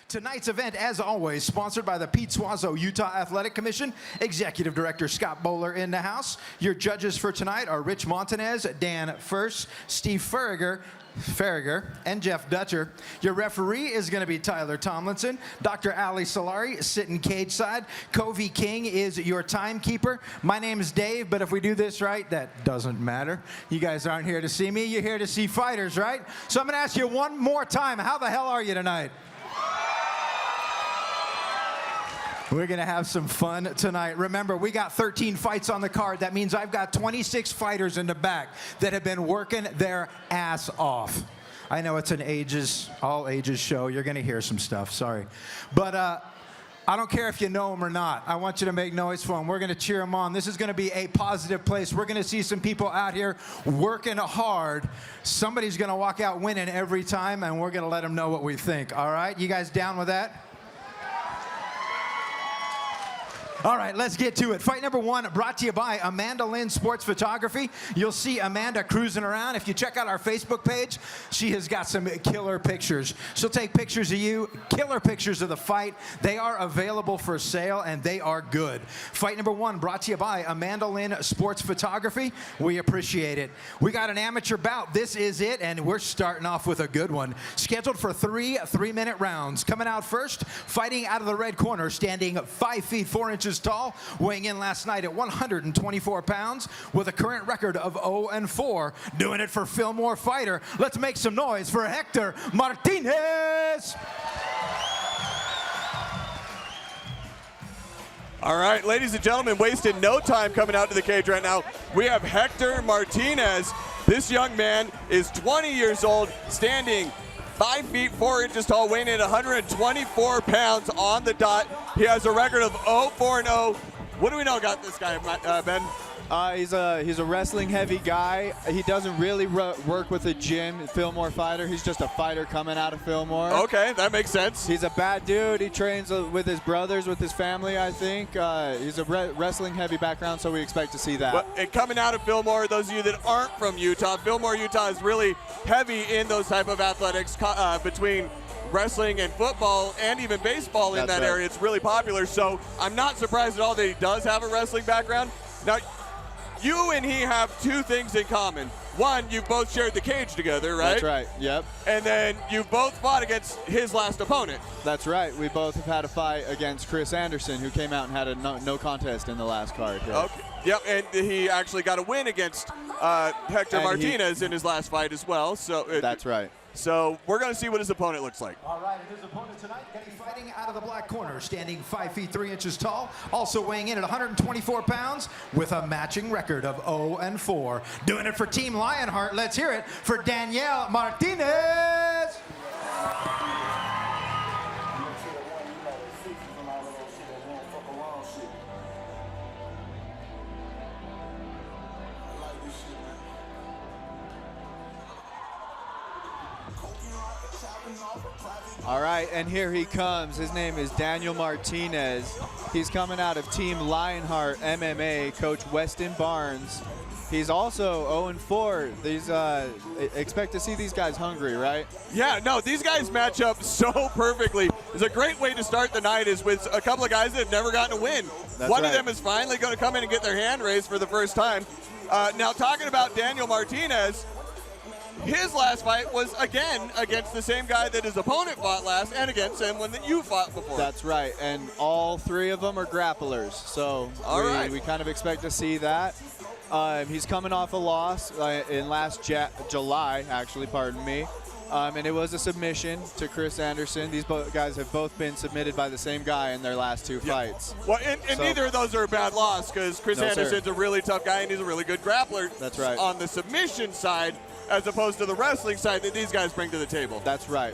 Tonight's event, as always, sponsored by the Pete Suazo Utah Athletic Commission. Executive Director Scott Bowler in the house. Your judges for tonight are Rich Montanez, Dan First, Steve Farragher, and Jeff Dutcher. Your referee is going to be Tyler Tomlinson. Dr. Ali Solari sitting cage side. Covey King is your timekeeper. My name is Dave, but if we do this right, that doesn't matter. You guys aren't here to see me. You're here to see fighters, right? So I'm going to ask you one more time, how the hell are you tonight? We're going to have some fun tonight. Remember, we got 13 fights on the card. That means I've got 26 fighters in the back that have been working their ass off. I know it's an all ages show. You're going to hear some stuff. Sorry. But I don't care if you know them or not. I want you to make noise for them. We're going to cheer them on. This is going to be a positive place. We're going to see some people out here working hard. Somebody's going to walk out winning every time, and we're going to let them know what we think. All right? You guys down with that? All right, let's get to it. Fight number one brought to you by Amanda Lynn Sports Photography. You'll see Amanda cruising around. If you check out our Facebook page, she has got some killer pictures. She'll take pictures of you, killer pictures of the fight. They are available for sale, and they are good. Fight number one brought to you by Amanda Lynn Sports Photography. We appreciate it. We got an amateur bout. This is it, and we're starting off with a good one. Scheduled for three-minute rounds. Coming out first, fighting out of the red corner, standing 5 feet 4 inches tall, weighing in last night at 124 pounds with a current record of 0-4. Doing it for Fillmore fighter. Let's make some noise for Hector Martinez. All right, ladies and gentlemen, wasting no time coming out to the cage right now. We have Hector Martinez. This young man is 20 years old, standing 5 feet 4 inches tall, weighing in 124 pounds on the dot. He has a record of 0-4-0. What do we know about this guy, Ben? He's a wrestling heavy guy. He doesn't really work with a gym, Fillmore fighter. He's just a fighter coming out of Fillmore. Okay, that makes sense. He's a bad dude. He trains with his brothers, with his family, I think. He's a wrestling heavy background, so we expect to see that. And coming out of Fillmore, those of you that aren't from Utah, Fillmore, Utah is really heavy in those type of athletics between wrestling and football and even baseball in that area. It's really popular, so I'm not surprised at all that he does have a wrestling background. Now, you and he have two things in common. One, you've both shared the cage together, right? That's right, yep. And then you've both fought against his last opponent. That's right. We both have had a fight against Chris Anderson, who came out and had a no contest in the last card. Right? Okay. Yep, and he actually got a win against Hector Martinez in his last fight as well. So that's right. So we're going to see what his opponent looks like. All right, and his opponent tonight going to be fighting out of the black corner, standing 5 feet 3 inches tall, also weighing in at 124 pounds with a matching record of 0-4. Doing it for Team Lionheart. Let's hear it for Danielle Martinez. All right, and here he comes. His name is Daniel Martinez. He's coming out of Team Lionheart MMA, Coach Weston Barnes. He's also 0-4. These expect to see these guys hungry, right? Yeah, no, these guys match up so perfectly. It's a great way to start the night is with a couple of guys that have never gotten a win. One of them is finally going to come in and get their hand raised for the first time. Now, talking about Daniel Martinez, his last fight was, again, against the same guy that his opponent fought last and against someone that you fought before. That's right, and all three of them are grapplers, so we kind of expect to see that. He's coming off a loss in last July, actually, pardon me, and it was a submission to Chris Anderson. These guys have both been submitted by the same guy in their last two fights. Well, and neither of those are a bad loss because Chris Anderson's a really tough guy and he's a really good grappler. That's right. On the submission side, as opposed to the wrestling side that these guys bring to the table. That's right.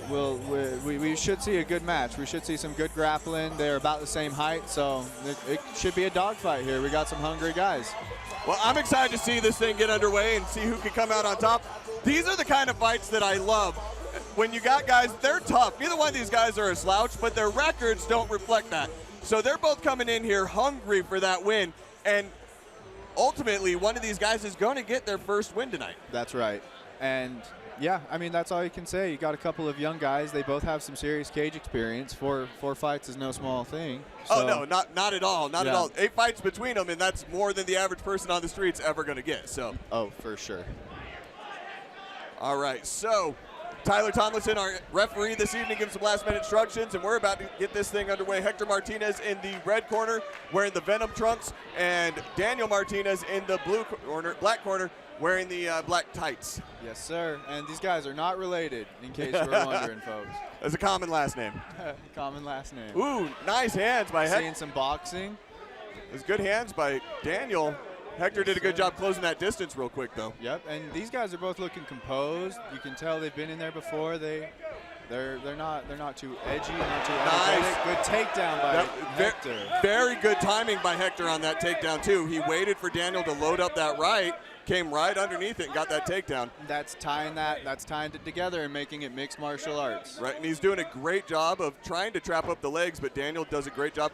We should see a good match. We should see some good grappling. They're about the same height, so it should be a dogfight here. We got some hungry guys. Well, I'm excited to see this thing get underway and see who can come out on top. These are the kind of fights that I love. When you got guys, they're tough. Neither one of these guys are a slouch, but their records don't reflect that. So they're both coming in here hungry for that win. And ultimately, one of these guys is going to get their first win tonight. That's right. And Yeah, I mean, that's all you can say. You got a couple of young guys. They both have some serious cage experience. Four fights is no small thing. So. Oh, no, not at all. Not at all. 8 fights between them, and that's more than the average person on the street's ever going to get. So. Oh, for sure. All right, so Tyler Tomlinson, our referee this evening, gives some last-minute instructions, and we're about to get this thing underway. Hector Martinez in the red corner wearing the Venom trunks, and Daniel Martinez in the black corner wearing the black tights. Yes, sir. And these guys are not related, in case you were wondering, folks. That's a common last name. Common last name. Ooh, nice hands by Hector. Seeing some boxing. There's good hands by Daniel. Hector did a good job closing that distance real quick, though. Yep, and these guys are both looking composed. You can tell they've been in there before. They're not too edgy, not too energetic. Good takedown by Hector. Very good timing by Hector on that takedown too. He waited for Daniel to load up that right, came right underneath it and got that takedown. That's tying it together and making it mixed martial arts. Right, and he's doing a great job of trying to trap up the legs, but Daniel does a great job.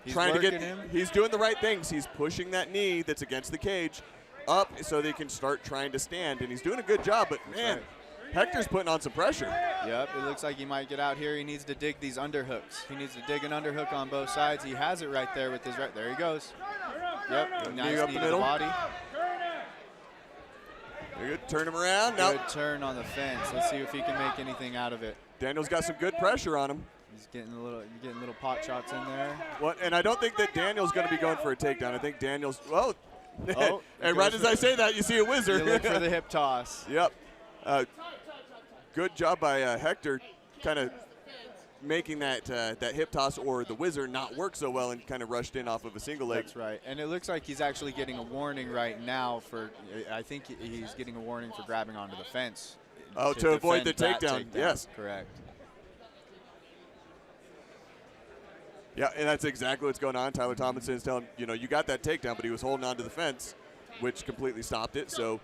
He's doing the right things. He's pushing that knee that's against the cage up so they can start trying to stand, and he's doing a good job, but man, Hector's putting on some pressure. Yep, it looks like he might get out here. He needs to dig these underhooks. He needs to dig an underhook on both sides. He has it right there with his right. There he goes. Yep, nice up knee the to middle. the body. Very good, turn him around. Good turn on the fence. Let's see if he can make anything out of it. Daniel's got some good pressure on him. He's getting little pot shots in there. And I don't think that Daniel's going to be going for a takedown. I think Daniel's, and right as I say that, you see a whizzer. You look for the hip toss. Yep. Good job by Hector, kind of making that hip toss or the whizzer not work so well and kind of rushed in off of a single leg. That's right. And it looks like he's actually getting a warning right now for, I think he's getting a warning for grabbing onto the fence. Oh, to avoid the takedown. Yes. Correct. Yeah, and that's exactly what's going on. Tyler Tomlinson is telling him, you got that takedown, but he was holding on to the fence, which completely stopped it. So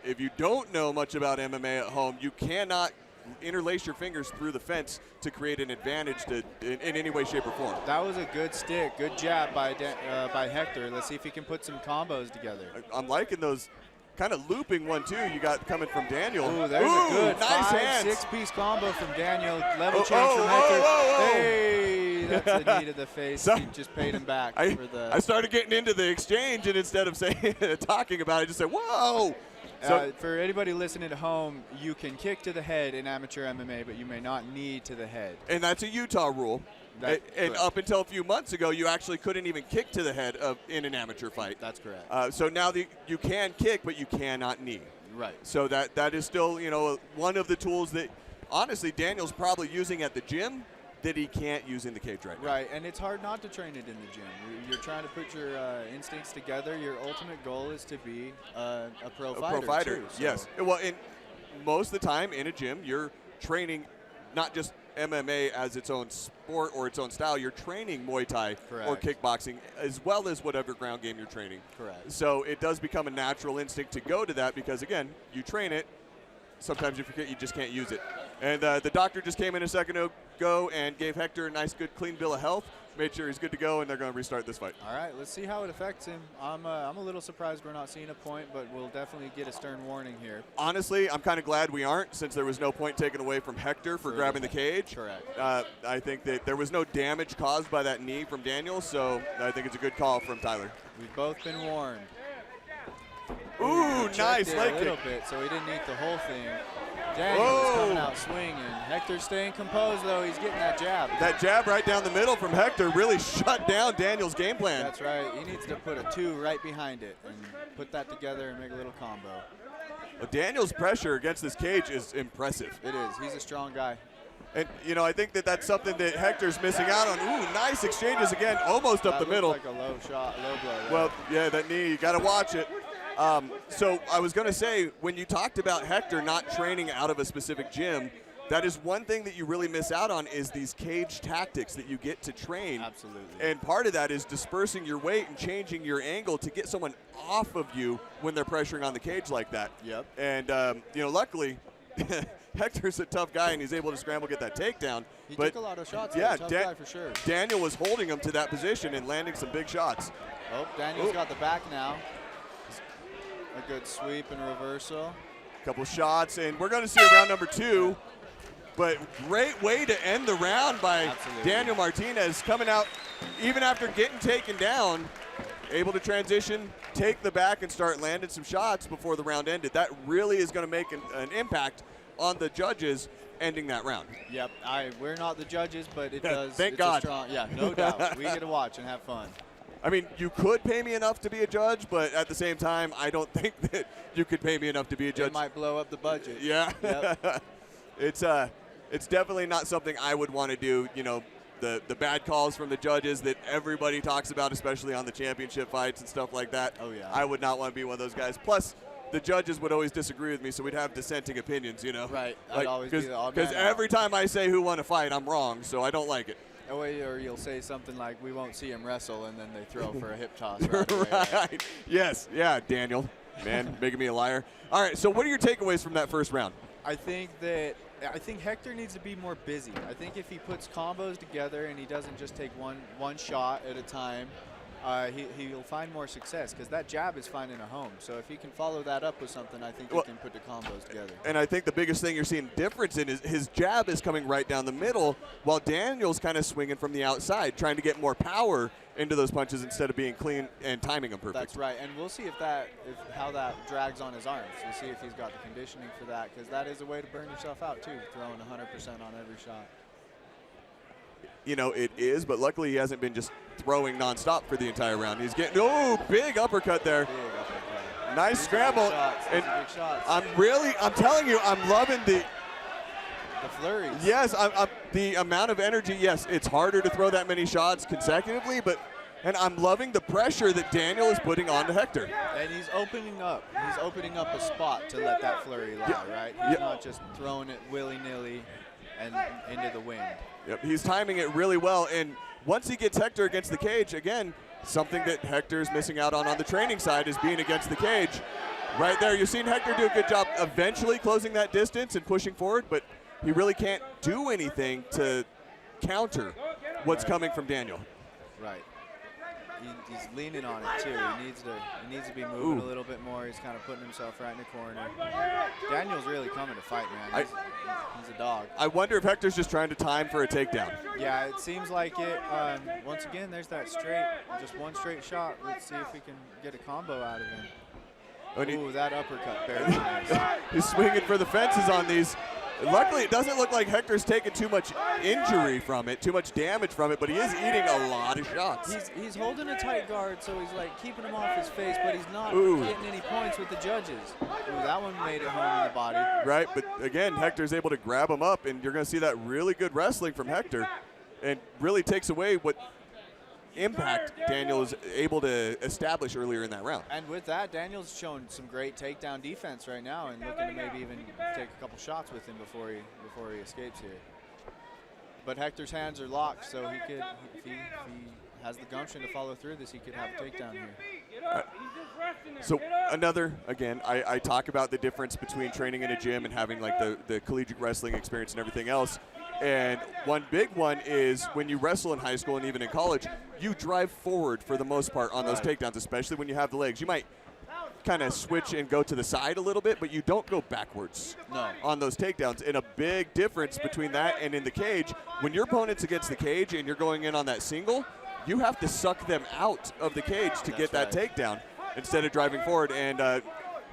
if you don't know much about MMA at home, you cannot interlace your fingers through the fence to create an advantage in any way, shape, or form. That was a good stick, good jab by Hector. Let's see if he can put some combos together. I'm liking those. Kind of looping one, too, you got coming from Daniel. Ooh, there's a good nice 5-6-piece combo from Daniel. Level change from Hector. Hey, that's a knee to the face. He just paid him back for the... I started getting into the exchange, and instead of talking about it, I just said, whoa! So for anybody listening at home, you can kick to the head in amateur MMA, but you may not knee to the head. And that's a Utah rule. And up until a few months ago, you actually couldn't even kick to the head in an amateur fight. That's correct. So now you can kick, but you cannot knee. Right. So that is still, one of the tools that, honestly, Daniel's probably using at the gym that he can't use in the cage right now. Right, and it's hard not to train it in the gym. You're trying to put your instincts together. Your ultimate goal is to be a pro fighter. Too, so. Yes. Well, most of the time in a gym, you're training not just MMA as its own sport or its own style. You're training Muay Thai or kickboxing as well as whatever ground game you're training. Correct. So it does become a natural instinct to go to that because, again, you train it. Sometimes you forget you just can't use it. And the doctor just came in a second ago and gave Hector a nice, good, clean bill of health. Made sure he's good to go, and they're going to restart this fight. All right, let's see how it affects him. I'm a little surprised we're not seeing a point, but we'll definitely get a stern warning here. Honestly, I'm kind of glad we aren't, since there was no point taken away from Hector for grabbing the cage. Correct. I think that there was no damage caused by that knee from Daniel, so I think it's a good call from Tyler. We've both been warned. Ooh, nice leg kick. A little bit, so he didn't eat the whole thing. Daniel's coming out swinging. Hector's staying composed, though. He's getting that jab. That jab right down the middle from Hector really shut down Daniel's game plan. That's right. He needs to put a 2 right behind it and put that together and make a little combo. Well, Daniel's pressure against this cage is impressive. It is. He's a strong guy. And, I think that's something that Hector's missing out on. Ooh, nice exchanges again, almost up the middle. Like a low shot, low blow. Right? Well, yeah, that knee, you got to watch it. So I was going to say, when you talked about Hector not training out of a specific gym, that is one thing that you really miss out on is these cage tactics that you get to train. Absolutely. And part of that is dispersing your weight and changing your angle to get someone off of you when they're pressuring on the cage like that. Yep. And, luckily, Hector's a tough guy, and he's able to scramble, get that takedown. He took a lot of shots. Yeah, tough guy for sure. Daniel was holding him to that position and landing some big shots. Oh, Daniel's got the back now. A good sweep and reversal. Couple shots, and we're going to see a round number 2. But great way to end the round by Daniel Martinez, coming out even after getting taken down, able to transition, take the back, and start landing some shots before the round ended. That really is going to make an impact on the judges ending that round. Yep, we're not the judges, but it does. Thank God. Yeah, no doubt. We get to watch and have fun. I mean, you could pay me enough to be a judge, but at the same time, I don't think that you could pay me enough to be a judge. It might blow up the budget. Yeah. Yep. It's definitely not something I would want to do. You know, the bad calls from the judges that everybody talks about, especially on the championship fights and stuff like that. Oh, yeah. I would not want to be one of those guys. Plus, the judges would always disagree with me, so we'd have dissenting opinions, you know? Right. I'd always be the odd man Because out. every time I say who won a fight, I'm wrong, so I don't like it. Or you'll say something like, we won't see him wrestle, and then they throw for a hip toss right away. Right. Yes. Yeah, Daniel. Man, making me a liar. All right, so what are your takeaways from that first round? I think Hector needs to be more busy. I think if he puts combos together and he doesn't just take one shot at a time, he'll find more success, because that jab is finding a home. So if he can follow that up with something, I think he can put the combos together. And I think the biggest thing you're seeing difference in is his jab is coming right down the middle, while Daniel's kind of swinging from the outside, trying to get more power into those punches instead of being clean and timing them perfect. That's right, and we'll see how that drags on his arms. We'll see if he's got the conditioning for that, because that is a way to burn yourself out too, throwing 100% on every shot. You know, it is, but luckily he hasn't been just throwing nonstop for the entire round. He's getting, big uppercut there. Big uppercut. Nice scramble. Big shots. I'm telling you, I'm loving the flurries. Yes, the amount of energy. Yes, it's harder to throw that many shots consecutively, and I'm loving the pressure that Daniel is putting onto Hector. And he's opening up. He's opening up a spot to let that flurry lie, right? He's not just throwing it willy-nilly and into the wind. Yep, he's timing it really well, and once he gets Hector against the cage, again, something that Hector is missing out on the training side is being against the cage. Right there, you've seen Hector do a good job eventually closing that distance and pushing forward, but he really can't do anything to counter what's coming from Daniel. Right. He's leaning on it too. He needs to be moving a little bit more. He's kind of putting himself right in the corner. Daniel's really coming to fight, man. He's a dog. I wonder if Hector's just trying to time for a takedown. Yeah, it seems like it. Once again, there's that just one straight shot. Let's see if we can get a combo out of him. Ooh, that uppercut barely. He's swinging for the fences on these. Luckily, it doesn't look like Hector's taking too much injury from it, too much damage from it, but he is eating a lot of shots. He's holding a tight guard, so he's like keeping him off his face, but he's not getting any points with the judges. Ooh, that one made it home in the body. Right, but again, Hector's able to grab him up, and you're going to see that really good wrestling from Hector, and really takes away what impact Daniel is able to establish earlier in that round. And with that, Daniel's shown some great takedown defense right now, and looking to maybe even take a couple shots with him before he escapes here. But Hector's hands are locked, so he could, if he has the gumption to follow through this, he could have a takedown here. So another, again, I talk about the difference between training in a gym and having like the collegiate wrestling experience and everything else. And one big one is when you wrestle in high school and even in college, you drive forward for the most part on those takedowns, especially when you have the legs. You might kind of switch and go to the side a little bit, but you don't go backwards on those takedowns. And a big difference between that and in the cage, when your opponent's against the cage and you're going in on that single, you have to suck them out of the cage to get that takedown instead of driving forward. And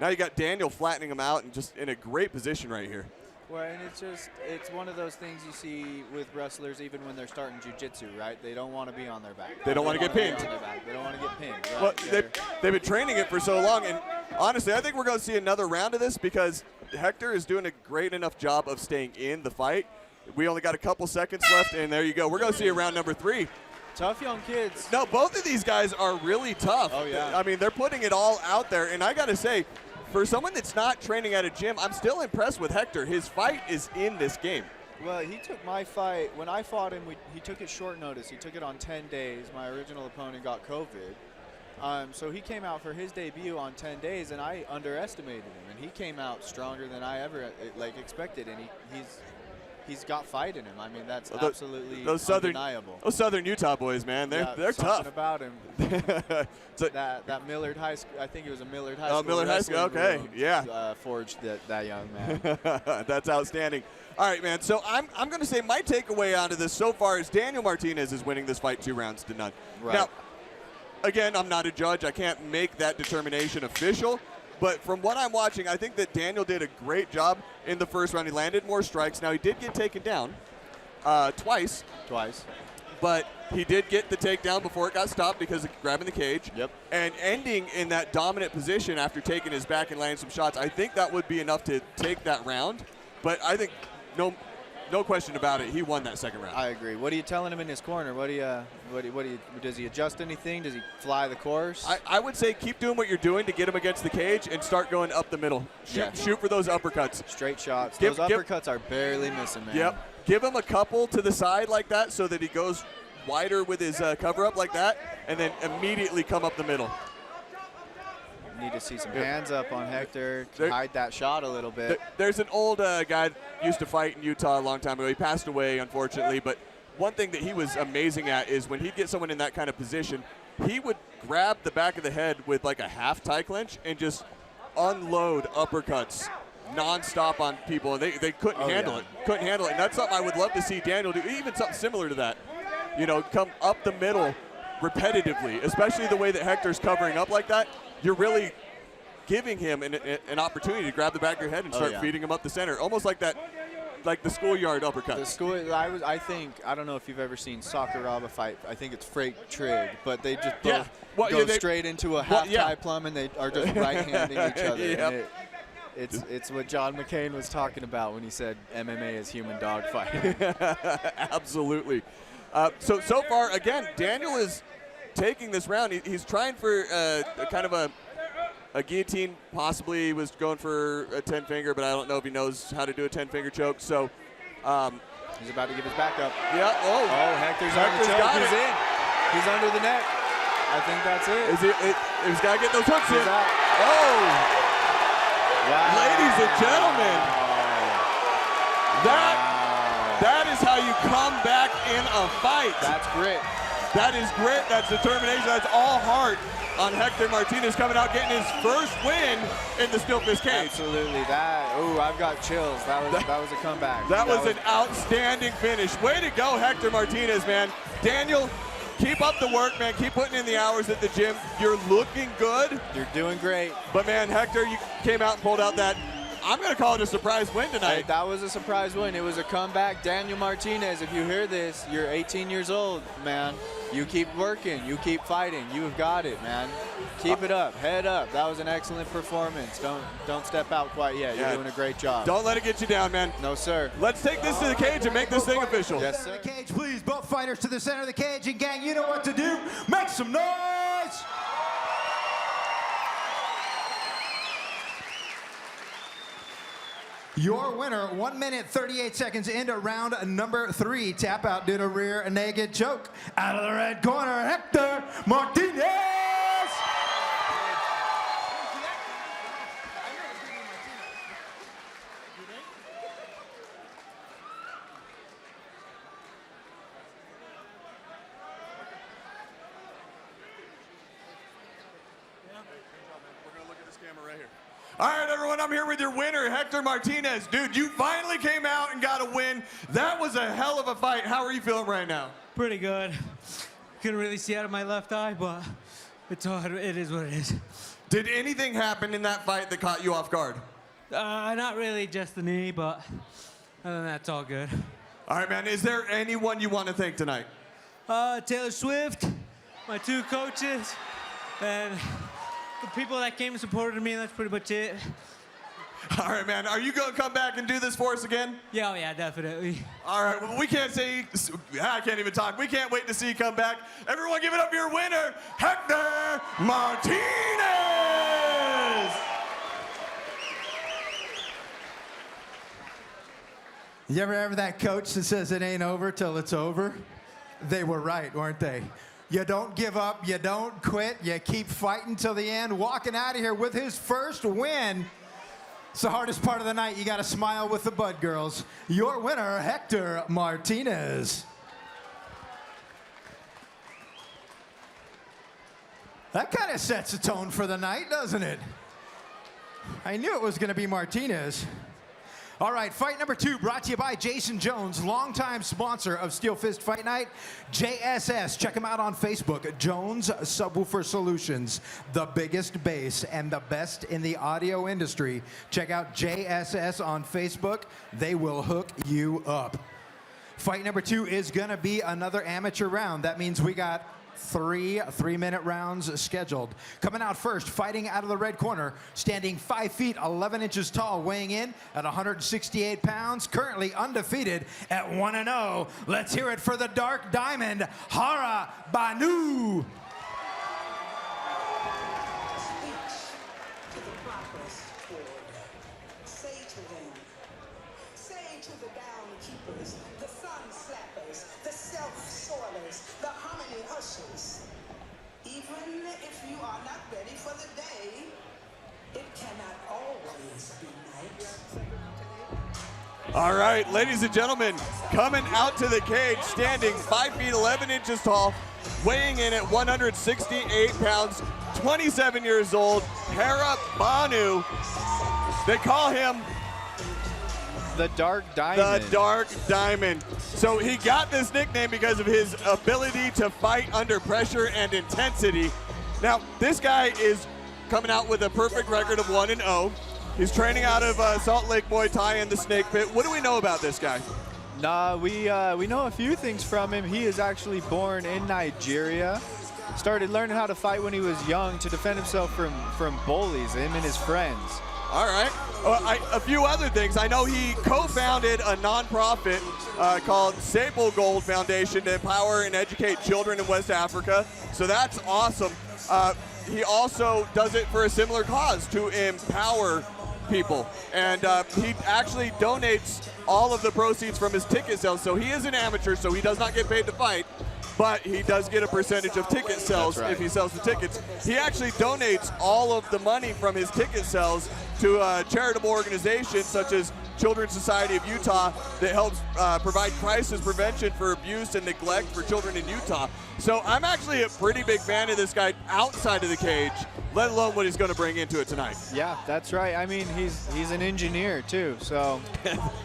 now you got Daniel flattening him out and just in a great position right here. Well, and it's one of those things you see with wrestlers even when they're starting jiu-jitsu, right? They don't want to be on their back. They don't want to get pinned. They don't want to get pinned. Right? Well, they've been training it for so long, and honestly, I think we're going to see another round of this because Hector is doing a great enough job of staying in the fight. We only got a couple seconds left, and there you go. We're going to see a round number 3. Tough young kids. No, both of these guys are really tough. Oh, yeah. I mean, they're putting it all out there, and I got to say, for someone that's not training at a gym, I'm still impressed with Hector. His fight is in this game. Well, he took my fight. When I fought him, he took it short notice. He took it on 10 days. My original opponent got COVID. So he came out for his debut on 10 days, and I underestimated him. And he came out stronger than I ever expected. And he's got fight in him. I mean, that's absolutely undeniable. Those Southern Utah boys, man, they're tough. About him. that Millard High School, I think it was a Millard High School. Oh, Millard High School, okay, yeah. Forged that young man. That's outstanding. All right, man, so I'm going to say my takeaway out of this so far is Daniel Martinez is winning this fight 2 rounds to none. Right. Now, again, I'm not a judge. I can't make that determination official. But from what I'm watching, I think that Daniel did a great job in the first round. He landed more strikes. Now, he did get taken down twice. But he did get the takedown before it got stopped because of grabbing the cage. Yep. And ending in that dominant position after taking his back and landing some shots, I think that would be enough to take that round. But I think no question about it, he won that second round. I agree. What are you telling him in his corner? Does he adjust anything? Does he fly the course? I would say keep doing what you're doing to get him against the cage and start going up the middle. Shoot for those uppercuts. Straight shots. Those uppercuts are barely missing, man. Yep. Give him a couple to the side like that so that he goes wider with his cover up like that, and then immediately come up the middle. Need to see some hands up on Hector to hide that shot a little bit. There's an old guy that used to fight in Utah a long time ago. He passed away, unfortunately, but one thing that he was amazing at is when he'd get someone in that kind of position, he would grab the back of the head with like a half tie clinch and just unload uppercuts nonstop on people, and they couldn't handle it. Couldn't handle it, and that's something I would love to see Daniel do, even something similar to that. You know, come up the middle repetitively, especially the way that Hector's covering up like that. You're really giving him an opportunity to grab the back of your head and start feeding him up the center, almost like that, like the schoolyard uppercut. I don't know if you've ever seen Soccer Rob a fight. I think it's Frank Trigg, but they just both go straight into a half tie plum, and they are just right-handing each other. Yep. It's what John McCain was talking about when he said MMA is human dogfight. Absolutely. So far, again, Daniel is taking this round. He's trying for kind of a guillotine. Possibly he was going for a 10-finger, but I don't know if he knows how to do a 10-finger choke. So he's about to give his back up. Yeah. Oh, Hector's on the choke. He's in. He's under the neck. I think that's it. He's got to get those hooks in. Oh. Wow. Ladies and gentlemen, that is how you come back in a fight. That's grit. That is grit. That's determination. That's all heart on Hector Martinez coming out, getting his first win in the Still Fist cage. Absolutely. I've got chills. That was a comeback. That was an outstanding finish. Way to go, Hector Martinez, man. Daniel, keep up the work, man. Keep putting in the hours at the gym. You're looking good. You're doing great. But, man, Hector, you came out and pulled out that, I'm going to call it a surprise win tonight. Hey, that was a surprise win. It was a comeback. Daniel Martinez, if you hear this, you're 18 years old, man. You keep working. You keep fighting. You've got it, man. Keep it up. Head up. That was an excellent performance. Don't step out quite yet. You're doing a great job. Don't let it get you down, man. No, sir. Let's take this to the cage and make this thing official. Yes, sir. The cage, please. Both fighters to the center of the cage. And, gang, you know what to do. Make some noise. Your winner, 1 minute, 38 seconds into round number 3. Tap out due to rear naked choke. Out of the red corner, Hector Martinez. All right, everyone, I'm here with your winner, Hector Martinez. Dude, you finally came out and got a win. That was a hell of a fight. How are you feeling right now? Pretty good. Couldn't really see out of my left eye, but it's hard. It is what it is. Did anything happen in that fight that caught you off guard? Not really, just the knee, but other than that, it's all good. All right, man, is there anyone you want to thank tonight? Taylor Swift, my 2 coaches, and the people that came and supported me, and that's pretty much it. All right, man. Are you going to come back and do this for us again? Yeah, definitely. All right. Well, we can't say, I can't even talk. We can't wait to see you come back. Everyone give it up for your winner, Hector Martinez! You ever have that coach that says it ain't over till it's over? They were right, weren't they? You don't give up, you don't quit, you keep fighting till the end. Walking out of here with his first win It's the hardest part of the night. You got to smile with the Bud Girls. Your winner, Hector Martinez. That kind of sets a tone for the night, doesn't it? I knew it was going to be Martinez. All right, fight number 2 brought to you by Jason Jones, longtime sponsor of Steel Fist Fight Night. JSS, check him out on Facebook. Jones Subwoofer Solutions, the biggest bass and the best in the audio industry. Check out JSS on Facebook. They will hook you up. Fight number 2 is going to be another amateur round. That means we got 3 3-minute rounds scheduled. Coming out first, fighting out of the red corner, standing 5 feet 11 inches tall, weighing in at 168 pounds, currently undefeated at 1-0. Let's hear it for the Dark Diamond, Hara Banu. Even if you are not ready for the day, it cannot always be night. All right, ladies and gentlemen, coming out to the cage, standing 5 feet 11 inches tall, weighing in at 168 pounds, 27 years old, Hara Banu. They call him the Dark Diamond. The Dark Diamond. So he got this nickname because of his ability to fight under pressure and intensity. Now, this guy is coming out with a perfect record of 1-0. He's training out of Salt Lake Muay Thai in the Snake Pit. What do we know about this guy? Nah, we know a few things from him. He is actually born in Nigeria. Started learning how to fight when he was young to defend himself from bullies, him and his friends. All right. A few other things. I know he co-founded a nonprofit called Sable Gold Foundation to empower and educate children in West Africa. So that's awesome. He also does it for a similar cause, to empower people. And he actually donates all of the proceeds from his ticket sales. So he is an amateur, so he does not get paid to fight, but he does get a percentage of ticket sales if he sells the tickets. He actually donates all of the money from his ticket sales to a charitable organization such as Children's Society of Utah that helps provide crisis prevention for abuse and neglect for children in Utah. So I'm actually a pretty big fan of this guy outside of the cage, let alone what he's going to bring into it tonight. Yeah, that's right. I mean, he's an engineer too, so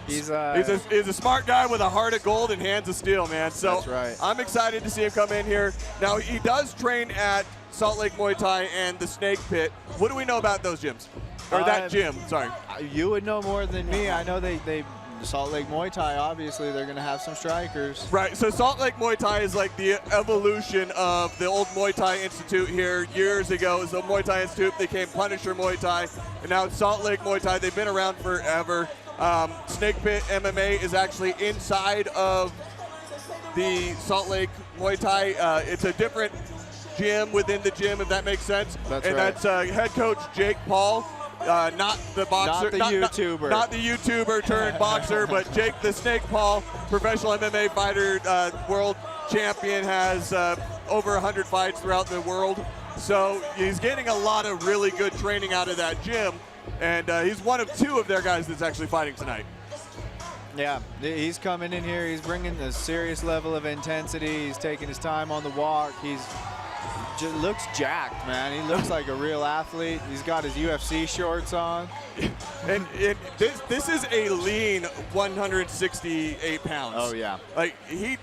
he's a smart guy with a heart of gold and hands of steel, man. So that's right. I'm excited to see him come in here. Now, he does train at Salt Lake Muay Thai and the Snake Pit. What do we know about those gyms? Or that gym, sorry. You would know more than me. I know they Salt Lake Muay Thai, obviously, they're going to have some strikers. Right, so Salt Lake Muay Thai is like the evolution of the old Muay Thai Institute here. Years ago, it was the Muay Thai Institute, became Punisher Muay Thai, and now it's Salt Lake Muay Thai. They've been around forever. Snake Pit MMA is actually inside of the Salt Lake Muay Thai. It's a different gym within the gym, if that makes sense. That's and right. That's head coach Jake Paul. Not the boxer, not the YouTuber. not the YouTuber turned boxer, but Jake the Snake Paul, professional MMA fighter, world champion, has over 100 fights throughout the world. So he's getting a lot of really good training out of that gym, and he's one of 2 of their guys that's actually fighting tonight. Yeah, he's coming in here. He's bringing a serious level of intensity. He's taking his time on the walk. He looks jacked, man. He looks like a real athlete. He's got his UFC shorts on. And this is a lean 168 pounds. Oh, yeah. Like, he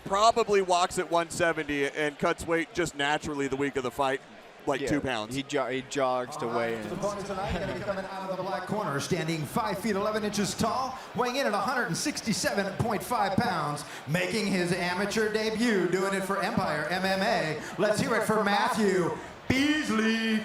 probably walks at 170 and cuts weight just naturally the week of the fight, like 2 pounds. He jogs to weigh in. The opponent tonight going to be coming out of the black corner, standing 5 feet 11 inches tall, weighing in at 167.5 pounds, making his amateur debut, doing it for Empire MMA. Let's hear it for Matthew Beasley.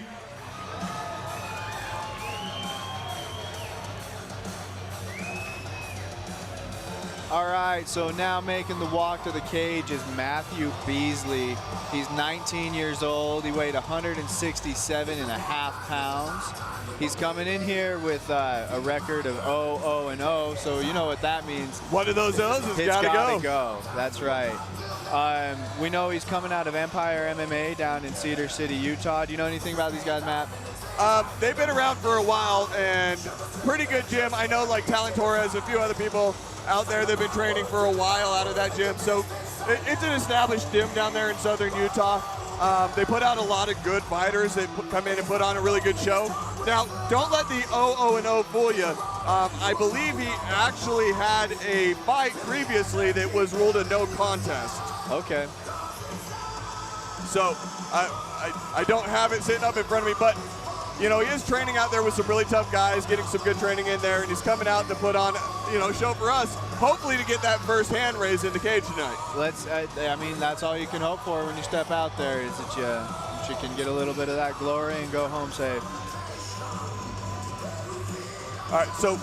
All right, so now making the walk to the cage is Matthew Beasley. He's 19 years old. He weighed 167.5 pounds. He's coming in here with a record of 0-0-0, so you know what that means. One of those O's has It's gotta go. That's right. We know he's coming out of Empire MMA down in Cedar City, Utah. Do you know anything about these guys, Matt? They've been around for a while and pretty good gym. I know like Talon Torres, a few other people out there that have been training for a while out of that gym. So it's an established gym down there in southern Utah. They put out a lot of good fighters that come in and put on a really good show. Now, don't let the 0-0-0 fool you. I believe he actually had a fight previously that was ruled a no contest. Okay. So I don't have it sitting up in front of me, but you know, he is training out there with some really tough guys, getting some good training in there, and he's coming out to put on, you know, show for us, hopefully to get that first hand raised in the cage tonight. I mean, that's all you can hope for when you step out there, is that you can get a little bit of that glory and go home safe. All right, so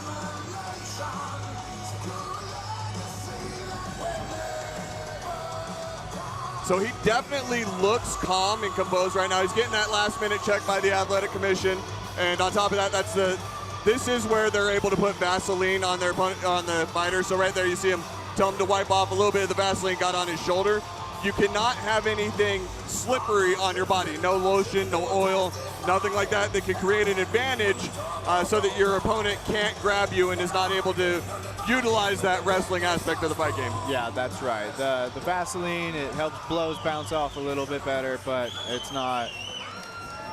he definitely looks calm and composed right now. He's getting that last minute check by the athletic commission, and on top of that, this is where they're able to put Vaseline on the fighter. So right there, you see him tell him to wipe off a little bit of the Vaseline got on his shoulder. You cannot have anything slippery on your body. No lotion, no oil, nothing like that that can create an advantage so that your opponent can't grab you and is not able to utilize that wrestling aspect of the fight game. Yeah, that's right. The Vaseline, it helps blows bounce off a little bit better, but it's not,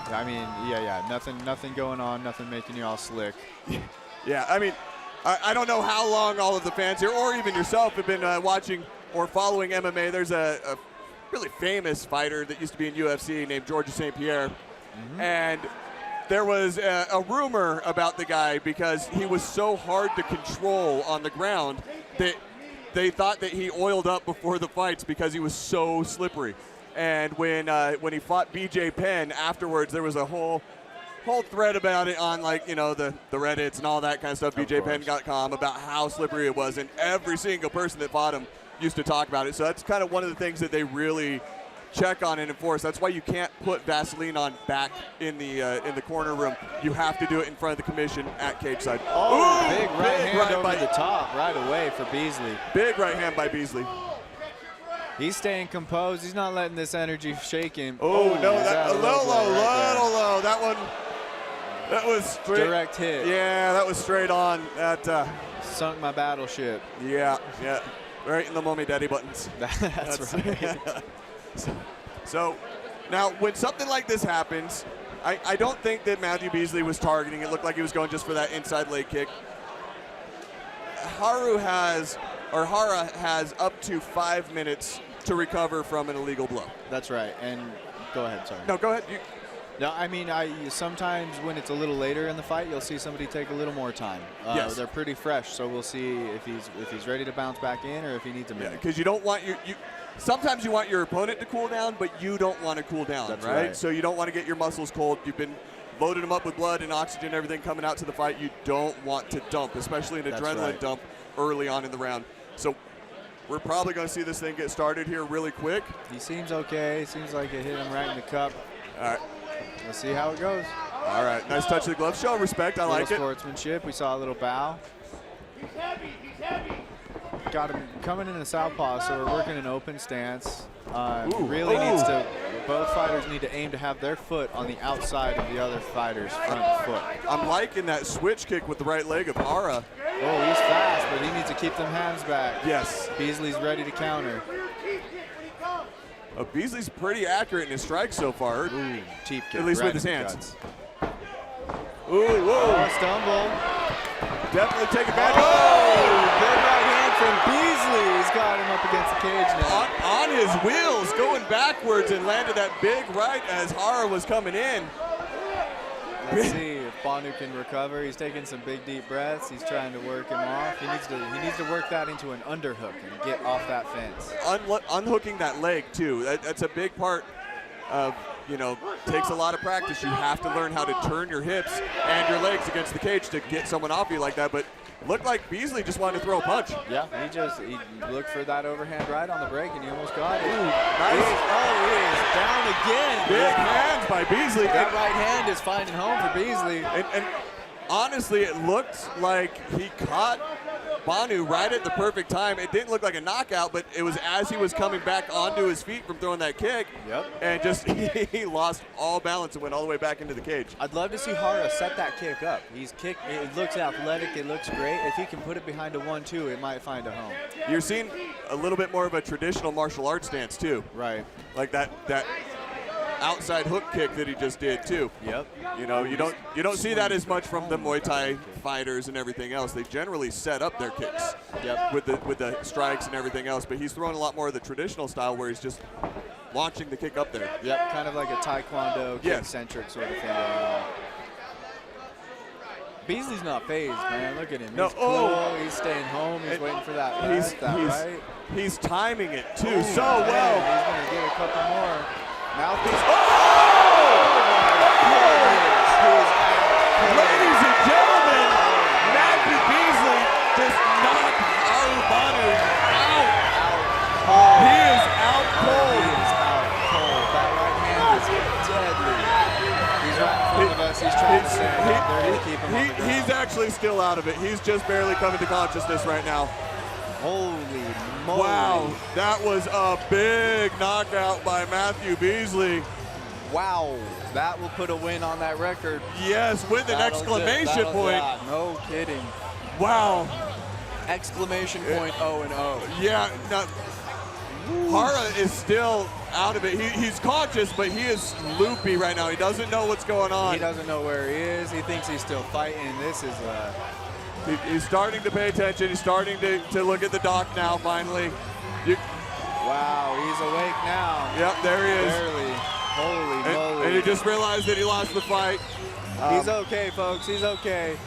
I mean, yeah, nothing going on, nothing making you all slick. Yeah, I mean, I don't know how long all of the fans here, or even yourself, have been watching or following MMA. There's a really famous fighter that used to be in UFC named Georges St. Pierre, and there was a rumor about the guy because he was so hard to control on the ground that they thought that he oiled up before the fights because he was so slippery. And when he fought BJ Penn afterwards, there was a whole thread about it on, like, you know, the Reddits and all that kind of stuff, BJPenn.com, about how slippery it was, and every single person that fought him used to talk about it. So that's kind of one of the things that they really check on and enforce. That's why you can't put Vaseline on back in the corner room. You have to do it in front of the commission at cage side. Oh, ooh, big right hand over the top right away for Beasley. Big right hand by Beasley. He's staying composed. He's not letting this energy shake him. Oh, no, that a little low. That one, that was straight. Direct hit. Yeah, that was straight on. That sunk my battleship. Yeah. Right in the mommy daddy buttons. That's right. So now when something like this happens, I don't think that Matthew Beasley was targeting. It looked like he was going just for that inside leg kick. Hara has up to 5 minutes to recover from an illegal blow. That's right. And go ahead, sorry. No, go ahead. No, I mean, sometimes when it's a little later in the fight, you'll see somebody take a little more time. Yes. They're pretty fresh, so we'll see if he's ready to bounce back in or if he needs a minute. Because you don't want sometimes you want your opponent to cool down, but you don't want to cool down, That's right? right? So you don't want to get your muscles cold. You've been loading them up with blood and oxygen and everything coming out to the fight. You don't want to dump, especially an adrenaline dump early on in the round. So we're probably going to see this thing get started here really quick. He seems okay. Seems like it hit him right in the cup. All right. Let's see how it goes. All right. Nice touch of the glove. Show respect. I like it. Sportsmanship. We saw a little bow. He's heavy. He's heavy. Got him coming in a southpaw, so we're working an open stance. Both fighters need to aim to have their foot on the outside of the other fighter's front foot. I'm liking that switch kick with the right leg of Hara. Oh, he's fast, but he needs to keep them hands back. Yes. Beasley's ready to counter. Beasley's pretty accurate in his strikes so far. Ooh, cheap kick. At least right with his in the hands. guts. Ooh, whoa. Oh, stumble. Definitely take advantage. Oh, good right hand from Beasley. He's got him up against the cage now. On his wheels, going backwards, and landed that big right as Hara was coming in. Let's see if Banu can recover. He's taking some big deep breaths. He's trying to work him off. He needs to work that into an underhook and get off that fence. Unhooking that leg too. That's a big part of, takes a lot of practice. You have to learn how to turn your hips and your legs against the cage to get someone off you like that. But it looked like Beasley just wanted to throw a punch. Yeah, he looked for that overhand right on the break, and he almost got it. Nice. He is down again. Big hands by Beasley. That right hand is finding home for Beasley. And honestly, it looked like he caught Banu right at the perfect time. It didn't look like a knockout, but it was as he was coming back onto his feet from throwing that kick. Yep. And just he lost all balance and went all the way back into the cage. I'd love to see Hara set that kick up. It looks athletic, it looks great. If he can put it behind a 1-2, it might find a home. You're seeing a little bit more of a traditional martial arts stance too. Right. Like that outside hook kick that he just did too. Yep. You know, you don't see that as much from the Muay Thai fighters and everything else. They generally set up their kicks. Yep. With the strikes and everything else, but he's throwing a lot more of the traditional style where he's just launching the kick up there. Yep, kind of like a taekwondo Yes. kick-centric sort of thing going on. Beasley's not phased, man. Look at him. No, He's cool. He's staying home. He's waiting for that. Right. He's timing it too Oh, so man, well. He's going to get a couple more. Mouthpiece. Ladies and gentlemen, Matthew Beasley just knocked Haru Banu out. He is out cold. He is out cold. That right hand is deadly. He's right in front of us. He's trying to stand up. They're going to keep him on the ground. He's actually still out of it. He's just barely coming to consciousness right now. Holy moly. Wow, that was a big knockout by Matthew Beasley. Wow, that will put a win on that record. Yes, with an exclamation point. Yeah, no kidding. Wow. Exclamation point 0-0. Yeah, no, Hara is still out of it. He's conscious, but he is loopy right now. He doesn't know what's going on. He doesn't know where he is. He thinks he's still fighting. This is He's starting to pay attention. He's starting to look at the dock now, finally. wow, he's awake now. Yep, there he is. Barely. Holy moly. And he just realized that he lost the fight. He's okay, folks. He's okay.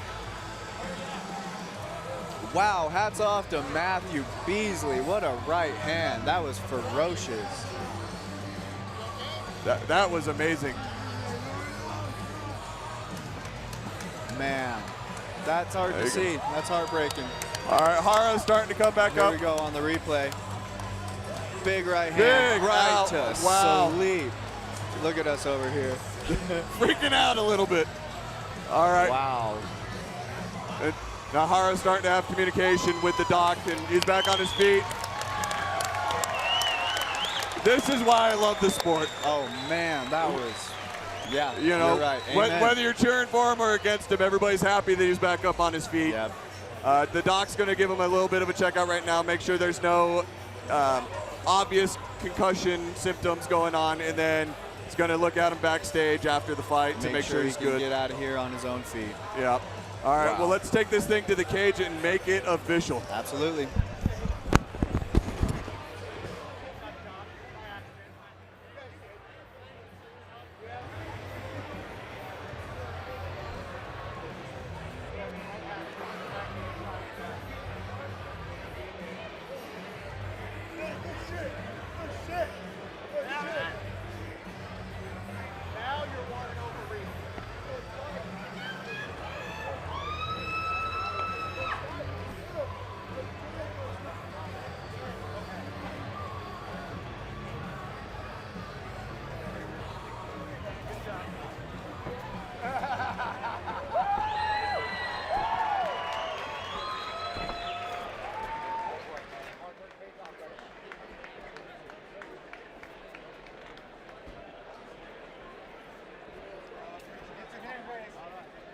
Wow, hats off to Matthew Beasley. What a right hand. That was ferocious. That was amazing. Man, that's hard to see. That's heartbreaking. All right, Hara's starting to come back Here up. we go on the replay. Big right hand. Big right wow. to Wow. sleep. Look at us over here. Freaking out a little bit. All right. Wow. And now Hara's starting to have communication with the doc, and he's back on his feet. This is why I love the sport. Oh, man, that was, yeah, You know, you're right. Amen. whether you're cheering for him or against him, everybody's happy that he's back up on his feet. Yep. The doc's going to give him a little bit of a checkout right now, make sure there's no obvious concussion symptoms going on, and then he's going to look at him backstage after the fight to make sure he's he can good. get out of here on his own feet. Yeah. All right, Wow. well, let's take this thing to the cage and make it official. Absolutely.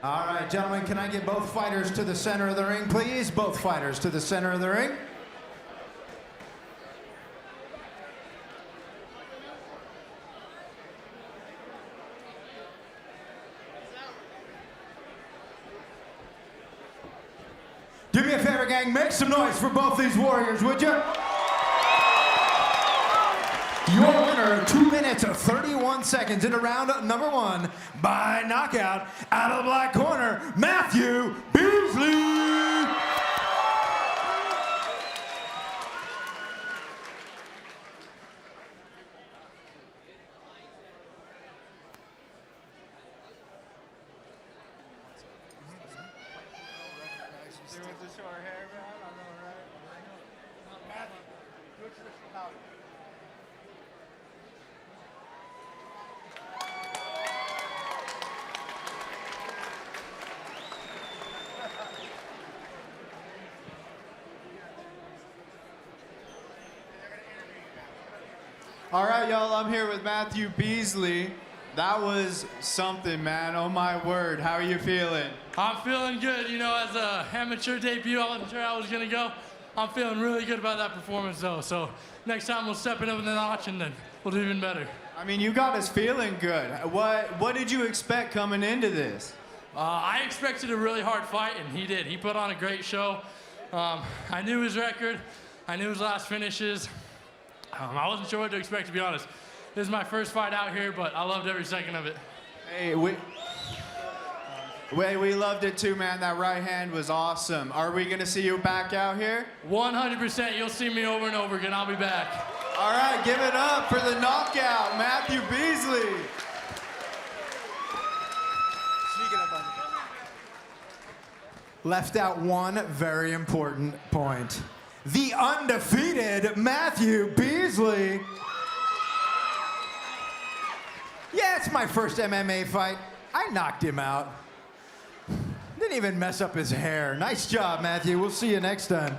All right, gentlemen, can I get both fighters to the center of the ring, please? Both fighters to the center of the ring. Do me a favor, gang, make some noise for both these warriors, would you? Your winner, 2 minutes, 31 seconds into round number one by knockout out of the black corner, Matthew Beasley. All right, y'all, I'm here with Matthew Beasley. That was something, man. Oh, my word. How are you feeling? I'm feeling good. You know, as a amateur debut, I wasn't sure how I was going to go. I'm feeling really good about that performance, though. So next time we'll step it up a notch, and then we'll do even better. I mean, you got us feeling good. What did you expect coming into this? I expected a really hard fight, and he did. He put on a great show. I knew his record. I knew his last finishes. I wasn't sure what to expect, to be honest. This is my first fight out here, but I loved every second of it. Hey, we loved it too, man. That right hand was awesome. Are we going to see you back out here? 100%. You'll see me over and over again. I'll be back. All right, give it up for the knockout, Matthew Beasley. Left out one very important point. The undefeated Matthew Beasley. Yeah, it's my first MMA fight. I knocked him out. Didn't even mess up his hair. Nice job, Matthew. We'll see you next time.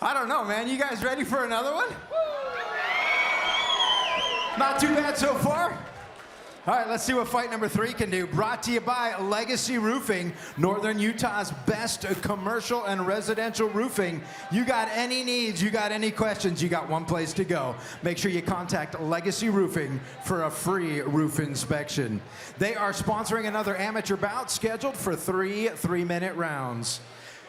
I don't know, man. You guys ready for another one? Not too bad so far. All right, let's see what fight number 3 can do. Brought to you by Legacy Roofing, Northern Utah's best commercial and residential roofing. You got any needs, you got any questions, you got one place to go. Make sure you contact Legacy Roofing for a free roof inspection. They are sponsoring another amateur bout scheduled for 3 3-minute rounds.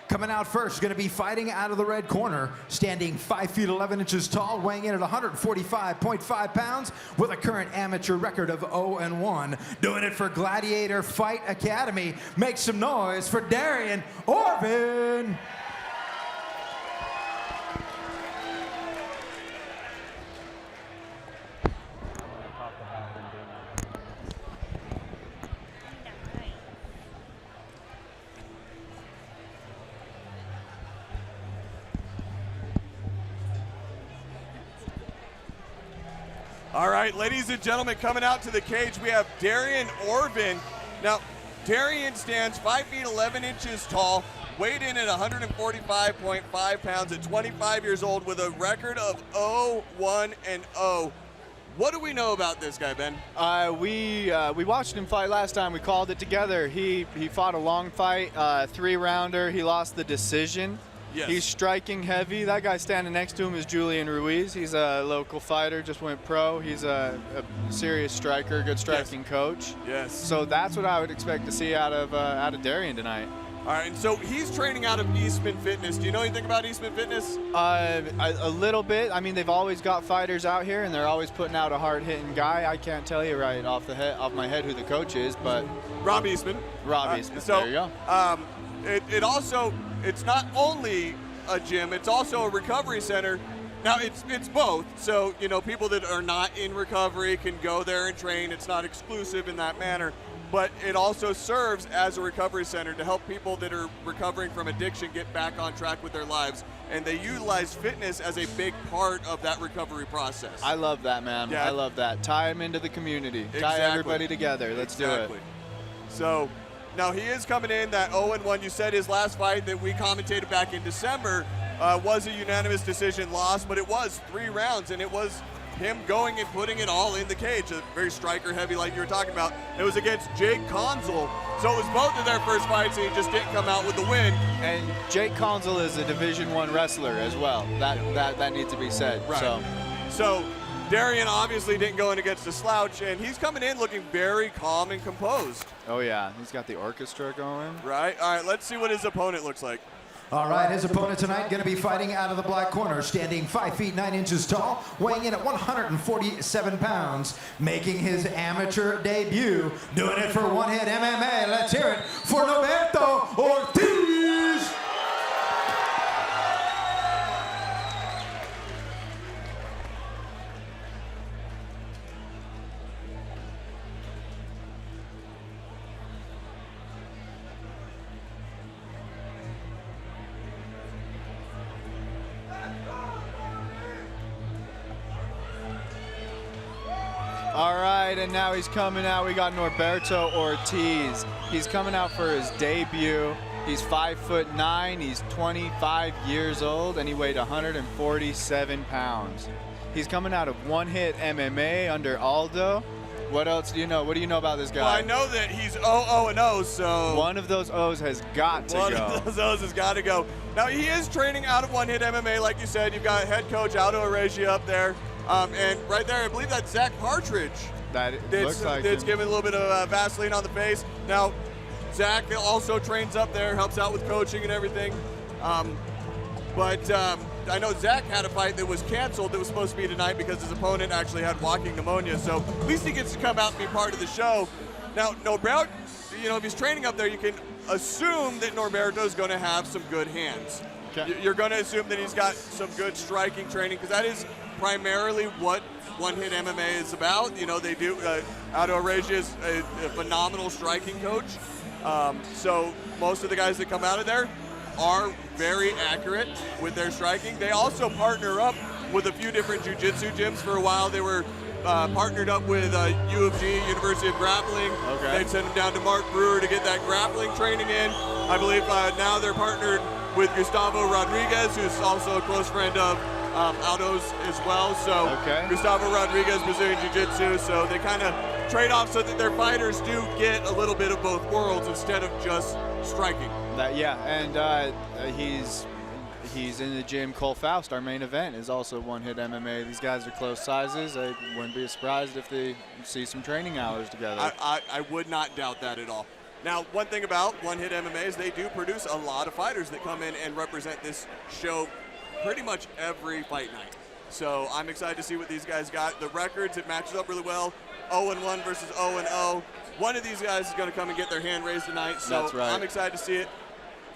Coming out first, going to be fighting out of the red corner, standing 5 feet 11 inches tall, weighing in at 145.5 pounds, with a current amateur record of 0-1. Doing it for Gladiator Fight Academy. Make some noise for Darian Orvin. All right, ladies and gentlemen, coming out to the cage, we have Darian Orvin. Now, Darian stands 5 feet 11 inches tall, weighed in at 145.5 pounds at 25 years old with a record of 0-1-0. What do we know about this guy, Ben? We watched him fight last time. We called it together. He fought a long fight, 3-rounder. He lost the decision. Yes. He's striking heavy. That guy standing next to him is Julian Ruiz. He's a local fighter, just went pro. He's a serious striker, good striking coach. Yes. So that's what I would expect to see out of Darian tonight. All right, and so he's training out of Eastman Fitness. Do you know anything about Eastman Fitness? A little bit. I mean, they've always got fighters out here, and they're always putting out a hard-hitting guy. I can't tell you right off my head who the coach is, but Rob Eastman. Rob Eastman. So, there you go. It's not only a gym, it's also a recovery center. Now, it's both. So, you know, people that are not in recovery can go there and train. It's not exclusive in that manner. But it also serves as a recovery center to help people that are recovering from addiction get back on track with their lives. And they utilize fitness as a big part of that recovery process. I love that, man. Yeah. I love that. Tie them into the community. Exactly. Tie everybody together. Let's do it. So, now he is coming in that 0-1. You said his last fight that we commentated back in December was a unanimous decision loss, but it was 3 rounds, and it was him going and putting it all in the cage. A very striker heavy like you were talking about. It was against Jake Conzel. So it was both of their first fights, and he just didn't come out with the win. And Jake Conzel is a Division I wrestler as well. That needs to be said. Right. So Darian obviously didn't go in against a slouch, and he's coming in looking very calm and composed. Oh, yeah. He's got the orchestra going. Right. All right, let's see what his opponent looks like. All right, his opponent tonight going to be fighting out of the black corner, standing 5 feet 9 inches tall, weighing in at 147 pounds, making his amateur debut, doing it for One Hit MMA. Let's hear it for Norberto Ortiz. All right, and now he's coming out. We got Norberto Ortiz. He's coming out for his debut. He's 5'9", he's 25 years old, and he weighed 147 pounds. He's coming out of One Hit MMA under Aldo. What else do you know? What do you know about this guy? Well, I know that he's 0-0-0, so one of those O's has got to go. One of those O's has got to go. Now, he is training out of One Hit MMA, like you said. You've got head coach Aldo Arregia up there. And right there, I believe that's Zach Partridge. That looks like it's giving a little bit of Vaseline on the face. Now, Zach also trains up there, helps out with coaching and everything. But I know Zach had a fight that was canceled that was supposed to be tonight because his opponent actually had walking pneumonia. So at least he gets to come out and be part of the show. Now, Norberto, you know, if he's training up there, you can assume that Norberto's going to have some good hands. Okay. You're going to assume that he's got some good striking training because that is primarily what One Hit MMA is about. You know, they do. Aldo Arregia is a phenomenal striking coach. So most of the guys that come out of there are very accurate with their striking. They also partner up with a few different jiu-jitsu gyms. For a while, they were partnered up with U of G, University of Grappling. Okay. They'd send them down to Mark Brewer to get that grappling training in. I believe now they're partnered with Gustavo Rodriguez, who's also a close friend of Aldo's as well. So Gustavo Rodriguez, Brazilian Jiu-Jitsu. So they kind of trade off so that their fighters do get a little bit of both worlds instead of just striking. He's in the gym. Cole Faust, our main event, is also One Hit MMA. These guys are close sizes. I wouldn't be surprised if they see some training hours together. I would not doubt that at all. Now, one thing about One Hit MMA is they do produce a lot of fighters that come in and represent this show pretty much every fight night. So I'm excited to see what these guys got. The records, it matches up really well. 0-1 versus 0-0. One of these guys is going to come and get their hand raised tonight. So That's right. I'm excited to see it.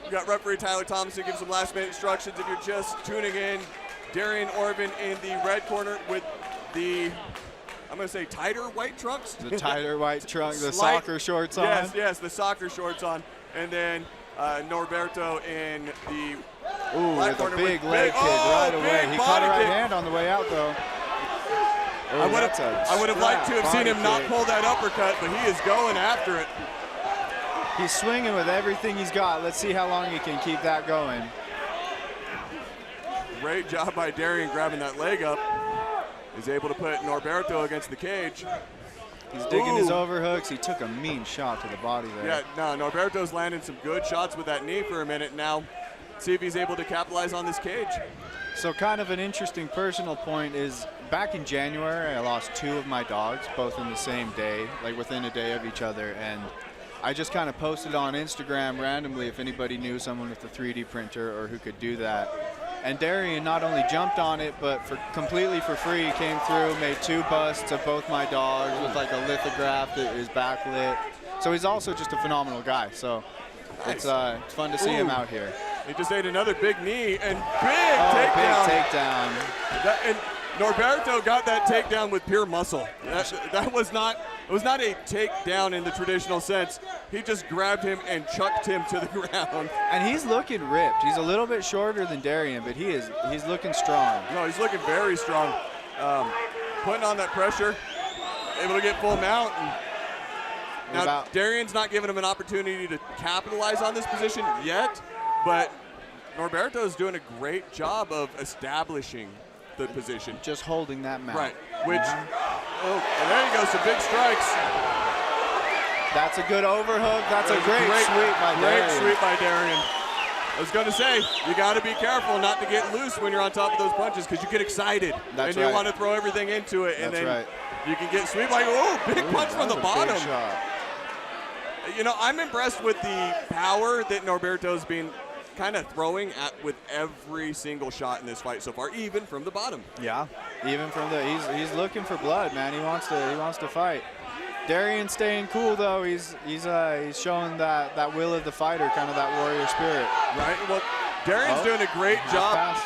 We've got referee Tyler Thomas who gives some last minute instructions. If you're just tuning in, Darian Orvin in the red corner with the, I'm going to say tighter white trunks. The tighter white trunks, the soccer shorts on. Yes, the soccer shorts on. And then Norberto in the with a big leg kick right away. He caught a right hand on the way out, though. I would have liked to have seen him not pull that uppercut, but he is going after it. He's swinging with everything he's got. Let's see how long he can keep that going. Great job by Darian grabbing that leg up. He's able to put Norberto against the cage. He's digging his overhooks. He took a mean shot to the body there. Yeah, no, Norberto's landing some good shots with that knee for a minute now. See if he's able to capitalize on this cage. So kind of an interesting personal point is back in January, I lost 2 of my dogs, both in the same day, like within a day of each other. And I just kind of posted on Instagram randomly if anybody knew someone with a 3D printer or who could do that. And Darian not only jumped on it, but completely for free, he came through, made 2 busts of both my dogs with like a lithograph that is backlit. So he's also just a phenomenal guy. So nice. It's fun to see him out here. He just ate another big knee and big takedown. Big takedown. And Norberto got that takedown with pure muscle. That was not a takedown in the traditional sense. He just grabbed him and chucked him to the ground. And he's looking ripped. He's a little bit shorter than Darian, but he's looking strong. No, he's looking very strong. Putting on that pressure, able to get full mount. Now, Darian's not giving him an opportunity to capitalize on this position yet, but Norberto's doing a great job of establishing the position. Just holding that mount. Right, which, and there you go, some big strikes. That's a good overhook. That's a great sweep by Darian. Great sweep by Darian. I was going to say, you got to be careful not to get loose when you're on top of those punches because you get excited. That's and you want to throw everything into it. And then you can get sweep like, big punch from the bottom. Big shot. You know, I'm impressed with the power that Norberto's been kind of throwing with every single shot in this fight so far, even from the bottom. Yeah, even from he's looking for blood, man. He wants to fight. Darian staying cool though. He's showing that will of the fighter, kind of that warrior spirit. Right. Well, Darian's doing a great job.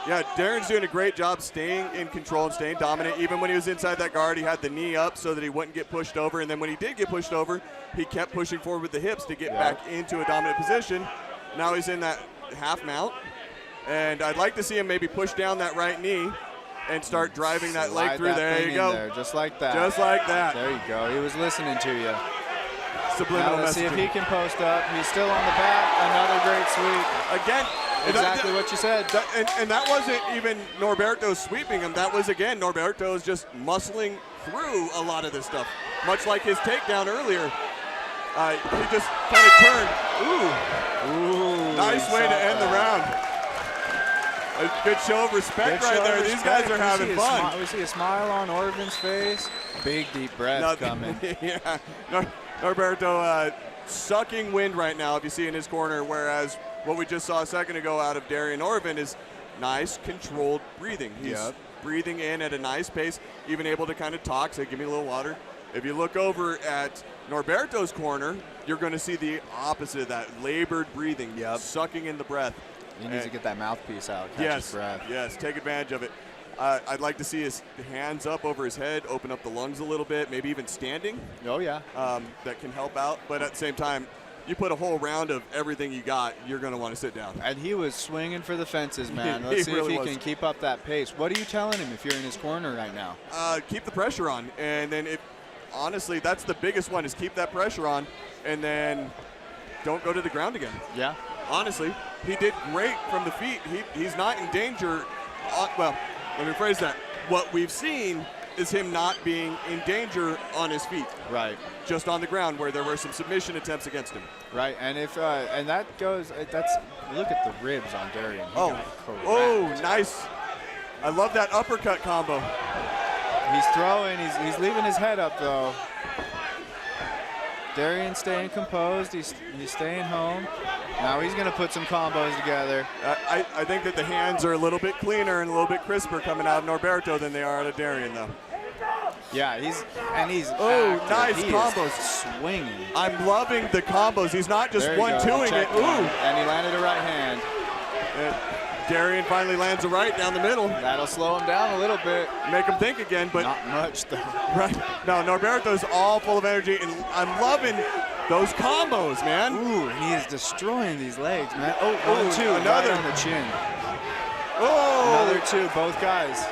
Yeah, Darian's doing a great job staying in control and staying dominant. Even when he was inside that guard, he had the knee up so that he wouldn't get pushed over. And then when he did get pushed over, he kept pushing forward with the hips to get back into a dominant position. Now he's in that half mount. And I'd like to see him maybe push down that right knee and start driving that leg through. There you go. Just like that. Just like that. There you go. He was listening to you. subliminal let's see if messaging. he can post up. He's still on the back. Another great sweep. Again, Exactly what you said. and that wasn't even Norberto sweeping him. That was, again, Norberto's just muscling through a lot of this stuff. Much like his takedown earlier. He just kind of turned. Ooh, nice way to end the round. A good show of respect right there. These guys are having fun. We see a smile on Orvin's face. Big deep breath coming. Yeah, Norberto sucking wind right now, if you see in his corner, whereas what we just saw a second ago out of Darian Orvin is nice, controlled breathing. He's breathing in at a nice pace, even able to kind of talk, say, give me a little water. If you look over at Norberto's corner, you're going to see the opposite of that, labored breathing, sucking in the breath. He needs to get that mouthpiece out, catch his breath. Yes, take advantage of it. I'd like to see his hands up over his head, open up the lungs a little bit, maybe even standing. Oh, yeah. That can help out. But at the same time, you put a whole round of everything you got, you're going to want to sit down. And he was swinging for the fences, man. Let's see if he can keep up that pace. What are you telling him if you're in his corner right now? Keep the pressure on. And then, honestly, that's the biggest one, is keep that pressure on. And then don't go to the ground again. Yeah. Honestly, he did great from the feet. He's not in danger. Well, let me phrase that. What we've seen is him not being in danger on his feet. Right. Just on the ground, where there were some submission attempts against him. Right, and if and that goes, look at the ribs on Darian. Nice. I love that uppercut combo. He's throwing, he's leaving his head up though. Darian staying composed, he's staying home. Now he's gonna put some combos together. I think that the hands are a little bit cleaner and a little bit crisper coming out of Norberto than they are out of Darian though. Yeah, he's nice he combos. Swinging. I'm loving the combos. He's not just 1-2ing it. And he landed a right hand. Darian finally lands a right down the middle. That'll slow him down a little bit. Make him think again, but not much though. Right. No, Norberto's all full of energy, and I'm loving those combos, man. Ooh, he is destroying these legs, man. Oh, 1-2, another right on the chin. Oh, another 2, both guys.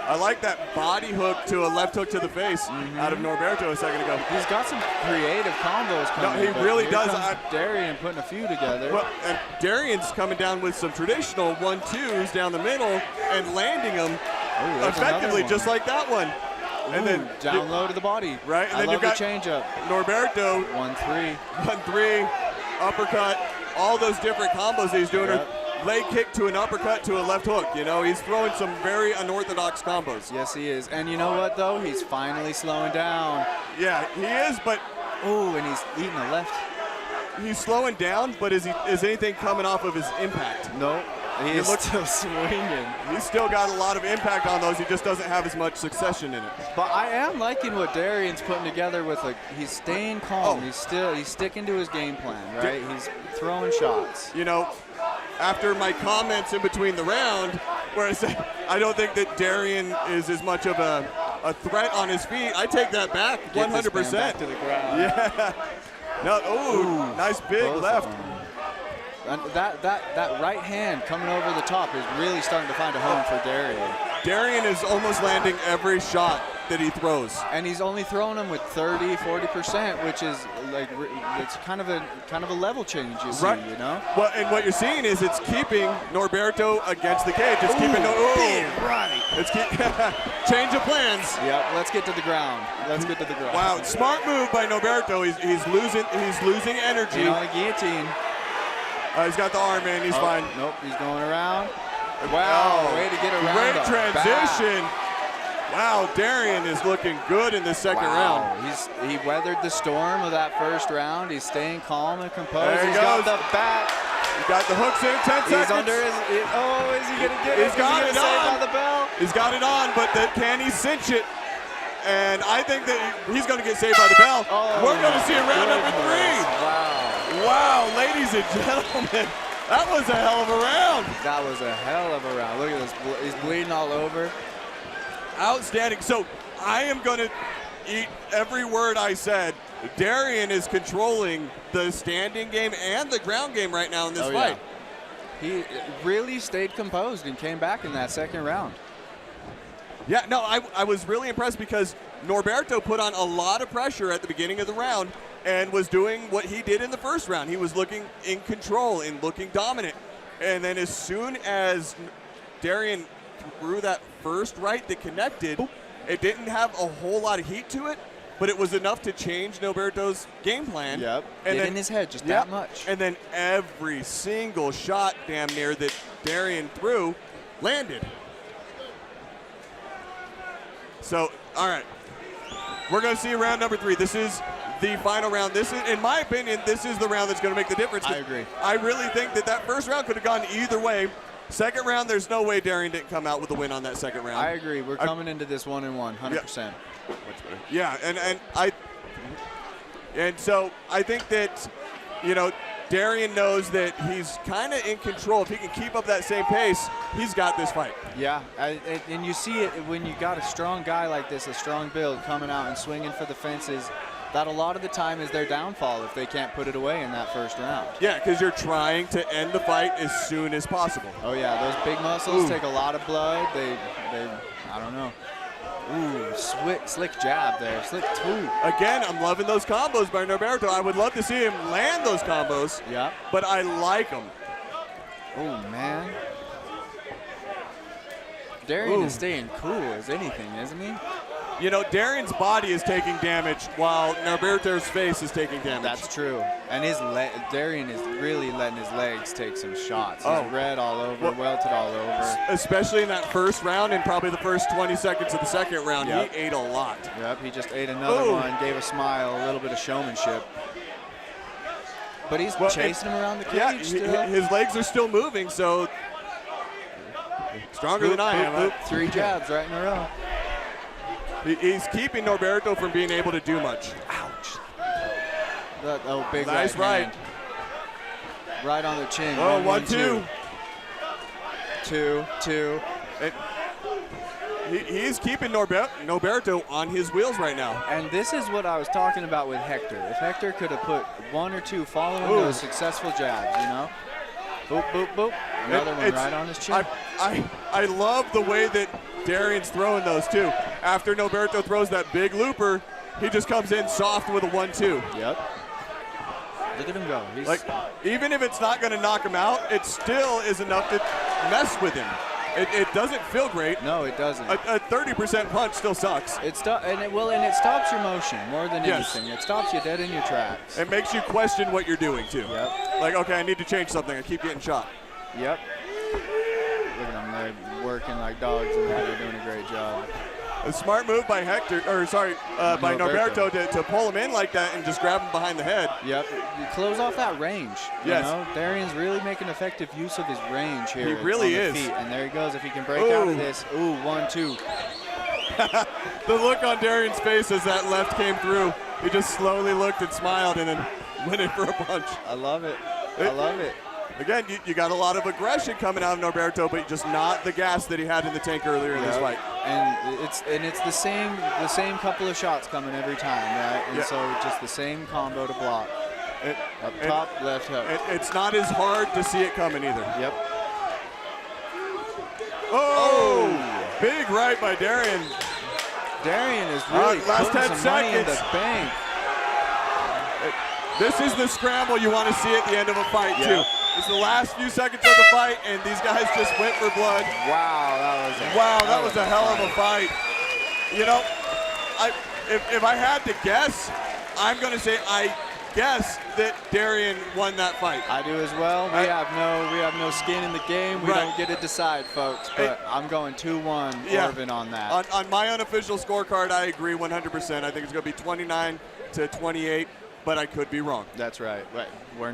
I like that body hook to a left hook to the face out of Norberto a second ago. He's got some creative combos coming. No, he really does. Darian putting a few together. Well, and Darian's coming down with some traditional 1-2s down the middle and landing them effectively, just like that one. And then down low to the body. Right, and then you've got change up. Norberto. 1-3. 1-3, uppercut, all those different combos he's doing. Leg kick to an uppercut to a left hook. You know, he's throwing some very unorthodox combos. Yes, he is. And you know what, though? He's finally slowing down. Yeah, he is, but... Ooh, and he's eating a left. He's slowing down, but is anything coming off of his impact? No, he is still swinging. He's still got a lot of impact on those. He just doesn't have as much succession in it. But I am liking what Darian's putting together with, he's staying calm. He's sticking to his game plan, right? He's throwing shots. You know, after my comments in between the round, where I said I don't think that Darian is as much of a threat on his feet, I take that back 100%. Back to the ground. Yeah. No, nice big left. And that right hand coming over the top is really starting to find a home for Darian. Darian is almost landing every shot that he throws. And he's only throwing them with 30-40%, which is it's kind of a level change you see, you know? Well, and what you're seeing is it's keeping Norberto against the cage. It's keeping right. It's change of plans. Yep, let's get to the ground. Wow, smart move by Norberto. He's losing energy. You know, the guillotine. He's got the arm in. He's fine. Nope, he's going around. Wow, way to get around. Great transition. Wow, Darian is looking good in this second round. He weathered the storm of that first round. He's staying calm and composed. There he He's got the back. He got the hooks in 10 seconds. He's under his. Is he going to get it? He's got it on. The bell? He's got it on, but can he cinch it? And I think that he's going to get saved by the bell. We're going to see a round number 3. Wow, ladies and gentlemen, that was a hell of a round. That was a hell of a round. Look at this. He's bleeding all over. Outstanding. So I am going to eat every word I said. Darian is controlling the standing game and the ground game right now in this fight. Yeah. He really stayed composed and came back in that second round. Yeah, no, I was really impressed because Norberto put on a lot of pressure at the beginning of the round and was doing what he did in the first round. He was looking in control and looking dominant. And then as soon as Darian threw that first right that connected, it didn't have a whole lot of heat to it, but it was enough to change Norberto's game plan. Yep, and get in his head just that much. And then every single shot damn near that Darian threw landed. So, all right, we're going to see round number 3. This is the final round. This is, in my opinion, this is the round that's going to make the difference. I agree. I really think that first round could have gone either way. Second round, there's no way Darian didn't come out with a win on that second round. I agree. We're coming into this 1-1, 100%. Yeah, and so I think that, you know, Darian knows that he's kind of in control. If he can keep up that same pace, he's got this fight. Yeah, and you see it when you got a strong guy like this, a strong build, coming out and swinging for the fences. That a lot of the time is their downfall if they can't put it away in that first round. Yeah, because you're trying to end the fight as soon as possible. Oh yeah, those big muscles take a lot of blood. They I don't know. Ooh, slick jab there, slick two. Again, I'm loving those combos by Norberto. I would love to see him land those combos. Yeah. But I like them. Oh man. Darian is staying cool as anything, isn't he? You know, Darian's body is taking damage while Norberto's face is taking damage. That's true. And Darian is really letting his legs take some shots. He's red all over, welted all over. Especially in that first round and probably the first 20 seconds of the second round. Yep. He ate a lot. Yep, he just ate another one, gave a smile, a little bit of showmanship. But he's chasing him around the cage still. His legs are still moving, so stronger than I am. 3 jabs right in a row. He's keeping Norberto from being able to do much. Ouch. Big nice right. Hand. Right on the chin. Oh, 1-2. 2-2. He's keeping Norberto on his wheels right now. And this is what I was talking about with Hector. If Hector could have put 1 or 2 following those successful jabs, you know? Boop, boop, boop. Another one right on his chin. I love the way that Darian's throwing those too. After Norberto throws that big looper, he just comes in soft with a 1-2. Yep. Look at him go. He's like, even if it's not going to knock him out, it still is enough to mess with him. It doesn't feel great. No, it doesn't. A 30% punch still sucks. It stops your motion more than anything. It stops you dead in your tracks. It makes you question what you're doing too. Yep. Like, okay, I need to change something. I keep getting shot. Yep. Look at them. They're working like dogs and they're doing a great job. A smart move by by Norberto to pull him in like that and just grab him behind the head. Yep. You close off that range. Yes. You know, Darian's really making effective use of his range here. He really is. Feet. And there he goes. If he can break out of this. Ooh, 1-2. The look on Darian's face as that left came through. He just slowly looked and smiled and then went in for a punch. I love it. I love it. Again, you got a lot of aggression coming out of Norberto, but just not the gas that he had in the tank earlier in this fight. And it's the same couple of shots coming every time, right? And so just the same combo to block. Up top, left hook. It's not as hard to see it coming either. Yep. Oh! Big right by Darian. Darian is really last 10 some money in the seconds. bank. This is the scramble you want to see at the end of a fight, too. It's the last few seconds of the fight, and these guys just went for blood. Wow, that was a hell of a fight. You know, if I had to guess, I'm going to say I guess that Darian won that fight. I do as well. We have no skin in the game. We don't get to decide, folks. But I'm going 2-1 Orvin on that. On my unofficial scorecard, I agree 100%. I think it's going to be 29-28. But I could be wrong. That's right. We're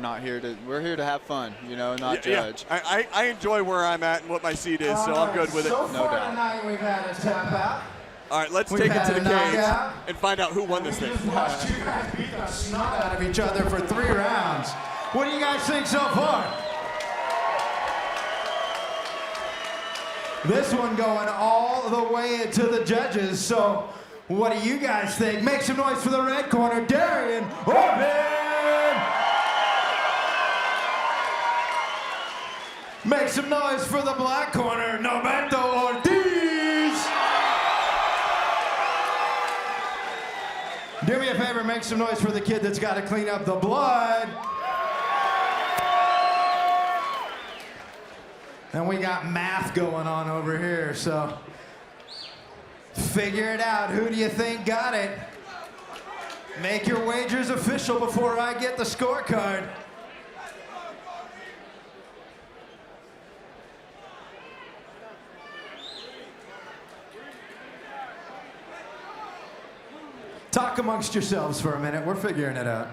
here to have fun, you know, not judge. Yeah. I enjoy where I'm at and what my seat is, so I'm good with it. So no far doubt. tonight we've had a tap out. All right, let's take it to the cage and find out who won this thing. Just watched you guys beat the snot out of each other for 3 rounds. What do you guys think so far? This one going all the way to the judges, so what do you guys think? Make some noise for the red corner, Darian Orvin! Make some noise for the black corner, Norberto Ortiz! Do me a favor, make some noise for the kid that's got to clean up the blood. And we got math going on over here, so figure it out. Who do you think got it? Make your wagers official before I get the scorecard. Talk amongst yourselves for a minute. We're figuring it out.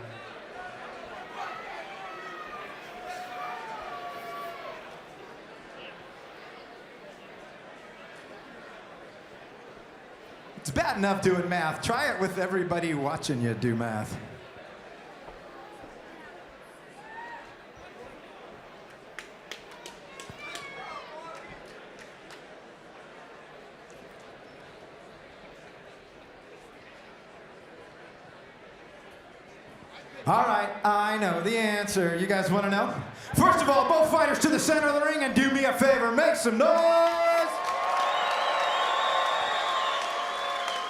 It's bad enough doing math. Try it with everybody watching you do math. All right, I know the answer. You guys want to know? First of all, both fighters to the center of the ring and do me a favor, make some noise.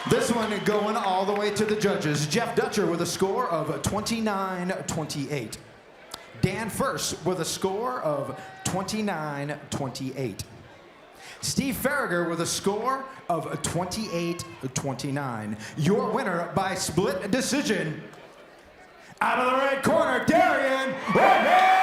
This one going all the way to the judges. Jeff Dutcher with a score of 29-28. Dan First with a score of 29-28. Steve Farragher with a score of 28-29. Your winner by split decision. Out of the red corner, Darian Orban!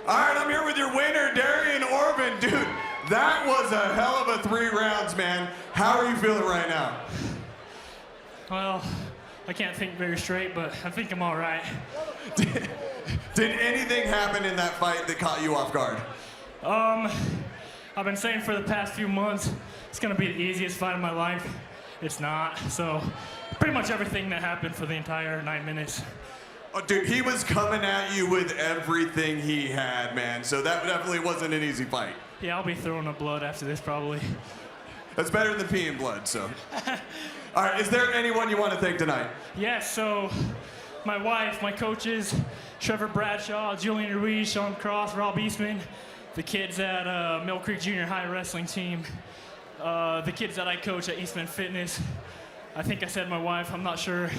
All right, I'm here with your winner, Darian Orban. Dude, that was a hell of a 3 rounds, man. How are you feeling right now? Well, I can't think very straight, but I think I'm all right. Did anything happen in that fight that caught you off guard? I've been saying for the past few months, it's gonna be the easiest fight of my life. It's not, so pretty much everything that happened for the entire 9 minutes. Oh, dude, he was coming at you with everything he had, man. So that definitely wasn't an easy fight. Yeah, I'll be throwing up blood after this probably. That's better than peeing blood, so. All right, is there anyone you want to thank tonight? Yes, so my wife, my coaches, Trevor Bradshaw, Julian Ruiz, Sean Cross, Rob Eastman, the kids at Mill Creek Junior High Wrestling Team, the kids that I coach at Eastman Fitness. I think I said my wife, I'm not sure.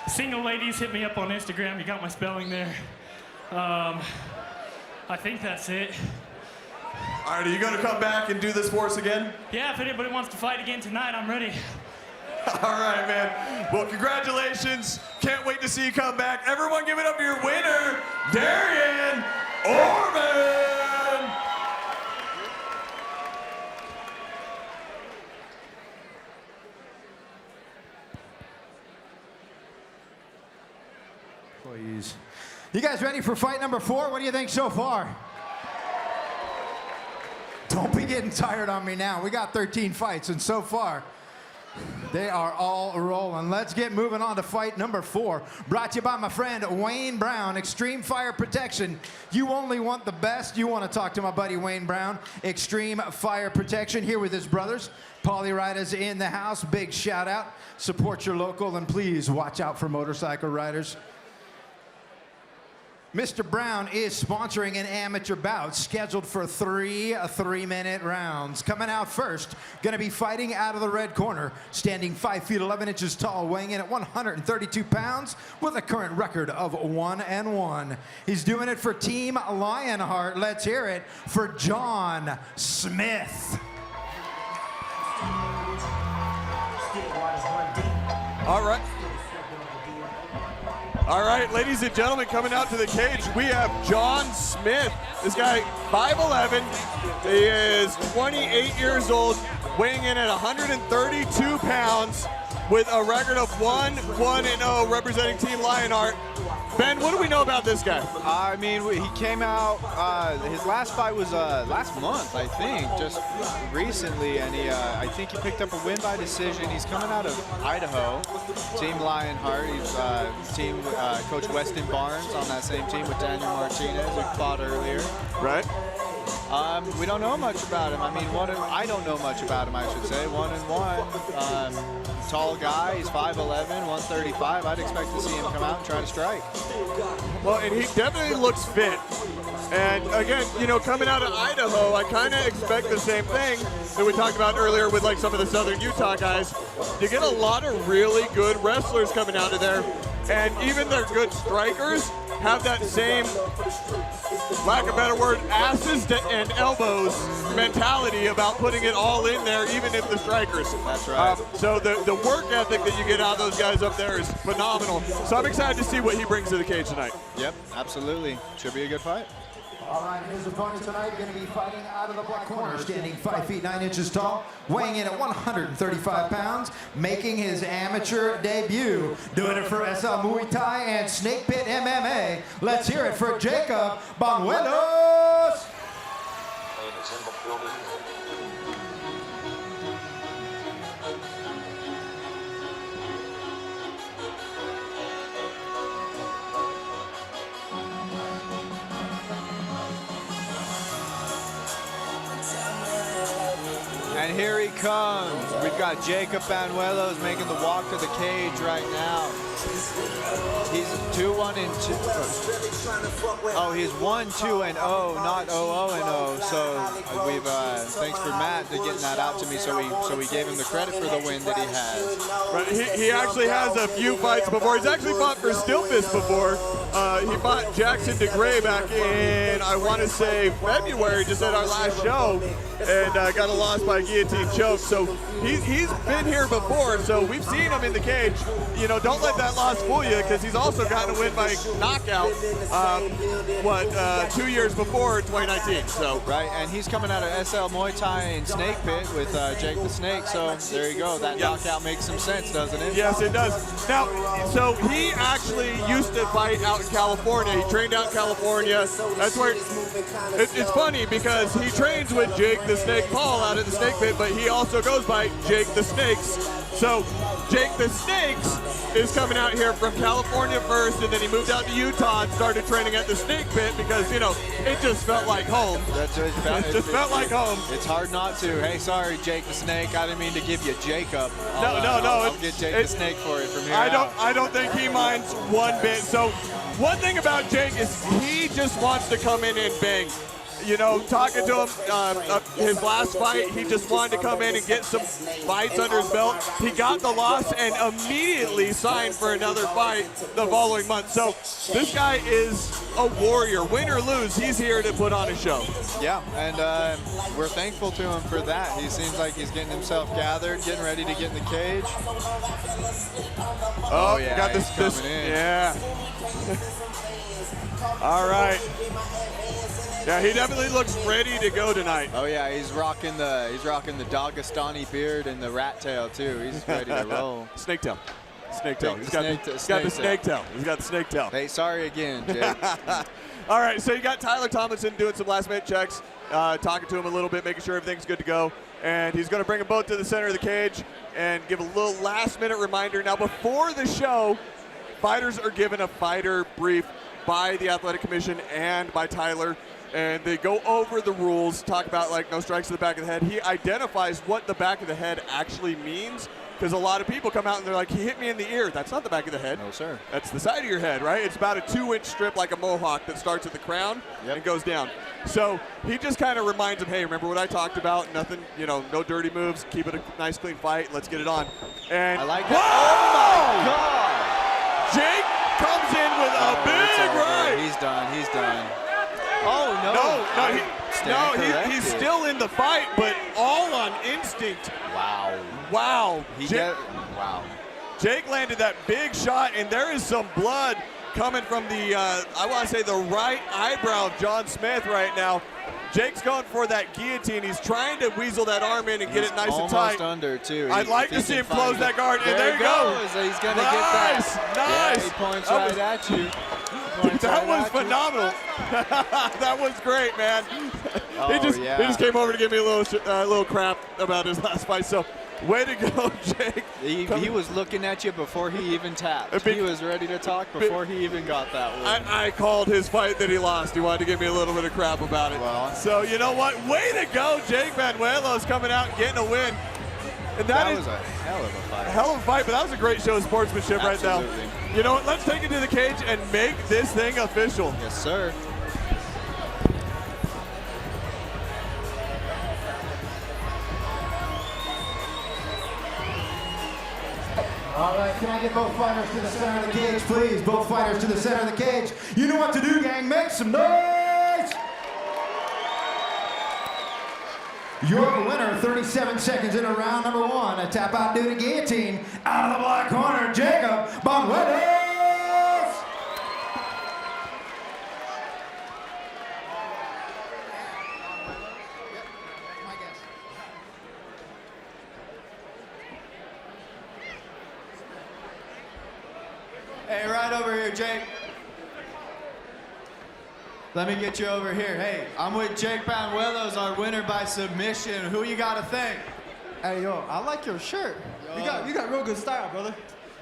Single ladies, hit me up on Instagram. You got my spelling there. I think that's it. All right, are you going to come back and do this for us again? Yeah, if anybody wants to fight again tonight, I'm ready. All right, man. Well, congratulations. Can't wait to see you come back. Everyone give it up for your winner, Darian Orban. Please. You guys ready for fight number 4? What do you think so far? Don't be getting tired on me now. We got 13 fights, and so far, they are all rolling. Let's get moving on to fight number 4. Brought to you by my friend Wayne Brown, Extreme Fire Protection. You only want the best. You want to talk to my buddy Wayne Brown, Extreme Fire Protection, here with his brothers. Paulie Riders in the house. Big shout out. Support your local, and please watch out for motorcycle riders. Mr. Brown is sponsoring an amateur bout scheduled for 3 3-minute rounds. Coming out first, going to be fighting out of the red corner, standing 5 feet 11 inches tall, weighing in at 132 pounds with a current record of 1-1. He's doing it for Team Lionheart. Let's hear it for John Smith. All right. All right, ladies and gentlemen, coming out to the cage, we have John Smith. This guy, 5'11". He is 28 years old, weighing in at 132 pounds with a record of 1-1-0, representing Team Lionheart. Ben, what do we know about this guy? I mean, he came out, his last fight was last month, I think, just recently, and I think he picked up a win by decision. He's coming out of Idaho, Team Lionheart. He's team Coach Weston Barnes on that same team with Daniel Martinez, who fought earlier. Right. We don't know much about him. I mean, I don't know much about him, I should say. 1-1. Tall guy. He's 5'11", 135. I'd expect to see him come out and try to strike. Well, and he definitely looks fit. And again, you know, coming out of Idaho, I kind of expect the same thing that we talked about earlier with like some of the Southern Utah guys. You get a lot of really good wrestlers coming out of there, and even their good strikers have that same, lack of a better word, asses and elbows mentality about putting it all in there, even if the strikers. That's right. So the work ethic that you get out of those guys up there is phenomenal. So I'm excited to see what he brings to the cage tonight. Yep, absolutely. Should be a good fight. All right, his opponent tonight going to be fighting out of the black corner, standing 5 feet 9 inches tall, weighing in at 135 pounds, making his amateur debut, doing it for SL Muay Thai and Snake Pit MMA. Let's hear it for Jacob Banuelos. And here he comes. We've got Jacob Banuelos making the walk to the cage right now. He's 2-1 and 2. Oh, he's 1-2 and 0, not 0-0 and 0. So we've thanks for Matt to getting that out to me. So we gave him the credit for the win that he has. Right, he actually has a few fights before. He's actually fought for Stillfist before. He fought Jackson DeGray back in, I want to say, February, just at our last show, and got a loss by guillotine choke. So he's been here before, so we've seen him in the cage. You know, don't let that loss fool you, because he's also gotten a win by knockout, 2 years before 2019. So right, and he's coming out of SL Muay Thai and Snake Pit with Jake the Snake. So there you go. That knockout makes some sense, doesn't it? Yes, it does. Now, so he actually used to fight out in California. He trained out in California. That's where it's funny, because he trains with Jake the Snake Paul out at the Snake Pit, but he also goes by Jake the Snakes. So Jake the Snakes is coming out here from California first, and then he moved out to Utah and started training at the Snake Pit because, you know, it just felt like home. It just felt like home. It's hard not to. Hey, sorry, Jake the Snake. I didn't mean to give you Jacob. No. I'll get Jake the Snake for it from here I don't think he minds one bit. So one thing about Jake is he just wants to come in and bang. You know, talking to him, his last fight, he just wanted to come in and get some fights under his belt. He got the loss and immediately signed for another fight the following month. So this guy is a warrior. Win or lose, he's here to put on a show. Yeah, and we're thankful to him for that. He seems like he's getting himself gathered, getting ready to get in the cage. Oh yeah, got this coming in. Yeah. All right. Yeah, he definitely looks ready to go tonight. Oh yeah, he's rocking the Dagestani beard and the rat tail too. He's ready to roll. Snake tail. Snake tail. He's got the snake tail. He's got the snake tail. Hey, sorry again, Jake. All right, so you got Tyler Tomlinson doing some last-minute checks, talking to him a little bit, making sure everything's good to go. And he's going to bring them both to the center of the cage and give a little last-minute reminder. Now, before the show, fighters are given a fighter brief by the Athletic Commission and by Tyler. And they go over the rules, talk about like no strikes to the back of the head. He identifies what the back of the head actually means, because a lot of people come out and they're like, he hit me in the ear. That's not the back of the head. No, sir. That's the side of your head, right? It's about a 2-inch strip like a mohawk that starts at the crown and goes down. So he just kind of reminds him, hey, remember what I talked about? Nothing, you know, no dirty moves. Keep it a nice, clean fight. Let's get it on. And I like that. Oh, my God. Jake comes in with a big right. He's done. He's done. Oh, no. He's still in the fight, but all on instinct. Wow. Wow. Wow. Jake landed that big shot, and there is some blood coming from the, I want to say the right eyebrow of John Smith right now. Jake's going for that guillotine. He's trying to weasel that arm in and get it nice and tight. Almost under, too. I'd like to see him close that guard, and there you go. He's going to get that. Nice. Yeah, he points right at you. That was phenomenal. That was great, man. He just came over to give me a little crap about his last fight. So Way to go, Jake. He was looking at you before he even tapped. He was ready to talk before he even got that one. I called his fight that he lost. He wanted to give me a little bit of crap about it. Well, so you know what? Way to go, Jake Manuelos coming out and getting a win. And that was a hell of a fight. Hell of a fight, but that was a great show of sportsmanship right now. You know what? Let's take it to the cage and make this thing official. Yes, sir. All right, can I get both fighters to the center of the cage, please? Both fighters to the center of the cage. You know what to do, gang. Make some noise! Your winner, 37 seconds into round number 1. A tap out due to guillotine. Out of the black corner, Jacob Banuelos! Hey, right over here, Jake. Let me get you over here. Hey, I'm with Jake Banuelos, our winner by submission. Who you got to thank? Hey, yo, I like your shirt. You got real good style, brother.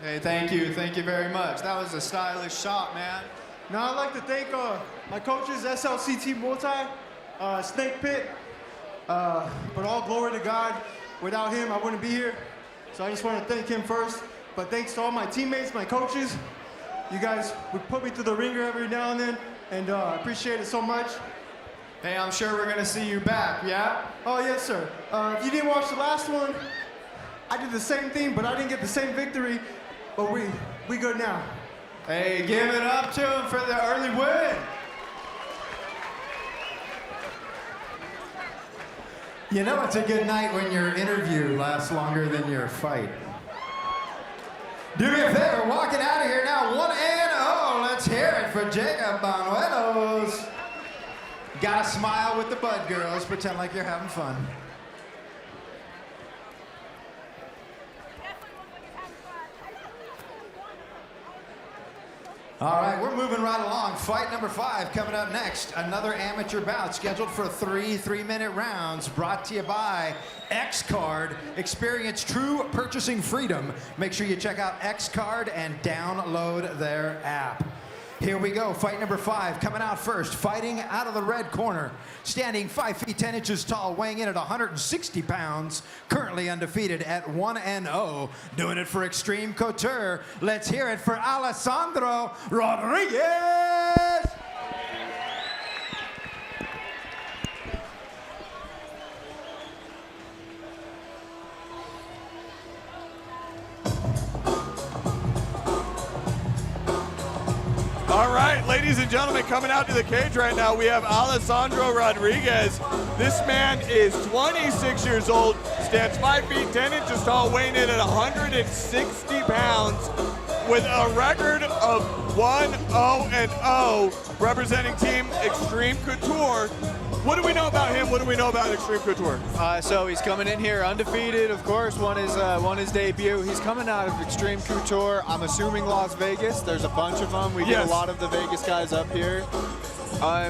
Hey, thank you very much. That was a stylish shot, man. Now, I'd like to thank my coaches, SLCT Multi, Snake Pit. But all glory to God. Without him, I wouldn't be here. So I just want to thank him first. But thanks to all my teammates, my coaches. You guys would put me through the ringer every now and then, and I appreciate it so much. Hey, I'm sure we're gonna see you back, yeah? Oh, yes, sir. If you didn't watch the last one, I did the same thing, but I didn't get the same victory. But we good now. Hey, give it up to him for the early win. You know it's a good night when your interview lasts longer than your fight. Do me a favor, walking out of here now, 1-0. Let's hear it for Jacob Banuelos. Gotta smile with the Bud girls, pretend like you're having fun. All right, we're moving right along. Fight number 5 coming up next. Another amateur bout scheduled for 3 3-minute rounds, brought to you by X-Card. Experience true purchasing freedom. Make sure you check out X-Card and download their app. Here we go, fight number 5, coming out first, fighting out of the red corner, standing 5 feet 10 inches tall, weighing in at 160 pounds, currently undefeated at 1-0, doing it for Extreme Couture. Let's hear it for Alessandro Rodriguez! All right, ladies and gentlemen, coming out to the cage right now, we have Alessandro Rodriguez. This man is 26 years old, stands 5 feet 10 inches tall, weighing in at 160 pounds, with a record of 1-0-0, representing Team Extreme Couture. What do we know about him? What do we know about Extreme Couture? So he's coming in here undefeated, of course, won his debut. He's coming out of Extreme Couture, I'm assuming Las Vegas. There's a bunch of them. We get a lot of the Vegas guys up here.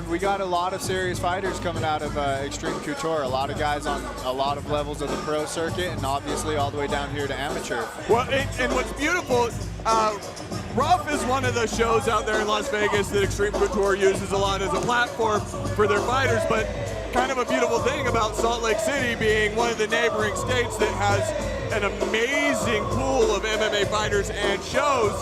We got a lot of serious fighters coming out of Extreme Couture. A lot of guys on a lot of levels of the pro circuit, and obviously all the way down here to amateur. Well, and what's beautiful, Rough is one of the shows out there in Las Vegas that Extreme Couture uses a lot as a platform for their fighters, but kind of a beautiful thing about Salt Lake City being one of the neighboring states that has an amazing pool of MMA fighters and shows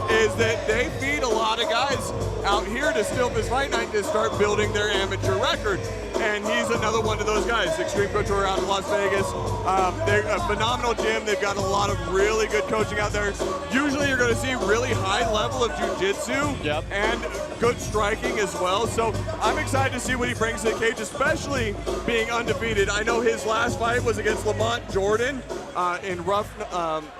is that they feed a lot of guys out here to Stillfist Fight Night to start building their amateur record. And he's another one of those guys, Extreme Couture out of Las Vegas. They're a phenomenal gym. They've got a lot of really good coaching out there. Usually you're going to see really high level of jiu-jitsu and good striking as well. So I'm excited to see what he brings to the cage, especially being undefeated. I know his last fight was against Lamont Jordan in Rough,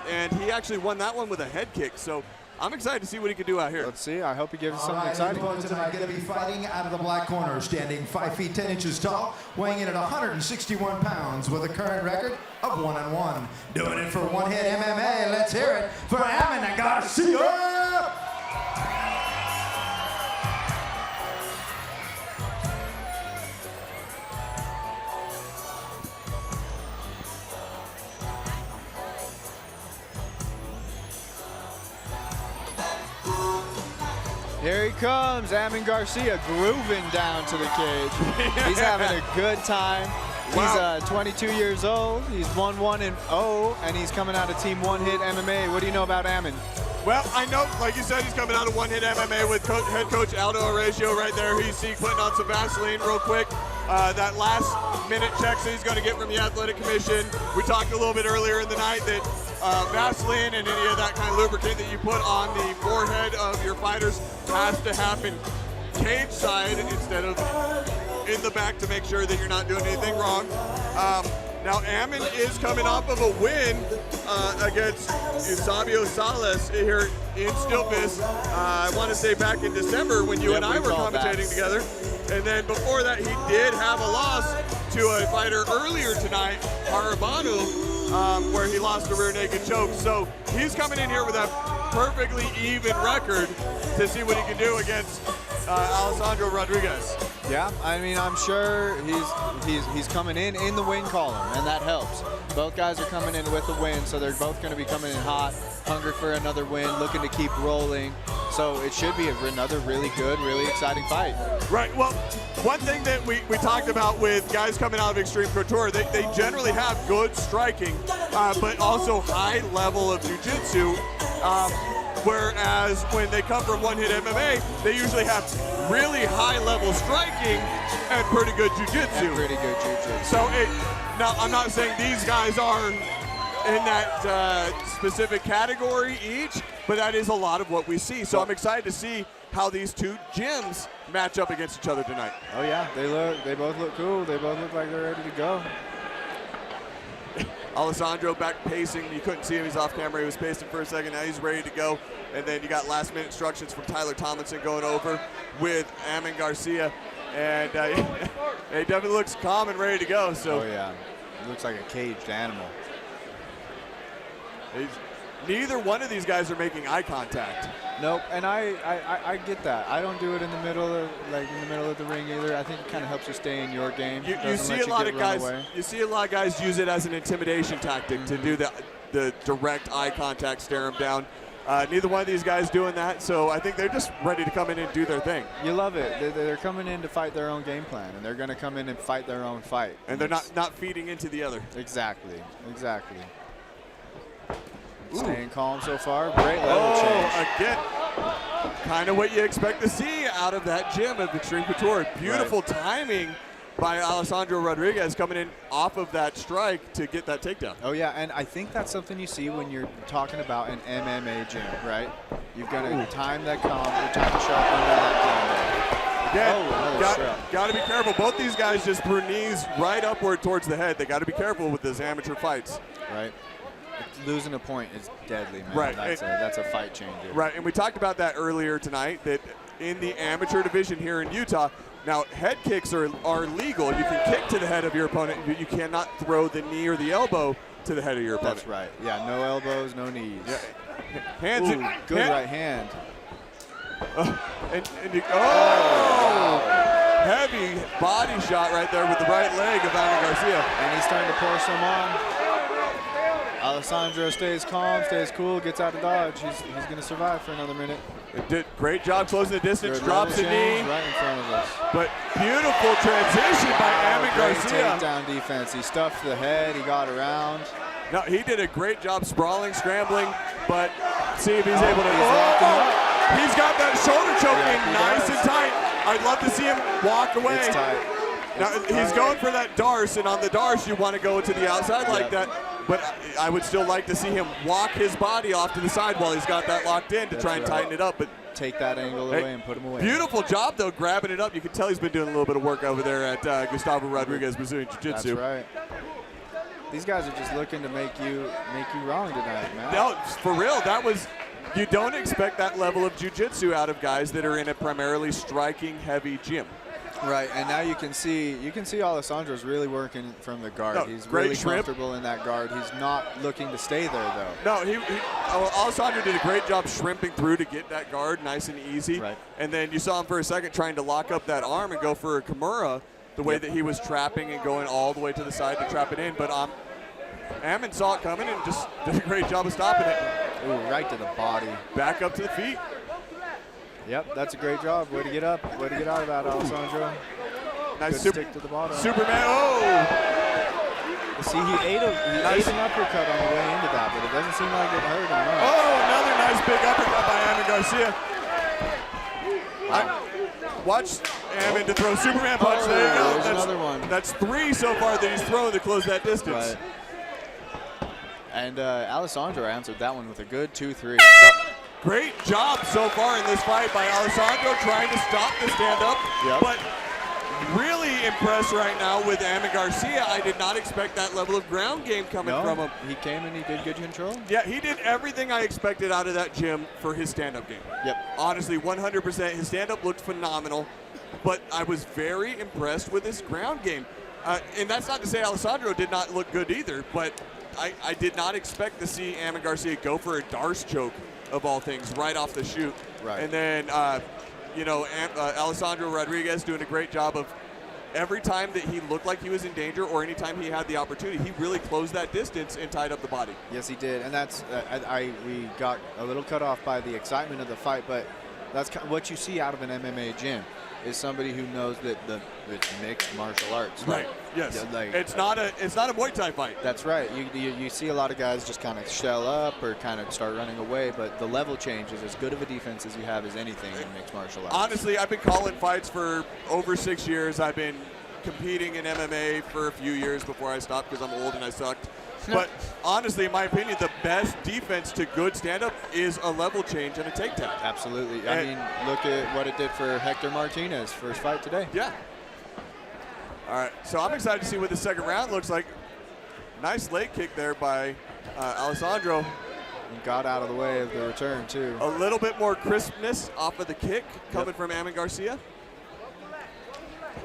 and he actually won that one with a head kick. So I'm excited to see what he can do out here. Let's see. I hope he gives us something His exciting. opponent tonight going to be fighting out of the black corner, standing 5 feet 10 inches tall, weighing in at 161 pounds with a current record of 1-1. Doing it for One Hit MMA. Let's hear it for Amanda Garcia. Here he comes, Amin Garcia grooving down to the cage. He's having a good time. He's 22 years old. He's 1-1-0, and he's coming out of Team One Hit MMA. What do you know about Amin? Well, I know, like you said, he's coming out of One Hit MMA with head coach Aldo Arregio right there. He's putting on some Vaseline real quick. That last minute checks that he's going to get from the Athletic Commission. We talked a little bit earlier in the night that Vaseline and any of that kind of lubricant that you put on the forehead of your fighters has to happen cage side instead of in the back to make sure that you're not doing anything wrong. Now, Amin is coming off of a win against Eusebio Salas here in Stilpus. I want to say back in December when you and I were commentating together. And then before that, he did have a loss to a fighter earlier tonight, Harabanu, where he lost a rear naked choke. So he's coming in here with a perfectly even record to see what he can do against Alessandro Rodriguez. Yeah, I mean, I'm sure he's coming in the win column, and that helps. Both guys are coming in with a win, so they're both going to be coming in hot, hungry for another win, looking to keep rolling. So it should be another really good, really exciting fight. Right. Well, one thing that we talked about with guys coming out of Extreme Couture, they generally have good striking, but also high level of jiu-jitsu. Whereas when they come from One Hit MMA, they usually have really high level striking and pretty good jiu-jitsu. So now I'm not saying these guys are in that specific category each, but that is a lot of what we see. So I'm excited to see how these two gyms match up against each other tonight. Oh yeah, they both look cool. They both look like they're ready to go. Alessandro back pacing. You couldn't see him. He's off camera. He was pacing for a second. Now he's ready to go. And then you got last minute instructions from Tyler Tomlinson going over with Amin Garcia. And he definitely looks calm and ready to go. So. Oh yeah, he looks like a caged animal. Neither one of these guys are making eye contact. Nope, and I get that. I don't do it in the middle of the ring either. I think it kind of helps you stay in your game. You see a lot of guys. You see a lot of guys use it as an intimidation tactic to do the direct eye contact, stare them down. Neither one of these guys doing that, so I think they're just ready to come in and do their thing. You love it. They're coming in to fight their own game plan, and they're going to come in and fight their own fight. And they're not feeding into the other. Exactly. Staying calm so far. Great level change. Again, kind of what you expect to see out of that gym of Extreme Couture. Beautiful timing by Alessandro Rodriguez coming in off of that strike to get that takedown. Oh yeah, and I think that's something you see when you're talking about an MMA gym, right? You've got to time that combo, time to shot under that combo. Again, got to be careful. Both these guys just threw knees right upward towards the head. They got to be careful with these amateur fights. Right. Losing a point is deadly, man. Right. That's a fight changer. Right, and we talked about that earlier tonight, that in the amateur division here in Utah, now head kicks are legal. You can kick to the head of your opponent. You cannot throw the knee or the elbow to the head of your opponent. That's right. Yeah, no elbows, no knees. Yeah. Hands in. Good right hand. Heavy body shot right there with the right leg of Amin Garcia. And he's starting to pour some on. Alessandro stays calm, stays cool, gets out of dodge. He's going to survive for another minute. Did great job closing the distance, drops a knee. Right in front of us. But beautiful transition by Amin Garcia. Takedown defense. He stuffed the head, he got around. No, he did a great job sprawling, scrambling, but see if he's able to. He's got that shoulder choking nice and tight. I'd love to see him walk away. It's tight. Now, he's going for that Darce, and on the Darce, you want to go to the outside like that. But I would still like to see him walk his body off to the side while he's got that locked in to try and tighten it up. But take that angle away and put him away. Beautiful job, though, grabbing it up. You can tell he's been doing a little bit of work over there at Gustavo Rodriguez Brazilian Jiu-Jitsu. That's right. These guys are just looking to make you wrong tonight, man. No, for real. That was. You don't expect that level of jiu-jitsu out of guys that are in a primarily striking heavy gym. Right, and now you can see Alessandro's really working from the guard. He's really comfortable in that guard. He's not looking to stay there, though. No, Alessandro did a great job shrimping through to get that guard nice and easy. Right. And then you saw him for a second trying to lock up that arm and go for a Kimura, the way that he was trapping and going all the way to the side to trap it in. But Amin saw it coming and just did a great job of stopping it. Ooh, right to the body. Back up to the feet. Yep, that's a great job. Way to get up. Way to get out of that, Alessandro. Nice Good stick to the bottom. Superman. Oh! See, he ate an uppercut on the way into that, but it doesn't seem like it hurt him much. Oh, another nice big uppercut by Amin Garcia. Wow. Watch Amin to throw Superman punch. There you go. There's another one. That's 3 so far that he's thrown to close that distance. Right. And Alessandro answered that one with a good 2-3. Great job so far in this fight by Alessandro trying to stop the stand-up. Yep. But really impressed right now with Amin Garcia. I did not expect that level of ground game coming from him. He came and he did good control. Yeah, he did everything I expected out of that gym for his stand-up game. Yep. Honestly, 100%. His stand-up looked phenomenal, but I was very impressed with his ground game. And that's not to say Alessandro did not look good either, but I did not expect to see Amin Garcia go for a Darce choke, of all things, right off the shoot. Right. And then, Alessandro Rodriguez doing a great job of every time that he looked like he was in danger or anytime he had the opportunity, he really closed that distance and tied up the body. Yes, he did. And that's, we got a little cut off by the excitement of the fight, but that's what you see out of an MMA gym is somebody who knows that it's mixed martial arts. Right. Yes. Like, it's not a Muay Thai fight. That's right. You see a lot of guys just kind of shell up or kind of start running away, but the level change is as good of a defense as you have as anything in mixed martial arts. Honestly, I've been calling fights for over 6 years. I've been competing in MMA for a few years before I stopped because I'm old and I sucked. But honestly, in my opinion, the best defense to good stand-up is a level change and a takedown. Absolutely. I mean, look at what it did for Hector Martinez first fight today. Yeah. All right, so I'm excited to see what the second round looks like. Nice leg kick there by Alessandro. And got out of the way of the return, too. A little bit more crispness off of the kick coming from Amin Garcia.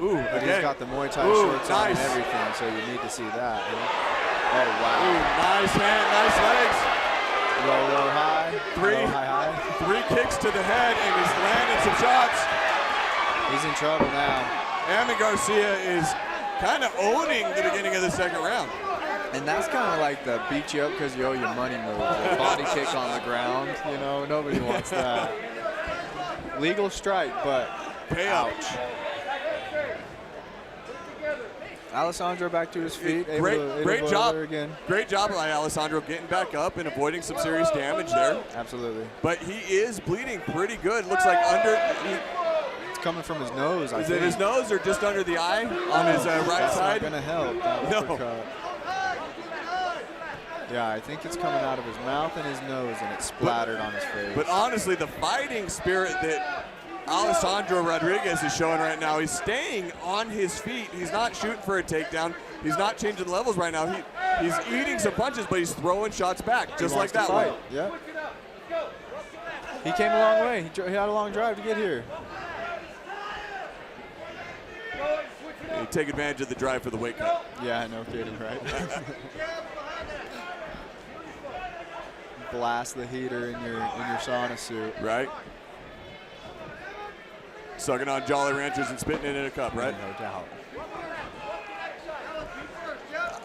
Ooh, but again. he's got the Muay Thai shorts on and everything, so you need to see that. Oh, wow. Ooh, nice hand, nice legs. Low, high. Low, high. 3 kicks to the head, and he's landing some shots. He's in trouble now. Amin Garcia is kind of owning the beginning of the second round. And that's kind of like the beat you up because you owe your money move. The body kick on the ground, you know, nobody wants that. Legal strike, but payout. Ouch. Alessandro back to his feet. Great job. Again. Great job by Alessandro getting back up and avoiding some serious damage there. Absolutely. But he is bleeding pretty good. Looks like it's coming from his nose, I think. Is it his nose or just under the eye on his right side? That's not going to help. No. Yeah, I think it's coming out of his mouth and his nose, and it's splattered on his face. But honestly, the fighting spirit that Alessandro Rodriguez is showing right now, he's staying on his feet. He's not shooting for a takedown. He's not changing levels right now. He's eating some punches, but he's throwing shots back, just like that one. Yeah. He came a long way. He had a long drive to get here. You take advantage of the drive for the weight cut. Yeah, no kidding, right? Blast the heater in your sauna suit. Right. Sucking on Jolly Ranchers and spitting it in a cup, right? No doubt.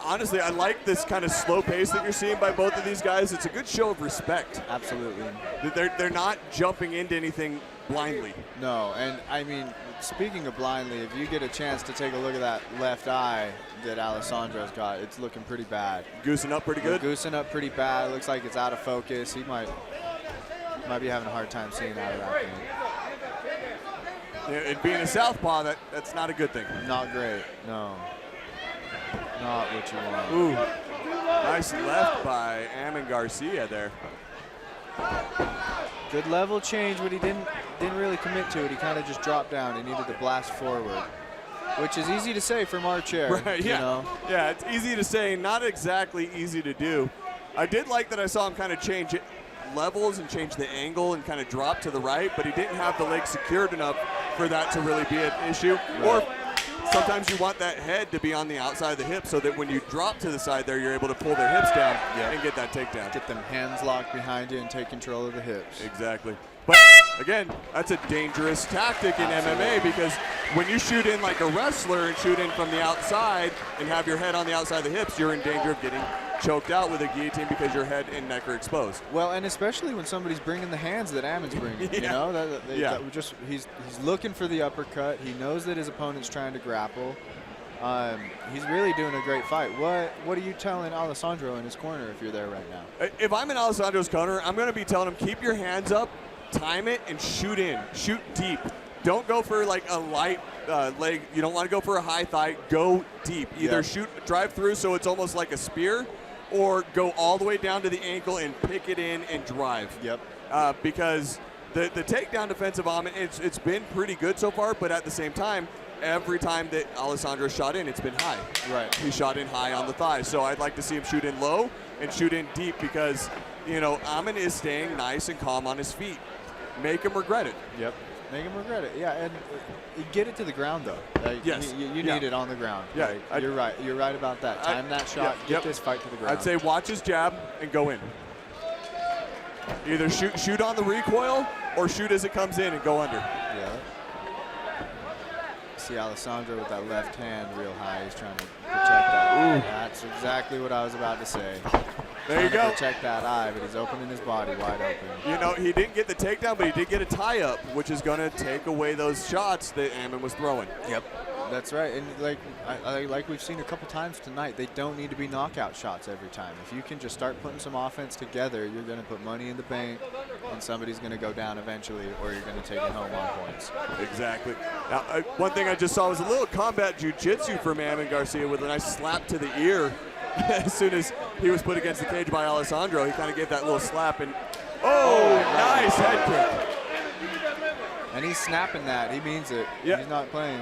Honestly, I like this kind of slow pace that you're seeing by both of these guys. It's a good show of respect. Absolutely. They're not jumping into anything blindly. No, and I mean, speaking of blindly, if you get a chance to take a look at that left eye that Alessandro's got, it's looking pretty bad. Goosing up pretty good? Goosing up pretty bad. It looks like it's out of focus. He might be having a hard time seeing out of that thing. Yeah, and being a southpaw, that's not a good thing. Not great, no. Not what you want. Ooh, nice left by Amin Garcia there. Good level change, but he didn't really commit to it. He kind of just dropped down. He needed to blast forward, which is easy to say from our chair. Right, yeah. You know? Yeah, it's easy to say, not exactly easy to do. I did like that I saw him kind of change levels and change the angle and kind of drop to the right, but he didn't have the leg secured enough for that to really be an issue. Right. Or sometimes you want that head to be on the outside of the hip so that when you drop to the side there, you're able to pull their hips down and get that takedown. Get them hands locked behind you and take control of the hips. Exactly. But again, that's a dangerous tactic in MMA because when you shoot in like a wrestler and shoot in from the outside and have your head on the outside of the hips, you're in danger of getting choked out with a guillotine because your head and neck are exposed. Well, and especially when somebody's bringing the hands that Ammon's bringing. You know, he's looking for the uppercut. He knows that his opponent's trying to grapple. He's really doing a great fight. What are you telling Alessandro in his corner if you're there right now? If I'm in Alessandro's corner, I'm going to be telling him, keep your hands up, time it, and shoot in. Shoot deep. Don't go for like a light leg. You don't want to go for a high thigh. Go deep. Either drive through so it's almost like a spear, or go all the way down to the ankle and pick it in and drive. Yep. Because the takedown defense of Amon, it's been pretty good so far, but at the same time, every time that Alessandro shot in, it's been high. Right. He shot in high on the thighs. So I'd like to see him shoot in low and shoot in deep because, you know, Amon is staying nice and calm on his feet. Make him regret it. Yep. Make him regret it. Yeah, and get it to the ground, though. Yes. You need it on the ground. Yeah. Like, you're right. You're right about that. Time that shot. Get this fight to the ground. I'd say watch his jab and go in. Either shoot on the recoil or shoot as it comes in and go under. Yeah. See Alessandro with that left hand real high. He's trying to protect that. Ooh. That's exactly what I was about to say. There you go. Protect that eye, but he's opening his body wide open. You know, he didn't get the takedown, but he did get a tie-up, which is going to take away those shots that Ammon was throwing. Yep. That's right. And like we've seen a couple times tonight, they don't need to be knockout shots every time. If you can just start putting some offense together, you're going to put money in the bank, and somebody's going to go down eventually, or you're going to take it home on points. Exactly. Now, one thing I just saw was a little combat jiu-jitsu from Ammon Garcia with a nice slap to the ear. As soon as he was put against the cage by Alessandro, he kind of gave that little slap and, nice head kick. And he's snapping that. He means it. Yep. He's not playing.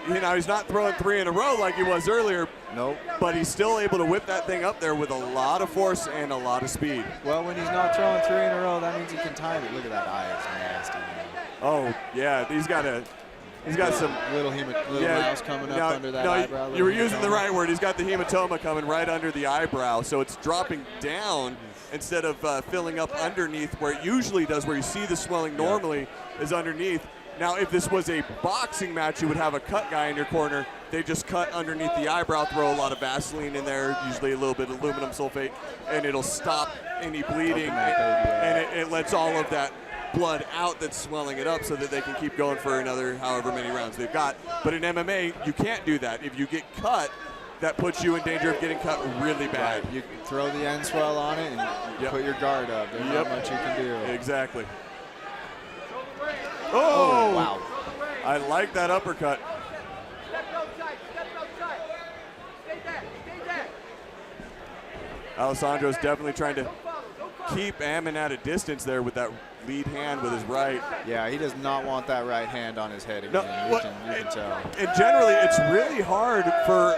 You know, he's not throwing 3 in a row like he was earlier. Nope. But he's still able to whip that thing up there with a lot of force and a lot of speed. Well, when he's not throwing 3 in a row, that means he can time it. Look at that eye. It's nasty, man. Oh, yeah. He's got some little mouse coming up under that eyebrow. You were using the right word. He's got the hematoma coming right under the eyebrow, so it's dropping down instead of filling up underneath where it usually does, where you see the swelling normally is underneath. Now, if this was a boxing match, you would have a cut guy in your corner. They just cut underneath the eyebrow, throw a lot of Vaseline in there, usually a little bit of aluminum sulfate, and it'll stop any bleeding, and it lets all of that blood out that's swelling it up so that they can keep going for another however many rounds they've got. But in MMA, you can't do that. If you get cut, that puts you in danger of getting cut really bad. Right. You throw the end swell on it and you put your guard up. There's not much you can do. Exactly. Oh, wow. I like that uppercut. Alessandro's definitely trying to keep Ammon at a distance there with that lead hand with his right. Yeah, he does not want that right hand on his head again. You can tell. And generally, it's really hard for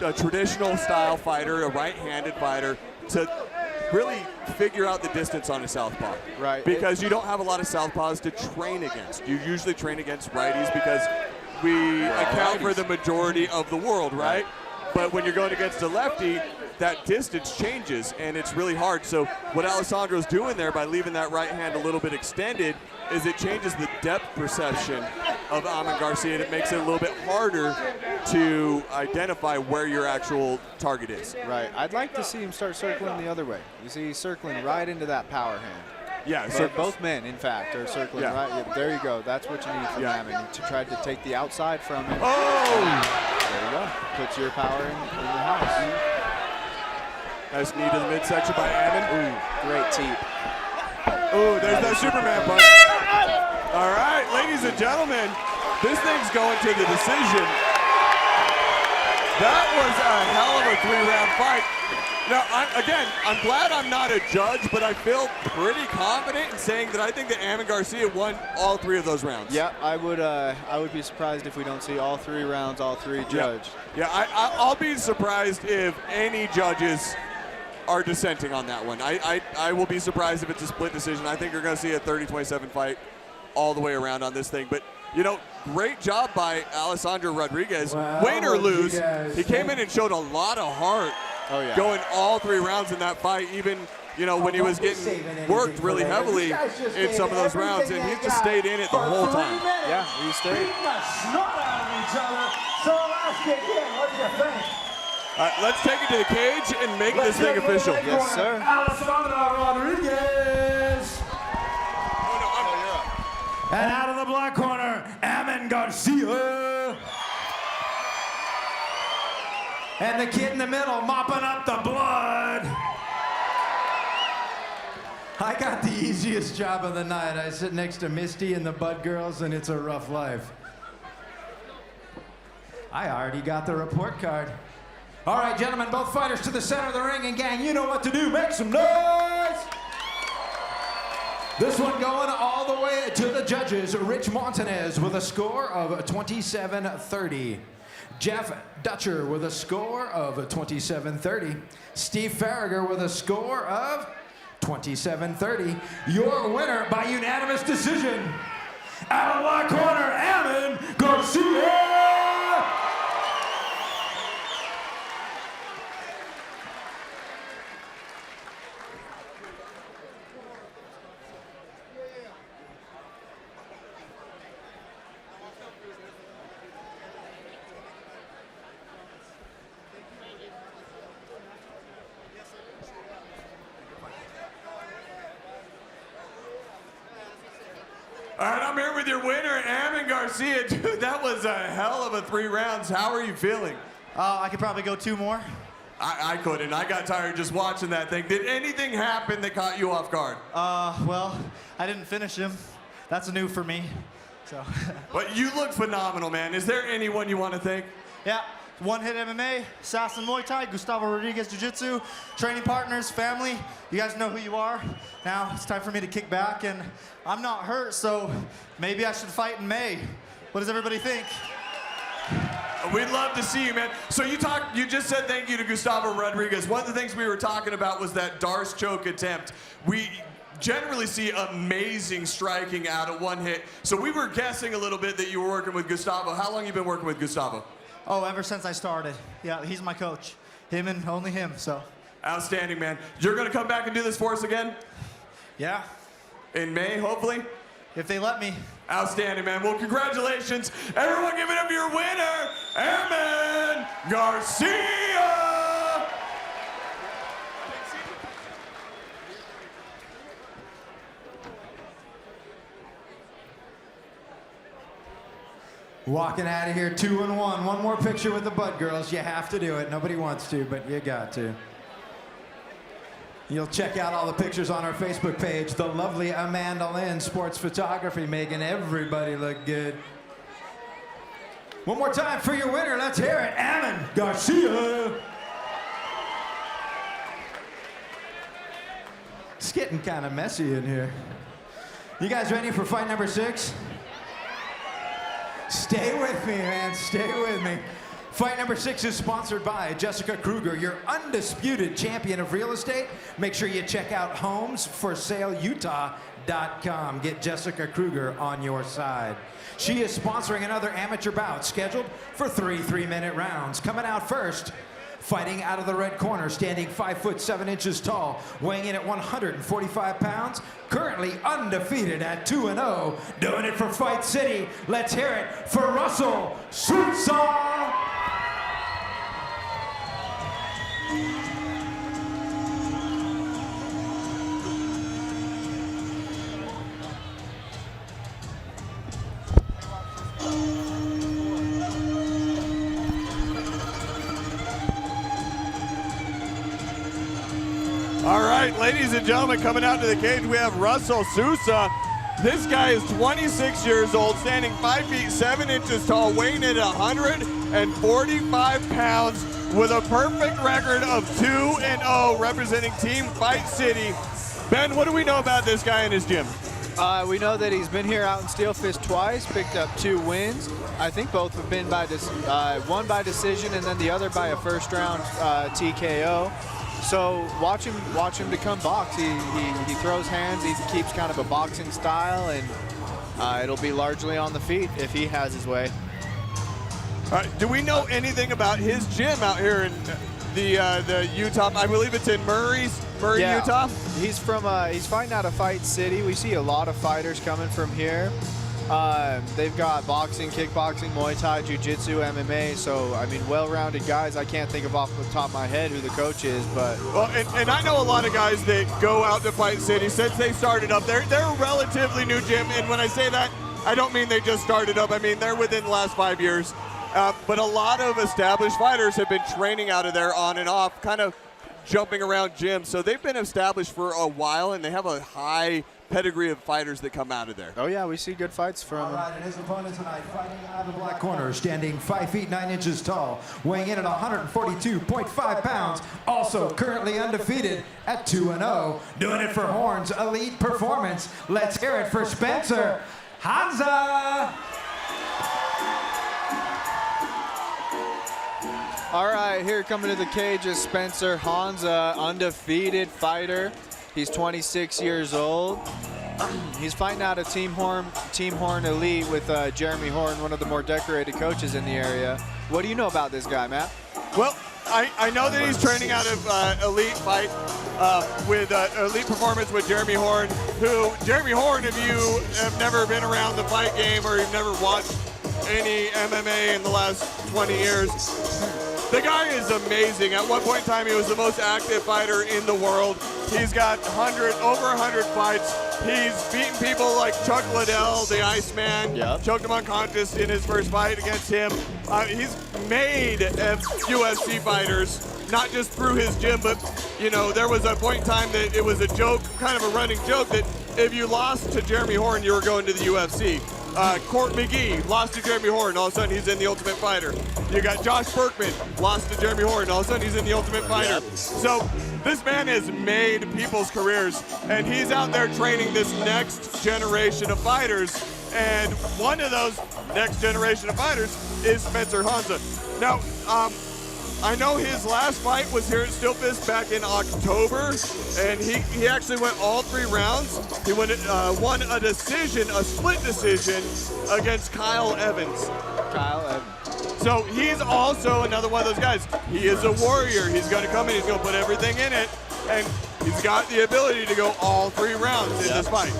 a traditional style fighter, a right-handed fighter, to really figure out the distance on a southpaw. Right. Because you don't have a lot of southpaws to train against. You usually train against righties because we account for the majority of the world, right? But when you're going against a lefty, that distance changes, and it's really hard. So what Alessandro's doing there by leaving that right hand a little bit extended is it changes the depth perception of Ammon Garcia, and it makes it a little bit harder to identify where your actual target is. Right. I'd like to see him start circling the other way. You see he's circling right into that power hand. Yeah, so both men, in fact, are circling right. Yeah, there you go. That's what you need from Ammon, to try to take the outside from him. Oh! There you go. Puts your power in your house. Nice knee to the midsection by Ammon. Ooh, great teep. Ooh, there's that Superman punch. All right, ladies and gentlemen, this thing's going to the decision. That was a hell of a 3-round fight. Now, I'm glad I'm not a judge, but I feel pretty confident in saying that I think that Ammon Garcia won all 3 of those rounds. Yeah, I would be surprised if we don't see all 3 rounds, all 3 judged. Yeah, I'll be surprised if any judges are dissenting on that one. I will be surprised if it's a split decision. I think you're going to see a 30-27 fight all the way around on this thing. But, you know, great job by Alessandro Rodriguez. Win or lose, he came in and showed a lot of heart going all 3 rounds in that fight, even, you know, when he was getting worked really heavily in some of those rounds, and he just stayed in it the whole time. Yeah, he stayed. Beating the snot out of each other. So let's get in. What do you think? Let's take it to the cage and make this thing official. Yes, sir. Alessandro Rodriguez. And out of the black corner, Amin Garcia. And the kid in the middle mopping up the blood. I got the easiest job of the night. I sit next to Misty and the Bud Girls, and it's a rough life. I already got the report card. All right, gentlemen, both fighters to the center of the ring, and gang, you know what to do. Make some noise! This one going all the way to the judges. Rich Montanez with a score of 27-30. Jeff Dutcher with a score of 27-30. Steve Farragher with a score of 27-30. Your winner by unanimous decision. Out of black corner, Amin Garcia! All right, I'm here with your winner, Amin Garcia. Dude, that was a hell of a 3 rounds. How are you feeling? I could probably go 2 more. I couldn't. I got tired just watching that thing. Did anything happen that caught you off guard? Well, I didn't finish him. That's new for me. So. But you look phenomenal, man. Is there anyone you want to thank? Yeah. One Hit MMA, Assassin Muay Thai, Gustavo Rodriguez Jiu-Jitsu, training partners, family. You guys know who you are. Now it's time for me to kick back, and I'm not hurt, so maybe I should fight in May. What does everybody think? We'd love to see you, man. So you just said thank you to Gustavo Rodriguez. One of the things we were talking about was that Darce choke attempt. We generally see amazing striking out of one hit. So we were guessing a little bit that you were working with Gustavo. How long have you been working with Gustavo? Oh, ever since I started. Yeah, he's my coach. Him and only him, so. Outstanding, man. You're going to come back and do this for us again? Yeah. In May, hopefully? If they let me. Outstanding, man. Well, congratulations. Everyone give it up for your winner, Amin Garcia! Walking out of here 2-1. One more picture with the Bud Girls. You have to do it. Nobody wants to, but you got to. You'll check out all the pictures on our Facebook page. The lovely Amanda Lynn, sports photography, making everybody look good. One more time for your winner. Let's hear it. Amin Garcia. It's getting kind of messy in here. You guys ready for fight number 6? Stay with me, man. Stay with me. Fight number 6 is sponsored by Jessica Kruger, your undisputed champion of real estate. Make sure you check out homesforSaleUtah.com. Get Jessica Kruger on your side. She is sponsoring another amateur bout scheduled for 3 3-minute rounds. Coming out first, fighting out of the red corner, standing 5'7" tall, weighing in at 145 pounds, currently undefeated at 2-0, doing it for Fight City. Let's hear it for Russell Sousa. All right, ladies and gentlemen, coming out to the cage, we have Russell Sousa. This guy is 26 years old, standing 5'7" tall, weighing in at 145 pounds, with a perfect record of 2-0, representing Team Fight City. Ben, what do we know about this guy and his gym? We know that he's been here out in Steel Fist twice, picked up 2 wins. I think both have been by one by decision and then the other by a first-round TKO. So watch him become box. He throws hands. He keeps kind of a boxing style, and it'll be largely on the feet if he has his way. All right, do we know anything about his gym out here in the Utah? I believe it's in Murray, yeah. Utah. He's from he's fighting out of Fight City. We see a lot of fighters coming from here. They've got boxing, kickboxing, Muay Thai, Jiu-Jitsu, MMA. So, I mean, well-rounded guys. I can't think of off the top of my head who the coach is, but... Well, and I know a lot of guys that go out to Fight City since they started up. They're a relatively new gym, and when I say that, I don't mean they just started up. I mean, they're within the last 5 years. But a lot of established fighters have been training out of there on and off, kind of jumping around gyms. So they've been established for a while, and they have a high pedigree of fighters that come out of there. Oh, yeah, we see good fights from All right, and his opponent tonight, fighting out of the black corner, standing 5 feet 9 inches tall, weighing in at 142.5 pounds, also currently undefeated at 2-0. Doing it for Horns Elite Performance. Let's hear it for Spencer Hansa. All right, here coming to the cage is Spencer Hansa, undefeated fighter. He's 26 years old. He's fighting out of Team Horn Elite with Jeremy Horn, one of the more decorated coaches in the area. What do you know about this guy, Matt? Well, I know that he's training out of Elite Fight with Elite Performance with Jeremy Horn, who, Jeremy Horn, if you have never been around the fight game or you've never watched any MMA in the last 20 years, the guy is amazing. At one point in time, he was the most active fighter in the world. He's got over 100 fights. He's beaten people like Chuck Liddell, the Iceman, choked him unconscious in his first fight against him. He's made UFC fighters, not just through his gym, but, you know, there was a point in time that it was a joke, kind of a running joke, that if you lost to Jeremy Horn, you were going to the UFC. Court McGee lost to Jeremy Horn, all of a sudden he's in the Ultimate Fighter. You got Josh Berkman, lost to Jeremy Horn, all of a sudden he's in the Ultimate Fighter. So this man has made people's careers, and he's out there training this next generation of fighters, and one of those next generation of fighters is Spencer Hansa. Now, I know his last fight was here at Stillfist back in October, and he actually went all 3 rounds. He won a decision, a split decision, against Kyle Evans. Kyle Evans. So he's also another one of those guys. He is a warrior. He's going to come in, he's going to put everything in it, and he's got the ability to go all 3 rounds in this fight.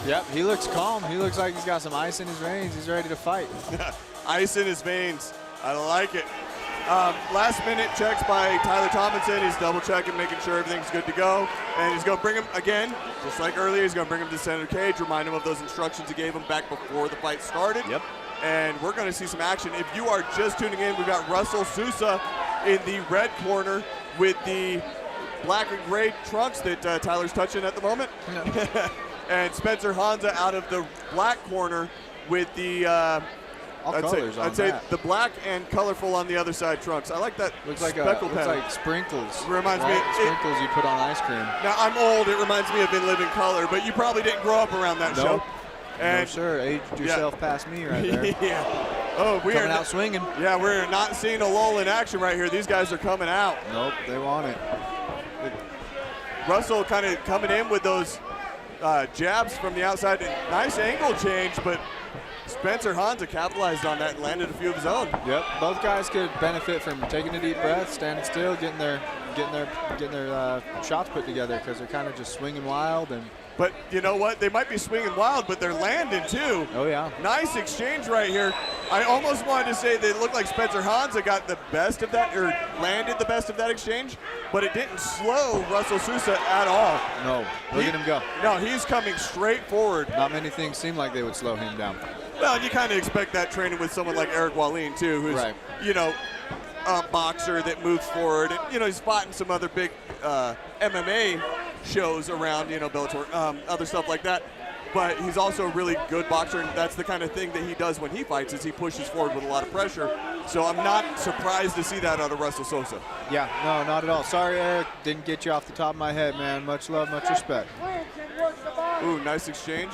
Yep, he looks calm. He looks like he's got some ice in his veins. He's ready to fight. Ice in his veins. I like it. Last minute checks by Tyler Tomlinson. He's double checking, making sure everything's good to go. And he's going to bring him, again, just like earlier, he's going to bring him to the center cage, remind him of those instructions he gave him back before the fight started. Yep. And we're going to see some action. If you are just tuning in, we've got Russell Sousa in the red corner with the black and gray trunks that Tyler's touching at the moment. And Spencer Hansa out of the black corner with the I'd say the black and colorful on the other side trunks. I like that. Looks like sprinkles. Reminds me sprinkles you put on ice cream. Now I'm old. It reminds me of In Living Color, but you probably didn't grow up around that show. And no, sure. Aged yourself past me right there. Yeah. Oh, we coming are out swinging. Yeah, we're not seeing a lull in action right here. These guys are coming out. Nope, they want it. Russell kind of coming in with those jabs from the outside. Nice angle change, but Spencer Hansa capitalized on that and landed a few of his own. Yep, both guys could benefit from taking a deep breath, standing still, getting their shots put together, because they're kind of just swinging wild. But you know what? They might be swinging wild, but they're landing too. Oh yeah. Nice exchange right here. I almost wanted to say that it looked like Spencer Hansa got the best of that, or landed the best of that exchange, but it didn't slow Russell Sousa at all. No, look at him go. No, he's coming straight forward. Not many things seem like they would slow him down. Well, you kind of expect that training with someone like Eric Wallin too, who's you know, a boxer that moves forward, and you know, he's fought in some other big MMA shows around, you know, Bellator, other stuff like that. But he's also a really good boxer, and that's the kind of thing that he does when he fights, is he pushes forward with a lot of pressure. So I'm not surprised to see that out of Russell Sousa. Yeah, no, not at all. Sorry, Eric, didn't get you off the top of my head, man. Much love, much respect. Ooh, nice exchange.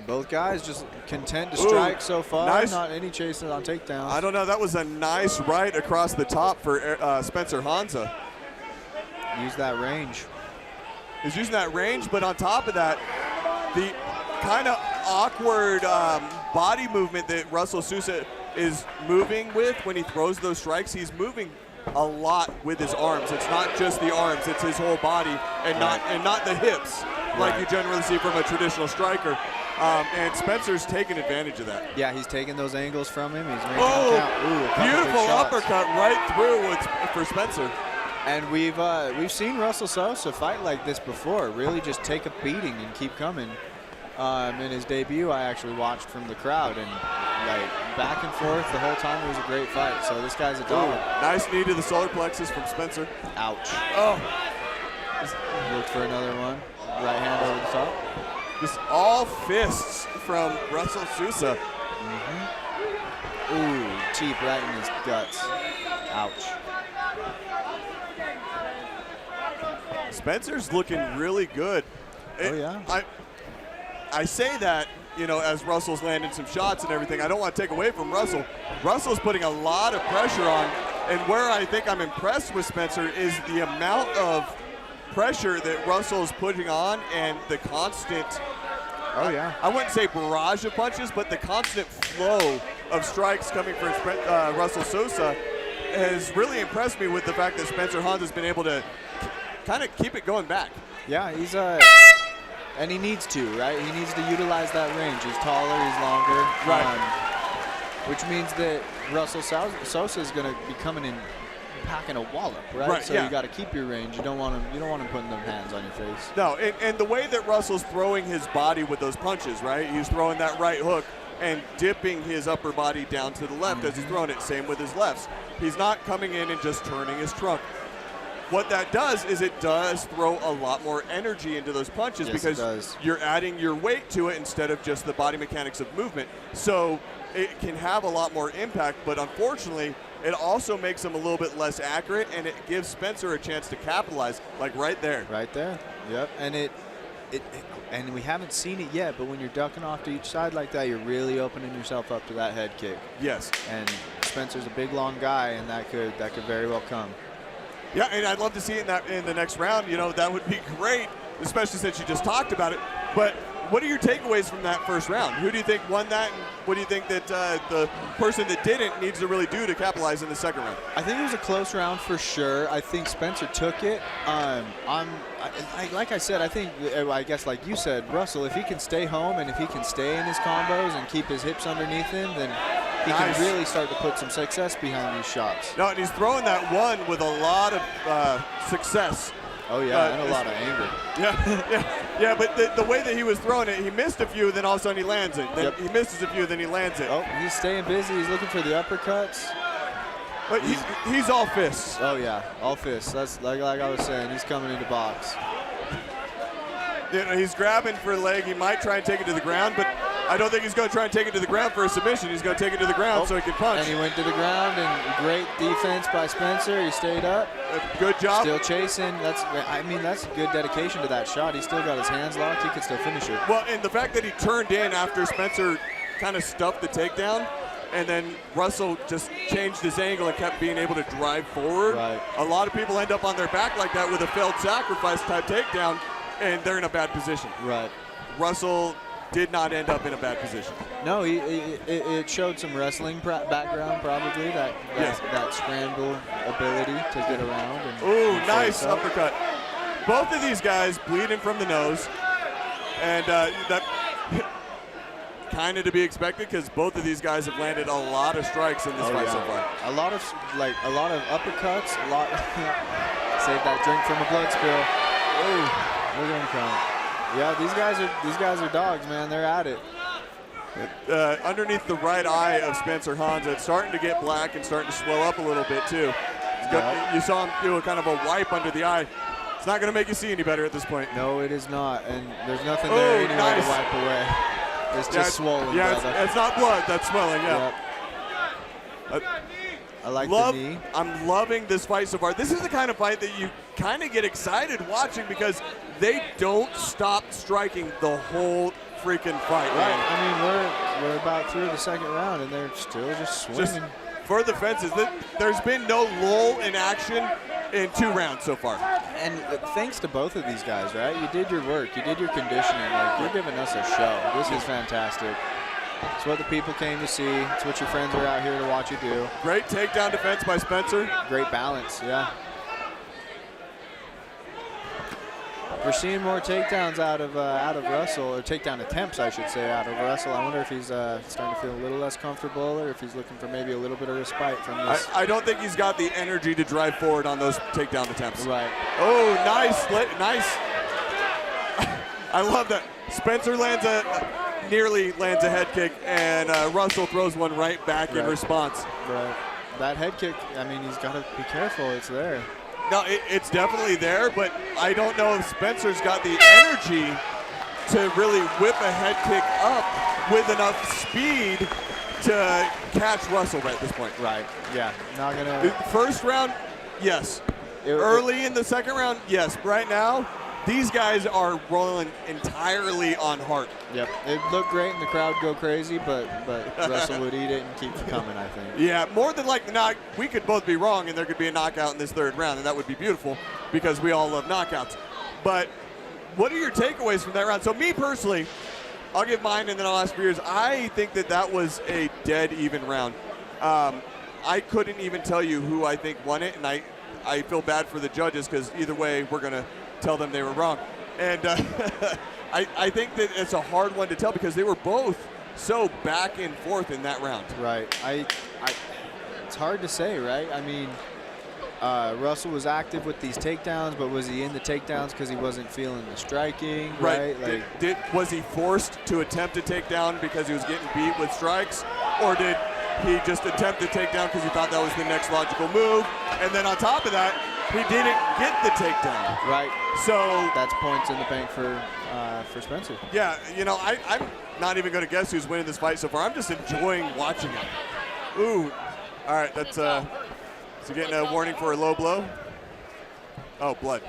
Both guys just content to strike so far. Nice. Not any chases on takedowns. I don't know. That was a nice right across the top for Spencer Hansa. Use that range. He's using that range, but on top of that, the kind of awkward body movement that Russell Sousa is moving with when he throws those strikes, he's moving a lot with his arms. It's not just the arms, it's his whole body, and not the hips. like you generally see from a traditional striker. And Spencer's taking advantage of that. Yeah, he's taking those angles from him. He's making them count. Ooh, a couple beautiful big shots. uppercut right through for Spencer. And we've seen Russell Sosa fight like this before, really just take a beating and keep coming. In his debut, I actually watched from the crowd, and like back and forth the whole time. It was a great fight. So this guy's a dog. Nice knee to the solar plexus from Spencer. Ouch. Oh. Looked for another one. Right hand over the top. Just all fists from Russell Sosa. Ooh, cheap right in his guts. Ouch. Spencer's looking really good. Oh, yeah. I say that, you know, as Russell's landing some shots and everything. I don't want to take away from Russell. Russell's putting a lot of pressure on, and where I think I'm impressed with Spencer is the amount of pressure that Russell's putting on and the constant, I wouldn't say barrage of punches, but the constant flow of strikes coming from Russell Sosa has really impressed me with the fact that Spencer Hans has been able to kind of keep it going back. Yeah, he's and he needs to, right? He needs to utilize that range. He's taller, he's longer. Right. Which means that Russell Sosa is going to be coming in packing a wallop, right? So you got to keep your range. You don't want him putting them hands on your face. No, and the way that Russell's throwing his body with those punches, right? He's throwing that right hook and dipping his upper body down to the left as he's throwing it. Same with his lefts. He's not coming in and just turning his trunk. What that does is it does throw a lot more energy into those punches because you're adding your weight to it instead of just the body mechanics of movement. So it can have a lot more impact, but unfortunately, it also makes him a little bit less accurate, and it gives Spencer a chance to capitalize, like right there. Right there, yep. And and we haven't seen it yet, but when you're ducking off to each side like that, you're really opening yourself up to that head kick. Yes. And Spencer's a big, long guy, and that could very well come. Yeah, and I'd love to see it in the next round. You know, that would be great, especially since you just talked about it. But what are your takeaways from that first round? Who do you think won that, and what do you think that the person that didn't needs to really do to capitalize in the second round? I think it was a close round for sure. I think Spencer took it. Like I said, I guess like you said, Russell, if he can stay home and if he can stay in his combos and keep his hips underneath him, then he can really start to put some success behind these shots. No, and he's throwing that one with a lot of success. Oh, yeah, and a lot of anger. Yeah, but the way that he was throwing it, he missed a few, then all of a sudden he lands it. Then he misses a few, then he lands it. Oh, he's staying busy. He's looking for the uppercuts. But he's all fists. Oh, yeah, all fists. That's like I was saying, he's coming into box. You know, he's grabbing for a leg. He might try and take it to the ground, but I don't think he's going to try and take it to the ground for a submission. He's going to take it to the ground so he can punch. And he went to the ground, and great defense by Spencer. He stayed up. Good job. Still chasing. That's good dedication to that shot. He still got his hands locked. He could still finish it. Well, and the fact that he turned in after Spencer kind of stuffed the takedown, and then Russell just changed his angle and kept being able to drive forward. Right. A lot of people end up on their back like that with a failed sacrifice type takedown, and they're in a bad position. Right. Russell did not end up in a bad position. No, it showed some wrestling background probably, that scramble ability to get around. Ooh, nice uppercut. Both of these guys bleeding from the nose, and that kind of to be expected because both of these guys have landed a lot of strikes in this fight so far. A lot of uppercuts. Save that drink from a blood spill. Ooh, look at him come. Yeah, these guys are dogs, man. They're at it. Underneath the right eye of Spencer Hans, it's starting to get black and starting to swell up a little bit too. You saw him do a kind of a wipe under the eye. It's not going to make you see any better at this point. No, it is not, and there's nothing there anyway to wipe away. It's just swollen. Yeah, it's not blood. That's swelling. Yeah. Yep. I like the knee. I'm loving this fight so far. This is the kind of fight that you kind of get excited watching because they don't stop striking the whole freaking fight. Right. I mean, we're about through the second round, and they're still just swinging. Just for the fences. There's been no lull in action in 2 rounds so far. And thanks to both of these guys, right? You did your work. You did your conditioning. Like, you're giving us a show. This is fantastic. It's what the people came to see. It's what your friends are out here to watch you do. Great takedown defense by Spencer. Great balance, yeah. We're seeing more takedowns out of Russell, or takedown attempts, I should say, out of Russell. I wonder if he's starting to feel a little less comfortable, or if he's looking for maybe a little bit of respite from this. I don't think he's got the energy to drive forward on those takedown attempts. Right. Oh, nice, nice. I love that. Spencer nearly lands a head kick, and Russell throws one right back in response. Right. That head kick, I mean, he's got to be careful. It's there. No, it's definitely there, but I don't know if Spencer's got the energy to really whip a head kick up with enough speed to catch Russell right at this point. Right, yeah. Not gonna. First round, yes. Early in the second round, yes. Right now, these guys are rolling entirely on heart. Yep, it looked great and the crowd go crazy, but Russell would eat it and keep coming, I think. Yeah, more than likely not. We could both be wrong and there could be a knockout in this third round, and that would be beautiful because we all love knockouts. But what are your takeaways from that round? So me personally, I'll give mine and then I'll ask for yours. I think that was a dead even round. I couldn't even tell you who I think won it, and I feel bad for the judges because either way we're going to tell them they were wrong. And I think that it's a hard one to tell because they were both so back and forth in that round. Right. It's hard to say, right? I mean, Russell was active with these takedowns, but was he in the takedowns because he wasn't feeling the striking, right? Like, was he forced to attempt a takedown because he was getting beat with strikes, or did he just attempt the takedown because he thought that was the next logical move? And then on top of that, he didn't get the takedown. Right. So that's points in the bank for Spencer. Yeah, you know, I'm not even going to guess who's winning this fight so far. I'm just enjoying watching it. Ooh. All right, that's so getting a warning for a low blow. Oh, blood.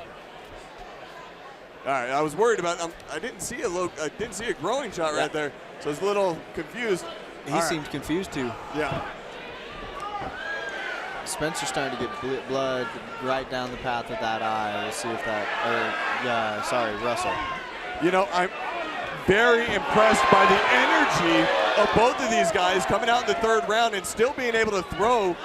All right, I was worried about. I didn't see a groin shot right there, so I was a little confused. He seemed confused too. Yeah. Spencer's starting to get blood right down the path of that eye. We'll see if Russell. You know, I'm very impressed by the energy of both of these guys coming out in the third round and still being able to throw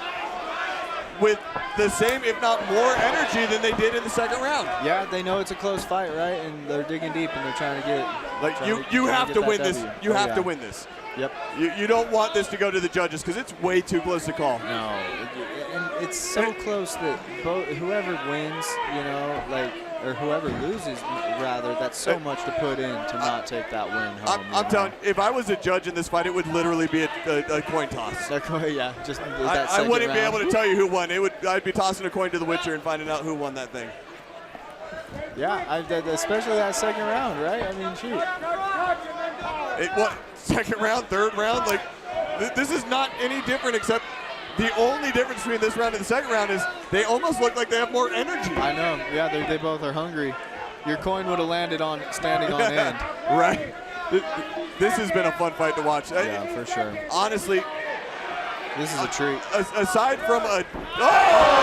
with the same, if not more, energy than they did in the second round. Yeah, they know it's a close fight, right? And they're digging deep and they're trying to get. Like you have to win this. You have to win this. Yep. You don't want this to go to the judges because it's way too close to call. No, and it's so close that whoever wins, or whoever loses, rather, that's so much to put in to not take that win home. I'm telling you, if I was a judge in this fight, it would literally be a coin toss. Yeah, just I wouldn't be able to tell you who won. I'd be tossing a coin to the Witcher and finding out who won that thing. Yeah, especially that second round, right? I mean, shoot. Second round, third round, like this is not any different, except the only difference between this round and the second round is they almost look like they have more energy. I know, yeah, they both are hungry. Your coin would have landed on standing on end. Right. This has been a fun fight to watch. Yeah, for sure. Honestly, this is a treat. Aside from it's right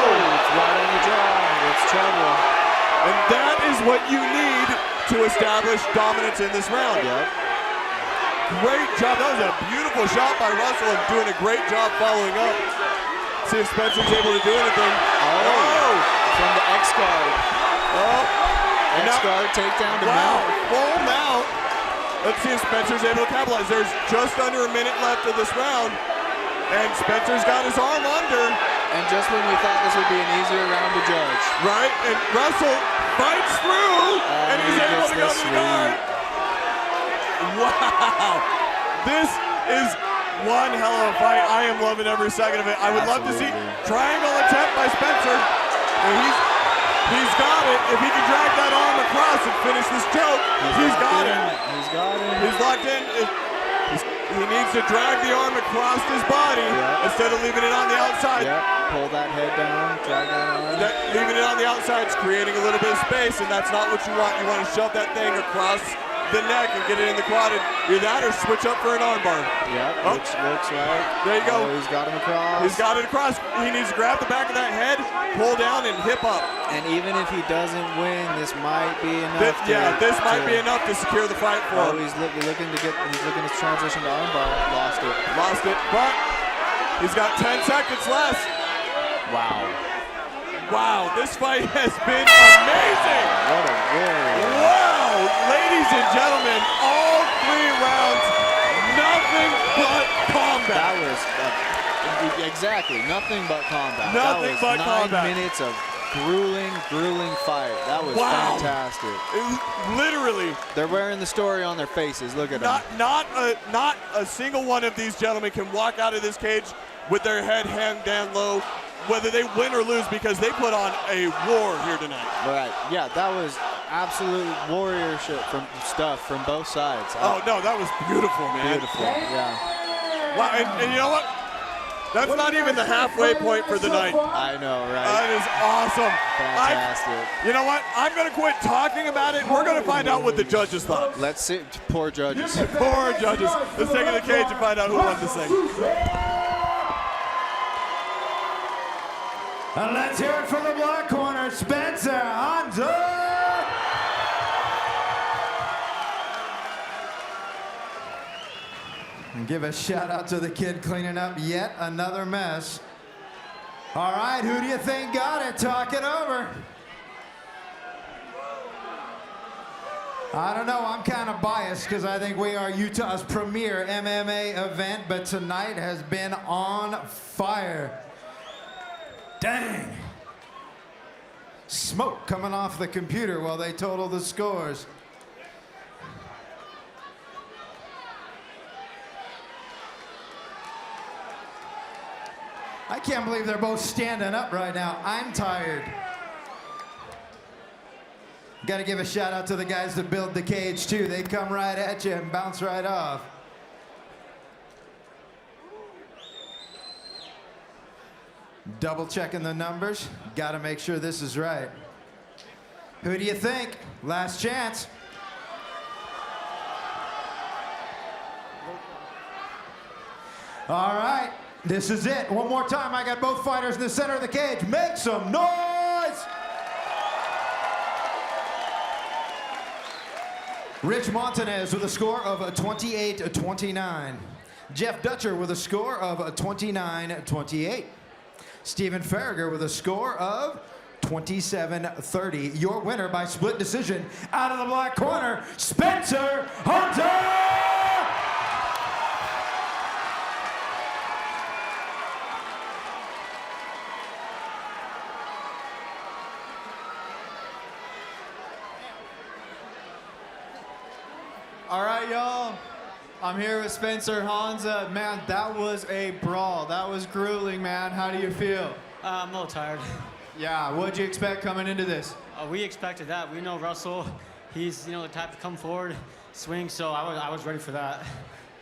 on the jaw. It's trouble. And that is what you need to establish dominance in this round. Yep. Great job. That was a beautiful shot by Russell and doing a great job following up. See if Spencer's able to do anything. Oh! From the X guard. Oh. X guard takedown to mount. Full mount. Let's see if Spencer's able to capitalize. There's just under a minute left of this round. And Spencer's got his arm under. And just when we thought this would be an easier round to judge. Right, and Russell fights through, and he's able to go to the guard. Wow, this is one hell of a fight. I am loving every second of it. I would love to see triangle attempt by Spencer. And he's got it. If he can drag that arm across and finish this choke, he's got it. He's got it. He's locked in. He needs to drag the arm across his body instead of leaving it on the outside. Yep. Pull that head down, drag that arm. Leaving it on the outside is creating a little bit of space, and that's not what you want. You want to shove that thing across the neck and get it in the quad. Either that or switch up for an armbar. Yep, looks right. There you go. He's got him across. He's got it across. He needs to grab the back of that head, pull down, and hip up. And even if he doesn't win, this might be enough. This might be enough to secure the fight for him. He's looking to transition to armbar. Lost it. But he's got 10 seconds left. Wow. Wow, this fight has been amazing. What a warrior. Wow, ladies and gentlemen, all 3 rounds, nothing but combat. That was, exactly, nothing but combat. Nothing but combat. 9 minutes of grueling fight. That was fantastic. Literally. They're wearing the story on their faces. Look at them. Not a single one of these gentlemen can walk out of this cage with their head hung down low, whether they win or lose, because they put on a war here tonight. Right. Yeah, that was absolute warriorship stuff from both sides. Oh no, that was beautiful, man. Beautiful. Yeah. Wow, and you know what? That's not even the halfway point for the night. I know, right? That is awesome. Fantastic. You know what? I'm going to quit talking about it. We're going to find out what the judges thought. Let's see. Poor judges. Poor judges. Let's take it to the cage and find out who won this thing. And let's hear it from the black corner, Spencer Hansa. And give a shout out to the kid cleaning up yet another mess. All right, who do you think got it? Talk it over. I don't know, I'm kind of biased because I think we are Utah's premier MMA event, but tonight has been on fire. Dang. Smoke coming off the computer while they total the scores. I can't believe they're both standing up right now. I'm tired. Got to give a shout out to the guys that build the cage too. They come right at you and bounce right off. Double checking the numbers. Got to make sure this is right. Who do you think? Last chance. All right. This is it. One more time. I got both fighters in the center of the cage. Make some noise! Rich Montanez with a score of 28-29. Jeff Dutcher with a score of 29-28. Stephen Farragher with a score of 27-30. Your winner by split decision out of the black corner, Spencer Hunter! All right, y'all. I'm here with Spencer Hansa. Man, that was a brawl. That was grueling, man. How do you feel? I'm a little tired. Yeah, what'd you expect coming into this? We expected that. We know Russell. He's, the type to come forward, swing, so I was ready for that.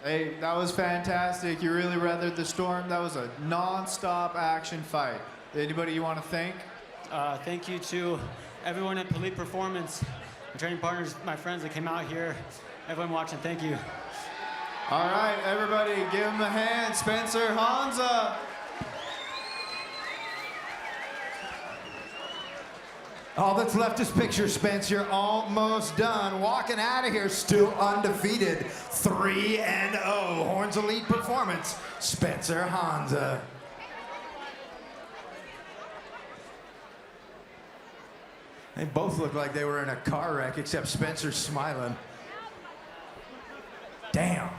Hey, that was fantastic. You really weathered the storm. That was a non-stop action fight. Anybody you want to thank? Thank you to everyone at Elite Performance, my training partners, my friends that came out here. Everyone watching, thank you. All right, everybody, give him a hand. Spencer Hansa. All that's left is picture, Spence. You're almost done. Walking out of here, still undefeated. 3-0. Horns Elite Performance, Spencer Hansa. They both look like they were in a car wreck, except Spencer's smiling. Damn.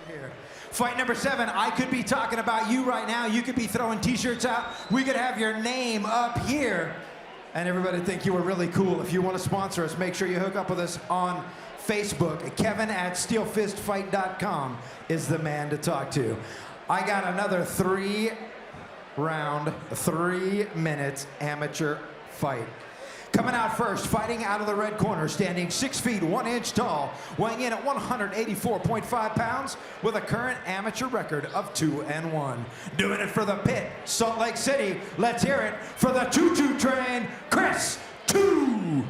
Here. Fight number 7, I could be talking about you right now. You could be throwing t-shirts out. We could have your name up here. And everybody think you were really cool. If you want to sponsor us, make sure you hook up with us on Facebook. Kevin at steelfistfight.com is the man to talk to. I got another 3-round, 3-minute amateur fight. Coming out first, fighting out of the red corner, standing 6 feet 1 inch tall, weighing in at 184.5 pounds with a current amateur record of 2-1. Doing it for the Pit, Salt Lake City. Let's hear it for the choo-choo train, Chris 2.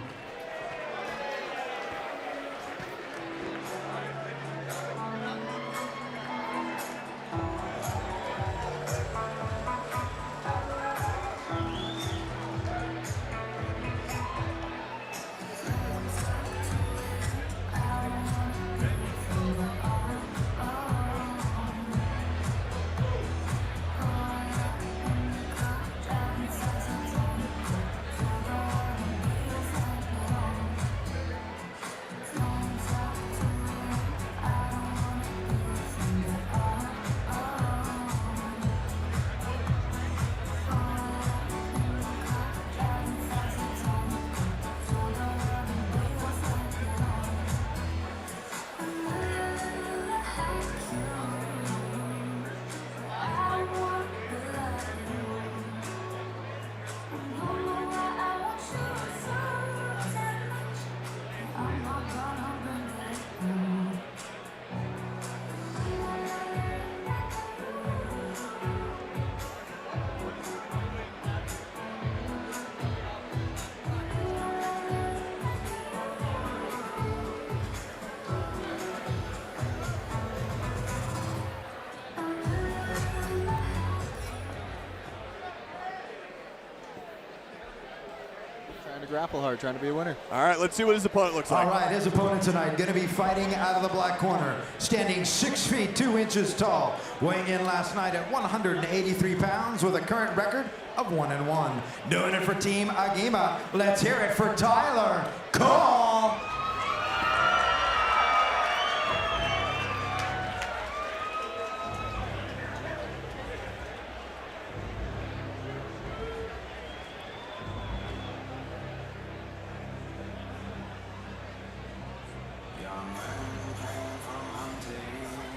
grapple hard, trying to be a winner. All right, let's see what his opponent looks like. All right, his opponent tonight going to be fighting out of the black corner, standing 6 feet 2 inches tall, weighing in last night at 183 pounds with a current record of 1-1. Doing it for Team Agima. Let's hear it for Tyler Call.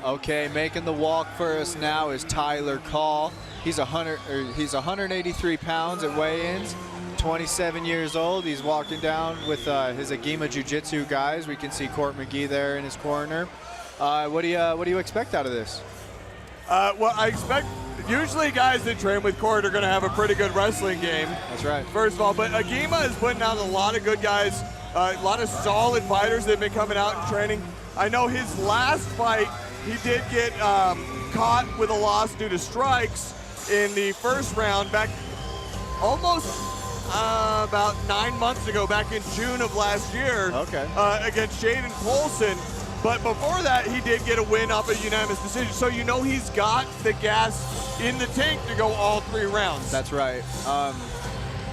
Okay, making the walk for us now is Tyler Call. He's 183 pounds at weigh-ins, 27 years old. He's walking down with his Agima Jiu-Jitsu guys. We can see Court McGee there in his corner. What do you expect out of this? Well, I expect usually guys that train with Court are going to have a pretty good wrestling game. That's right. First of all, but Agima is putting out a lot of good guys, a lot of solid fighters that have been coming out and training. I know his last fight, he did get caught with a loss due to strikes in the first round back almost about 9 months ago, back in June of last year. Okay. Against Shaden Polson. But before that, he did get a win off a unanimous decision. So you know he's got the gas in the tank to go all 3 rounds. That's right.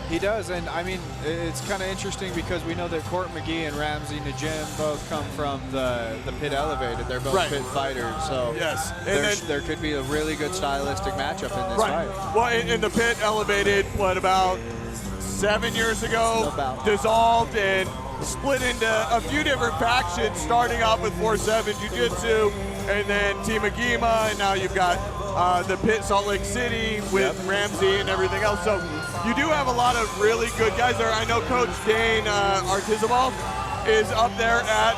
He does, and I mean, it's kind of interesting because we know that Court McGee and Ramsey Najim both come from the Pit Elevated. They're both Pit fighters, so yes, there could be a really good stylistic matchup in this fight. Well, in the Pit Elevated, what, about 7 years ago, dissolved and split into a few different factions, starting off with 4-7 Jiu-Jitsu, and then Team Agima, and now you've got the Pit Salt Lake City with Ramsey and everything else. So you do have a lot of really good guys there. I know Coach Dane Artizabal is up there at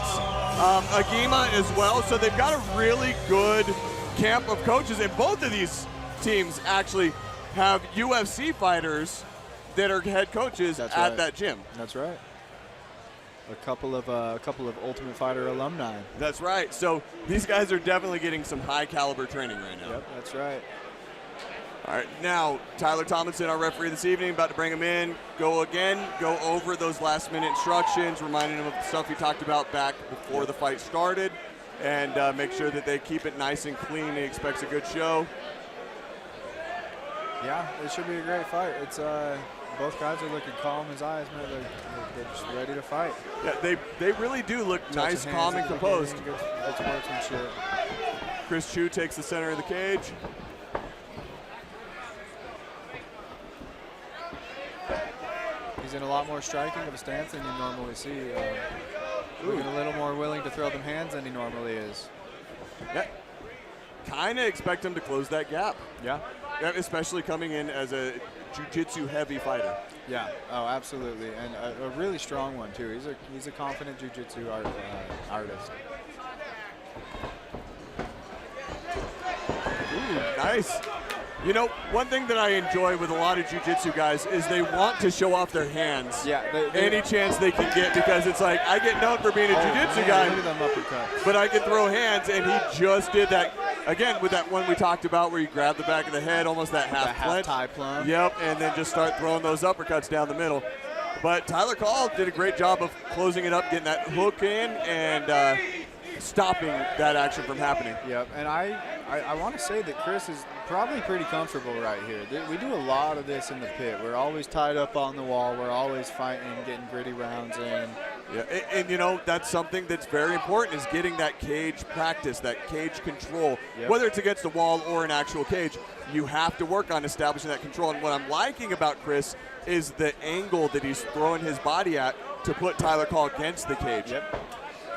Agima as well. So they've got a really good camp of coaches, and both of these teams actually have UFC fighters that are head coaches at that gym. That's right. A couple of Ultimate Fighter alumni. That's right. So these guys are definitely getting some high caliber training right now. Yep, that's right. All right, now Tyler Tomlinson, our referee this evening, about to bring him in. Go over those last minute instructions, reminding him of the stuff he talked about back before the fight started, and make sure that they keep it nice and clean. He expects a good show. Yeah, it should be a great fight. It's both guys are looking calm as eyes, man. They're just ready to fight. Yeah, they really do look nice, calm, and composed. Good sportsmanship. Chris Chu takes the center of the cage. He's in a lot more striking of a stance than you normally see. Looking a little more willing to throw them hands than he normally is. Yeah, kind of expect him to close that gap. Yeah, especially coming in as a jiu-jitsu heavy fighter. Yeah, oh, absolutely, and a really strong one too. He's a confident jiu-jitsu artist. Ooh, nice. You know, one thing that I enjoy with a lot of jiu-jitsu guys is they want to show off their hands. Yeah, any chance they can get, because it's like, I get known for being a jiu-jitsu guy, look at them uppercuts. but I can throw hands, and he just did that again with that one we talked about where you grab the back of the head, almost that half tie plunge. Yep, and then just start throwing those uppercuts down the middle. But Tyler Call did a great job of closing it up, getting that hook in, and stopping that action from happening. Yep, and I want to say that Chris is probably pretty comfortable right here. We do a lot of this in the pit. We're always tied up on the wall. We're always fighting, getting gritty rounds in. Yeah, and you know, that's something that's very important, is getting that cage practice, that cage control. Yep. Whether it's against a wall or an actual cage, you have to work on establishing that control. And what I'm liking about Chris is the angle that he's throwing his body at to put Tyler Call against the cage. Yep.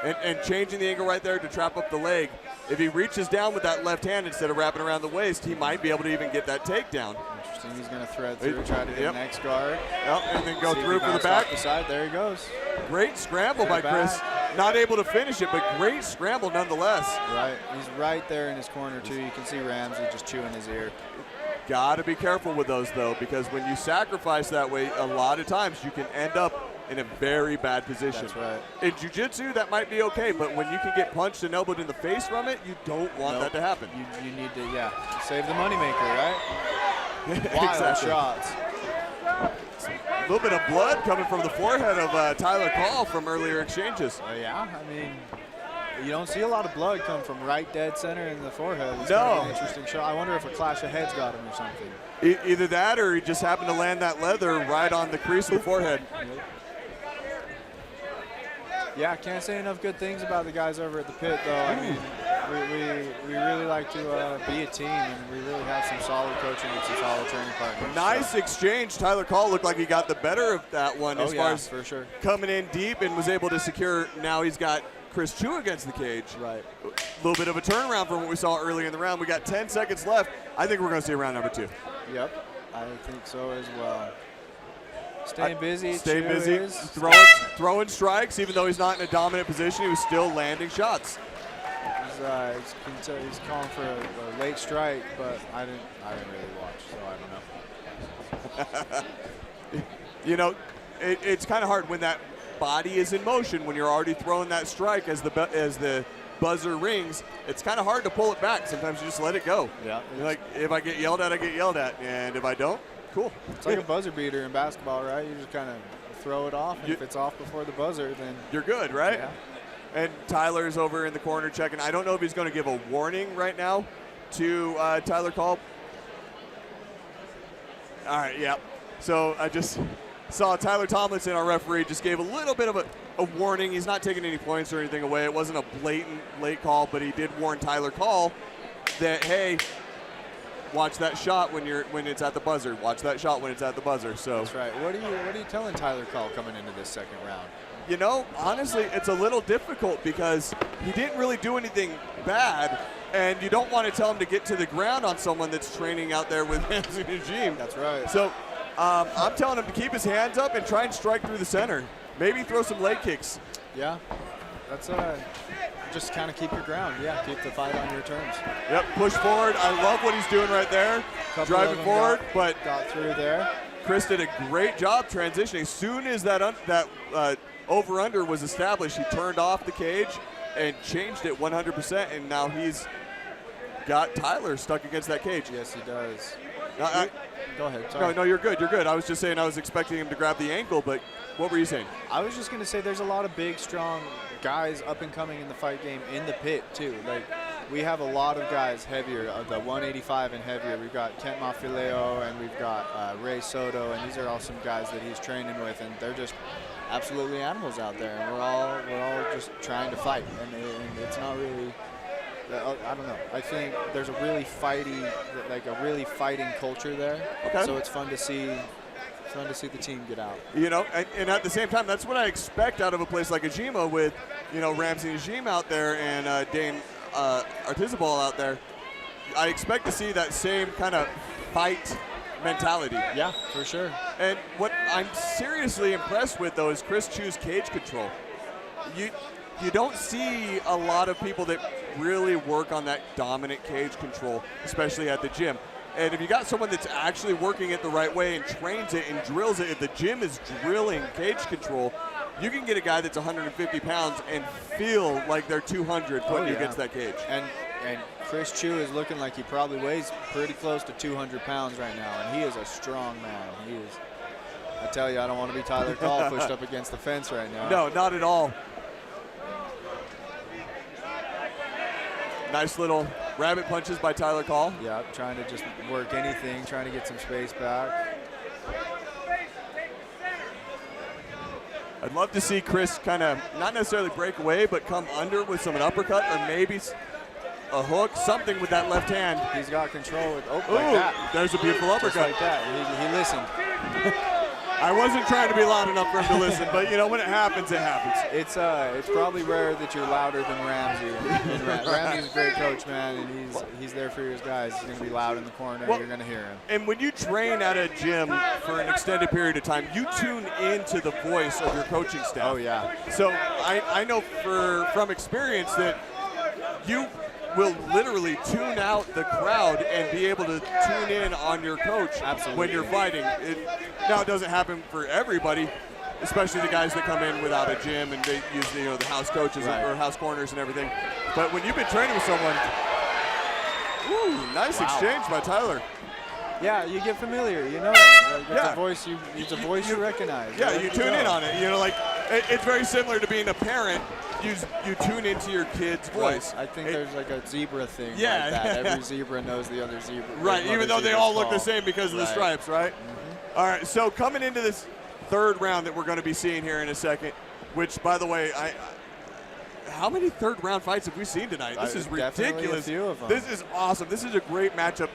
And changing the angle right there to trap up the leg. If he reaches down with that left hand instead of wrapping around the waist, he might be able to even get that takedown. Interesting. He's going to thread through, try to hit the next guard. Yep, and then go through for the back. The side. There he goes. Great scramble by Chris. Not able to finish it, but great scramble nonetheless. Right. He's right there in his corner, too. You can see Ramsey just chewing his ear. Got to be careful with those, though, because when you sacrifice that way, a lot of times you can end up in a very bad position. That's right. In jiu-jitsu, that might be okay, but when you can get punched and elbowed in the face from it, you don't want that to happen. You need to, save the moneymaker, right? Wild Exactly. shots. little bit of blood coming from the forehead of Tyler Call from earlier exchanges. Yeah, I mean, you don't see a lot of blood come from right dead center in the forehead. It's No. kind of an interesting shot. I wonder if a clash of heads got him or something. Either that or he just happened to land that leather right on the crease of the forehead. Yeah, can't say enough good things about the guys over at the pit, though. I mean, we really like to be a team, and we really have some solid coaching and some solid training partners. Nice exchange. Tyler Call looked like he got the better of that one as far as for sure. coming in deep and was able to secure. Now he's got Chris Chu against the cage. Right. A little bit of a turnaround from what we saw earlier in the round. We got 10 seconds left. I think we're going to see round number 2. Yep, I think so as well. Staying busy. Staying Chu busy. is. Throwing strikes. Even though he's not in a dominant position, he was still landing shots. He's calling for a late strike, but I didn't really watch, so I don't know. You know, it's kind of hard when that body is in motion, when you're already throwing that strike as the buzzer rings. It's kind of hard to pull it back. Sometimes you just let it go. Yeah. You're like, if I get yelled at, I get yelled at, and if I don't, cool. It's like a buzzer beater in basketball, right? You just kind of throw it off, and if it's off before the buzzer, then you're good, right? Yeah. And Tyler's over in the corner checking. I don't know if he's going to give a warning right now to Tyler Call. All right, yeah. So I just saw Tyler Tomlinson, our referee, just gave a little bit of a warning. He's not taking any points or anything away. It wasn't a blatant late call, but he did warn Tyler Call that, hey, watch that shot when it's at the buzzer. Watch that shot when it's at the buzzer. So that's right. What are you telling Tyler Call coming into this second round? You know, honestly, it's a little difficult because he didn't really do anything bad, and you don't want to tell him to get to the ground on someone that's training out there with Ramsey Najim. That's right. So I'm telling him to keep his hands up and try and strike through the center. Maybe throw some leg kicks. Yeah, that's just kind of keep your ground. Yeah, keep the fight on your terms. Yep, push forward. I love what he's doing right there. Driving forward, but got through there. Chris did a great job transitioning. As soon as that over-under was established, he turned off the cage and changed it 100%, and now he's got Tyler stuck against that cage. Yes, he does. Go ahead. Sorry. No, you're good. You're good. I was just saying I was expecting him to grab the ankle, but what were you saying? I was just going to say there's a lot of big, strong guys up and coming in the fight game in the pit, too. Like, we have a lot of guys heavier, the 185 and heavier. We've got Kent Mafileo and we've got Ray Soto, and these are all some guys that he's training with, and they're just absolutely animals out there, and we're all just trying to fight, and it's not really. I don't know. I think there's a really fighting culture there. Okay. So it's fun to see. Fun to see the team get out. You know, and at the same time, that's what I expect out of a place like Ajima with, you know, Ramsey Najim out there and Dane Artizabal out there. I expect to see that same kind of fight mentality. Yeah, for sure. And what I'm seriously impressed with, though, is Chris Chu's cage control. You don't see a lot of people that really work on that dominant cage control, especially at the gym. And if you got someone that's actually working it the right way and trains it and drills it, if the gym is drilling cage control, you can get a guy that's 150 pounds and feel like they're 200 putting you against that cage. And Chris Chu is looking like he probably weighs pretty close to 200 pounds right now, and he is a strong man. He is. I tell you, I don't want to be Tyler Call pushed up against the fence right now. No, not at all. Nice little rabbit punches by Tyler Call. Yeah, trying to just work anything, trying to get some space back. I'd love to see Chris kind of not necessarily break away, but come under with an uppercut or maybe a hook, something with that left hand. He's got control with, like that. There's a beautiful uppercut. Just like that, he listened. I wasn't trying to be loud enough for him to listen, but you know, when it happens, it happens. It's probably rare that you're louder than Ramsey. Ramsey's a great coach, man, and he's there for his guys. He's going to be loud in the corner. You're going to hear him. And when you train at a gym for an extended period of time, you tune into the voice of your coaching staff. Oh yeah. So I know from experience that you will literally tune out the crowd and be able to tune in on your coach. Absolutely. When you're fighting. Now it doesn't happen for everybody, especially the guys that come in without a gym and they use the house coaches or house corners and everything. But when you've been training with someone, nice exchange by Tyler. Yeah, you get familiar. You know, it's a voice you recognize. Yeah, you tune in on it. You know, like it's very similar to being a parent. You tune into your kid's voice. Right. I think there's like a zebra thing like Yeah. that. Every zebra knows the other zebra. Right, another even though they zebra's all look the call. same because of the stripes, right? All right, so coming into this third round that we're going to be seeing here in a second, which, by the way, how many third round fights have we seen tonight? This is Definitely ridiculous. a few of them. This is awesome. This is a great matchup.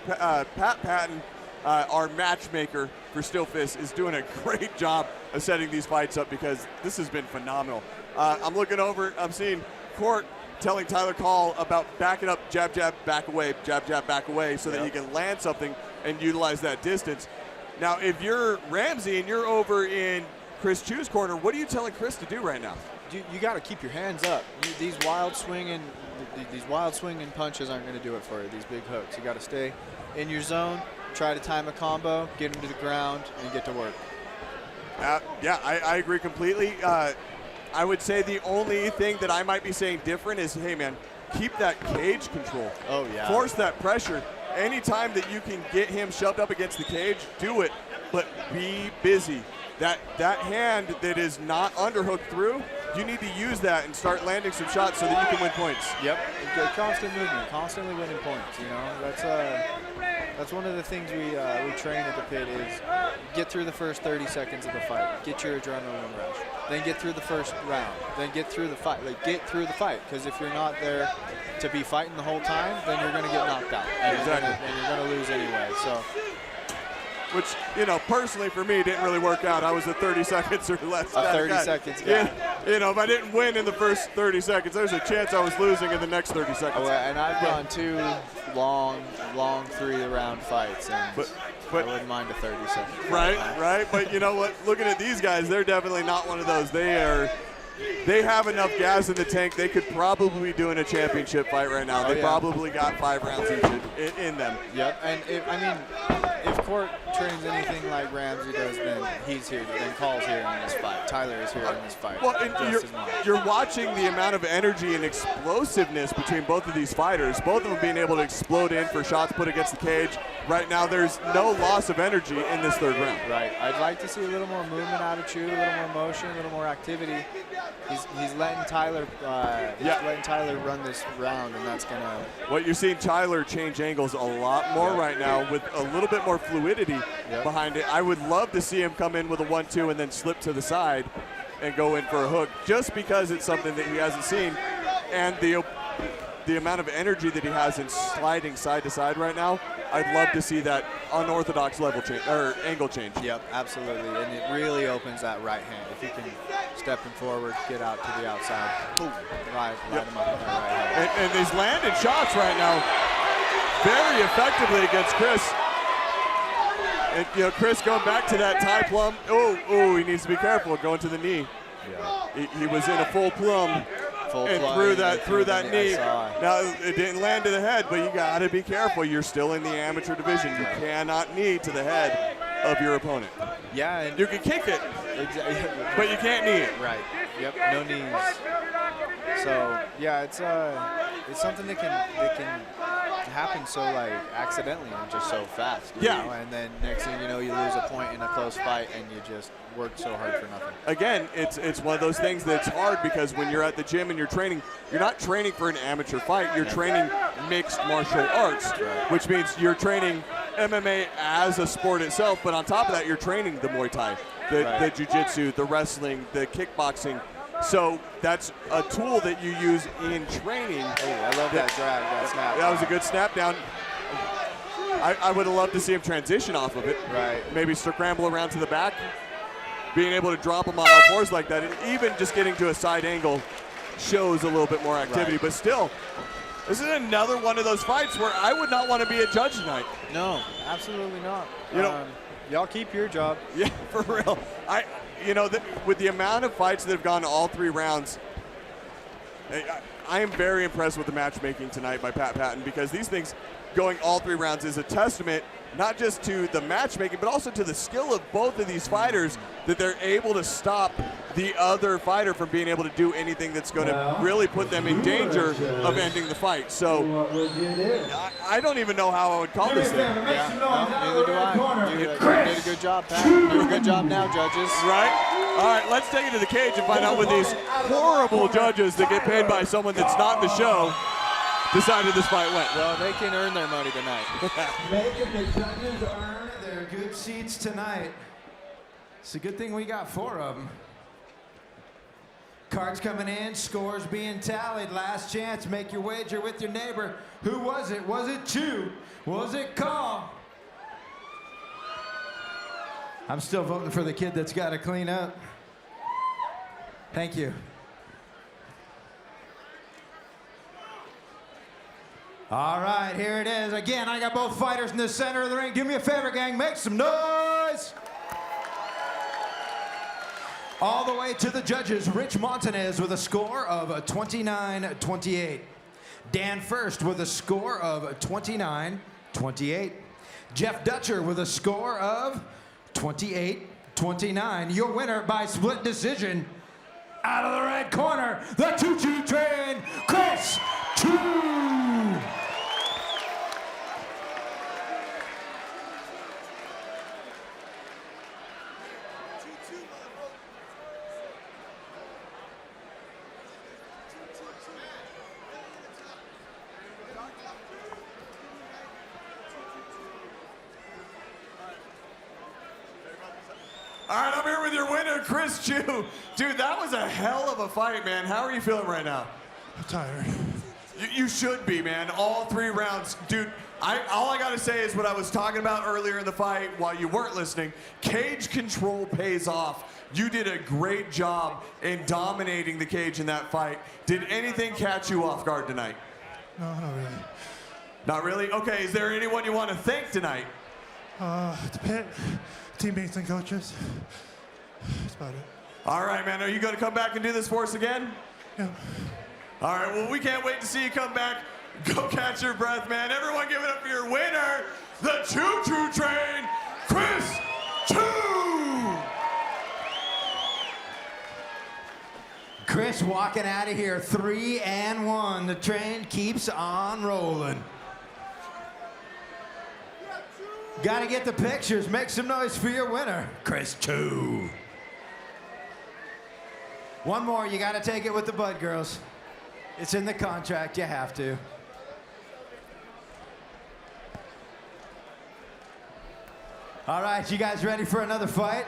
Pat Patton, our matchmaker for Still Fist, is doing a great job of setting these fights up because this has been phenomenal. I'm looking over, I'm seeing Court telling Tyler Call about backing up, jab, jab, back away, jab, jab, back away, so that he can land something and utilize that distance. Now, if you're Ramsey and you're over in Chris Chu's corner, what are you telling Chris to do right now? You got to keep your hands up. These wild swinging punches aren't going to do it for you. These big hooks. You got to stay in your zone. Try to time a combo, get him to the ground, and get to work. Yeah, I agree completely. I would say the only thing that I might be saying different is, hey man, keep that cage control. Oh yeah. Force that pressure. Anytime that you can get him shoved up against the cage, do it, but be busy. That hand that is not underhooked through, you need to use that and start landing some shots so that you can win points. Yep, constant movement, constantly winning points. You know, that's one of the things we train at the pit is get through the first 30 seconds of the fight, get your adrenaline rush, then get through the first round, then get through the fight. Like get through the fight, because if you're not there to be fighting the whole time, then you're going to get knocked out, and you're going to lose anyway. So. Which, you know, personally for me didn't really work out. I was a 30 seconds or less. A 30 seconds guy. You know, if I didn't win in the first 30 seconds, there's a chance I was losing in the next 30 seconds. Oh, and I've gone 2 long 3-round fights, and but I wouldn't mind a 30 second. Right. But you know what? Looking at these guys, they're definitely not one of those. They have enough gas in the tank. They could probably be doing a championship fight right now. They probably got 5 rounds each in them. Yep, and if Court trains anything like Ramsey does, then he's here. Then Call's here in this fight. Tyler is here in this fight. Well, and you're watching the amount of energy and explosiveness between both of these fighters. Both of them being able to explode in for shots put against the cage. Right now, there's no loss of energy in this third round. Right. I'd like to see a little more movement out of Chu, a little more motion, a little more activity. He's letting Tyler run this round, and that's gonna. What you're seeing Tyler change angles a lot more right now with a little bit more fluidity behind it. I would love to see him come in with a 1-2 and then slip to the side and go in for a hook, just because it's something that he hasn't seen, and the amount of energy that he has in sliding side to side right now. I'd love to see that unorthodox level change or angle change. Yep, absolutely, and it really opens that right hand. If you can step him forward, get out to the outside, boom, light him up with that right hand. And he's landing shots right now very effectively against Chris. And you know, Chris going back to that tie plum. Oh, he needs to be careful going to the knee. Yeah. He was in a full plum. And threw that knee. Now, it didn't land to the head, but you got to be careful. You're still in the amateur division. You cannot knee to the head of your opponent. Yeah. And you can kick it, but you can't knee it. Right. Yep, no knees. So, yeah, it's something that can happen so, like, accidentally and just so fast. You know? And then next thing you know, you lose a point in a close fight, and you just worked so hard for nothing. Again, it's one of those things that's hard because when you're at the gym and you're training, you're not training for an amateur fight. You're training mixed martial arts, which means you're training MMA as a sport itself, but on top of that, you're training the Muay Thai, the Jiu-Jitsu, the wrestling, the kickboxing. So that's a tool that you use in training. Oh, I love that drag, that snap. That was a good snap down. I would have loved to see him transition off of it. Right. Maybe scramble around to the back. Being able to drop him on all fours like that, and even just getting to a side angle shows a little bit more activity. But still, this is another one of those fights where I would not want to be a judge tonight. No, absolutely not. You know, y'all keep your job. Yeah, for real. With the amount of fights that have gone all 3 rounds, I am very impressed with the matchmaking tonight by Pat Patton, because these things going all 3 rounds is a testament not just to the matchmaking, but also to the skill of both of these fighters, that they're able to stop the other fighter from being able to do anything that's going to really put them in danger of ending the fight. So I don't even know how I would call this thing. Yeah, neither do I. You did a good job, Pat. Do a good job now, judges. Right? All right, let's take it to the cage and find out what these horrible judges that get paid by someone that's not in the show decided this fight went. Well, they can earn their money tonight. Making the judges earn their good seats tonight. It's a good thing we got 4 of them. Cards coming in, scores being tallied. Last chance, make your wager with your neighbor. Who was it? Was it Chew? Was it Call? I'm still voting for the kid that's got to clean up. Thank you. All right, here it is. Again, I got both fighters in the center of the ring. Do me a favor, gang. Make some noise. All the way to the judges, Rich Montanez with a score of 29-28. Dan First with a score of 29-28. Jeff Dutcher with a score of 28-29. Your winner by split decision, out of the red corner, the choo-choo train, Chris Chew. All right, I'm here with your winner, Chris Chew. Dude, that was a hell of a fight, man. How are you feeling right now? I'm tired. You should be, man. All 3 rounds. Dude, all I got to say is what I was talking about earlier in the fight while you weren't listening. Cage control pays off. You did a great job in dominating the cage in that fight. Did anything catch you off guard tonight? No, not really. Not really? Okay, is there anyone you want to thank tonight? The pit, teammates and coaches. That's about it. All right, man. Are you going to come back and do this for us again? Yeah. All right, well, we can't wait to see you come back. Go catch your breath, man. Everyone give it up for your winner, the choo-choo train, Chris Chew! Chris walking out of here 3-1. The train keeps on rolling. Got to get the pictures. Make some noise for your winner, Chris Chew. One more. You got to take it with the Bud girls. It's in the contract. You have to. All right, you guys ready for another fight?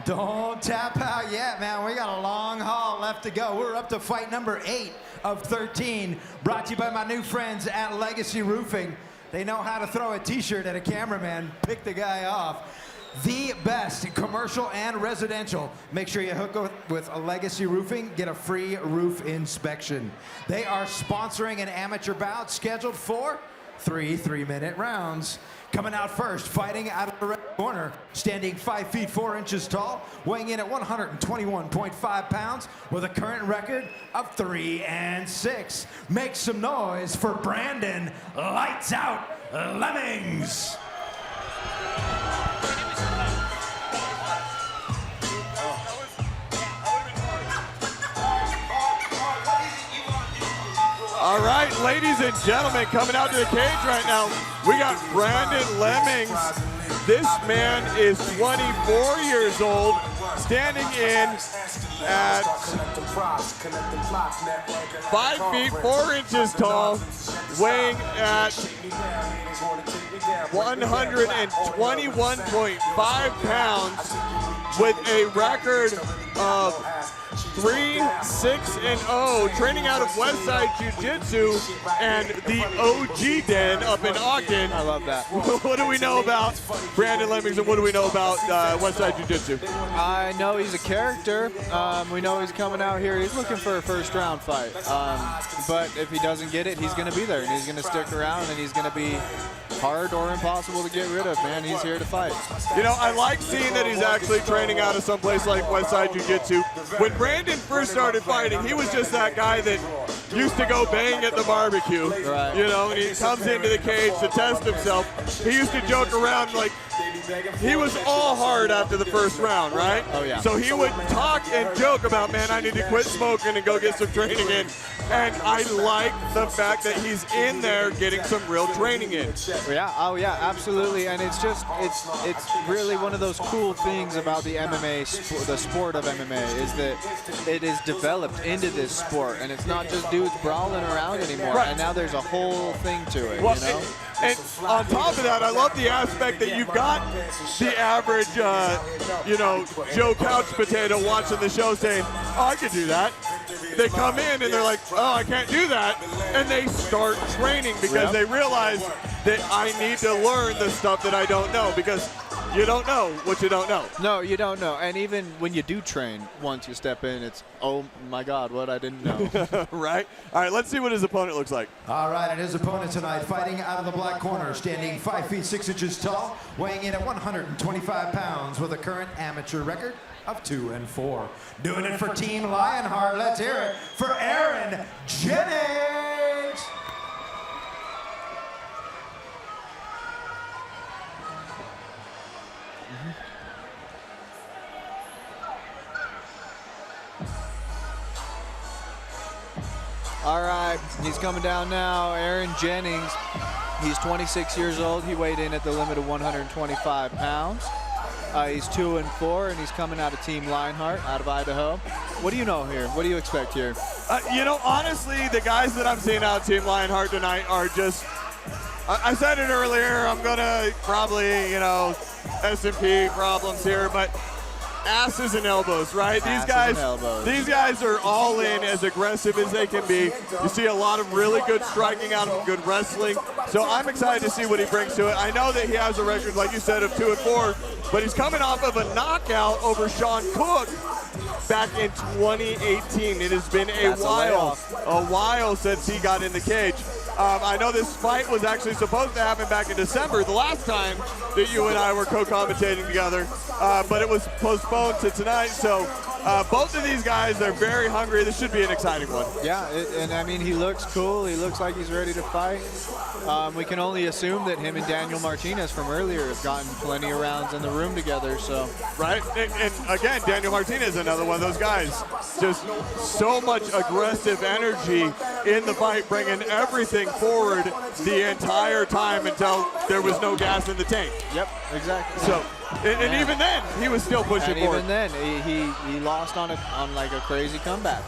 Don't tap out yet, man. We got a long haul left to go. We're up to fight number 8 of 13, brought to you by my new friends at Legacy Roofing. They know how to throw a t-shirt at a cameraman, pick the guy off. The best in commercial and residential. Make sure you hook up with a Legacy Roofing, get a free roof inspection. They are sponsoring an amateur bout scheduled for 3 3-minute rounds. Coming out first, fighting out of the red corner, standing 5 feet 4 inches tall, weighing in at 121.5 pounds with a current record of 3-6. Make some noise for Brandon Lights Out Lemmings. All right, ladies and gentlemen, coming out to the cage right now, we got Brandon Lemmings. This man is 24 years old, standing in at 5 feet 4 inches tall, weighing at 121.5 pounds, with a record of 3-6-0, training out of Westside Jiu-Jitsu and the OG Den up in Ogden. I love that. What do we know about Brandon Lemmings, and what do we know about Westside Jiu-Jitsu? I know he's a character. We know he's coming out here. He's looking for a first-round fight. But if he doesn't get it, he's going to be there, and he's going to stick around, and he's going to be hard or impossible to get rid of, man. He's here to fight. You know, I like seeing that he's actually training out of someplace like Westside Jiu-Jitsu. When Brandon first started fighting, he was just that guy that used to go bang at the barbecue. Right. You know, and he comes into the cage to test himself. He used to joke around like he was all hard after the first round, right? Oh, yeah. So he would talk and joke about, man, I need to quit smoking and go get some training in. And I like the fact that he's in there getting some real training in. Yeah, oh yeah, absolutely. And it's just, it's really one of those cool things about the MMA, the sport of MMA, is that it is developed into this sport. And it's not just dudes brawling around anymore. Right. And now there's a whole thing to it, Well, you know? And on top of that, I love the aspect that you've got the average, you know, Joe Couch Potato watching the show saying, oh, I could do that. They come in and they're like, oh, I can't do that. And they start training because they realize that I need to learn the stuff that I don't know, because you don't know what you don't know. No, you don't know. And even when you do train, once you step in, it's, oh my God, what I didn't know. Right? All right, let's see what his opponent looks like. All right, and his opponent tonight, fighting out of the black corner, standing 5 feet 6 inches tall, weighing in at 125 pounds with a current amateur record of 2-4. Doing it for Team Lionheart, let's hear it for Aaron Jennings. All right, he's coming down now. Aaron Jennings, he's 26 years old. He weighed in at the limit of 125 pounds. He's 2-4, and he's coming out of Team Lionheart out of Idaho. What do you know here? What do you expect here? You know, honestly, the guys that I'm seeing out of Team Lionheart tonight are just, I said it earlier, I'm going to probably, you know, S&P problems here, but asses and elbows, right? These guys are all in, as aggressive as they can be. You see a lot of really good striking out of good wrestling. So I'm excited to see what he brings to it. I know that he has a record, like you said, of 2-4, but he's coming off of a knockout over Sean Cook back in 2018. It has been a while since he got in the cage. I know this fight was actually supposed to happen back in December, the last time that you and I were co-commentating together, but it was postponed to tonight. So both of these guys, they're very hungry. This should be an exciting one. Yeah, and I mean, he looks cool. He looks like he's ready to fight. We can only assume that him and Daniel Martinez from earlier have gotten plenty of rounds in the room together. So, right, and again, Daniel Martinez, another one of those guys. Just so much aggressive energy in the fight, bringing everything forward the entire time until there was no gas in the tank. Yep, exactly. So, and even then, he was still pushing forward. Even then, he lost on like a crazy comeback.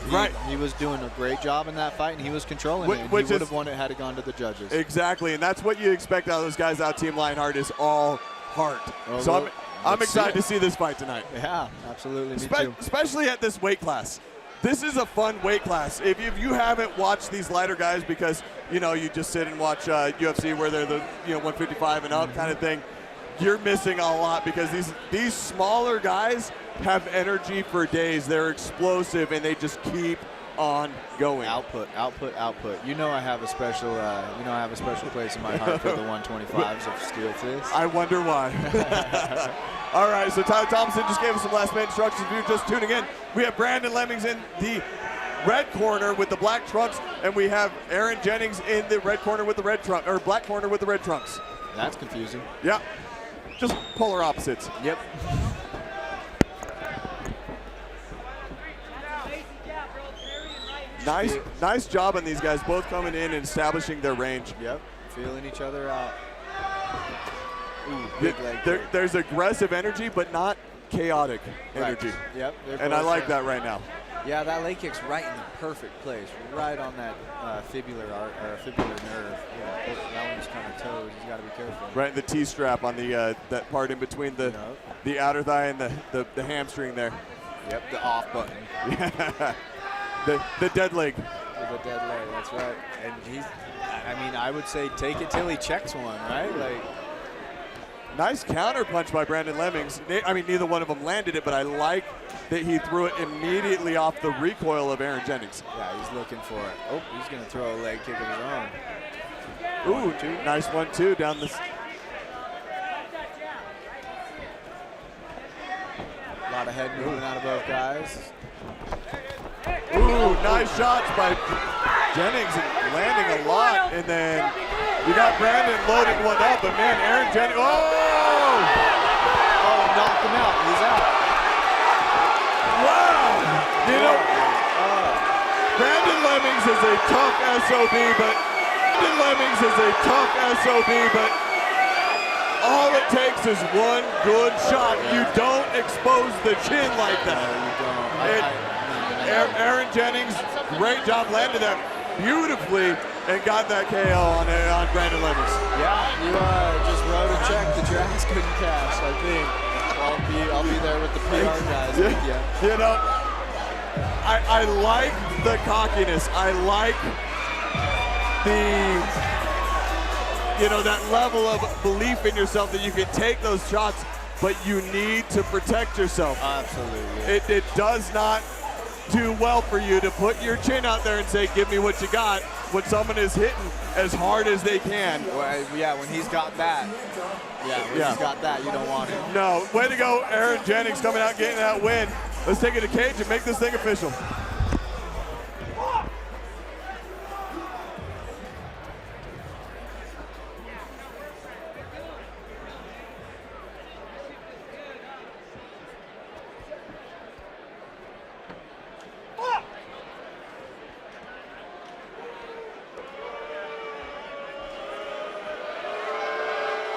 He was doing a great job in that fight, and he was controlling it. And he would have won it had it gone to the judges. Exactly, and that's what you expect out of those guys out Team Lionheart, is all heart. Well, so I'm excited to see this fight tonight. Yeah, absolutely. Me too. Especially at this weight class. This is a fun weight class. If you haven't watched these lighter guys, because you know you just sit and watch UFC where they're the 155 and up kind of thing, you're missing a lot, because these smaller guys have energy for days. They're explosive and they just keep on going. Output. You know I have a special place in my heart for the 125s of steel fist. I wonder why. All right, so Tyler Thompson just gave us some last minute instructions. If you're just tuning in, we have Brandon Lemmings in the red corner with the black trunks, and we have Aaron Jennings in the red corner with the red trunk, or black corner with the red trunks. That's confusing. Yeah, just polar opposites. Yep. Nice job on these guys, both coming in and establishing their range. Yep, feeling each other out. Ooh, there's aggressive energy, but not chaotic energy. Right. Yep. And I like that right now. Yeah, that leg kick's right in the perfect place, right on that fibular nerve. Yeah, that one's kind of toes. He's got to be careful. Right in the T-strap on the that part in between the outer thigh and the hamstring there. Yep, the off button. Yeah. The dead leg. The dead leg, that's right. And I would say take it till he checks one, right? Like, nice counter punch by Brandon Lemmings. I mean, neither one of them landed it, but I like that he threw it immediately off the recoil of Aaron Jennings. Yeah, he's looking for it. Oh, he's going to throw a leg kick of his own. Ooh, nice 1-2 down the. A lot of head movement out of both guys. Ooh, nice shots by Jennings landing a lot, and then you got Brandon loading one up, but man, Aaron Jennings, oh, knocked him out. He's out. Wow. You know, Brandon Lemmings is a tough SOB, but all it takes is one good shot. You don't expose the chin like that. Aaron Jennings, great job, landed that beautifully and got that KO on Brandon Lemmings. Yeah, you just wrote a check that your ass couldn't cash, I think. I'll be there with the PR guys. You know, I like the cockiness. I like that level of belief in yourself that you can take those shots, but you need to protect yourself. Absolutely. It does not do well for you to put your chin out there and say, give me what you got, when someone is hitting as hard as they can. Well, yeah, when he's got that. He's got that, you don't want him. No, way to go, Aaron Jennings coming out getting that win. Let's take it to Cage and make this thing official.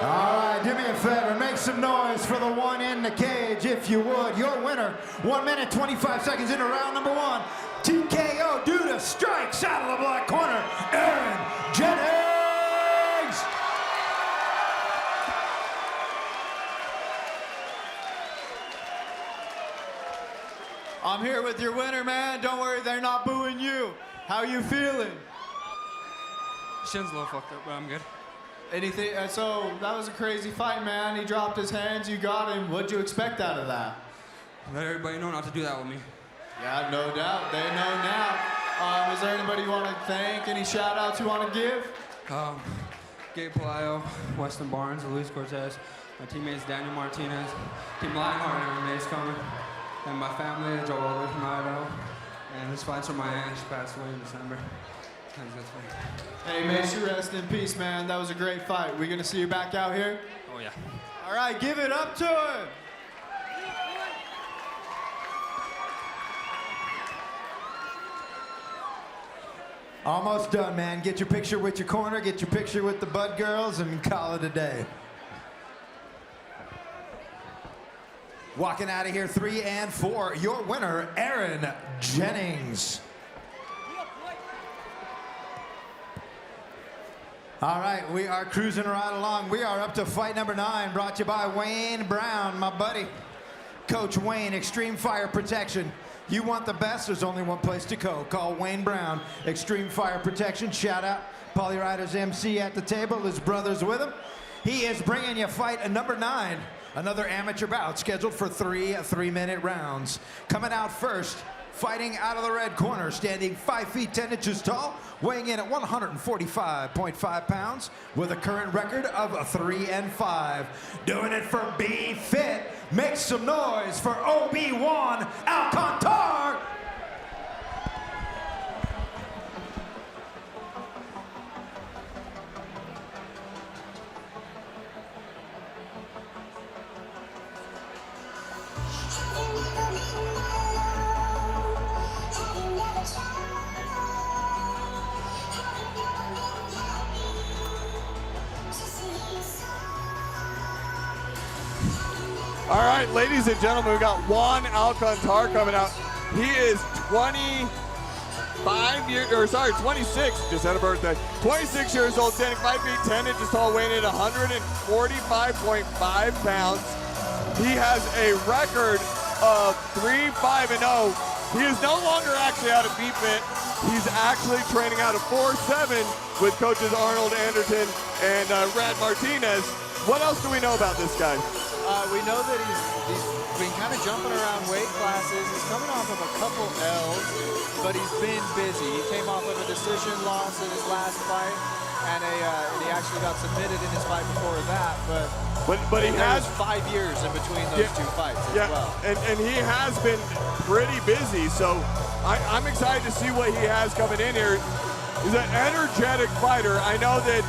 All right, do me a favor, make some noise for the one in the cage, if you would. Your winner, 1 minute, 25 seconds into round number 1. TKO due to strikes out of the black corner, Aaron Jennings. I'm here with your winner, man. Don't worry, they're not booing you. How you feeling? Shin's a little fucked up, but I'm good. Anything? So that was a crazy fight, man. He dropped his hands, you got him. What'd you expect out of that? Let everybody know not to do that with me. Yeah, no doubt. They know now. Is there anybody you want to thank? Any shout outs you want to give? Gabe Palaio, Weston Barnes, Luis Cortez, my teammates Daniel Martinez, Team Lionheart, Aaron Mays coming, and my family, Joe Older from Idaho, and this fight's from my aunt. She passed away in December. Hey, may you rest in peace, man. That was a great fight. We gonna see you back out here? Oh, yeah. All right, give it up to him. Almost done, man. Get your picture with your corner, get your picture with the Bud girls, and call it a day. Walking out of here 3 and 4, your winner, Aaron Jennings. All right, we are cruising right along. We are up to fight number 9, brought to you by Wayne Brown, my buddy. Coach Wayne, Extreme Fire Protection. You want the best, there's only one place to go. Call Wayne Brown, Extreme Fire Protection. Shout out, Paulie Ryder's MC at the table, his brother's with him. He is bringing you fight number 9, another amateur bout scheduled for 3 3-minute rounds. Coming out first, fighting out of the red corner, standing 5 feet 10 inches tall, weighing in at 145.5 pounds, with a current record of 3 and 5. Doing it for Be Fit. Make some noise for Obi-Wan Alcantara. All right, ladies and gentlemen, we got Juan Alcantara coming out. He is 26, just had a birthday. 26 years old, standing 5 feet 10 inches tall, weighing in 145.5 pounds. He has a record of 3-5-0. He is no longer actually out of BFit. He's actually training out of 4-7 with coaches Arnold Anderton and Rad Martinez. What else do we know about this guy? We know that he's been kind of jumping around weight classes. He's coming off of a couple L's, but he's been busy. He came off of a decision loss in his last fight, and he actually got submitted in his fight before that. But he has 5 years in between those two fights as well. And he has been pretty busy, so I'm excited to see what he has coming in here. He's an energetic fighter. I know that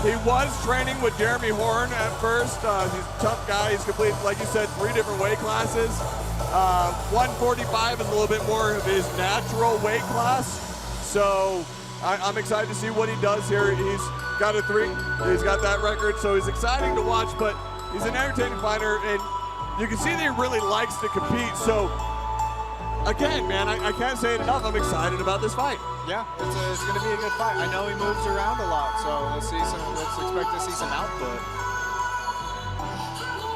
he was training with Jeremy Horn at first. He's a tough guy. He's completed, like you said, 3 different weight classes. 145 is a little bit more of his natural weight class. So I'm excited to see what he does here. He's got a 3. He's got that record, so he's exciting to watch, but he's an entertaining fighter, and you can see that he really likes to compete. So again, man, I can't say it enough. I'm excited about this fight. Yeah, it's going to be a good fight. I know he moves around a lot, so let's expect to see some output.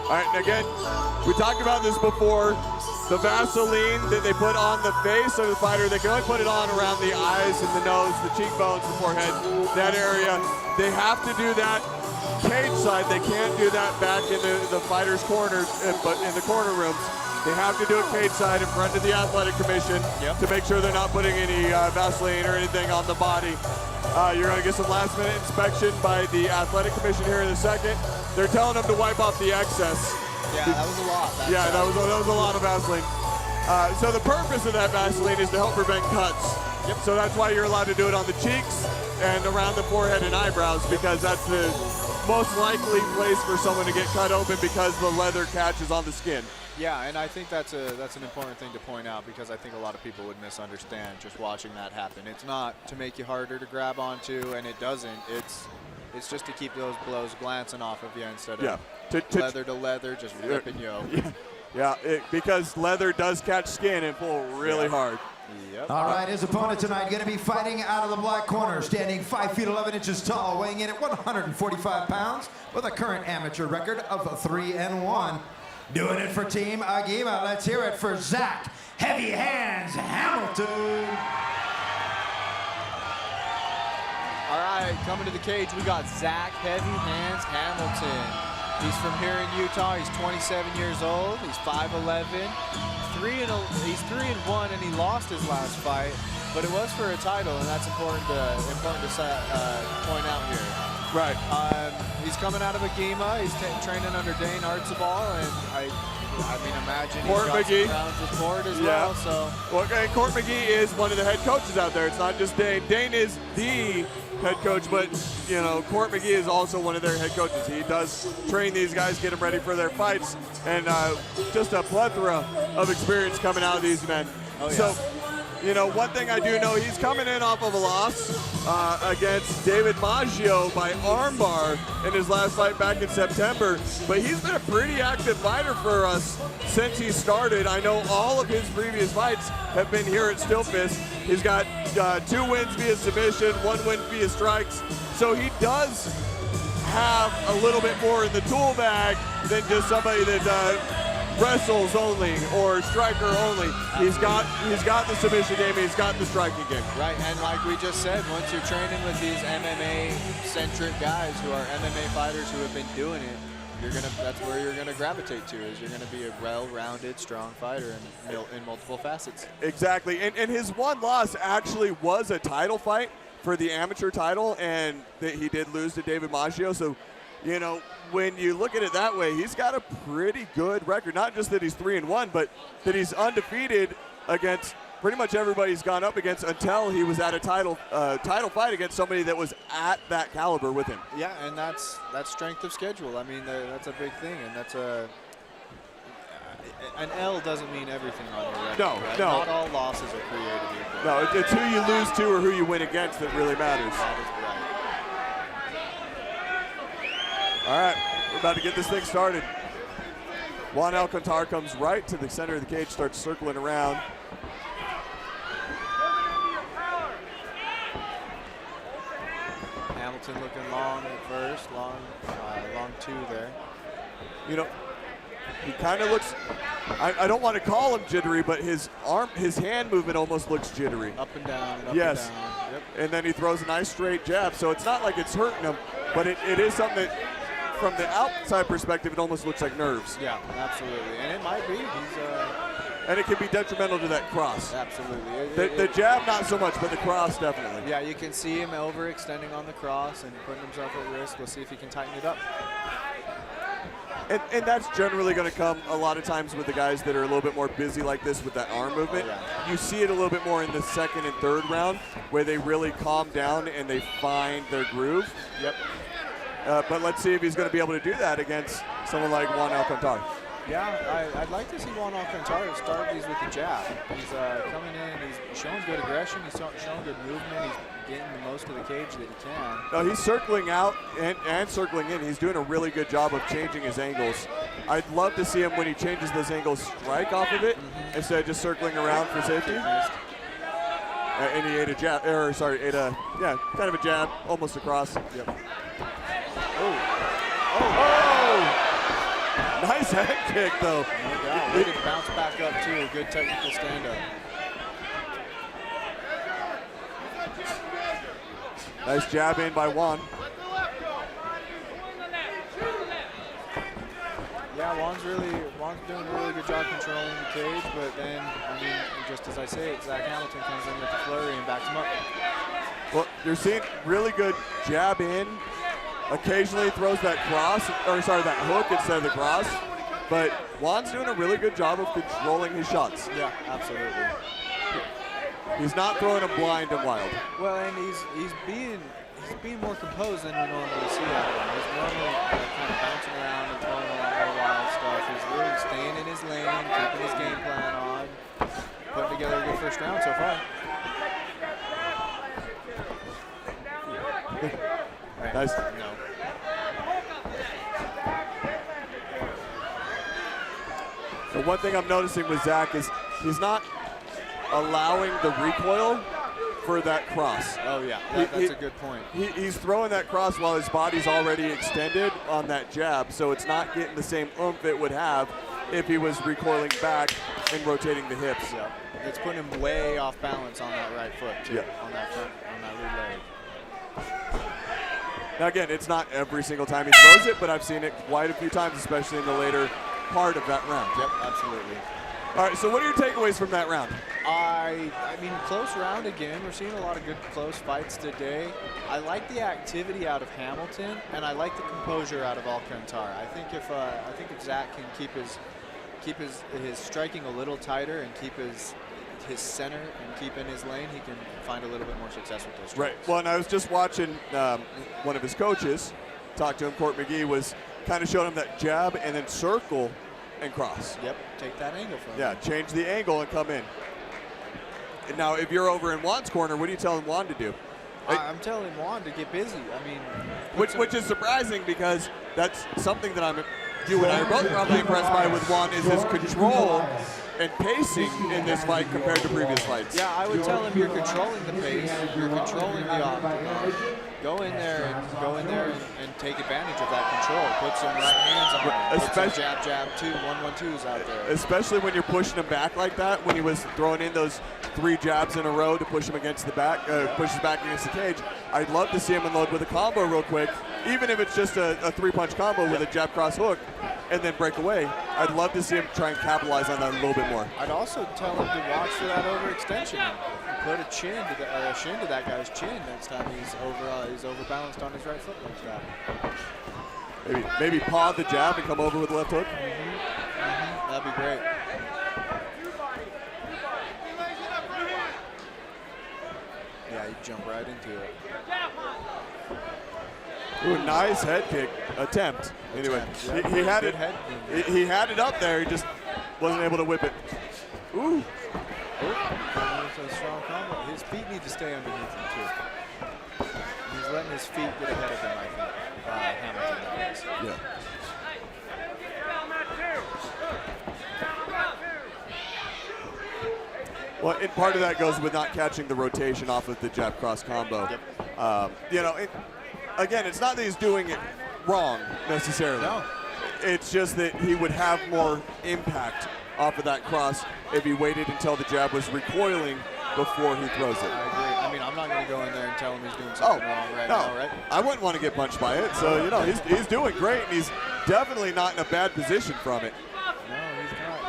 All right, and again, we talked about this before. The Vaseline that they put on the face of the fighter, they can only put it on around the eyes and the nose, the cheekbones, the forehead, that area. They have to do that cage side. They can't do that back in the fighter's corners, but in the corner rooms. They have to do it cage side in front of the athletic commission to make sure they're not putting any Vaseline or anything on the body. You're going to get some last-minute inspection by the athletic commission here in a second. They're telling them to wipe off the excess. Yeah, that was a lot. That was a lot of Vaseline. So the purpose of that Vaseline is to help prevent cuts. Yep. So that's why you're allowed to do it on the cheeks and around the forehead and eyebrows, because that's the most likely place for someone to get cut open because the leather catches on the skin. Yeah, and I think that's an important thing to point out, because I think a lot of people would misunderstand just watching that happen. It's not to make you harder to grab onto, and it doesn't. It's just to keep those blows glancing off of you instead of leather to leather, just ripping you over. Because leather does catch skin and pull really hard. Yep. All right, his opponent tonight going to be fighting out of the black corner, standing 5 feet 11 inches tall, weighing in at 145 pounds, with a current amateur record of 3-1. Doing it for Team Agima. Let's hear it for Zach Heavy Hands Hamilton. All right, coming to the cage, we got Zach Heavy Hands Hamilton. He's from here in Utah. He's 27 years old. He's 5'11". He's 3-1, and he lost his last fight, but it was for a title, and that's important to point out here. Right. He's coming out of Agima. He's training under Dane Artzabal, and I mean, imagine Court he's got McGee. some rounds with Court as well. So. Well, and Court McGee is one of the head coaches out there. It's not just Dane. Dane is the head coach, but you know, Court McGee is also one of their head coaches. He does train these guys, get them ready for their fights, and just a plethora of experience coming out of these men. Oh, yeah. So, you know, one thing I do know, he's coming in off of a loss against David Maggio by armbar in his last fight back in September. But he's been a pretty active fighter for us since he started. I know all of his previous fights have been here at Still Fist. He's got 2 wins via submission, 1 win via strikes. So he does have a little bit more in the tool bag than just somebody that wrestles only or striker only. He's got the submission game, he's got the striking game. Right, and like we just said, once you're training with these MMA-centric guys who are MMA fighters who have been doing it, that's where you're gonna gravitate to, is you're gonna be a well-rounded, strong fighter in multiple facets. Exactly, and his one loss actually was a title fight for the amateur title, and he did lose to David Maggio. So, you know, when you look at it that way, he's got a pretty good record. Not just that he's 3-1, but that he's undefeated against pretty much everybody he's gone up against until he was at a title fight against somebody that was at that caliber with him. Yeah, and that's strength of schedule. I mean, that's a big thing, and that's an L doesn't mean everything on your record. No, right? no. Not all losses are created equal. No, it's who you lose to or who you win against that really matters. That is right. All right, we're about to get this thing started. Juan Alcantar comes right to the center of the cage, starts circling around. Hamilton looking long at first, long 2 there. You know, he kind of looks, I don't want to call him jittery, but his hand movement almost looks jittery. Up and down, up yes. and down. Yep. And then he throws a nice straight jab, so it's not like it's hurting him, but it is something that, from the outside perspective, it almost looks like nerves. Yeah, absolutely, and it might be. And it can be detrimental to that cross. Absolutely. The jab, not so much, but the cross, definitely. Yeah, you can see him overextending on the cross and putting himself at risk. We'll see if he can tighten it up. And that's generally going to come a lot of times with the guys that are a little bit more busy like this with that arm movement. You see it a little bit more in the second and third round where they really calm down and they find their groove. Yep. But let's see if he's going to be able to do that against someone like Juan Alcantara. Yeah, I'd like to see Juan Alcantara start these with the jab. He's coming in, he's showing good aggression, he's showing good movement, he's getting the most of the cage that he can. No, he's circling out and circling in. He's doing a really good job of changing his angles. I'd love to see him when he changes those angles strike off of it instead of just circling around for safety. And he ate a jab, kind of a jab, almost across. Yep. Nice head kick, though. No doubt. Way to bounce back up, too. Good technical stand-up. Nice jab in by Juan. Yeah, Juan's doing a really good job controlling the cage, but then, I mean, just as I say, Zach Hamilton comes in with the flurry and backs him up. Well, you're seeing really good jab in. Occasionally throws that that hook instead of the cross. But Juan's doing a really good job of controlling his shots. Yeah, absolutely. He's not throwing them blind and wild. Well, and he's being more composed than we normally see out of him. He's normally kind of bouncing around and throwing a lot more wild stuff. He's really staying in his lane, keeping his game plan on, putting together a good first round so far. Nice. No. The one thing I'm noticing with Zach is he's not allowing the recoil for that cross. Oh, yeah. That's a good point. He's throwing that cross while his body's already extended on that jab, so it's not getting the same oomph it would have if he was recoiling back and rotating the hips. Yeah. It's putting him way off balance on that right foot, too, on that lead leg. Now again, it's not every single time he throws it, but I've seen it quite a few times, especially in the later part of that round. Yep, absolutely. All right, so what are your takeaways from that round? I mean, close round again. We're seeing a lot of good close fights today. I like the activity out of Hamilton, and I like the composure out of Alcantara. I think if Zach can keep his striking a little tighter and keep his center and keep in his lane, he can find a little bit more success with those strikes. Right. Well, and I was just watching one of his coaches talk to him. Court McGee was kind of showing him that jab and then circle and cross. Yep. Take that angle from him. Yeah. Change the angle and come in. And now, if you're over in Juan's corner, what are you telling Juan to do? I'm telling Juan to get busy. I mean, which is surprising because that's something that you and I are both probably impressed by with Juan is his control and pacing in this fight compared to previous fights. Yeah, I would tell him you're controlling the pace, you're controlling the octagon. Go in there and take advantage of that control. Put some right hands on him. Put some jab, 1-1-2s out there. Especially when you're pushing him back like that, when he was throwing in those 3 jabs in a row to push him against the back, pushes back against the cage. I'd love to see him unload with a combo real quick, even if it's just a 3-punch combo with a jab cross hook and then break away. I'd love to see him try and capitalize on that a little bit more. I'd also tell him to watch for that overextension. Put a shin to that guy's chin next time he's overbalanced on his right foot like that. Maybe paw the jab and come over with the left hook. That'd be great. Yeah, you jump right into it. Ooh, nice head kick attempt. Anyway, yeah. he had Good it. He had it up there. He just wasn't able to whip it. Ooh. That's a strong combo. His feet need to stay underneath him too. He's letting his feet get ahead of him, I think. Hamilton, that is. Yeah. Well, and part of that goes with not catching the rotation off of the jab cross combo. Yep. Again, it's not that he's doing it wrong necessarily. No. It's just that he would have more impact off of that cross if he waited until the jab was recoiling before he throws it. I agree. I mean, I'm not going to go in there and tell him he's doing something wrong now, right? I wouldn't want to get punched by it. So, he's doing great, and he's definitely not in a bad position from it. No, he's not.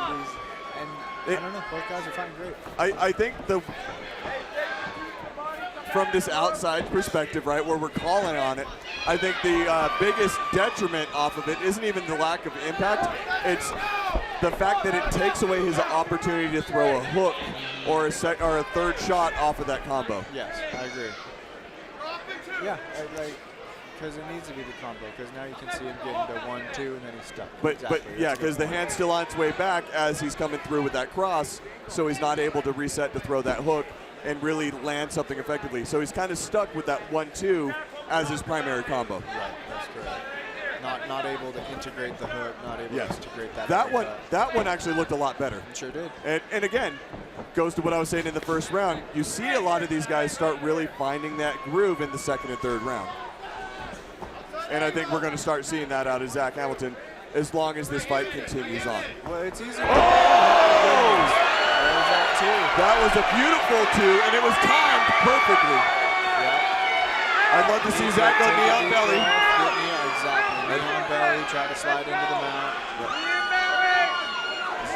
I don't know. Both guys are fighting great. I think from this outside perspective, right, where we're calling on it, I think the biggest detriment off of it isn't even the lack of impact. It's the fact that it takes away his opportunity to throw a hook or a third shot off of that combo. Yes, I agree. Yeah, because it needs to be the combo, because now you can see him getting to 1-2 and then he's stuck. But exactly. yeah, because the hand's still on its way back as he's coming through with that cross, so he's not able to reset to throw that hook and really land something effectively. So he's kind of stuck with that 1-2 as his primary combo. Right, that's correct. Not able to integrate the hook, not able to integrate that. That one actually looked a lot better. It sure did. And again, goes to what I was saying in the first round. You see a lot of these guys start really finding that groove in the second and third round. And I think we're going to start seeing that out of Zach Hamilton as long as this fight continues on. Well, it's easy. Oh! That was a beautiful two, and it was timed perfectly. Yeah. I'd love to see Zach go knee on belly. Exactly. Knee on belly, try to slide into the mount.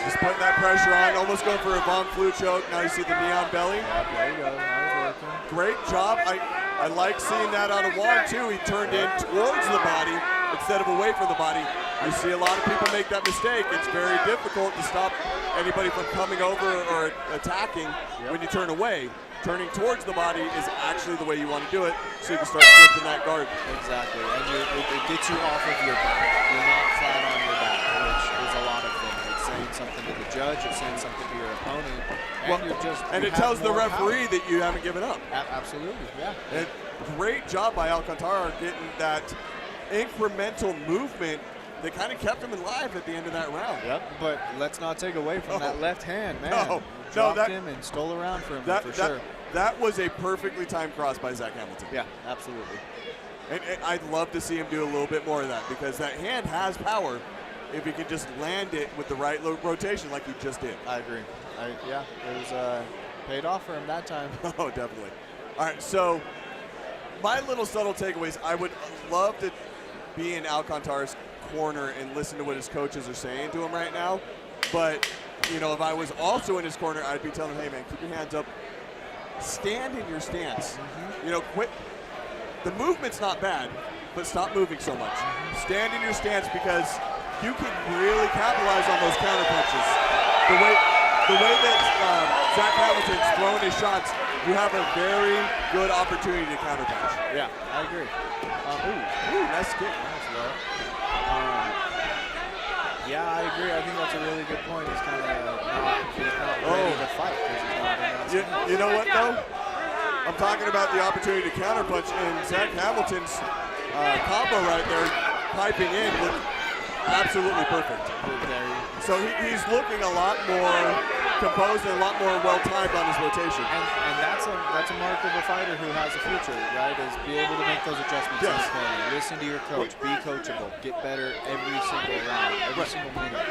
Just putting that pressure on, almost going for a Von Flue choke. Now you see the knee on belly. There you go. That was working. Great job. I like seeing that out of Juan too. He turned in towards the body instead of away from the body. You see a lot of people make that mistake. It's very difficult to stop anybody from coming over or attacking when you turn away. Turning towards the body is actually the way you want to do it, so you can start flipping that guard. Exactly, and it gets you off of your back. You're not flat on your back, which is a lot of things. It's saying something to the judge, it's saying something to your opponent, and it tells the referee that you haven't given up. Absolutely, yeah. And great job by Alcantara getting that incremental movement that kind of kept him alive at the end of that round. Yep, but let's not take away from that left hand, man. Dropped him and stole around for him for sure. That was a perfectly timed cross by Zach Hamilton. Yeah, absolutely. And I'd love to see him do a little bit more of that, because that hand has power if he can just land it with the right rotation like he just did. I agree. Yeah, it was paid off for him that time. Oh, definitely. All right, so my little subtle takeaways, I would love to be in Alcantara's corner and listen to what his coaches are saying to him right now. But, you know, if I was also in his corner, I'd be telling him, hey, man, keep your hands up. Stand in your stance. You know, quit. The movement's not bad, but stop moving so much. Stand in your stance, because you can really capitalize on those counter punches. The way that Zach Hamilton's throwing his shots, you have a very good opportunity to counter punch. Yeah, I agree. Ooh, nice kick. Nice low. Yeah, I agree. I think that's a really good point. He's kind of not ready to fight because he's not in that. You know what, though? I'm talking about the opportunity to counterpunch, and Zach Hamilton's combo right there, piping in, looked absolutely perfect. So he's looking a lot more composed and a lot more well-timed on his rotation. And that's a mark of a fighter who has a future, right? Is be able to make those adjustments. Yes. Listen to your coach. Be coachable. Get better every single round, every single minute.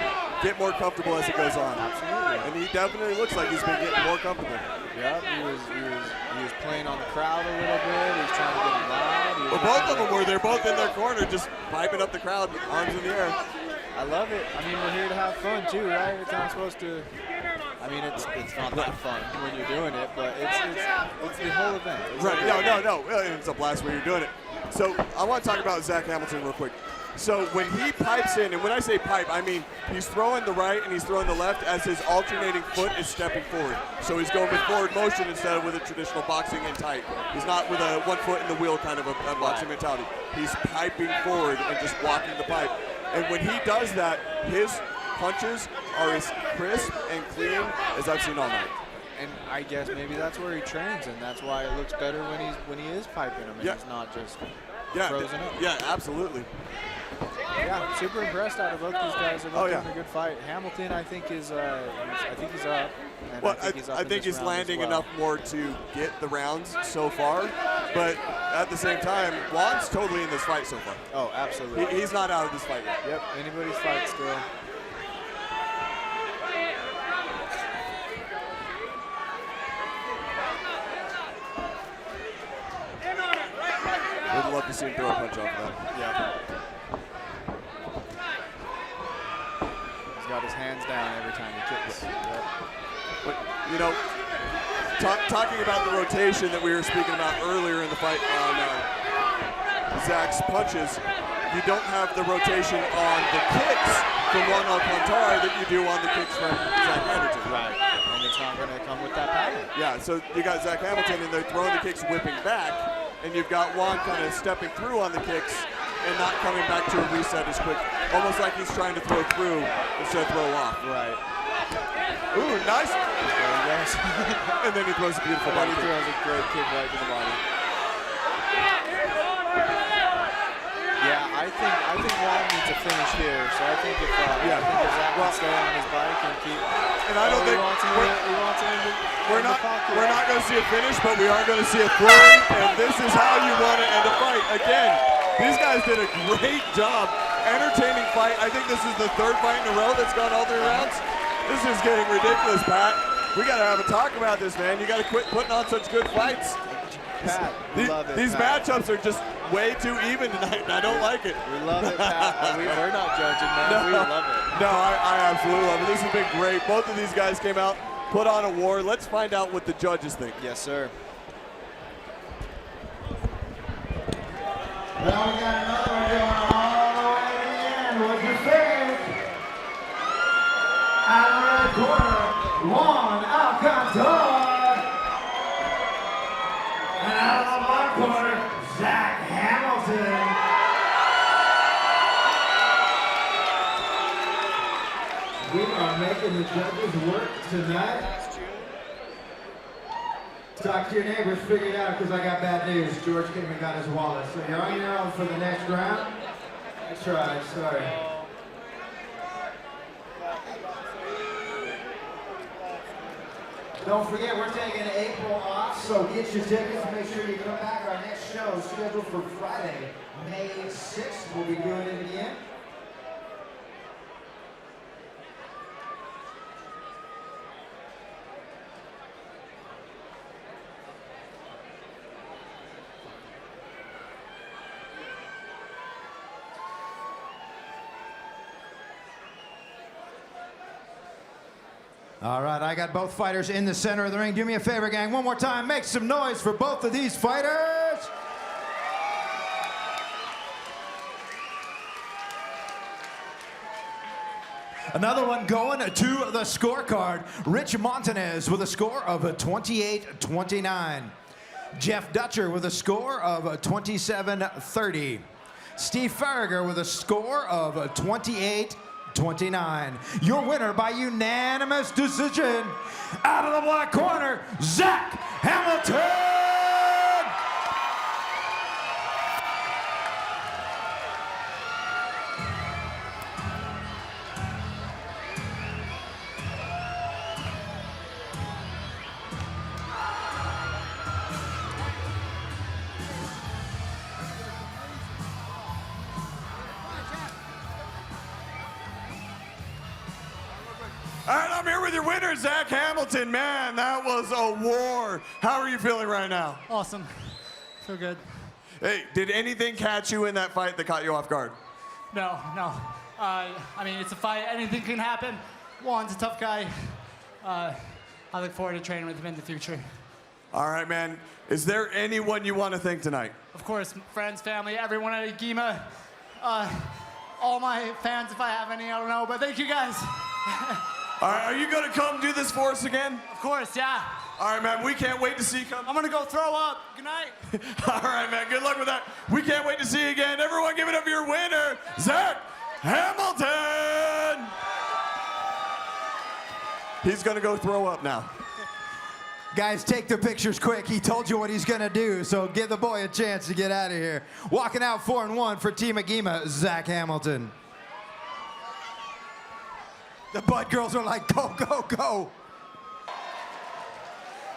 Get more comfortable as it goes on. Absolutely. And he definitely looks like he's been getting more comfortable. Yep, he was playing on the crowd a little bit. He was trying to get him loud. Well, both of them were. They're both in their corner, just piping up the crowd, arms in the air. I love it. I mean, we're here to have fun too, right? It's not supposed to. I mean, it's not that fun when you're doing it, but it's the whole event. It's right? No. It's a blast when you're doing it. So I want to talk about Zach Hamilton real quick. So when he pipes in, and when I say pipe, I mean he's throwing the right and he's throwing the left as his alternating foot is stepping forward. So he's going with forward motion instead of with a traditional boxing in tight. He's not with a 1 foot in the wheel kind of a boxing mentality. He's piping forward and just walking the pipe. And when he does that, his punches are as crisp and clean as I've seen all night. And I guess maybe that's where he trains, and that's why it looks better when he is piping them, and he's not just frozen up. Yeah, absolutely. Yeah, super impressed out of both these guys. They're both having a good fight. Hamilton, I think, is I think he's up. And well, I think he's landing enough more to get the rounds so far, but at the same time, Juan's totally in this fight so far. Oh, absolutely. He's not out of this fight yet. Yep, anybody's fight still. Would love to see him throw a punch off of that. Yeah. He's got his hands down every time he kicks. Yep. But, you know, talking about the rotation that we were speaking about earlier in the fight on Zach's punches, you don't have the rotation on the kicks from Juan Alcantara that you do on the kicks from Zach Hamilton. Right, and it's not going to come with that pattern. Yeah, so you got Zach Hamilton and they're throwing the kicks, whipping back, and you've got Juan kind of stepping through on the kicks and not coming back to a reset as quick. Almost like he's trying to throw through instead of throw off. Right. Ooh, nice. There he goes. And then he throws a beautiful body He kick. throws a great kick right to the body. Yeah, I think Juan needs a finish here. So I think if Zach can stay on his bike and keep, and I don't think we're not going to see a finish, but we are going to see a throwing, and this is how you want to end a fight. Again, these guys did a great job, entertaining fight. I think this is the third fight in a row that's gone all 3 rounds. This is getting ridiculous, Pat. We got to have a talk about this, man. You got to quit putting on such good fights. Pat, love it, these Pat. matchups are just way too even tonight, and I don't like it. We love it, Pat. We're not judging, man. No, we love it. No, I absolutely love it. This has been great. Both of these guys came out, put on a war. Let's find out what the judges think. Yes, sir. Well, we got another one going all the way to the end. What'd you think? Out of the red corner, Juan Alcantara. And out of the black corner, Zach Hamilton. We are making the judges work tonight. Talk to your neighbors, figure it out, because I got bad news. George came and got his wallet. So you're on your own for the next round? I tried, sorry. Don't forget, we're taking April off, so get your tickets. Make sure you come back. Our next show is scheduled for Friday, May 6th. We'll be doing it again. All right, I got both fighters in the center of the ring. Do me a favor, gang. One more time, make some noise for both of these fighters. Another one going to the scorecard. Rich Montanez with a score of 28-29. Jeff Dutcher with a score of 27-30. Steve Farragher with a score of 28-29. Your winner by unanimous decision, out of the black corner, Zach Hamilton! All right, I'm here with your winner, Zach Hamilton. Man, that was a war. How are you feeling right now? Awesome. Feel good. Hey, did anything catch you in that fight that caught you off guard? No. I mean, it's a fight. Anything can happen. Juan's a tough guy. I look forward to training with him in the future. All right, man. Is there anyone you want to thank tonight? Of course, friends, family, everyone at Agima. All my fans, if I have any, I don't know, but thank you guys. All right, are you going to come do this for us again? Of course, yeah. All right, man, we can't wait to see you come. I'm going to go throw up. Good night. All right, man, good luck with that. We can't wait to see you again. Everyone give it up for your winner, Zach Hamilton. He's going to go throw up now. Guys, take the pictures quick. He told you what he's going to do, so give the boy a chance to get out of here. Walking out 4-1 for Team Agima, Zach Hamilton. The Bud girls are like, go, go, go.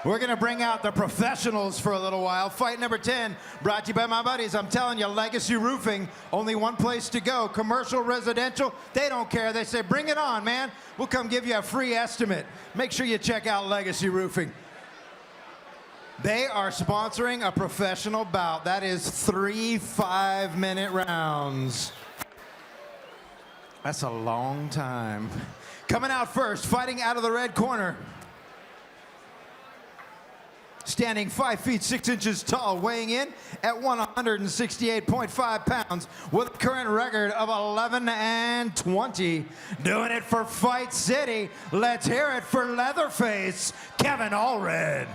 We're going to bring out the professionals for a little while. Fight number 10, brought to you by my buddies. I'm telling you, Legacy Roofing, only one place to go. Commercial, residential, they don't care. They say, bring it on, man. We'll come give you a free estimate. Make sure you check out Legacy Roofing. They are sponsoring a professional bout. That is 3 5-minute rounds. That's a long time. Coming out first, fighting out of the red corner. standing 5 feet 6 inches tall, weighing in at 168.5 pounds with a current record of 11-20. Doing it for Fight City, let's hear it for Leatherface, Kevin Allred.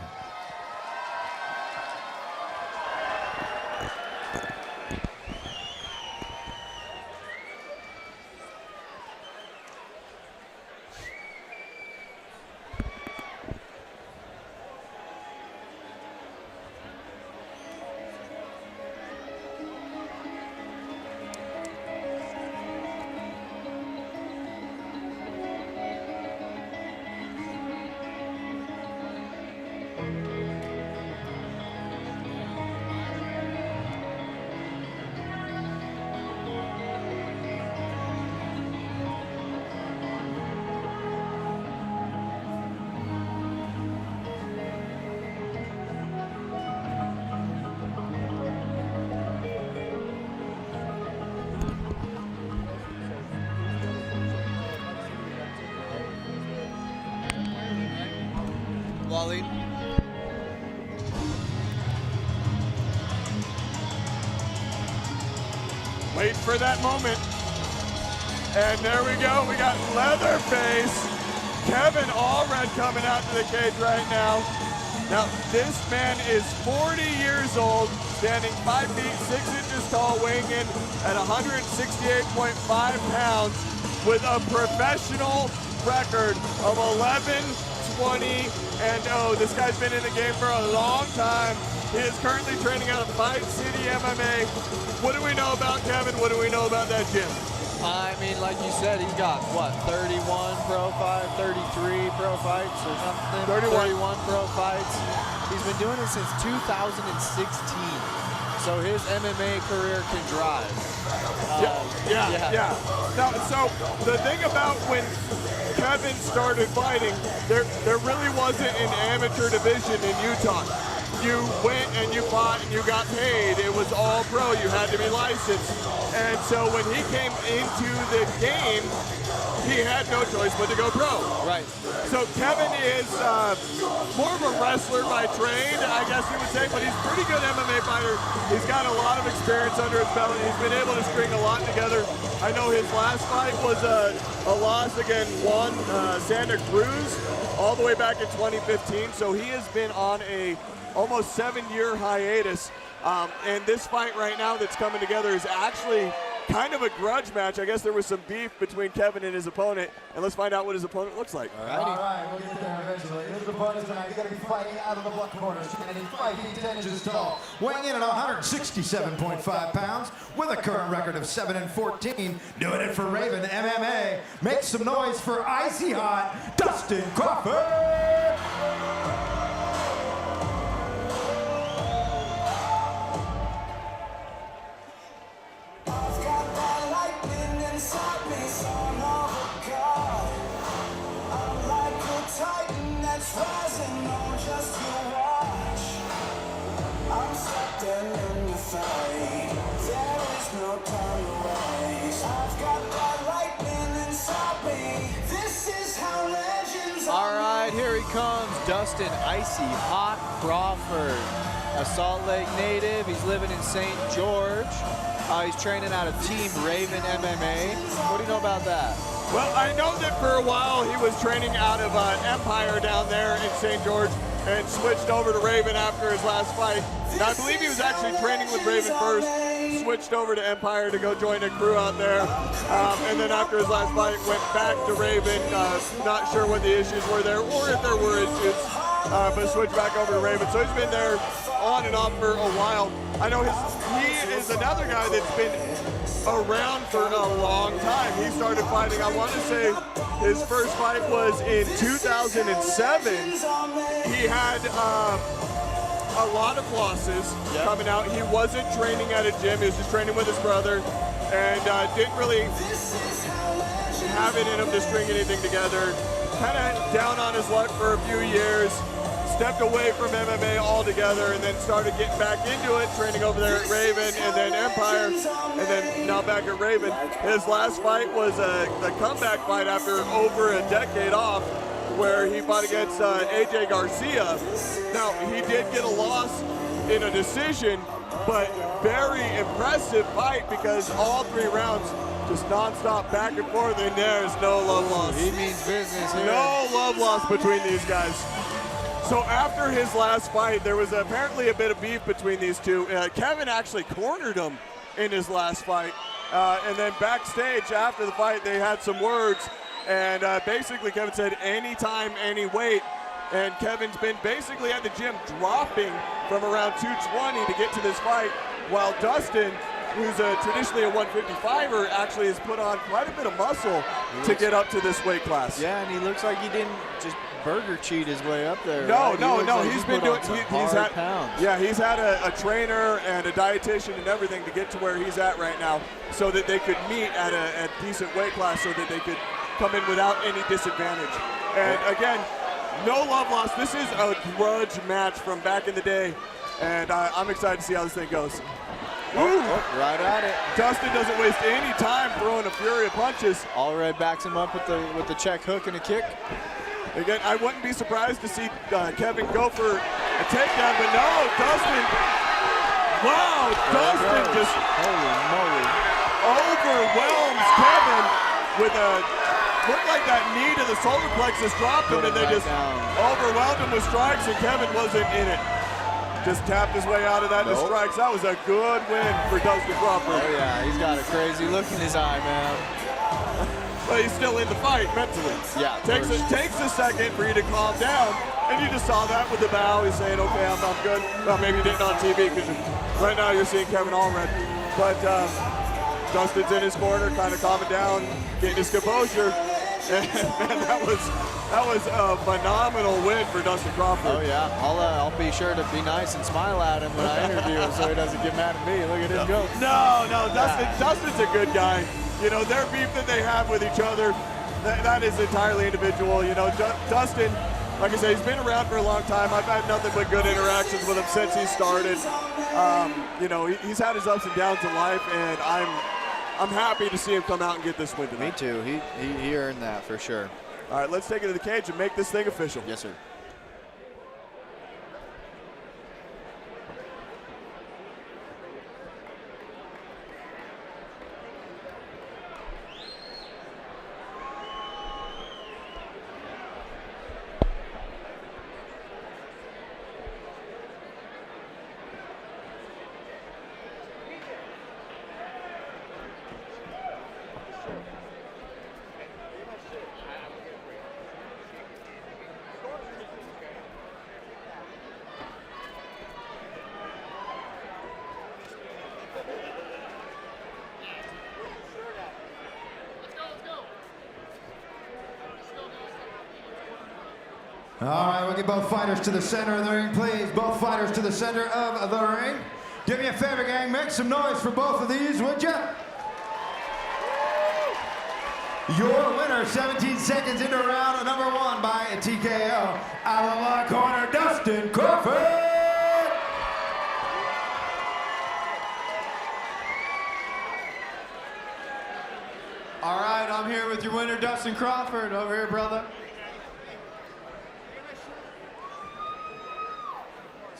Wally. Wait for that moment. And there we go. We got Leatherface, Kevin Allred coming out to the cage right now. Now, this man is 40 years old, standing 5 feet 6 inches tall, weighing in at 168.5 pounds with a professional record of 11-20-0. This guy's been in the game for a long time. He is currently training out of Fight City MMA. What do we know about Kevin? What do we know about that gym? I mean, like you said, he's got, what, 31 pro fights, 33 pro fights or something? 31 pro fights. He's been doing it since 2016. So his MMA career can drive. Yeah. Now, so the thing about when Kevin started fighting, there really wasn't an amateur division in Utah. You went and you fought and you got paid. It was all pro. You had to be licensed. And so when he came into the game, he had no choice but to go pro. Right. So Kevin is more of a wrestler by trade, I guess you would say, but he's a pretty good MMA fighter. He's got a lot of experience under his belt, and he's been able to string a lot together. I know his last fight was a loss against Santa Cruz all the way back in 2015, so he has been on a almost 7-year hiatus. And this fight right now that's coming together is actually kind of a grudge match. I guess there was some beef between Kevin and his opponent, and let's find out what his opponent looks like. All right, we'll get there eventually. His opponents tonight, they're going to be fighting out of the black corner, standing 5 feet 10 inches tall, weighing in at 167.5 pounds, with a current record of 7-14. Doing it for Raven MMA. Make some noise for Icy Hot, Dustin Crawford. All right, here he comes, Dustin Icy Hot Crawford, a Salt Lake native. He's living in St. George. He's training out of Team Raven MMA. What do you know about that? Well, I know that for a while he was training out of Empire down there in St. George and switched over to Raven after his last fight. And I believe he was actually training with Raven first, switched over to Empire to go join a crew out there. And then after his last fight, went back to Raven. Not sure what the issues were there or if there were issues, but switched back over to Raven. So he's been there on and off for a while. I know he is another guy that's been around for a long time. He started fighting, I want to say his first fight was in 2007. He had a lot of losses coming out. He wasn't training at a gym. He was just training with his brother and didn't really have it in him to string anything together. Kind of down on his luck for a few years. Stepped away from MMA altogether and then started getting back into it, training over there at Raven and then Empire, and then now back at Raven. His last fight was the comeback fight after over a decade off. where he fought against AJ Garcia. Now, he did get a loss in a decision, but very impressive fight because all 3 rounds just nonstop back and forth, and there's no love lost. He means business here. No love lost between these guys. So after his last fight, there was apparently a bit of beef between these two. Kevin actually cornered him in his last fight. And then backstage after the fight, they had some words. And basically Kevin said, anytime, any weight. And Kevin's been basically at the gym dropping from around 220 to get to this fight, while Dustin, who's traditionally a 155er, actually has put on quite a bit of muscle to get up to this weight class. Yeah, and he looks like he didn't just burger cheat his way up there. No, right? no. Like He's been doing. He's had pounds. Yeah, he's had a trainer and a dietitian and everything to get to where he's at right now, so that they could meet at a decent weight class, so that they could come in without any disadvantage. And again, no love lost. This is a grudge match from back in the day, and I'm excited to see how this thing goes. Ooh. Right at it. Dustin doesn't waste any time throwing a fury of punches. Allred backs him up with the check hook and a kick. Again, I wouldn't be surprised to see Kevin go for a takedown, but no, Dustin. Wow, Dustin just holy moly overwhelms Kevin with a looked like that knee to the solar plexus dropped him, and they just overwhelmed him with strikes, and Kevin wasn't in it. Just tapped his way out of that to strikes. That was a good win for Dustin Crawford. Oh yeah, he's got a crazy look in his eye, man. But he's still in the fight mentally. Yeah. Takes a second for you to calm down, and you just saw that with the bow. He's saying, okay, I'm good. Well, maybe you didn't on TV, because right now you're seeing Kevin Allred. But Dustin's in his corner, kind of calming down, getting his composure. And man, that was a phenomenal win for Dustin Crawford. Oh yeah, I'll be sure to be nice and smile at him when I interview him, so he doesn't get mad at me. Look at him go. No, Dustin's a good guy. You know, their beef that they have with each other, that is entirely individual. You know, Dustin, like I said, he's been around for a long time. I've had nothing but good interactions with him since he started. You know, he's had his ups and downs in life, and I'm happy to see him come out and get this win tonight. Me too. He earned that for sure. All right, let's take it to the cage and make this thing official. Yes, sir. All right, we'll get both fighters to the center of the ring, please. Both fighters to the center of the ring. Do me a favor, gang. Make some noise for both of these, would you? Your winner, 17 seconds into round number 1 by a TKO. Out of my corner, Dustin Crawford. All right, I'm here with your winner, Dustin Crawford. Over here, brother.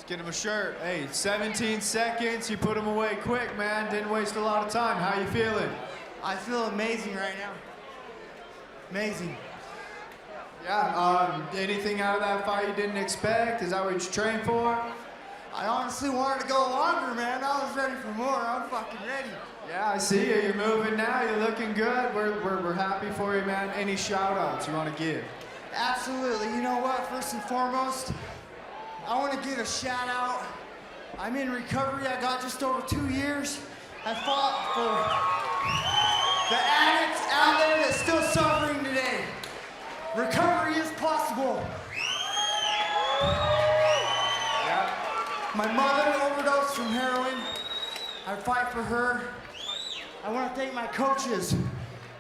Get him a shirt. Hey, 17 seconds. You put him away quick, man. Didn't waste a lot of time. How you feeling? I feel amazing right now. Amazing. Yeah. Anything out of that fight you didn't expect? Is that what you trained for? I honestly wanted to go longer, man. I was ready for more. I'm fucking ready. Yeah, I see you. You're moving now. You're looking good. We're happy for you, man. Any shout-outs you want to give? Absolutely. You know what? First and foremost, I want to give a shout out. I'm in recovery. I got just over 2 years. I fought for the addicts out there that's still suffering today. Recovery is possible. Yeah. My mother overdosed from heroin. I fight for her. I want to thank my coaches.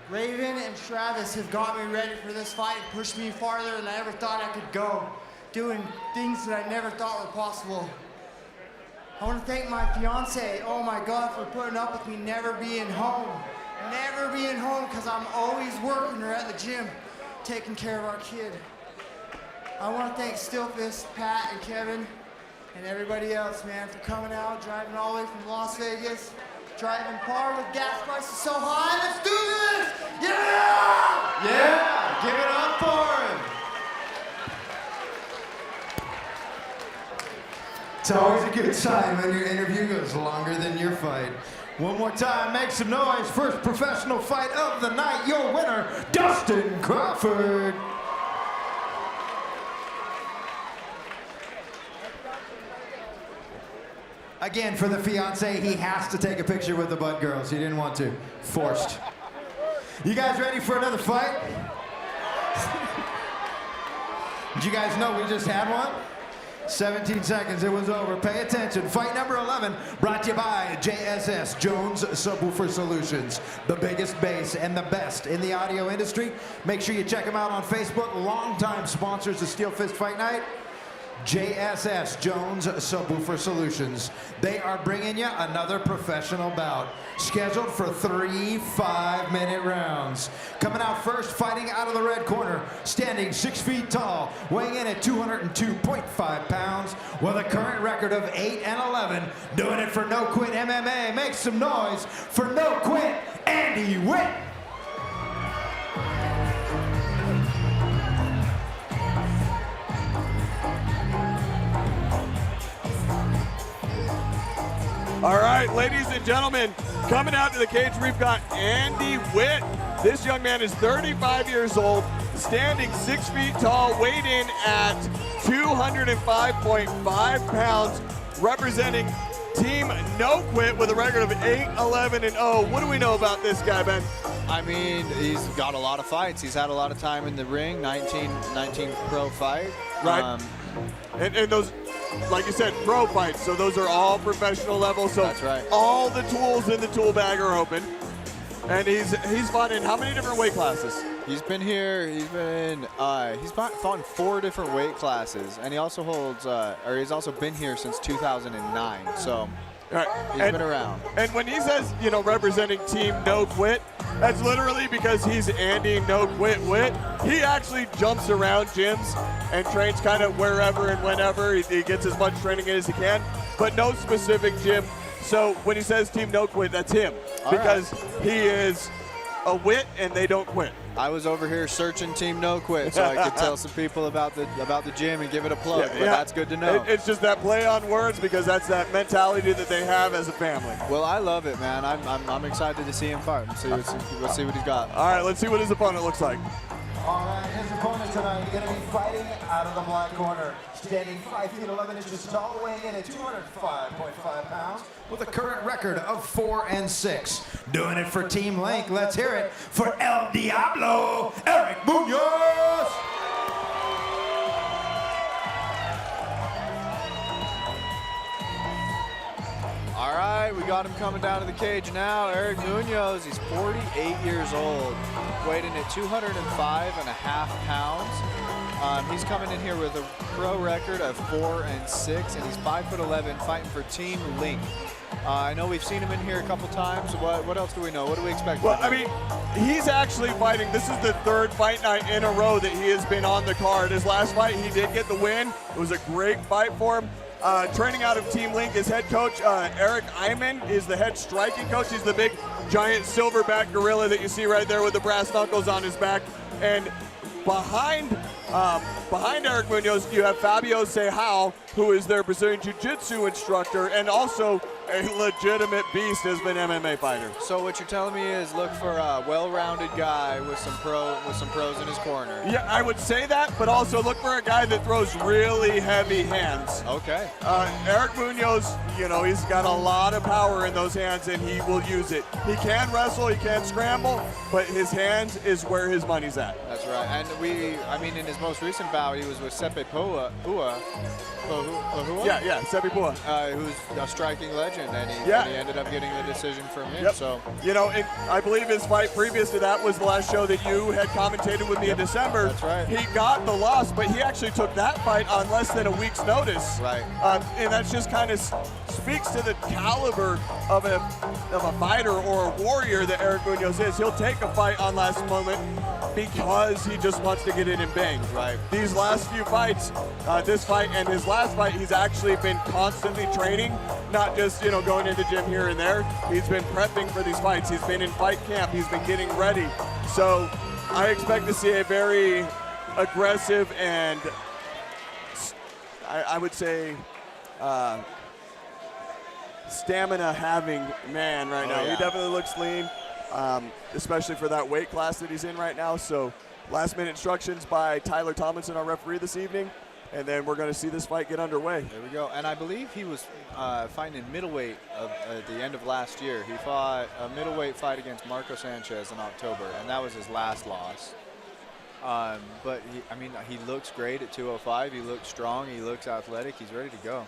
Raven and Travis have got me ready for this fight and pushed me farther than I ever thought I could go, doing things that I never thought were possible. I want to thank my fiance, oh my God, for putting up with me never being home. Never being home, because I'm always working or at the gym, taking care of our kid. I want to thank Stillfist, Pat, and Kevin, and everybody else, man, for coming out, driving all the way from Las Vegas, driving par with gas prices so high. Let's do this! Yeah! Yeah! Give it up for him! It's always a good sign when your interview goes longer than your fight. One more time, make some noise. First professional fight of the night, your winner, Dustin Crawford. Again, for the fiance, he has to take a picture with the Bud girls. He didn't want to. Forced. You guys ready for another fight? Did you guys know we just had one? 17 seconds, it was over. Pay attention. Fight number 11, brought to you by JSS, Jones Subwoofer Solutions. The biggest bass and the best in the audio industry. Make sure you check them out on Facebook. Longtime sponsors of Steel Fist Fight Night. JSS, Jones Subwoofer Solutions. They are bringing you another professional bout, scheduled for 3 5-minute rounds. Coming out first, fighting out of the red corner, standing 6 feet tall, weighing in at 202.5 pounds, with a current record of 8-11, doing it for No Quit MMA. Make some noise for No Quit, Andy Witt. All right, ladies and gentlemen, coming out to the cage, we've got Andy Witt. This young man is 35 years old, standing 6 feet tall, weighed in at 205.5 pounds, representing Team No Quit with a record of 8-11-0. What do we know about this guy, Ben? I mean, he's got a lot of fights. He's had a lot of time in the ring, 19 pro fight. Right. And those, like you said, pro fights, so those are all professional level. So that's right. All the tools in the tool bag are open. And he's fought in how many different weight classes? He's been here, he's fought in 4 different weight classes, and he also holds, he's also been here since 2009, so he's been around. And when he says, you know, representing Team No Quit, that's literally because he's Andy No Quit Witt. He actually jumps around gyms and trains kind of wherever and whenever. He gets as much training in as he can, but no specific gym. So when he says Team No Quit, that's him, because he is a wit and they don't quit. I was over here searching Team No Quit so I could tell some people about the gym and give it a plug, but that's good to know. It's just that play on words, because that's that mentality that they have as a family. Well, I love it, man. I'm excited to see him fight. Let's see what he's got. All right, let's see what his opponent looks like. All right, his opponent tonight is going to be fighting out of the black corner, standing 5 feet 11 inches tall, weighing in at 205.5 pounds, with a current record of 4-6. Doing it for Team Link. Let's hear it for El Diablo, Eric Munoz. All right, we got him coming down to the cage now. Eric Munoz, he's 48 years old, weighed in at 205.5 pounds. He's coming in here with a pro record of 4-6, and he's 5'11", fighting for Team Link. I know we've seen him in here a couple times. What else do we know? What do we expect? Well, I mean, he's actually fighting. This is the 3rd fight night in a row that he has been on the card. His last fight, he did get the win. It was a great fight for him. Training out of Team Link, his head coach, Eric Iman, is the head striking coach. He's the big, giant silverback gorilla that you see right there with the brass knuckles on his back. And behind Eric Munoz, you have Fabio Sehal, who is their Brazilian Jiu-Jitsu instructor, and also a legitimate beast as an MMA fighter. So what you're telling me is look for a well-rounded guy with some pros in his corner. Yeah, I would say that, but also look for a guy that throws really heavy hands. Okay. Eric Munoz, you know, he's got a lot of power in those hands, and he will use it. He can wrestle, he can scramble, but his hands is where his money's at. That's right. And in his most recent bout, he was with Sepe Pua. Yeah, Sepe Pua. Who's a striking legend. decision, and he ended up getting the decision from him. Yep. So, you know, I believe his fight previous to that was the last show that you had commentated with me in December. That's right. He got the loss, but he actually took that fight on less than a week's notice. Right. And that just kind of speaks to the caliber of a fighter or a warrior that Eric Munoz is. He'll take a fight on last moment because he just wants to get in and bang. Right. These last few fights, this fight and his last fight, he's actually been constantly training, not just, you know, going into the gym here and there. He's been prepping for these fights. He's been in fight camp. He's been getting ready. So I expect to see a very aggressive and I would say stamina-having man right now. Yeah. He definitely looks lean, especially for that weight class that he's in right now. So last-minute instructions by Tyler Tomlinson, our referee this evening, and then we're going to see this fight get underway. There we go. And I believe he was fighting in middleweight at the end of last year. He fought a middleweight fight against Marco Sanchez in October, and that was his last loss. But he looks great at 205. He looks strong. He looks athletic. He's ready to go.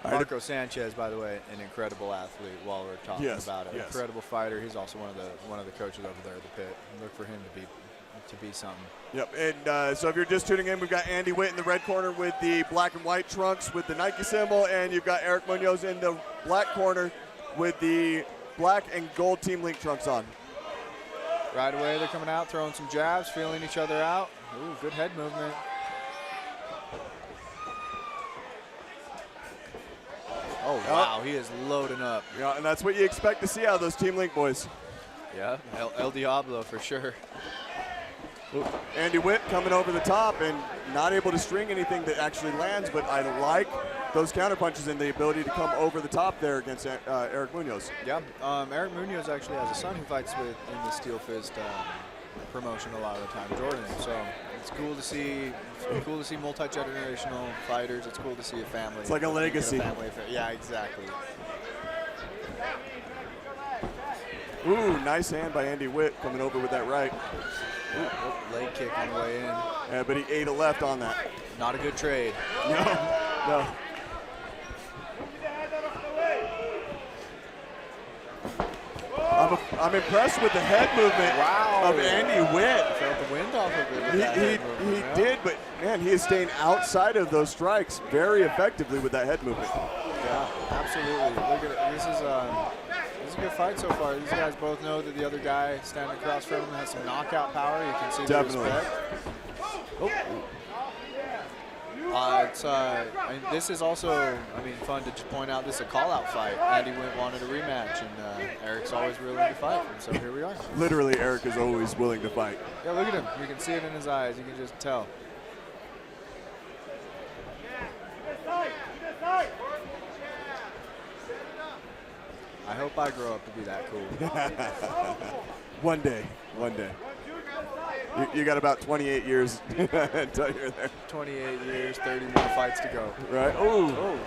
Marco Sanchez, by the way, an incredible athlete. While we're talking about it, incredible fighter. He's also one of the coaches over there at the pit. Look for him to be something. Yep. And so if you're just tuning in, we've got Andy Witt in the red corner with the black and white trunks with the Nike symbol, and you've got Eric Munoz in the black corner with the black and gold Team Link trunks on. Right away, they're coming out, throwing some jabs, feeling each other out. Ooh, good head movement. Oh, wow, he is loading up. Yeah, and that's what you expect to see out of those Team Link boys. Yeah, El Diablo for sure. Ooh, Andy Witt coming over the top and not able to string anything that actually lands, but I like those counter punches and the ability to come over the top there against Eric Munoz. Yeah, Eric Munoz actually has a son who fights in the Steel Fist promotion a lot of the time, Jordan. So it's cool to see. It's cool to see multi-generational fighters. It's cool to see a family. It's like a legacy. Yeah, exactly. Ooh, nice hand by Andy Witt coming over with that right. Ooh, leg kick on the way in. Yeah, but he ate a left on that. Not a good trade. No. I'm impressed with the head movement of Andy Witt. Felt the wind off of it. He did, but man, he is staying outside of those strikes very effectively with that head movement. Yeah, absolutely. Look at it. This is a good fight so far. These guys both know that the other guy standing across from him has some knockout power. You can see the respect. Oh. This is also, fun to just point out. This is a call-out fight. Andy Witt wanted a rematch, and Eric's always willing to fight. And so here we are. Literally, Eric is always willing to fight. Yeah, look at him. You can see it in his eyes. You can just tell. I hope I grow up to be that cool. One day. You got about 28 years until you're there. 28 years, 30 more fights to go. Right. Oh,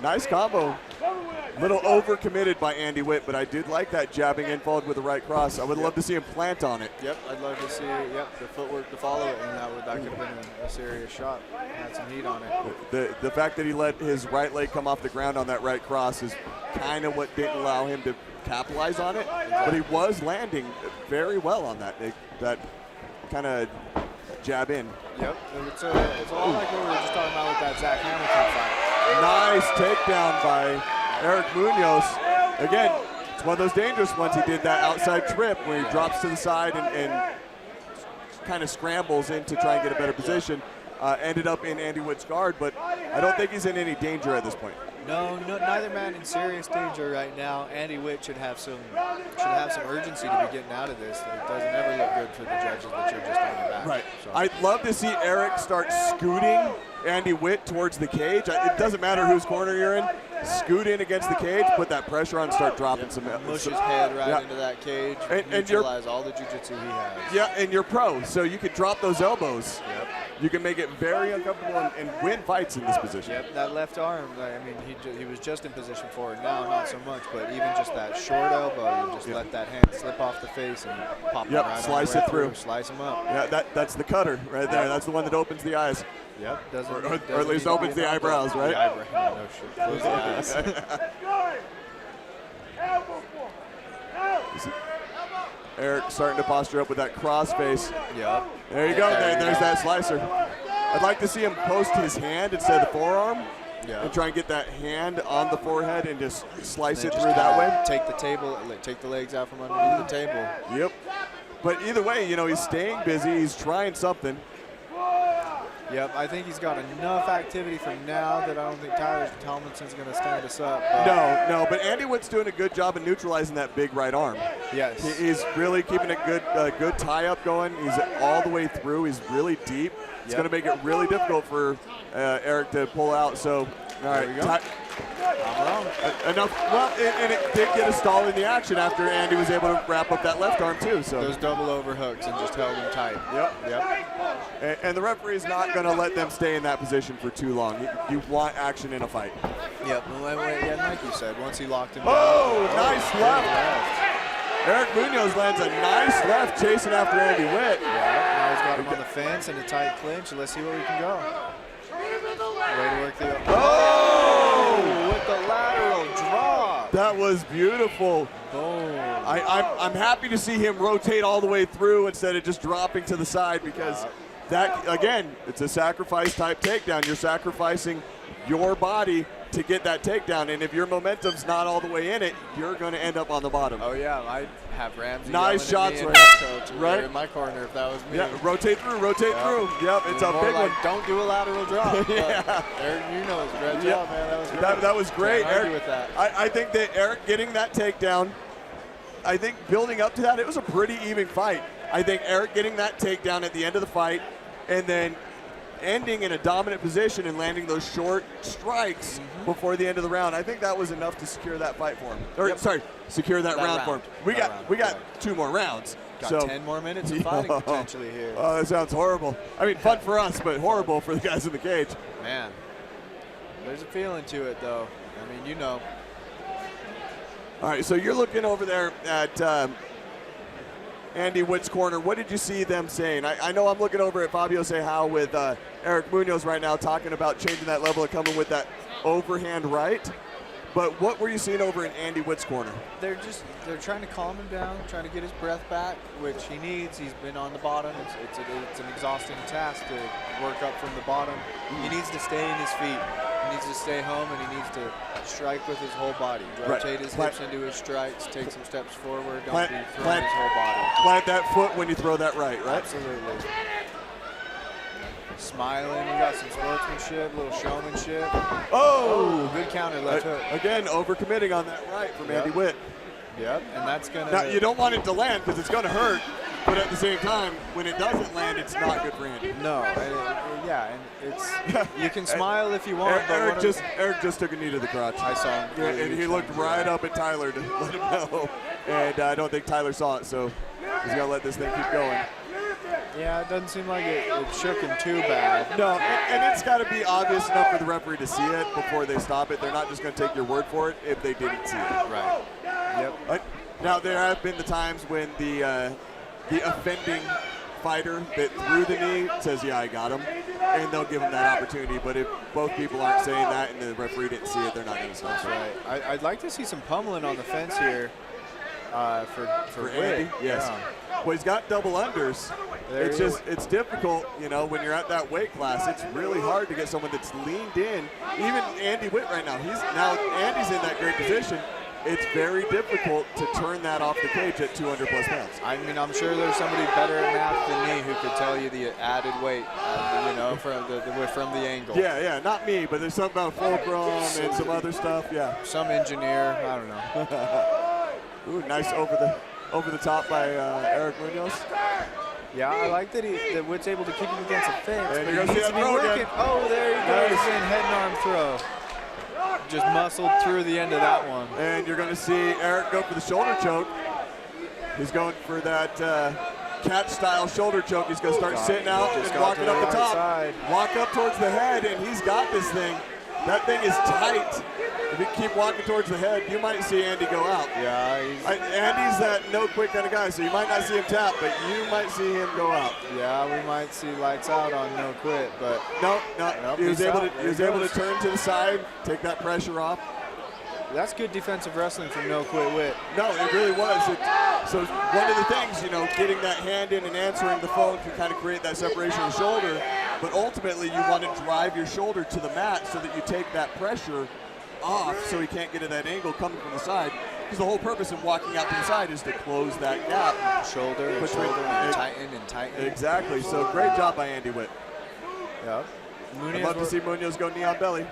nice combo. Little overcommitted by Andy Witt, but I did like that jabbing in followed with the right cross. I would love to see him plant on it. Yep, I'd love to see the footwork to follow it, and that could have been a serious shot. Had some heat on it. The fact that he let his right leg come off the ground on that right cross is kind of what didn't allow him to capitalize on it, but he was landing very well on that kind of jab in. Yep, it's a lot like what we were just talking about with that Zach Hamilton fight. Nice takedown by Eric Munoz. Again, it's one of those dangerous ones. He did that outside trip where he drops to the side and kind of scrambles in to try and get a better position. Ended up in Andy Witt's guard, but I don't think he's in any danger at this point. No, neither man in serious danger right now. Andy Witt should have some urgency to be getting out of this. It doesn't ever look good for the judges that you're just on the back. Right. So. I'd love to see Eric start scooting Andy Witt towards the cage. It doesn't matter whose corner you're in. Scoot in against the cage, put that pressure on, start dropping some. Mush his head right into that cage. And utilize all the jiu-jitsu he has. Yeah, and you're pro, so you can drop those elbows. Yep. You can make it very uncomfortable and win fights in this position. Yep, that left arm, he was just in position for it. Now, not so much, but even just that short elbow, you just let that hand slip off the face and pop it right slice on it through. Slice him up. Yeah, that's the cutter right there. That's the one that opens the eyes. Yep. Doesn't or doesn't at least need to opens be the an elbow. eyebrows, right? The eyebrow. No shit. Close the eyes. Eric starting to posture up with that cross face. Yep. There you go. There's that slicer. I'd like to see him post his hand instead of the forearm. Yeah. And try and get that hand on the forehead and just slice it Just through that way. Take the legs out from underneath the table. Yep. But either way, you know, he's staying busy. He's trying something. Yep, I think he's got enough activity for now that I don't think Tyler Tomlinson's going to stand us up. No, but Andy Witt's doing a good job of neutralizing that big right arm. Yes. He's really keeping a good tie-up going. He's all the way through. He's really deep. It's going to make it really difficult for Eric to pull out. So, all right. I'm wrong. Enough. Well, and it did get a stall in the action after Andy was able to wrap up that left arm too. So those double overhooks and just held him tight. Yep. And the referee's not going to let them stay in that position for too long. You want action in a fight. Yep. Yeah, like you said, once he locked him down. Oh, nice left. Eric Munoz lands a nice left chasing after Andy Witt. Yeah, now he's got him on the fence in a tight clinch. Let's see where we can go. Way to work the with the lateral drop. That was beautiful. Boom. I'm happy to see him rotate all the way through instead of just dropping to the side because that, again, it's a sacrifice type takedown. You're sacrificing your body to get that takedown, and if your momentum's not all the way in it, you're going to end up on the bottom. Oh yeah, I have Ramsey. Nice shots, right in my corner if that was me. Yeah, rotate through. Yep, it's a big one. Don't do a lateral drop. Yeah. Eric, you know, great job, man. That was great. That was great. Can't argue Eric, with that. I think that Eric getting that takedown, I think building up to that, it was a pretty even fight. I think Eric getting that takedown at the end of the fight and then ending in a dominant position and landing those short strikes before the end of the round. I think that was enough to secure that fight for him. Or secure that round for him. We got 2 more rounds. Got so 10 more minutes of fighting potentially here. Oh, that sounds horrible. I mean, fun for us, but horrible for the guys in the cage. Man, there's a feeling to it, though. I mean, you know. All right, so you're looking over there at Andy Witt's corner. What did you see them saying? I know I'm looking over at Fabio Ceja with Eric Munoz right now talking about changing that level and coming with that overhand right. But what were you seeing over in Andy Witt's corner? They're trying to calm him down, trying to get his breath back, which he needs. He's been on the bottom. It's an exhausting task to work up from the bottom. He needs to stay in his feet. He needs to stay home, and he needs to strike with his whole body. Rotate his hips into his strikes, take some steps forward, don't be throwing his whole body. Plant that foot when you throw that right? Absolutely. Smiling, we got some sportsmanship, a little showmanship. Oh! Good counter left hook. Again, overcommitting on that right from Andy Witt. Yep, and that's going to... Now, you don't want it to land because it's going to hurt, but at the same time, when it doesn't land, it's not good for Andy. No, and it's... You can smile if you want, Eric just took a knee to the crotch. I saw him. Yeah, and he looked right up at Tyler to let him know. And I don't think Tyler saw it, so he's got to let this thing keep going. Yeah, it doesn't seem like it shook him too bad. No, and it's got to be obvious enough for the referee to see it before they stop it. They're not just going to take your word for it if they didn't see it. Right. Yep. Now, there have been the times when the offending fighter that threw the knee says, yeah, I got him, and they'll give him that opportunity. But if both people aren't saying that and the referee didn't see it, they're not going to stop. That's right. I'd like to see some pummeling on the fence here for Andy. Yes. Yeah. Well, he's got double unders. It's difficult, you know, when you're at that weight class. It's really hard to get someone that's leaned in. Even Andy Witt right now. Andy's in that great position. It's very difficult to turn that off the cage at 200 plus pounds. I mean, I'm sure there's somebody better at math than me who could tell you the added weight, you know, from the angle. Yeah, not me, but there's something about fulcrum and some other stuff. Yeah. Some engineer, I don't know. Ooh, nice over the top by Eric Munoz. Yeah, I like that Witt's able to keep him against the fence. And you're going to see that throw again. Oh, there he goes again, head and arm throw. Just muscled through the end of that one. And you're going to see Eric go for the shoulder choke. He's going for that catch-style shoulder choke. He's going to start sitting out and walking up the top. Walk up towards the head, and he's got this thing. That thing is tight. if you keep walking towards the head, you might see Andy go out. Yeah, Andy's that no quit kind of guy, so you might not see him tap, but you might see him go out. Yeah, we might see lights out on no quit, but no. Nope, he was able to goes. turn to the side, take that pressure off. That's good defensive wrestling from No Quit Wit. No, it really was. So one of the things, you know, getting that hand in and answering the phone can kind of create that separation of the shoulder, but ultimately you want to drive your shoulder to the mat so that you take that pressure off so he can't get at that angle coming from the side. Because the whole purpose of walking out to the side is to close that gap. Shoulder, and tighten. Exactly. So great job by Andy Witt. Yep. I'd love to see Munoz go knee on belly.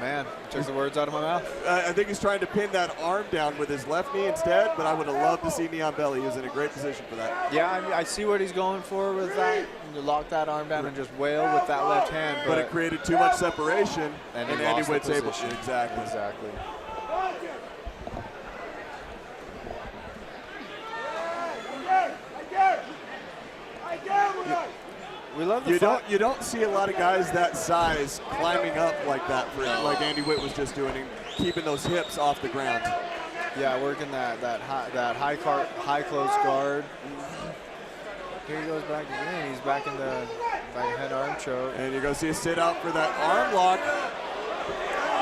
Man, took the words out of my mouth. I think he's trying to pin that arm down with his left knee instead, but I would have loved to see knee on belly. He was in a great position for that. Yeah, I see what he's going for with that. You lock that arm down and just wail with that left hand. But it created too much separation, and Andy Witt's able to. Exactly. We love the you don't see a lot of guys that size climbing up like that, like Andy Witt was just doing, and keeping those hips off the ground. Yeah, working that high close guard. Here he goes back again. He's back in the head arm choke. And you're going to see a sit out for that arm lock.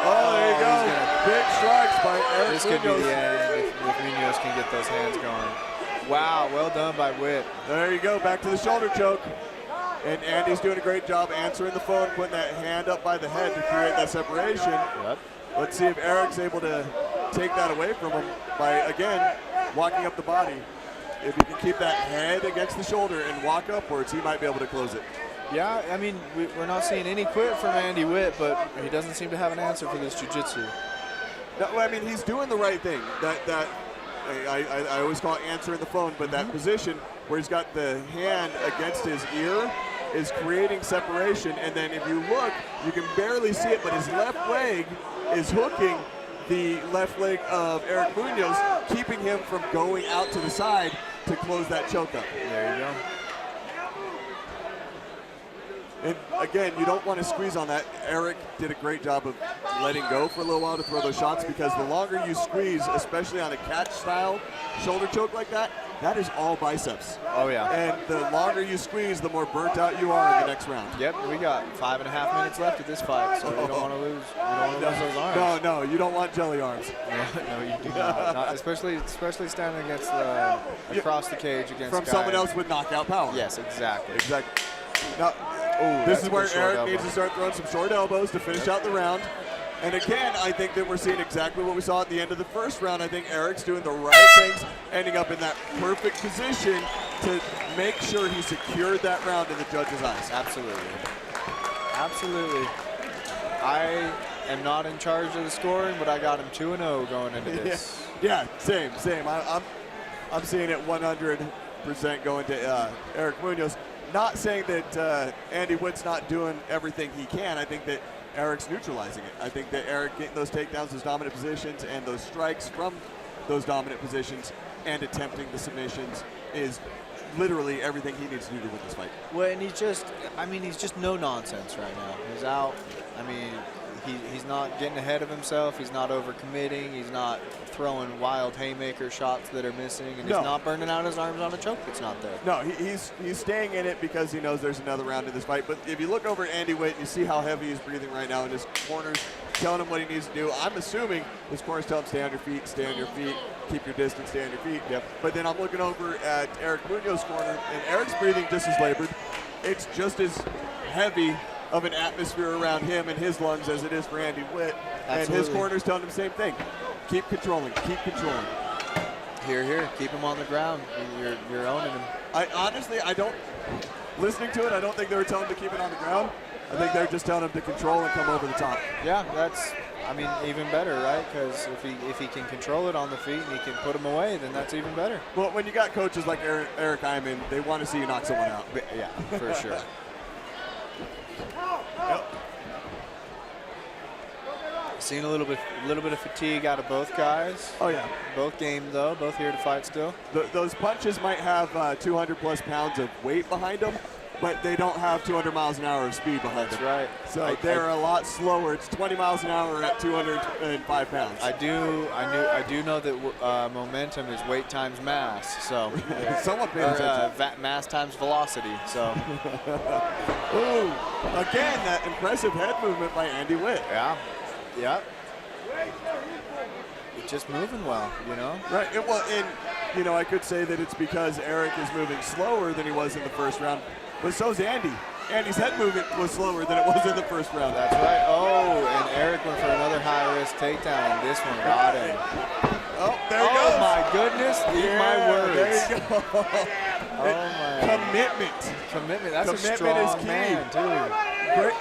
Oh, there you go. Big strikes by Eric This could be the end if Munoz can get those hands going. Wow, well done by Witt. There you go, back to the shoulder choke. And Andy's doing a great job answering the phone, putting that hand up by the head to create that separation. Yep. Let's see if Eric's able to take that away from him by, again, walking up the body. If he can keep that head against the shoulder and walk upwards, he might be able to close it. Yeah, I mean, we're not seeing any quit from Andy Witt, but he doesn't seem to have an answer for this jiu-jitsu. No, I mean, he's doing the right thing. I always call it answering the phone, but that position where he's got the hand against his ear is creating separation. And then if you look, you can barely see it, but his left leg is hooking the left leg of Eric Munoz, keeping him from going out to the side to close that choke up. There you go. And again, you don't want to squeeze on that. Eric did a great job of letting go for a little while to throw those shots, because the longer you squeeze, especially on a catch style shoulder choke like that, that is all biceps. Oh yeah. And the longer you squeeze, the more burnt out you are in the next round. Yep, we got 5.5 minutes left of this fight, so we don't want to lose. We don't want to lose those arms. No, you don't want jelly arms. No, you do not. Especially standing against across the cage against from someone else with knockout power. Yes, exactly. Now, this is where Eric needs to start throwing some short elbows to finish out the round. And again, I think that we're seeing exactly what we saw at the end of the first round. I think Eric's doing the right things, ending up in that perfect position to make sure he secured that round in the judge's eyes. Absolutely. I am not in charge of the scoring, but I got him 2-0 going into this. Yeah, same. I'm seeing it 100% going to Eric Munoz. Not saying that Andy Witt's not doing everything he can. I think that Eric's neutralizing it. I think that Eric getting those takedowns, those dominant positions, and those strikes from those dominant positions and attempting the submissions is literally everything he needs to do to win this fight. Well, and he's just no nonsense right now. He's out. I mean, he's not getting ahead of himself. He's not overcommitting. He's not throwing wild haymaker shots that are missing, and he's not burning out his arms on a choke that's not there. No, he's staying in it because he knows there's another round in this fight. But if you look over at Andy Witt, you see how heavy he's breathing right now, and his corner's telling him what he needs to do. I'm assuming his corner's telling him stay on your feet, keep your distance, stay on your feet. Yep. But then I'm looking over at Eric Munoz's corner, and Eric's breathing just as labored. It's just as heavy of an atmosphere around him and his lungs as it is for Andy Witt. Absolutely. And his corner's telling him the same thing. Keep controlling. Here, keep him on the ground. You're owning him. I don't, listening to it, I don't think they were telling him to keep it on the ground. I think they're just telling him to control and come over the top. Yeah, that's, even better, right? Because if he can control it on the feet and he can put him away, then that's even better. Well, when you got coaches like Eric Hyman, they want to see you knock someone out. Yeah, for sure. Yep. Seen a little bit of fatigue out of both guys. Oh yeah. Both game though, both here to fight still. Those punches might have 200 plus pounds of weight behind them, but they don't have 200 miles an hour of speed behind them. Right. So they're a lot slower. It's 20 miles an hour at 205 pounds. I do know that momentum is weight times mass. So someone pays attention. Mass times velocity. So. Ooh, again, that impressive head movement by Andy Witt. Yeah. Yep. It's just moving well, you know? Right. Well, and, you know, I could say that it's because Eric is moving slower than he was in the first round, but so's Andy. Andy's head movement was slower than it was in the first round. That's right. Oh, and Eric went for another high-risk takedown, and this one got him. Oh, there he goes. Oh, my goodness. Eat my words. There you go. Oh, my. Commitment. That's a strong man, too. Great.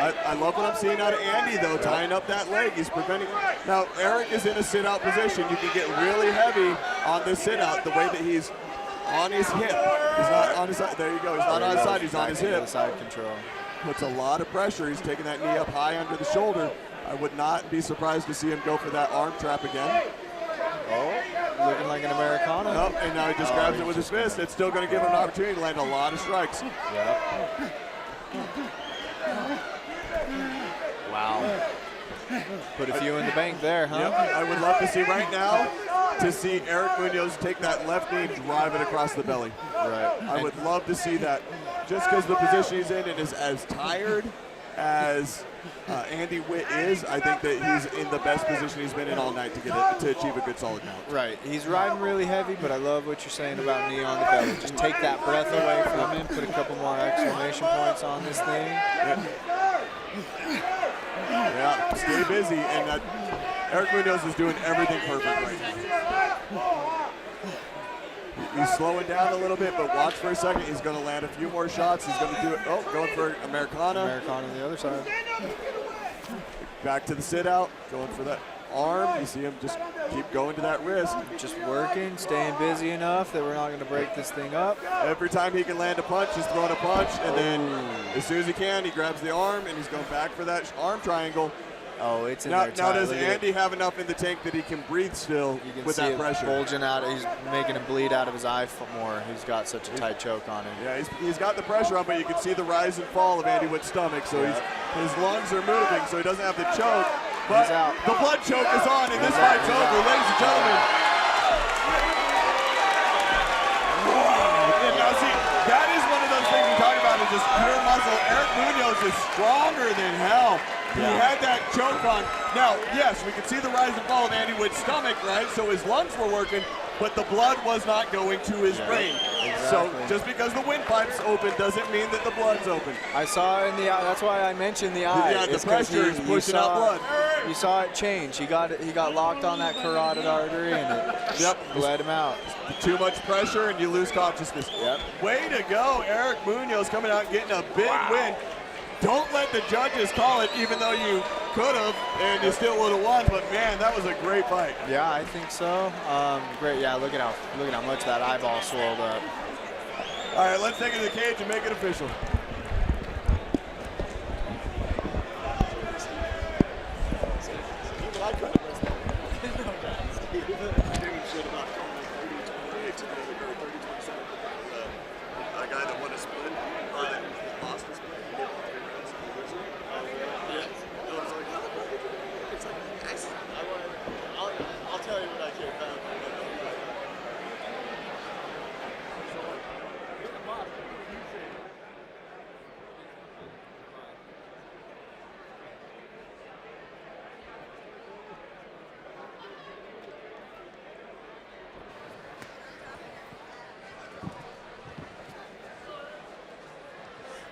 I love what I'm seeing out of Andy, though, tying up that leg. He's preventing. Now, Eric is in a sit-out position. You can get really heavy on this sit-out the way that he's on his hip. He's not on his side. There you go. He's not on his side. He's on his hip. Side control. Puts a lot of pressure. He's taking that knee up high under the shoulder. I would not be surprised to see him go for that arm trap again. Oh, looking like an Americana. Nope, and now he just grabs it with his fist. It's still going to give him an opportunity to land a lot of strikes. Yep. Wow. Put a few in the bank there, huh? Yep. I would love to see right now Eric Munoz take that left knee and drive it across the belly. Right. I would love to see that just because the position he's in and is as tired as Andy Witt is. I think that he's in the best position he's been in all night to achieve a good solid count. Right. He's riding really heavy, but I love what you're saying about knee on the belly. Just take that breath away from him, put a couple more exclamation points on this thing. Yeah, stay busy, and Eric Munoz is doing everything perfect right now. He's slowing down a little bit, but watch for a second. He's going to land a few more shots. He's going to do it. Oh, going for Americana. Americana on the other side. Back to the sit-out, going for that arm. You see him just keep going to that wrist. Just working, staying busy enough that we're not going to break this thing up. Every time he can land a punch, he's throwing a punch, and then as soon as he can, he grabs the arm, and he's going back for that arm triangle. Oh, it's in now, there tight. Now, does Andy have enough in the tank that he can breathe still with that pressure? Bulging out. He's making him bleed out of his eye more. He's got such a tight choke on him. Yeah, he's got the pressure on, but you can see the rise and fall of Andy Witt's stomach. So his lungs are moving, so he doesn't have the choke. But the blood choke is on, and this fight's over, ladies and gentlemen. And now see, that is one of those things we talk about is just pure muscle. Eric Munoz is stronger than hell. He had that choke on. Now, yes, we can see the rise and fall of Andy Witt's stomach, right? So his lungs were working, but the blood was not going to his brain. Exactly. So just because the windpipe's open doesn't mean that the blood's open. I saw in the eye. That's why I mentioned the eye. Yeah, the pressure is pushing out blood. You saw it change. He got locked on that carotid artery, and it bled him out. Too much pressure, and you lose consciousness. Yep. Way to go, Eric Munoz coming out and getting a big win. Don't let the judges call it, even though you could have, and you still would have won. But man, that was a great fight. Yeah, I think so. Great. Yeah, look at how much that eyeball swelled up. All right, let's take it to the cage and make it official.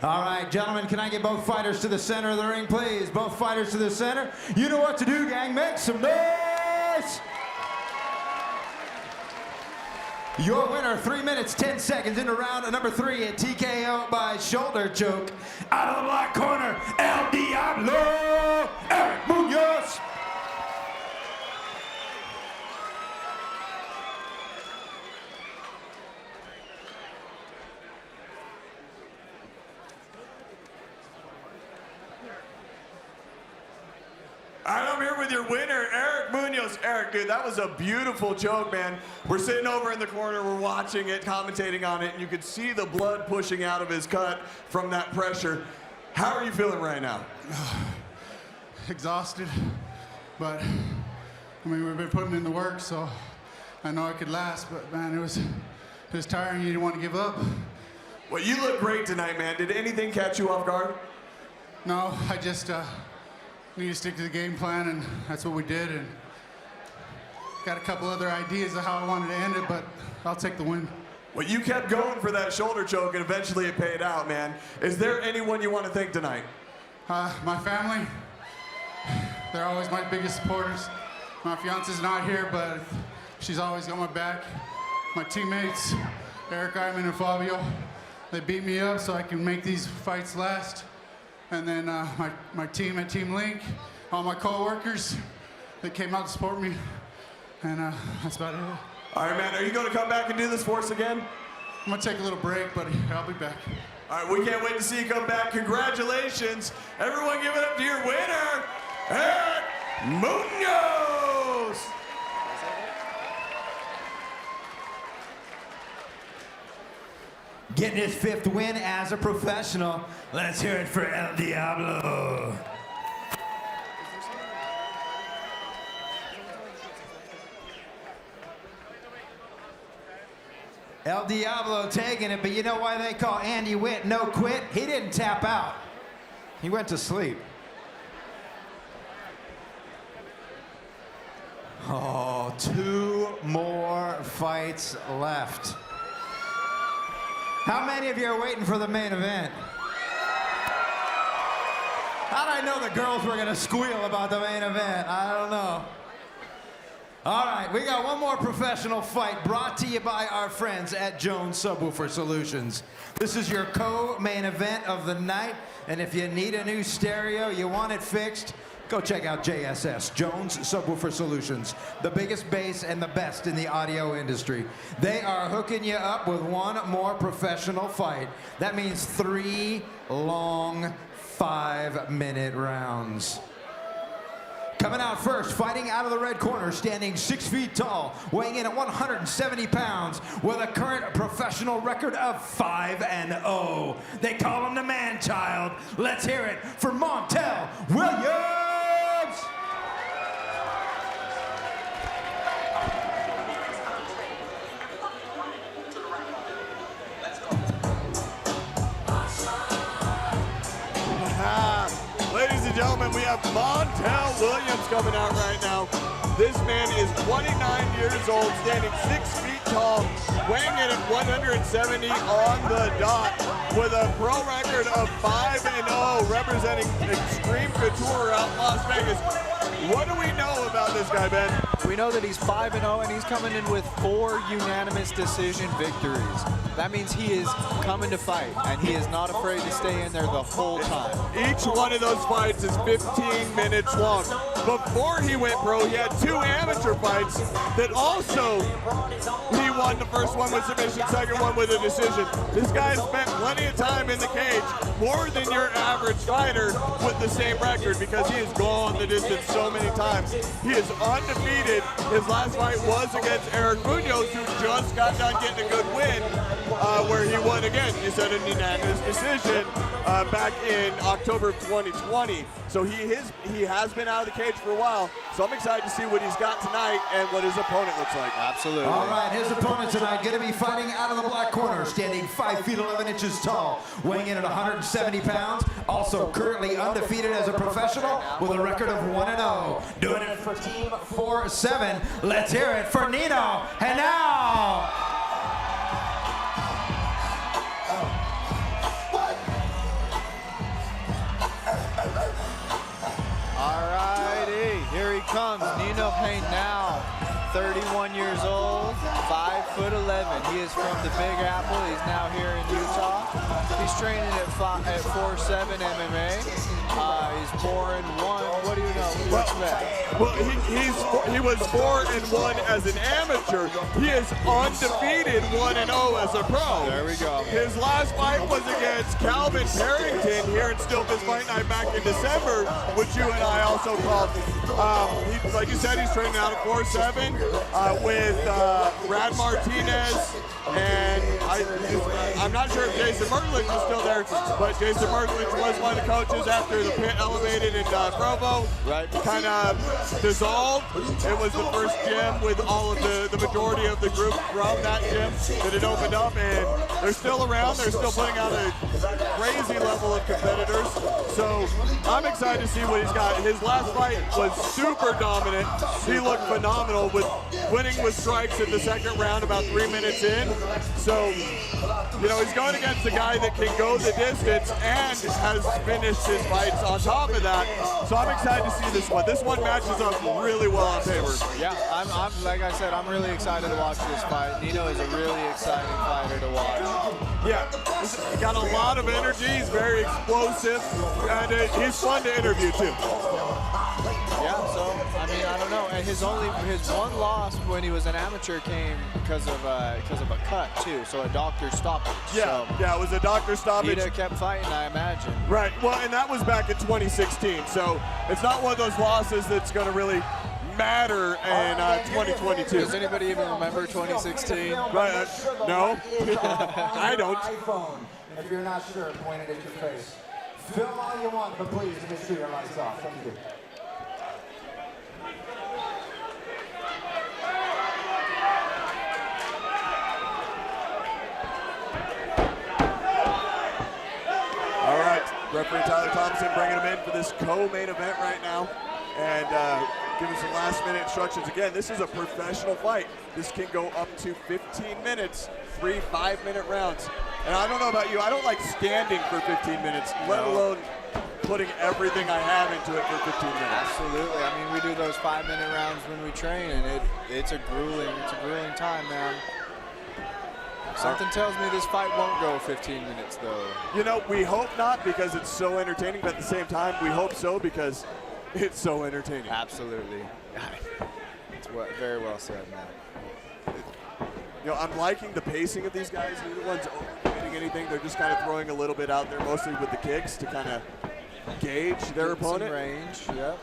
All right, gentlemen, can I get both fighters to the center of the ring, please? Both fighters to the center. You know what to do, gang. Make some noise! Your winner, 3 minutes, 10 seconds into round number 3 at TKO by shoulder choke. Out of the black corner, El Diablo, Eric Munoz. I'm here with your winner, Eric Eric Munoz. Eric, dude, that was a beautiful choke, man. We're sitting over in the corner, we're watching it, commentating on it, and you could see the blood pushing out of his cut from that pressure. How are you feeling right now? Exhausted, but I mean, we've been putting in the work, so I know it could last, but man, it was tiring. You didn't want to give up. Well, you look great tonight, man. Did anything catch you off guard? No, I just need to stick to the game plan, and that's what we did. And got a couple other ideas of how I wanted to end it, but I'll take the win. Well, you kept going for that shoulder choke, and eventually it paid out, man. Is there anyone you want to thank tonight? My family. They're always my biggest supporters. My fiance's not here, but she's always got my back. My teammates, Eric Iman and Fabio, they beat me up so I can make these fights last. And then my team at Team Link, all my co-workers that came out to support me. And that's about it. All right, man, are you going to come back and do this for us again? I'm going to take a little break, but I'll be back. All right, we can't wait to see you come back. Congratulations. Everyone give it up to your winner, Eric Munoz. Getting his 5th win as a professional. Let's hear it for El Diablo. El Diablo taking it, but you know why they call Andy Witt no quit? He didn't tap out. He went to sleep. Oh, 2 more fights left. How many of you are waiting for the main event? How'd I know the girls were gonna squeal about the main event? I don't know. All right, we got one more professional fight brought to you by our friends at Jones Subwoofer Solutions. This is your co-main event of the night, and if you need a new stereo, you want it fixed, go check out JSS, Jones Subwoofer Solutions, the biggest bass and the best in the audio industry. They are hooking you up with one more professional fight. That means 3 long 5-minute rounds. Coming out first, fighting out of the red corner, standing 6 feet tall, weighing in at 170 pounds, with a current professional record of 5-0. They call him the man-child. Let's hear it for Montel Williams! Ladies and gentlemen, we have Montel Williams coming out right now. This man is 29 years old, standing 6 feet tall, weighing in at 170 on the dot, with a pro record of 5-0, representing Extreme Couture out in Las Vegas. What do we know about this guy, Ben? We know that he's 5-0, and he's coming in with 4 unanimous decision victories. That means he is coming to fight, and he is not afraid to stay in there the whole time. Each one of those fights is 15 minutes long. Before he went pro, he had 2 amateur fights that also he won. The first one with submission, second one with a decision. This guy spent plenty of time in the cage, more than your average fighter with the same record, because he has gone the distance so many times. He is undefeated. His last fight was against Eric Munoz, who just got done getting a good win, where he won again. You said a unanimous decision back in October of 2020. So he has been out of the cage for a while. So I'm excited to see what he's got tonight and what his opponent looks like. Absolutely. All right, his opponent tonight going to be fighting out of the black corner, standing 5 feet 11 inches tall, weighing in at 170 pounds, also currently undefeated as a professional with a record of 1-0. Doing it for Team 4-7. Let's hear it for Nino Henao. Alrighty, here he comes, Nino Henao, 31 years old, 5'11". He is from the Big Apple. He's now here in Utah. He's training at 4'7" MMA. He's 4-1. What do you know? What do you expect? Well, he was 4-1 as an amateur. He is undefeated 1-0 as a pro. There we go. His last fight was against Calvin Parrington here in Still Fist Fight Night back in December, which you and I also called. Like you said, he's training out at 4'7" with Brad Martinez, and I'm not sure if Jason Mertlich is still there, but Jason Mertlich was one of the coaches after the pit elevated in Provo. Right. Kind of dissolved. It was the first gym with all of the majority of the group from that gym that had opened up, and they're still around. They're still putting out a crazy level of competitors. So I'm excited to see what he's got. His last fight was super dominant. He looked phenomenal with winning with strikes in the second round about 3 minutes in. So, you know, he's going against a guy that can go the distance and has finished his fights on top of that. So I'm excited to see this one. This one matches up really well on paper. Yeah, I'm like I said, I'm really excited to watch this fight. Nino is a really exciting fighter to watch. Yeah, he's got a lot of energy. He's very explosive, and he's fun to interview too. Yeah, so I mean, I don't know. And his one loss when he was an amateur came because of a cut too. So a doctor stoppage. Yeah, so yeah, it was a doctor stoppage. He'd have kept fighting, I imagine. Right. Well, and that was back in 2016. So it's not one of those losses that's going to really matter in 2022. Does anybody even remember 2016? Right. No, I don't. iPhone. If you're not sure, point it at your face. Film all you want, but please make sure your lights off. Thank you. All right, referee Tyler Thompson bringing him in for this co-main event right now, and giving some last-minute instructions. Again, this is a professional fight. This can go up to 15 minutes, 3 5-minute rounds. And I don't know about you, I don't like standing for 15 minutes, let alone putting everything I have into it for 15 minutes. Absolutely. I mean, we do those 5-minute rounds when we train, and it's a grueling time, man. Something tells me this fight won't go 15 minutes, though. You know, we hope not because it's so entertaining, but at the same time, we hope so because it's so entertaining. Absolutely. It's very well said, man. You know, I'm liking the pacing of these guys. Neither one's overcommitting anything. They're just kind of throwing a little bit out there, mostly with the kicks to kind of gauge their opponent. Some range, yep.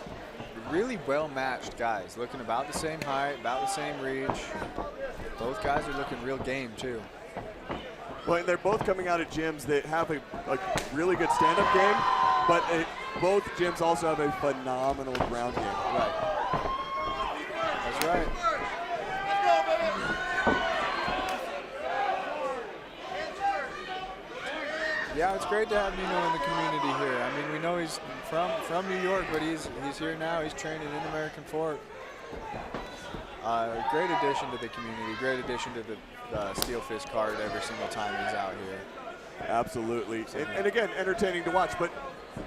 Really well-matched guys, looking about the same height, about the same reach. Both guys are looking real game, too. Well, and they're both coming out of gyms that have a really good stand-up game, but both gyms also have a phenomenal ground game. Right. That's right. Yeah, it's great to have Nino in the community here. I mean, we know he's from New York, but he's here now. He's training in American Fork. Great addition to the community. Great addition to the Steel Fist card every single time he's out here. Absolutely. And again, entertaining to watch. But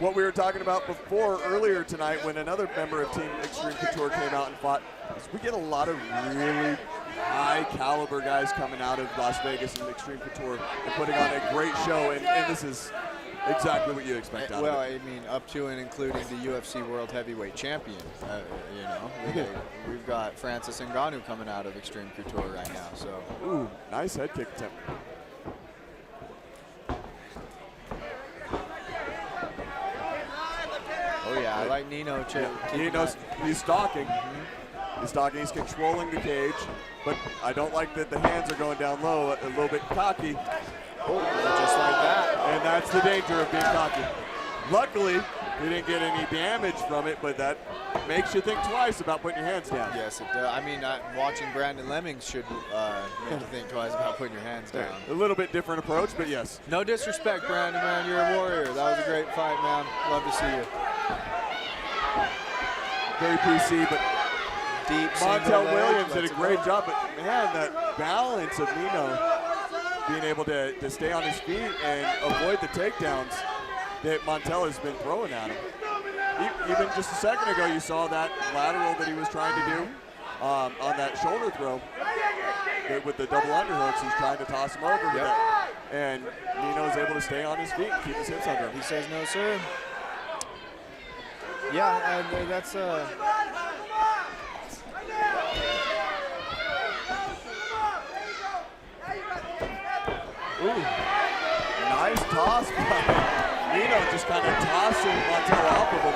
what we were talking about before earlier tonight when another member of Team Extreme Couture came out and fought, is we get a lot of really high caliber guys coming out of Las Vegas and Extreme Couture and putting on a great show. And this is exactly what you expect out of it. Well, I mean, up to and including the UFC World Heavyweight Champion. You know, we've got Francis Ngannou coming out of Extreme Couture right now. So, ooh, nice head kick attempt. Oh yeah, I like Nino too. He's stalking. He's stalking. He's controlling the cage, but I don't like that the hands are going down low, a little bit cocky. Oh, just like that. And that's the danger of being cocky. Luckily, we didn't get any damage from it, but that makes you think twice about putting your hands down. Yes, it does. I mean, watching Brandon Lemmings should make you think twice about putting your hands down. A little bit different approach, but yes. No disrespect, Brandon, man. You're a warrior. That was a great fight, man. Love to see you. Very PC, but deep. Montel Williams did a great job, but man, that balance of Nino being able to stay on his feet and avoid the takedowns that Montel has been throwing at him. Even just a second ago, you saw that lateral that he was trying to do on that shoulder throw with the double underhooks. He's trying to toss him over with that. And Nino is able to stay on his feet and keep his hips under him. He says no, sir. Yeah, and that's Ooh, nice toss. Nino just kind of tossing Montel off of him.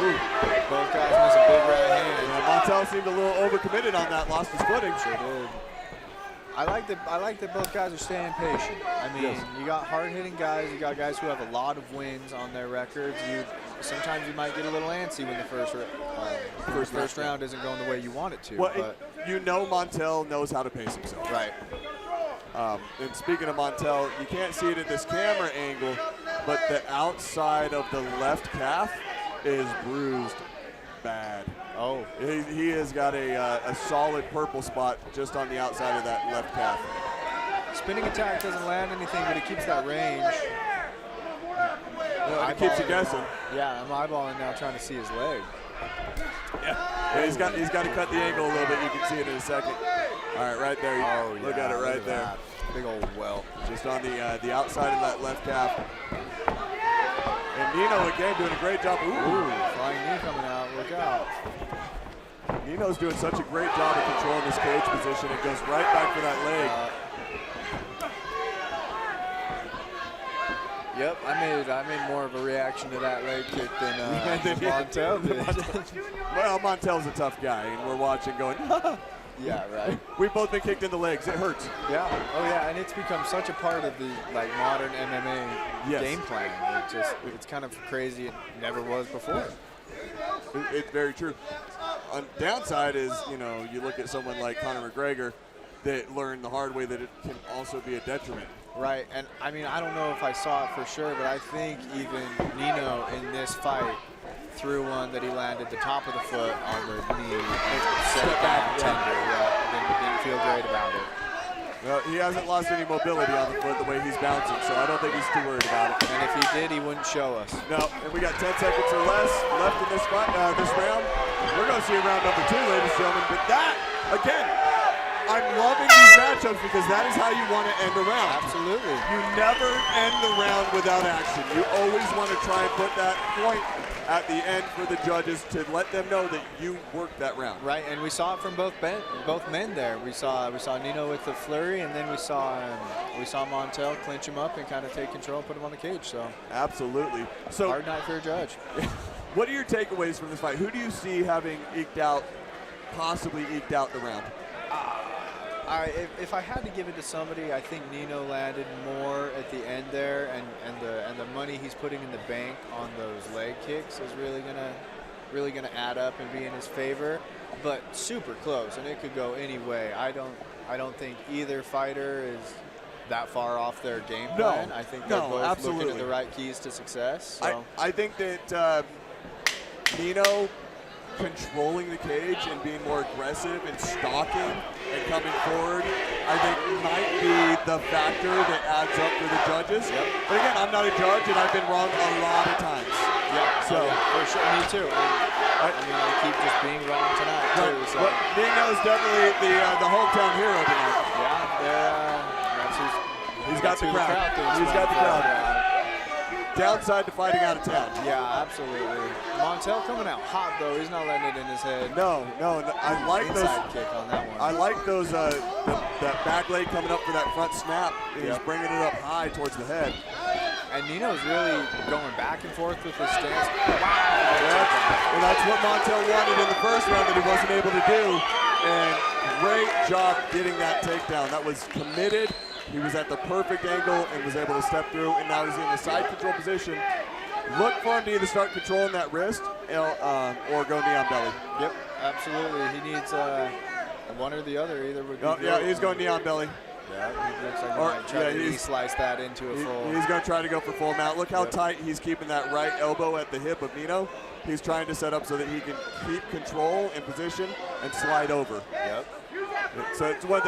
ooh. Both guys miss a big right hand. Yeah, Montel seemed a little overcommitted on that, lost his footing. Sure did. I like that both guys are staying patient. I mean, you got hard-hitting guys. You got guys who have a lot of wins on their records. Sometimes you might get a little antsy when the first round isn't going the way you want it to. Well, you know Montel knows how to pace himself. Right. And speaking of Montel, you can't see it at this camera angle, but the outside of the left calf is bruised bad. Oh. He has got a solid purple spot just on the outside of that left calf. Spinning attack doesn't land anything, but it keeps that range. It keeps you guessing. Yeah, I'm eyeballing now trying to see his leg. Yeah, he's got to cut the angle a little bit. You can see it in a second. All right, right there. Look at it right there. That. Big old welt. Just on the outside of that left calf. And Nino again doing a great job. Ooh, flying knee coming out. Look out. Nino's doing such a great job of controlling this cage position. It goes right back for that leg. Yep, I made more of a reaction to that leg kick than Montel did. Well, Montel's a tough guy, and we're watching going, yeah, right. We've both been kicked in the legs. It hurts. Yeah. Oh, yeah, and it's become such a part of the modern MMA game plan. It's kind of crazy. It never was before. It's very true. On downside is, you look at someone like Conor McGregor that learned the hard way that it can also be a detriment. Right, and I mean, I don't know if I saw it for sure, but I think even Nino in this fight threw one that he landed the top of the foot on the knee. Set back tender, didn't feel great about it. Well, he hasn't lost any mobility on the foot the way he's bouncing, so I don't think he's too worried about it. And if he did, he wouldn't show us. No, and we got 10 seconds or less left in this fight, this round. We're going to see round number 2, ladies and gentlemen, but that, again, I'm loving these matchups because that is how you want to end a round. Absolutely. You never end the round without action. You always want to try and put that point at the end for the judges to let them know that you worked that round. Right, and we saw it from both men there. We saw Nino with the flurry, and then we saw Montel clinch him up and kind of take control, put him on the cage. So absolutely. So hard night for a judge. What are your takeaways from this fight? Who do you see having possibly eked out the round? If I had to give it to somebody, I think Nino landed more at the end there, and the money he's putting in the bank on those leg kicks is really gonna add up and be in his favor. But super close, and it could go any way. I don't think either fighter is that far off their game plan. I think they're both looking at the right keys to success. So. I think that Nino controlling the cage and being more aggressive and stalking and coming forward, I think might be the factor that adds up for the judges. Yep. But again, I'm not a judge and I've been wrong a lot of times. Yeah, so for sure, me too. I mean, I keep just being wrong tonight too. So. But Nino's definitely the hometown hero tonight. Yeah, he's got the crowd. He's got the crowd. Downside to fighting out of town. Yeah, absolutely. Montel coming out hot though. He's not letting it in his head. No. I like inside kick on that one. I like those that back leg coming up for that front snap. He's bringing it up high towards the head. And Nino's really going back and forth with his stance. And that's what Montel wanted in the first round that he wasn't able to do. And great job getting that takedown. That was committed. He was at the perfect angle and was able to step through, and now he's in the side control position. Look for him to either start controlling that wrist or go knee on belly. Yep, absolutely. He needs one or the other. Either would be yeah, he's going knee on belly. Yeah, he looks like he might try to slice that into a full. He's going to try to go for full mount. Look how tight he's keeping that right elbow at the hip of Nino. He's trying to set up so that he can keep control and position and slide over. Yep. So it's one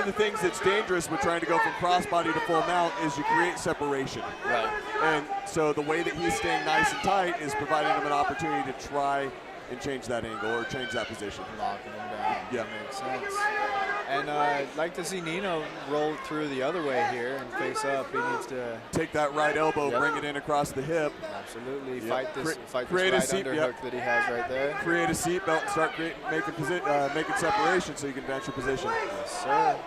of the things that's dangerous with trying to go from crossbody to full mount is you create separation. Right. And so the way that he's staying nice and tight is providing him an opportunity to try and change that angle or change that position. Locking him down. Yeah. That makes sense. And I'd like to see Nino roll through the other way here and face up. He needs to take that right elbow, bring it in across the hip. Absolutely. Fight this right underhook that he has right there. Create a seat belt and start making separation so you can advance your position. Yes, sir.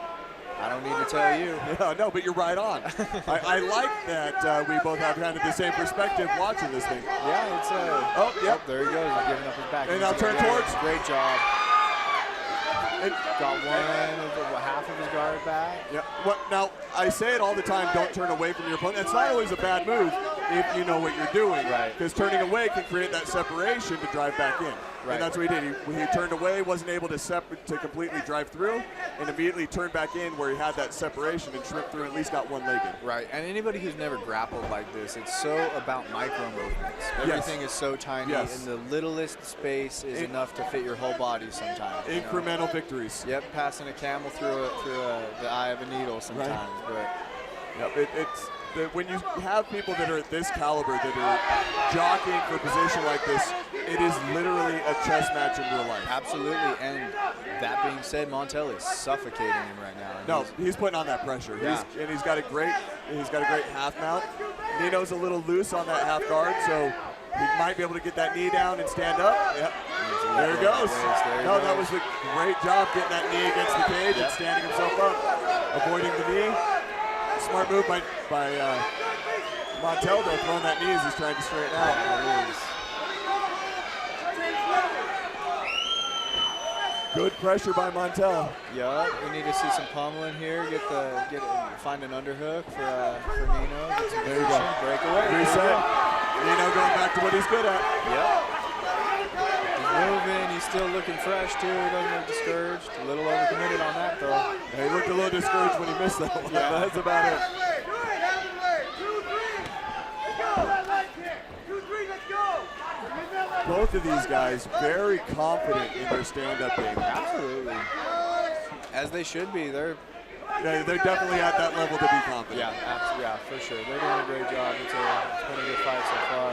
I don't need to tell you. Yeah, no, but you're right on. I like that we both have kind of the same perspective watching this thing. Yeah, it's oh, yep. There he goes. He's giving up his back. And now turn towards. Great job. Got half of his guard back. Yeah. Now, I say it all the time, don't turn away from your opponent. It's not always a bad move if you know what you're doing. Right. Because turning away can create that separation to drive back in. Right. And that's what he did. He turned away, wasn't able to completely drive through, and immediately turned back in where he had that separation and shrimped through and at least got one leg in. Right. And anybody who's never grappled like this, it's so about micro movements. Everything is so tiny, and the littlest space is enough to fit your whole body sometimes. Incremental victories. Yep, passing a camel through the eye of a needle sometimes. Right. But when you have people that are at this caliber that are jockeying for a position like this, it is literally a chess match in real life. Absolutely, and that being said, Montel is suffocating him right now. No, he's putting on that pressure. Yeah. He's got a great half mount. Nino's a little loose on that half guard, so he might be able to get that knee down and stand up. Yep. There he goes. That was a great job getting that knee against the cage and standing himself up, avoiding the knee. Smart move by Montel, though, throwing that knee as he's trying to straighten out. Good pressure by Montel. Yeah, we need to see some pummeling here. Find an underhook for Nino. There you go. Breakaway. Reset. Nino going back to what he's good at. Yep. He's moving. He's still looking fresh too. He doesn't look discouraged. A little overcommitted on that though. Yeah, he looked a little discouraged when he missed that one. Yeah, that's about it. Both of these guys very confident in their stand-up game. Absolutely. As they should be. They're definitely at that level to be confident. Yeah, absolutely. Yeah, for sure. They're doing a great job. It's been a good fight so far.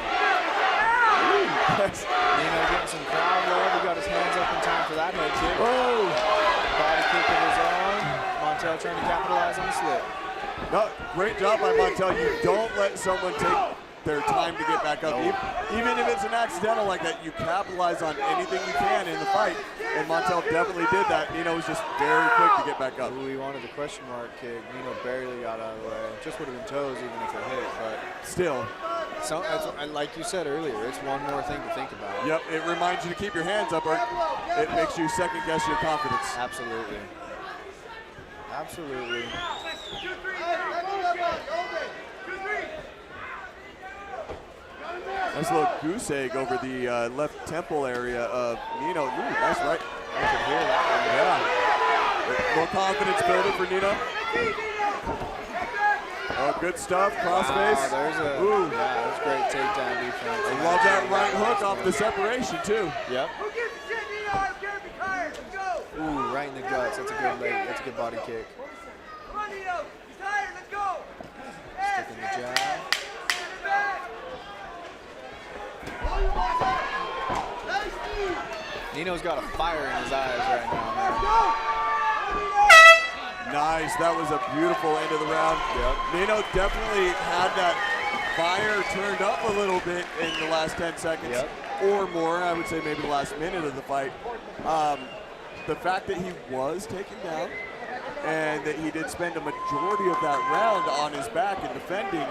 Nino getting some crowd love. He got his hands up in time for that head kick. Oh! Body kick of his own. Montel trying to capitalize on the slip. No, great job by Montel. You don't let someone take their time to get back up. Even if it's an accidental like that, you capitalize on anything you can in the fight. And Montel definitely did that. Nino was just very quick to get back up. Ooh, he wanted the question mark kick. Nino barely got out of the way. Just would have been toes even if it hit, but still. So, like you said earlier, it's one more thing to think about. Yep, it reminds you to keep your hands up, or it makes you second guess your confidence. Absolutely. Absolutely. Nice little goose egg over the left temple area of Nino. Ooh, nice right. I can hear that. Yeah. More confidence building for Nino. Oh, good stuff. Crossface. Ooh. Yeah, that's great takedown defense. I love that right hook off the separation, too. Yep. Ooh, right in the guts. That's a good leg. That's a good body kick. Sticking the jab. Nino's got a fire in his eyes right now, man. Nice. That was a beautiful end of the round. Yep. Nino definitely had that fire turned up a little bit in the last 10 seconds or more. I would say maybe the last minute of the fight. The fact that he was taken down and that he did spend a majority of that round on his back and defending,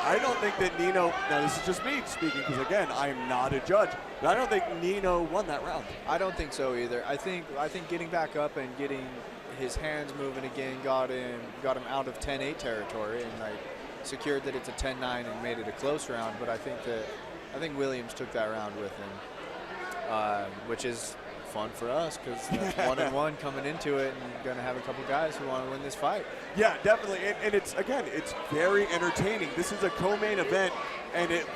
I don't think that Nino, now this is just me speaking because again, I am not a judge, but I don't think Nino won that round. I don't think so either. I think getting back up and getting his hands moving again got him out of 10-8 territory and like secured that it's a 10-9 and made it a close round. But I think Williams took that round with him, which is fun for us because that's 1-1 coming into it, and gonna have a couple guys who want to win this fight. Yeah, definitely, and it's very entertaining. This is a co-main event, and it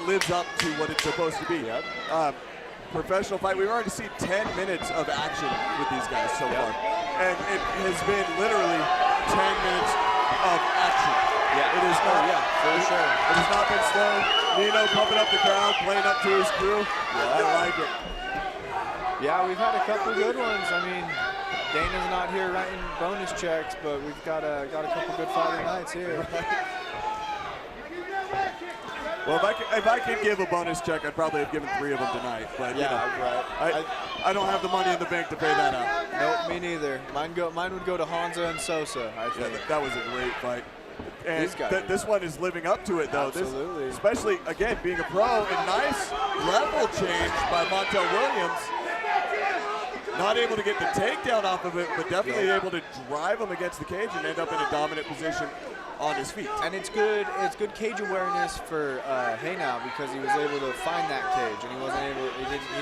lives up to what it's supposed to be. Yep. Professional fight. We've already seen 10 minutes of action with these guys so far, and it has been literally 10 minutes of action. Yeah, it is not. Yeah, for sure. It has not been slow. Nino pumping up the crowd, playing up to his crew. Yeah, I like it. Yeah, we've had a couple good ones. I mean, Dana's not here writing bonus checks, but we've got a couple good Friday nights here. Well, if I could give a bonus check, I'd probably have given 3 of them tonight. But yeah, right. I don't have the money in the bank to pay that out. Nope, me neither. Mine would go to Hansa and Sosa, I think. Yeah, that was a great fight. And These guys this one is living up to it, though. Absolutely. Especially, again, being a pro, and nice level change by Montel Williams. Not able to get the takedown off of it, but definitely able to drive him against the cage and end up in a dominant position on his feet. And it's good cage awareness for Haynow, because he was able to find that cage, and he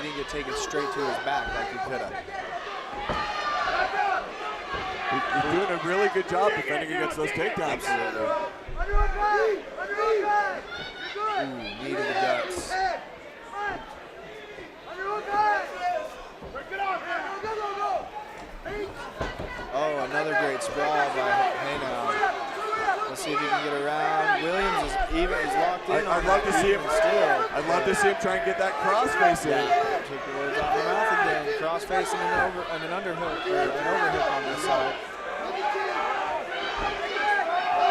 didn't get taken straight to his back like he could have. He's doing a really good job defending against those takedowns. Absolutely. Ooh, knee to the guts. Oh, another great sprawl by Haynow. Let's see if he can get around. Williams is locked in. I'd love to see him still. I'd love to see him try and get that crossface in. Took the words off the mouth again. Crossface and an underhook or an overhook on this side.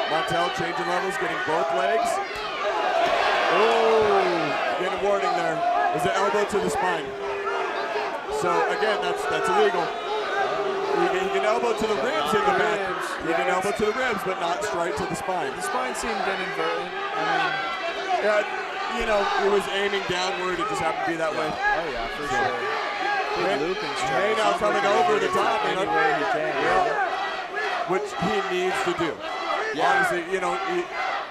Montel changing levels, getting both legs. Oh, getting a warning there. There's an elbow to the spine. So again, that's illegal. He can elbow to the ribs in the back. He can elbow to the ribs, but not straight to the spine. The spine seemed inadvertent. I mean, yeah, it was aiming downward. It just happened to be that way. Oh yeah, for sure. Big looping strike. Now coming over the top, any way he can. Which he needs to do. Yeah. Honestly,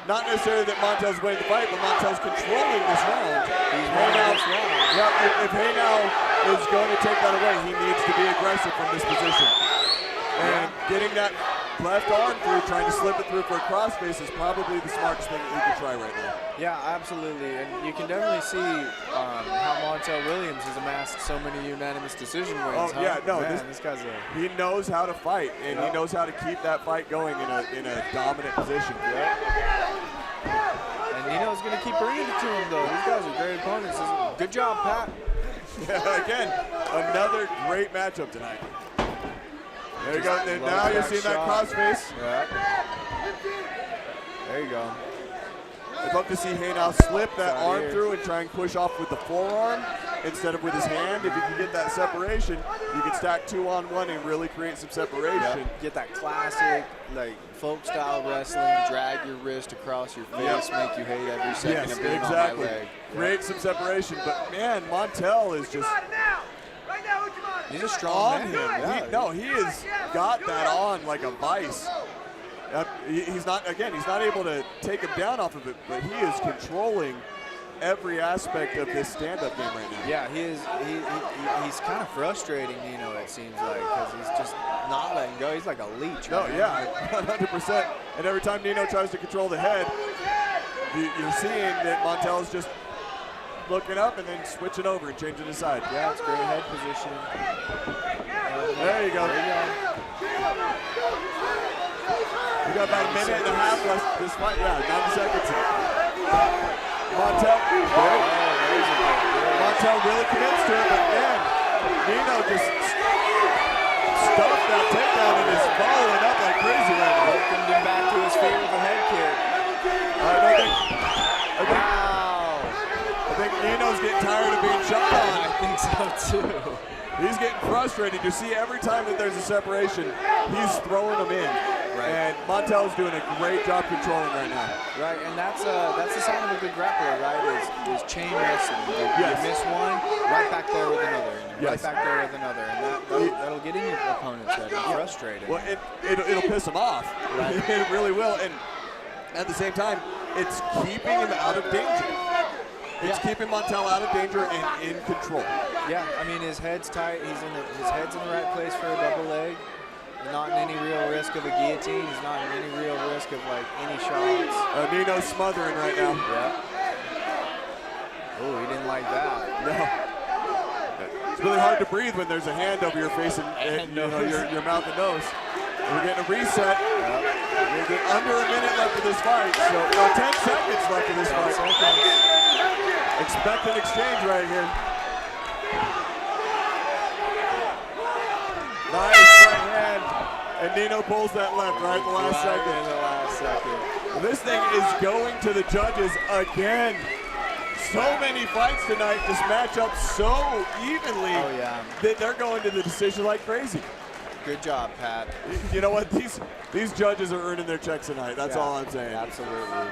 not necessarily that Montel's winning the fight, but Montel's controlling this round. He's winning this round. Yeah, if Haynow is going to take that away, he needs to be aggressive from this position. And getting that left arm through, trying to slip it through for a crossface is probably the smartest thing that he could try right now. Yeah, absolutely. And you can definitely see how Montel Williams has amassed so many unanimous decision wins. Oh, yeah, no. Man, this guy's he knows how to fight, and he knows how to keep that fight going in a dominant position. And Nino's going to keep bringing it to him, though. These guys are great opponents. Good job, Pat. Yeah, again, another great matchup tonight. There you go. Now you're seeing that crossface. Yeah. There you go. I'd love to see Haynow slip that arm through and try and push off with the forearm instead of with his hand. If you can get that separation, you can stack 2-on-1 and really create some separation. Get that classic, folk style wrestling, drag your wrist across your face, make you hate every second of being on my leg. Create some separation, but man, Montel is just he's a strong man. Yeah. He has got that on like a vice. He's not able to take him down off of it, but he is controlling every aspect of this stand-up game right now. Yeah, he is. He's kind of frustrating, Nino, it seems like, because he's just not letting go. He's like a leech. No, yeah, 100%. And every time Nino tries to control the head, you're seeing that Montel is just looking up and then switching over and changing his side. Yeah, it's great head position. There you go. We got about a minute and a half left this fight. Yeah, 90 seconds. Montel really commits to it, but man, Nino just stuffed that takedown and is following up like crazy right now. Welcomed him back to his feet with a head kick. I think Nino's getting tired of being shot on. I think so too. He's getting frustrated. You see every time that there's a separation, he's throwing them in. Right. And Montel's doing a great job controlling right now. Right, and that's the sign of a good grappler, right? Is chain wrestling. You miss one, right back there with another, and right back there with another, and that'll get in your opponent's head. It's frustrating. Well, it'll piss him off. Right. It really will. And at the same time, it's keeping him out of danger. It's keeping Montel out of danger and in control. Yeah, I mean, his head's tight. His head's in the right place for a double leg. Not in any real risk of a guillotine. He's not in any real risk of any shots. Nino's smothering right now. Yeah. Oh, he didn't like that. No. It's really hard to breathe when there's a hand over your face and your mouth and nose. We're getting a reset. We're getting under a minute left of this fight. So 10 seconds left of this fight. Expect an exchange right here. Nice right And Nino pulls that left right in the last second. In the last second. Well, this thing is going to the judges again. So many fights tonight just match up so evenly that they're going to the decision like crazy. Good job, Pat. You know what? These judges are earning their checks tonight. That's all I'm saying. Absolutely.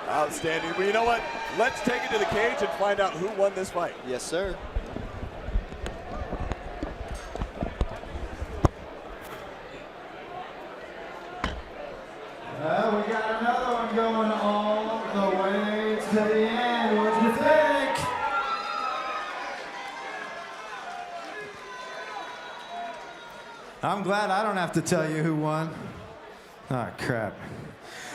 Outstanding. But you know what? Let's take it to the cage and find out who won this fight. Yes, sir. Well, we got another one going all the way to the end. What do you think? I'm glad I don't have to tell you who won. Oh, crap.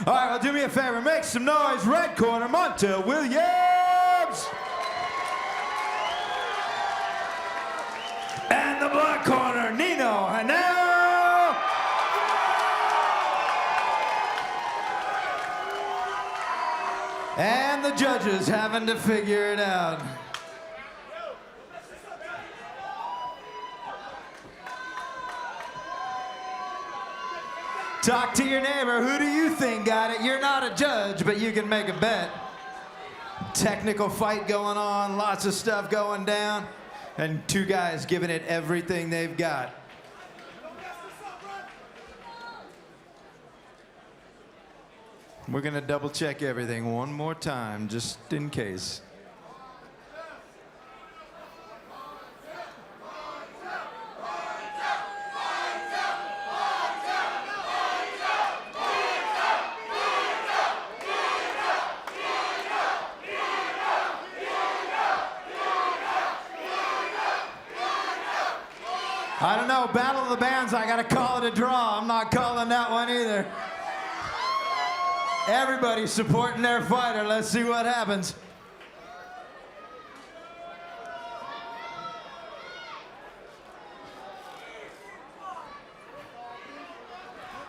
All right, well, do me a favor. Make some noise. Red corner, Montel Williams. And the black corner, Nino Hanel. And the judges having to figure it out. Talk to your neighbor. Who do you think got it? You're not a judge, but you can make a bet. Technical fight going on, lots of stuff going down, and two guys giving it everything they've got. We're gonna double check everything one more time, just in case. I don't know, Battle of the Bands, I gotta call it a draw. I'm not calling that one either. Everybody's supporting their fighter. Let's see what happens.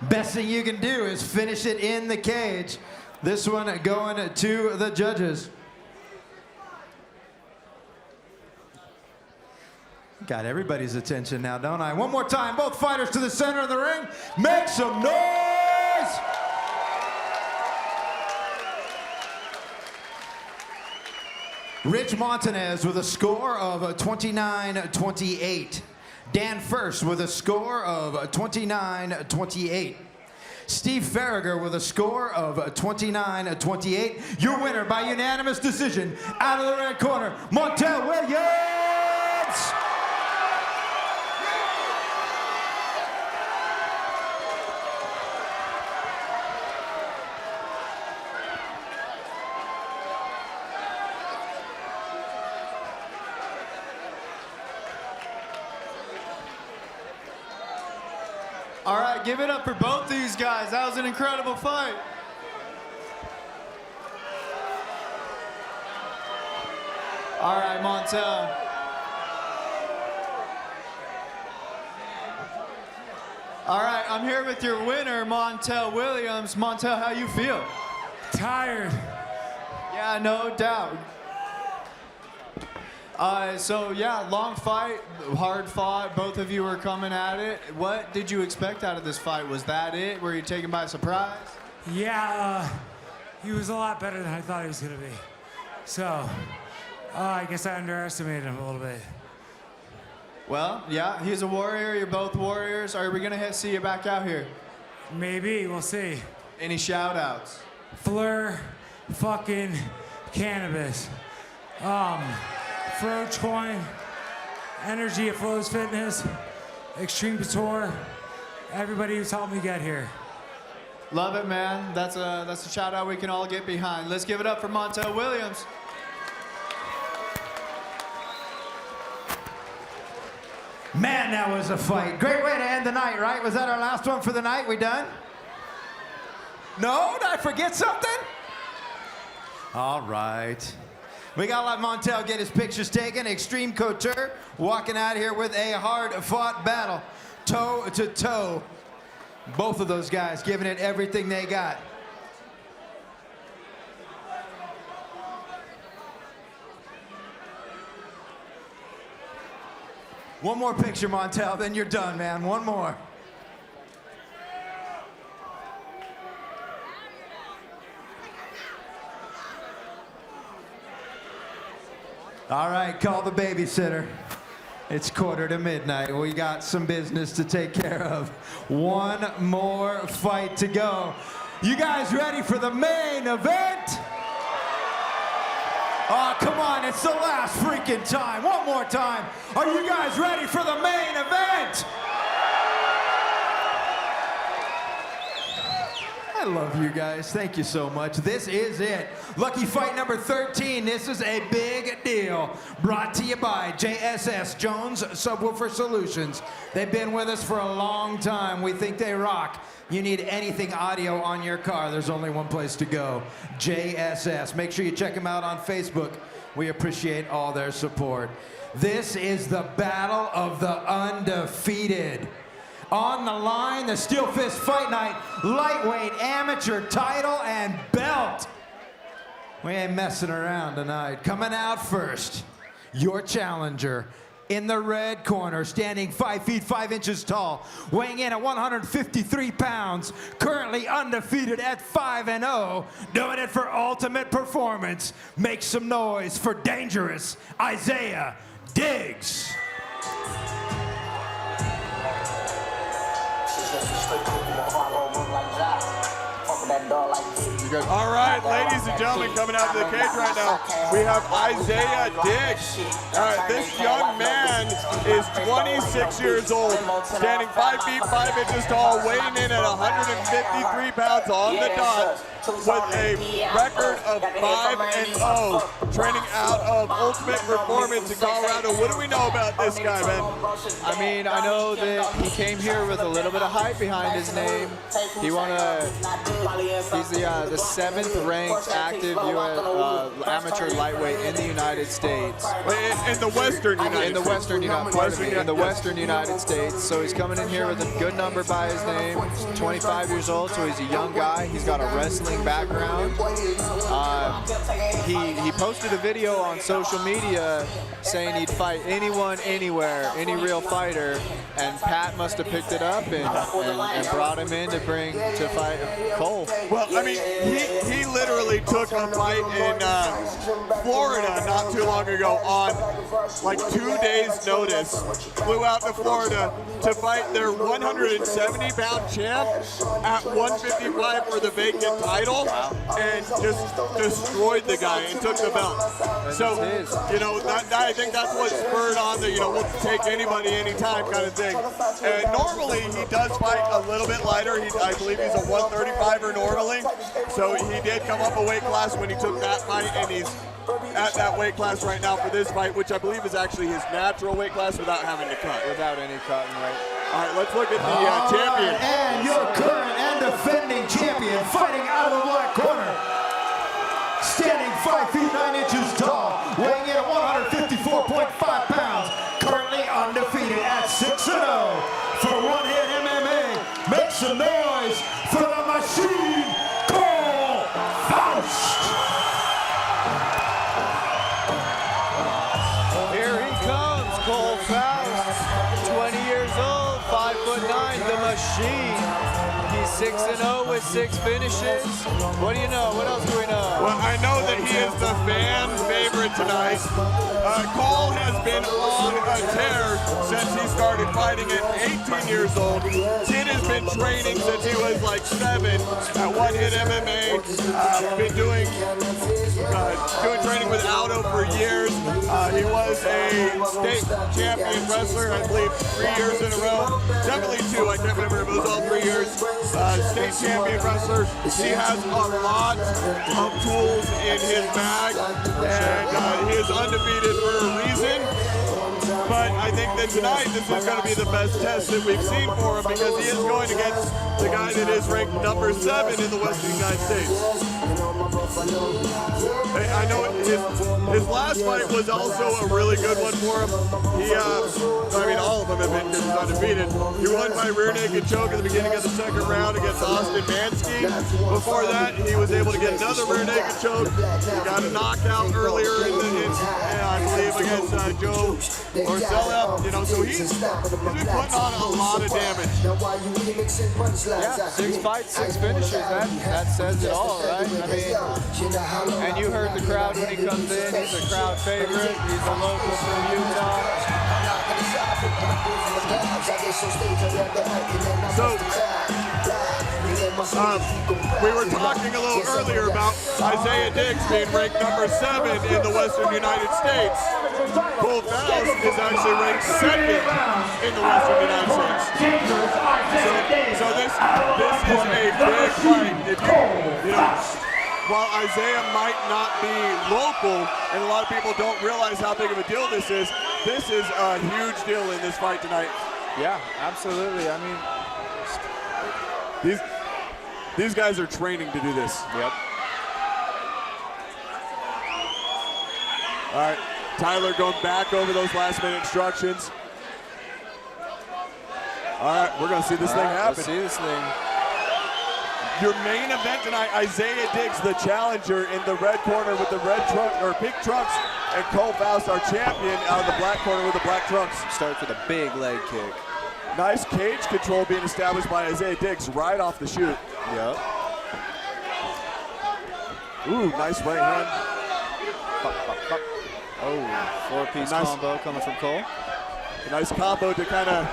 Best thing you can do is finish it in the cage. This one going to the judges. Got everybody's attention now, don't I? One more time, both fighters to the center of the ring. Make some noise! Rich Montanez with a score of 29-28. Dan First with a score of 29-28. Steve Farragher with a score of 29-28. Your winner by unanimous decision, out of the red corner, Montel Williams! All right, give it up for both these guys. That was an incredible fight. All right, Montel. All right, I'm here with your winner, Montel Williams. Montel, how you feel? Tired. Yeah, no doubt. So yeah, long fight, hard fought. Both of you were coming at it. What did you expect out of this fight? Was that it? Were you taken by surprise? Yeah, he was a lot better than I thought he was gonna be. So, I guess I underestimated him a little bit. Well, yeah, he's a warrior. You're both warriors. Are we gonna see you back out here? Maybe, we'll see. Any shout outs? Fleur fucking cannabis. Froach Coin, Energy at Flows Fitness, Extreme Couture, everybody who's helped me get here. Love it, man. That's a shout out we can all get behind. Let's give it up for Montel Williams. Man, that was a fight. Great way to end the night, right? Was that our last one for the night? We done? No? Did I forget something? All right. We gotta let Montel get his pictures taken. Extreme Couture walking out here with a hard-fought battle, toe to toe. Both of those guys giving it everything they got. One more picture, Montel, then you're done, man. One more. All right, call the babysitter. It's 1:45. We got some business to take care of. One more fight to go. You guys ready for the main event? Oh, come on, it's the last freaking time. One more time. Are you guys ready for the main event? I love you guys. Thank you so much. This is it. Lucky fight number 13. This is a big deal. Brought to you by JSS, Jones Subwoofer Solutions. They've been with us for a long time. We think they rock. You need anything audio on your car, there's only one place to go. JSS. Make sure you check them out on Facebook. We appreciate all their support. This is the battle of the undefeated. On the line, the Steel Fist Fight Night lightweight amateur title and belt. We ain't messing around tonight. Coming out first, your challenger in the red corner, standing 5 feet 5 inches tall, weighing in at 153 pounds, currently undefeated at 5-0, doing it for ultimate performance. Make some noise for Dangerous Isaiah Diggs. All right, ladies and gentlemen, coming out of the cage right now, we have Isaiah Diggs. All right, this young man is 26 years old, standing 5 feet 5 inches tall, weighing in at 153 pounds on the dot, with a record of 5-0, training out of Ultimate Performance in Colorado. What do we know about this guy, man? I mean, I know that he came here with a little bit of hype behind his name. He he's the 7th ranked active amateur lightweight in the United States. In the Western United States. So he's coming in here with a good number by his name. He's 25 years old, so he's a young guy. He's got a wrestling background. He posted a video on social media saying he'd fight anyone, anywhere, any real fighter, and Pat must have picked it up and brought him in to fight Cole. Well, I mean, he literally took a fight in Florida not too long ago on like 2 days' notice. Flew out to Florida to fight their 170-pound champ at 155 for the vacant title, and just destroyed the guy and took the belt. So, you know, I think that's what spurred on the, we'll take anybody anytime kind of thing. And normally he does fight a little bit lighter. I believe he's a 135er normally. So he did come up a weight class when he took that fight, and he's at that weight class right now for this fight, which I believe is actually his natural weight class without having to cut. Without any cutting, right? All right, let's look at the champion. And your current and defending champion, fighting out of the black corner. Standing 5 feet 9 inches tall, weighing in at 154.5 pounds, currently undefeated at 6-0. For One Hit MMA, make some noise for the machine, Cole Faust. Here he comes, Cole Faust, 20 years old, 5'9", the machine. He's 6-0 with 6 finishes. What do you know? What else do we know? Well, I know that he is the fan favorite tonight. Cole has been on a tear since he started fighting at 18 years old. Kid has been training since he was like 7 at One Hit MMA. Been doing training with Aldo for years. He was a state champion wrestler, I believe, 3 years in a row. Definitely 2, I can't remember if it was all 3 years. State champion wrestler. He has a lot of tools in his bag, and he is undefeated for a reason. But I think that tonight this is going to be the best test that we've seen for him, because he is going against the guy that is ranked number 7 in the Western United States. I know his last fight was also a really good one for him. All of them have been undefeated. He won by rear naked choke at the beginning of the 2nd round against Austin Mansky. Before that, he was able to get another rear naked choke. He got a knockout earlier I believe against Joe Orcella. So he's been putting on a lot of damage. Yeah, 6 fights, 6 finishes. That says it all, right? I mean, And you heard the crowd when he comes in. He's a crowd favorite. He's a local from Utah. So, we were talking a little earlier about Isaiah Diggs being ranked number 7 in the Western United States. Cole Faust is actually ranked 2nd in the Western United States. So this is a big fight. If you know, while Isaiah might not be local, and a lot of people don't realize how big of a deal this is a huge deal in this fight tonight. Yeah, absolutely. I mean, these guys are training to do this. Yep. All right, Tyler going back over those last-minute instructions. All right, we're gonna see this thing happen. Let's see this thing. Your main event tonight, Isaiah Diggs, the challenger, in the red corner with the red trunk or pink trunks, and Cole Faust, our champion, out of the black corner with the black trunks. Starts with a big leg kick. Nice cage control being established by Isaiah Diggs right off the shoot. Yep. Ooh, nice right hand. Oh, 4-piece combo coming from Cole. A nice combo to kind of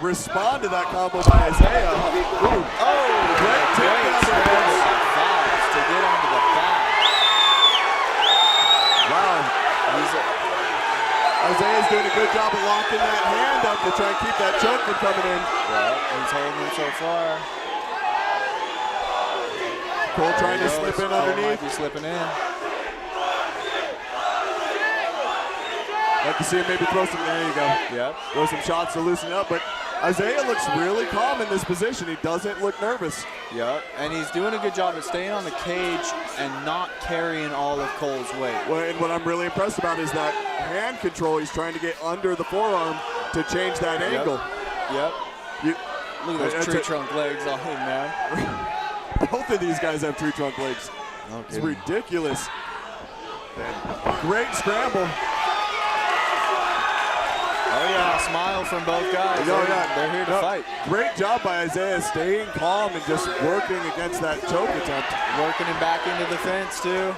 respond to that combo by Isaiah. Ooh. Oh, great takedown to get onto the back. Wow. Isaiah's doing a good job of locking that hand up to try and keep that choke from coming in. Yeah, he's holding it so far. Cole trying to slip in underneath. He's slipping in. Like to see him maybe throw some, there you go. Yep. Throw some shots to loosen up, but Isaiah looks really calm in this position. He doesn't look nervous. Yep, and he's doing a good job of staying on the cage and not carrying all of Cole's weight. Well, and what I'm really impressed about is that hand control. He's trying to get under the forearm to change that angle. Yep. Look at those tree trunk legs on him, man. Both of these guys have tree trunk legs. It's ridiculous. Great scramble. Oh yeah, smile from both guys. They're here to fight. Great job by Isaiah staying calm and just working against that choke attempt. Working him back into the fence too.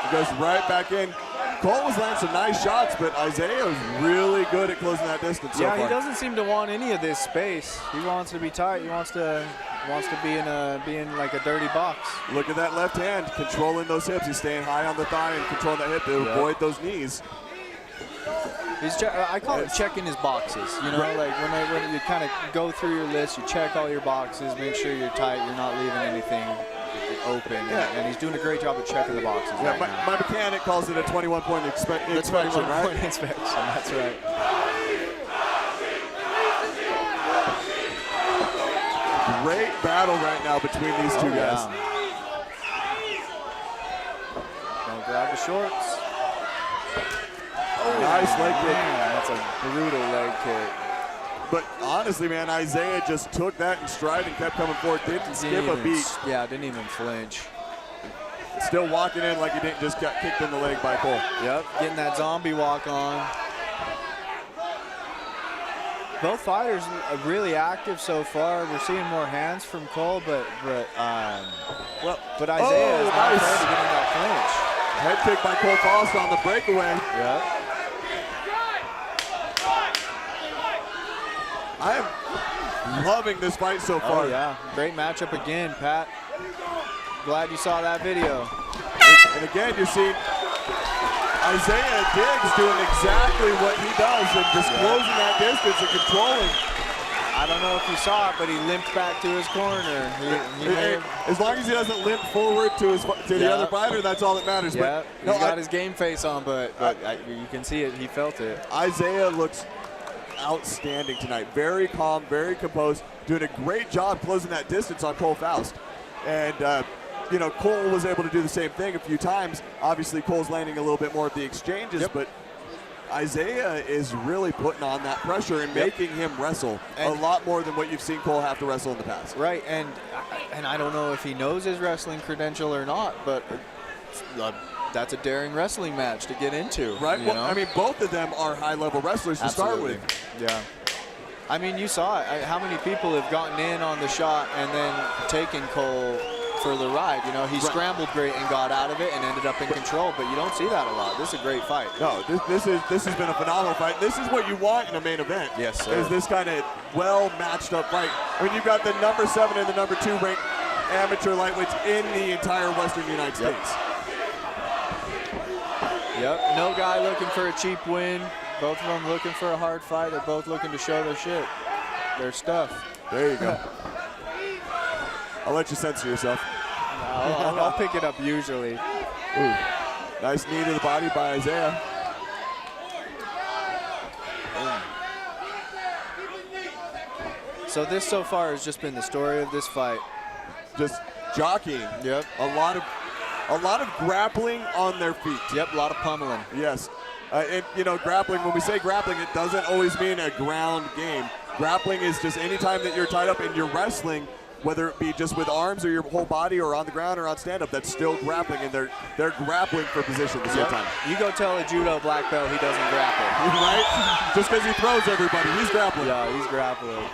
He goes right back in. Cole was landing some nice shots, but Isaiah was really good at closing that distance so far. He doesn't seem to want any of this space. He wants to be tight. He wants to be in like a dirty box. Look at that left hand, controlling those hips. He's staying high on the thigh and controlling that hip to avoid those knees. I call it checking his boxes. You know, like when you kind of go through your list, you check all your boxes, make sure you're tight, you're not leaving anything open. And he's doing a great job of checking the boxes. Yeah, my mechanic calls it a 21-point inspection, right? 21-point inspection. That's right. Great battle right now between these two guys. Don't grab the shorts. Nice leg kick. That's a brutal leg kick. But honestly, man, Isaiah just took that in stride and kept coming forward. Didn't skip a beat. Yeah, didn't even flinch. Still walking in like he didn't just got kicked in the leg by Cole. Yep, getting that zombie walk on. Both fighters are really active so far. We're seeing more hands from Cole, but Isaiah is not afraid to get in that clinch. Head kick by Cole Faust on the breakaway. Yep. I am loving this fight so far. Oh yeah, great matchup again, Pat. Glad you saw that video. And again, you're seeing Isaiah Diggs doing exactly what he does and just closing that distance and controlling. I don't know if you saw it, but he limped back to his corner. As long as he doesn't limp forward to the other fighter, that's all that matters. Yeah, but he's got his game face on, but you can see it. He felt it. Isaiah looks outstanding tonight. Very calm, very composed, doing a great job closing that distance on Cole Faust. And you know, Cole was able to do the same thing a few times. Obviously, Cole's landing a little bit more of the exchanges, but Isaiah is really putting on that pressure and making him wrestle a lot more than what you've seen Cole have to wrestle in the past. Right, and I don't know if he knows his wrestling credential or not, but that's a daring wrestling match to get into. Right, well, I mean, both of them are high-level wrestlers to start with. Yeah. I mean, you saw it. How many people have gotten in on the shot and then taken Cole for the ride. You know, he scrambled great and got out of it and ended up in control, but you don't see that a lot. This is a great fight. No, this has been a phenomenal fight. This is what you want in a main event. Yes, sir. Is this kind of well matched up fight. I mean, you've got the number 7 and the number 2 ranked amateur lightweights in the entire Western United States. Yep, no guy looking for a cheap win. Both of them looking for a hard fight. They're both looking to show their shit, their stuff. There you go. I'll let you censor yourself. I'll pick it up usually. Ooh. Nice knee to the body by Isaiah. So this so far has just been the story of this fight. Just jockeying. Yep. A lot of grappling on their feet. Yep, a lot of pummeling. Yes. And, you know, grappling, when we say grappling, it doesn't always mean a ground game. Grappling is just any time that you're tied up and you're wrestling, whether it be just with arms or your whole body or on the ground or on stand-up, that's still grappling, and they're grappling for position this whole time. You go tell a judo black belt he doesn't grapple. Right? Just because he throws everybody, he's grappling. Yeah, he's grappling.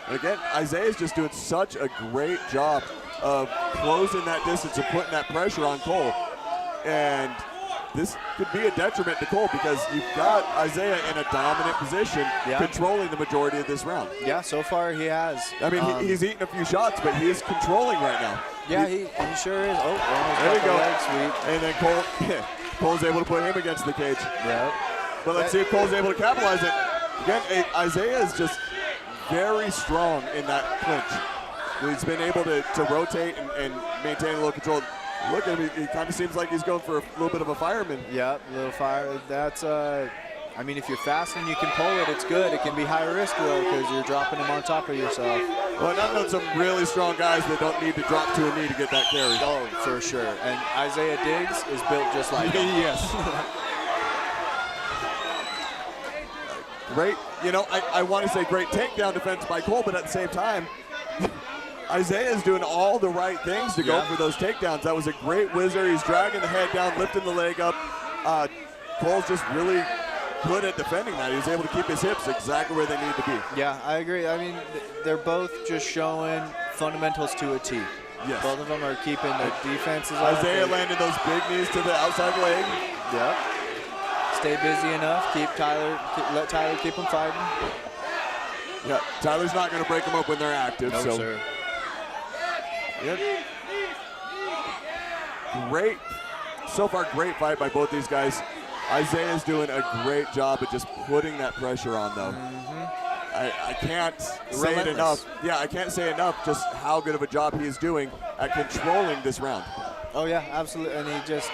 And again, Isaiah's just doing such a great job of closing that distance and putting that pressure on Cole. And this could be a detriment to Cole because you've got Isaiah in a dominant position, controlling the majority of this round. Yeah, so far he has. I mean, he's eaten a few shots, but he is controlling right now. Yeah, he sure is. Oh, there you go. Leg sweep. And then Cole's able to put him against the cage. Yeah. But let's see if Cole's able to capitalize it. Again, Isaiah is just very strong in that clinch. He's been able to rotate and maintain a little control. Look at him, he kind of seems like he's going for a little bit of a fireman. Yep, a little fire. That's, I mean, if you're fast and you can pull it, it's good. It can be high risk, though, because you're dropping him on top of yourself. Well, and I've known some really strong guys that don't need to drop to a knee to get that carry. Oh, for sure. And Isaiah Diggs is built just like him. Yes. Great, you know, I want to say great takedown defense by Cole, but at the same time, Isaiah is doing all the right things to go for those takedowns. That was a great whizzer. He's dragging the head down, lifting the leg up. Cole's just really good at defending that. He was able to keep his hips exactly where they need to be. Yeah, I agree. I mean, they're both just showing fundamentals to a T. Yes. Both of them are keeping their defenses up. Isaiah landed those big knees to the outside leg. Yep. Stay busy enough. Let Tyler keep him fighting. Yeah, Tyler's not going to break them up when they're active. No, so. sir. Yep. Great, so far great fight by both these guys. Isaiah's doing a great job of just putting that pressure on, though. I can't say it enough. Yeah, I can't say enough just how good of a job he is doing at controlling this round. Oh yeah, absolutely. And he just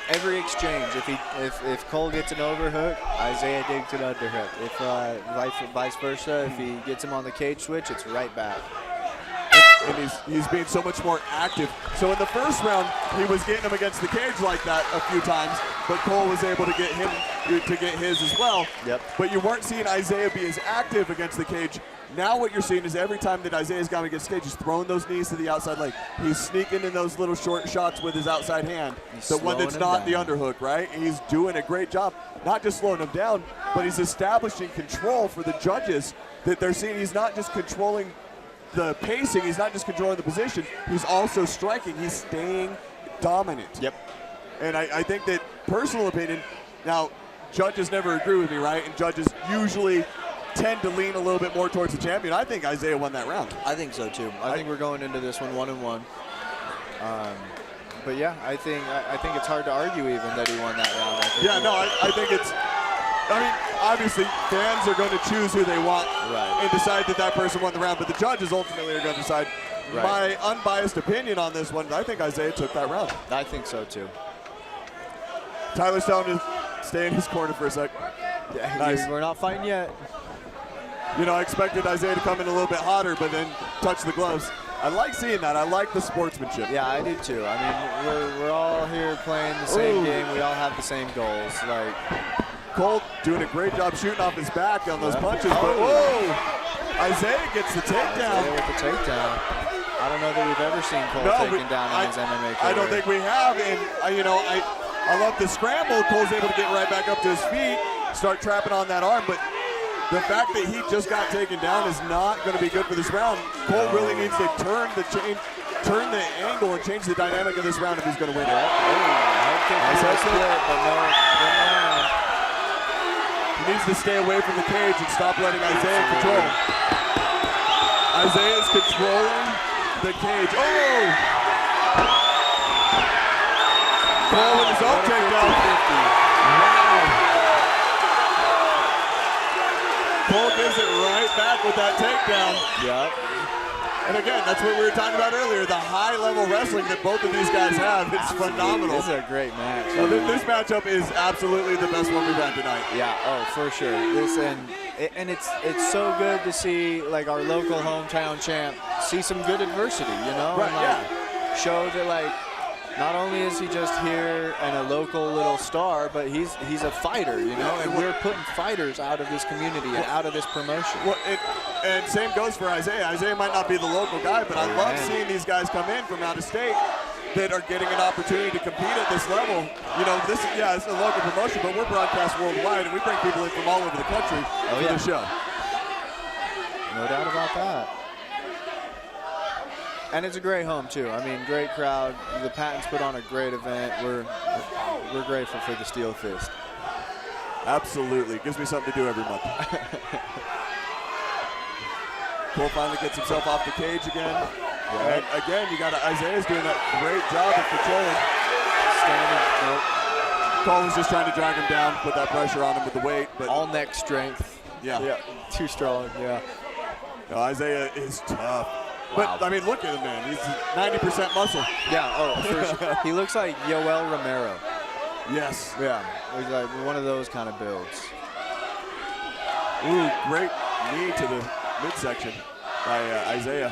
every exchange. If Cole gets an overhook, Isaiah digs an underhook. If vice versa, if he gets him on the cage switch, it's right back. And he's being so much more active. So in the first round, he was getting him against the cage like that a few times, but Cole was able to get him to get his as well. Yep. But you weren't seeing Isaiah be as active against the cage. Now what you're seeing is every time that Isaiah's gone against the cage, he's throwing those knees to the outside leg. He's sneaking in those little short shots with his outside hand. The one that's not the underhook, right? He's doing a great job, not just slowing him down, but he's establishing control for the judges that they're seeing. He's not just controlling the pacing, he's not just controlling the position, he's also striking. He's staying dominant. Yep. And I think that, personal opinion, now judges never agree with me, right? And judges usually tend to lean a little bit more towards the champion. I think Isaiah won that round. I think so too. I think we're going into this one 1-1. But yeah, I think it's hard to argue even that he won that round. I think it's, I mean, obviously fans are going to choose who they want and decide that person won the round, but the judges ultimately are going to decide. My unbiased opinion on this one, I think Isaiah took that round. I think so too. Tyler's telling him to stay in his corner for a sec. Yeah, nice. We're not fighting yet. You know, I expected Isaiah to come in a little bit hotter, but then touch the gloves. I like seeing that. I like the sportsmanship. Yeah, I do too. I mean, we're all here playing the same game. We all have the same goals. Like Cole doing a great job shooting off his back on those punches, but whoa! Isaiah gets the takedown. Isaiah with the takedown. I don't know that we've ever seen Cole taken down in his MMA career. I don't think we have, and you know, I love the scramble. Cole's able to get right back up to his feet, start trapping on that arm, but the fact that he just got taken down is not going to be good for this round. Cole really needs to turn the angle and change the dynamic of this round if he's going to win it. He needs to stay away from the cage and stop letting Isaiah control him. Isaiah's controlling the cage. Oh! Cole with his own takedown. Wow. Cole gives it right back with that takedown. Yep. And again, that's what we were talking about earlier, the high-level wrestling that both of these guys have. It's phenomenal. This is a great match. So this matchup is absolutely the best one we've had tonight. Yeah, oh, for sure. And it's so good to see, like, our local hometown champ see some good adversity, you know? Right, and, like, show that, like, not only is he just here and a local little star, but he's a fighter, you know? And we're putting fighters out of this community and out of this promotion. Well, and same goes for Isaiah. Isaiah might not be the local guy, but I love seeing these guys come in from out of state that are getting an opportunity to compete at this level. You know, it's a local promotion, but we're broadcast worldwide, and we bring people in from all over the country for the show. No doubt about that. And it's a great home too. I mean, great crowd. The Pattons put on a great event. We're grateful for the Steel Fist. Absolutely, gives me something to do every month. Cole finally gets himself off the cage again. And again, you got Isaiah's doing that great job of controlling. Cole was just trying to drag him down, put that pressure on him with the weight. But all neck strength. Yeah. Too strong, yeah. No, Isaiah is tough. Wow. But, I mean, look at him, man. He's 90% muscle. Yeah, oh, for sure. He looks like Yoel Romero. Yes. Yeah, he's like one of those kind of builds. Ooh, great knee to the midsection by Isaiah.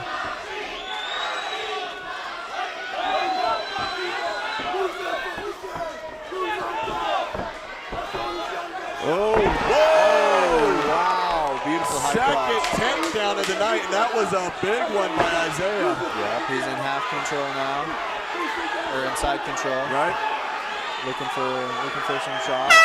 Oh, whoa! Wow, beautiful high Second takedown of the night, and that was a big one by Isaiah. Yeah, he's in half control now, or inside control. Right. Looking for some shots.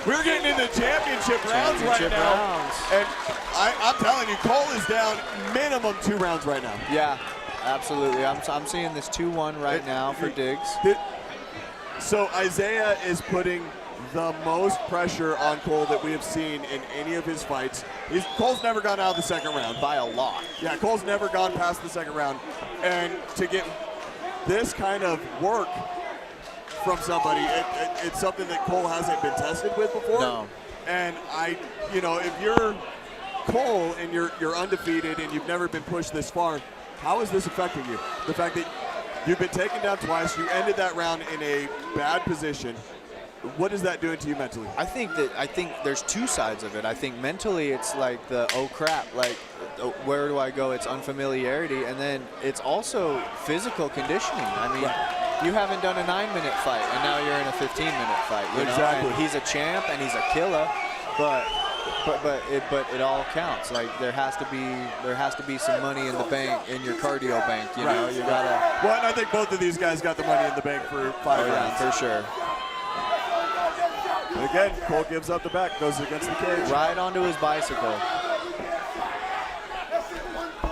We're getting into championship rounds right now. And I'm telling you, Cole is down minimum 2 rounds right now. Yeah, absolutely. I'm seeing this 2-1 right now for Diggs. So Isaiah is putting the most pressure on Cole that we have seen in any of his fights. Cole's never gone out of the second round. By a lot. Yeah, Cole's never gone past the second round. And to get this kind of work from somebody, it's something that Cole hasn't been tested with before. No. And if you're Cole and you're undefeated and you've never been pushed this far, how is this affecting you? The fact that you've been taken down twice, you ended that round in a bad position. What is that doing to you mentally? I think there's 2 sides of it. I think mentally it's like the oh crap, like where do I go? It's unfamiliarity, and then it's also physical conditioning. I mean, you haven't done a 9-minute fight, and now you're in a 15-minute fight. You know? And he's a champ and he's a killer, but it all counts. Like there has to be some money in the bank, in your cardio bank. You know, you gotta. Well, and I think both of these guys got the money in the bank for 5 rounds. For sure. And again, Cole gives up the back, goes against the cage. Right onto his bicycle.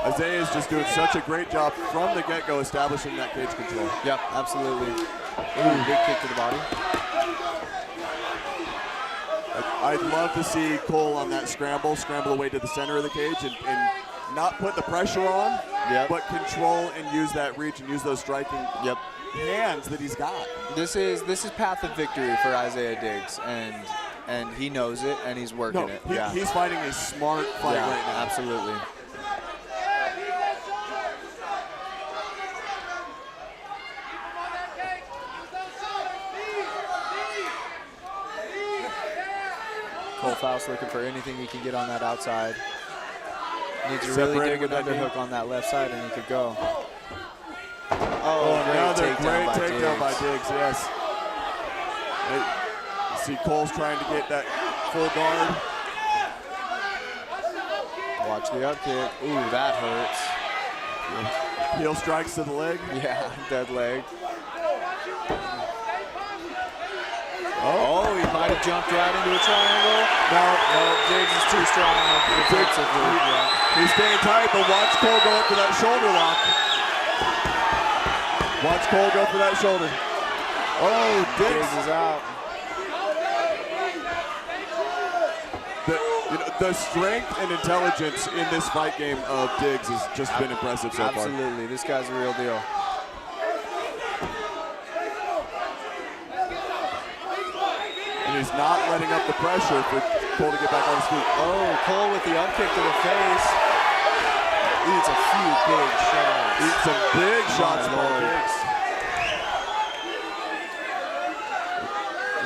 Isaiah is just doing such a great job from the get-go establishing that cage control. Yep, absolutely. Ooh, big kick to the body. I'd love to see Cole on that scramble away to the center of the cage and not put the pressure on, but control and use that reach and use those striking hands that he's got. This is path of victory for Isaiah Diggs, and he knows it and he's working it. He's fighting a smart fight right now. Absolutely. Cole Faust looking for anything he can get on that outside. Needs to really dig an underhook on that left side and he could go. Another great takedown by Diggs, yes. See Cole's trying to get that full guard. Watch the up kick. Ooh, that hurts. Heel strikes to the leg. Yeah, dead leg. Oh, he might have jumped right into a triangle. No, Diggs is too strong defensively. He's staying tight, but watch Cole go up for that shoulder lock. Watch Cole go for that shoulder. Oh, Diggs is out. The strength and intelligence in this fight game of Diggs has just been impressive so far. Absolutely, this guy's a real deal. And he's not letting up the pressure for Cole to get back on his feet. Oh, Cole with the up kick to the face. Eats a few big shots. Eats some big shots, Paul Diggs.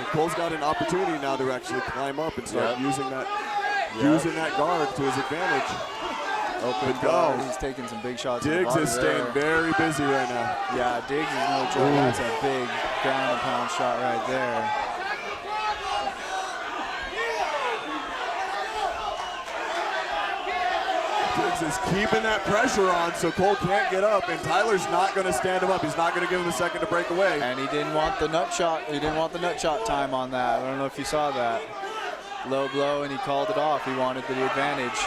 And Cole's got an opportunity now to actually climb up and start using that guard to his advantage. Open guard. He's taking some big shots. Diggs is staying very busy right now. Yeah, Diggs is no joke. That's a big ground and pound shot right there. Diggs is keeping that pressure on so Cole can't get up, and Tyler's not going to stand him up. He's not going to give him a second to break away. And he didn't want the nut shot. He didn't want the nut shot time on that. I don't know if you saw that. Low blow, and he called it off. He wanted the advantage.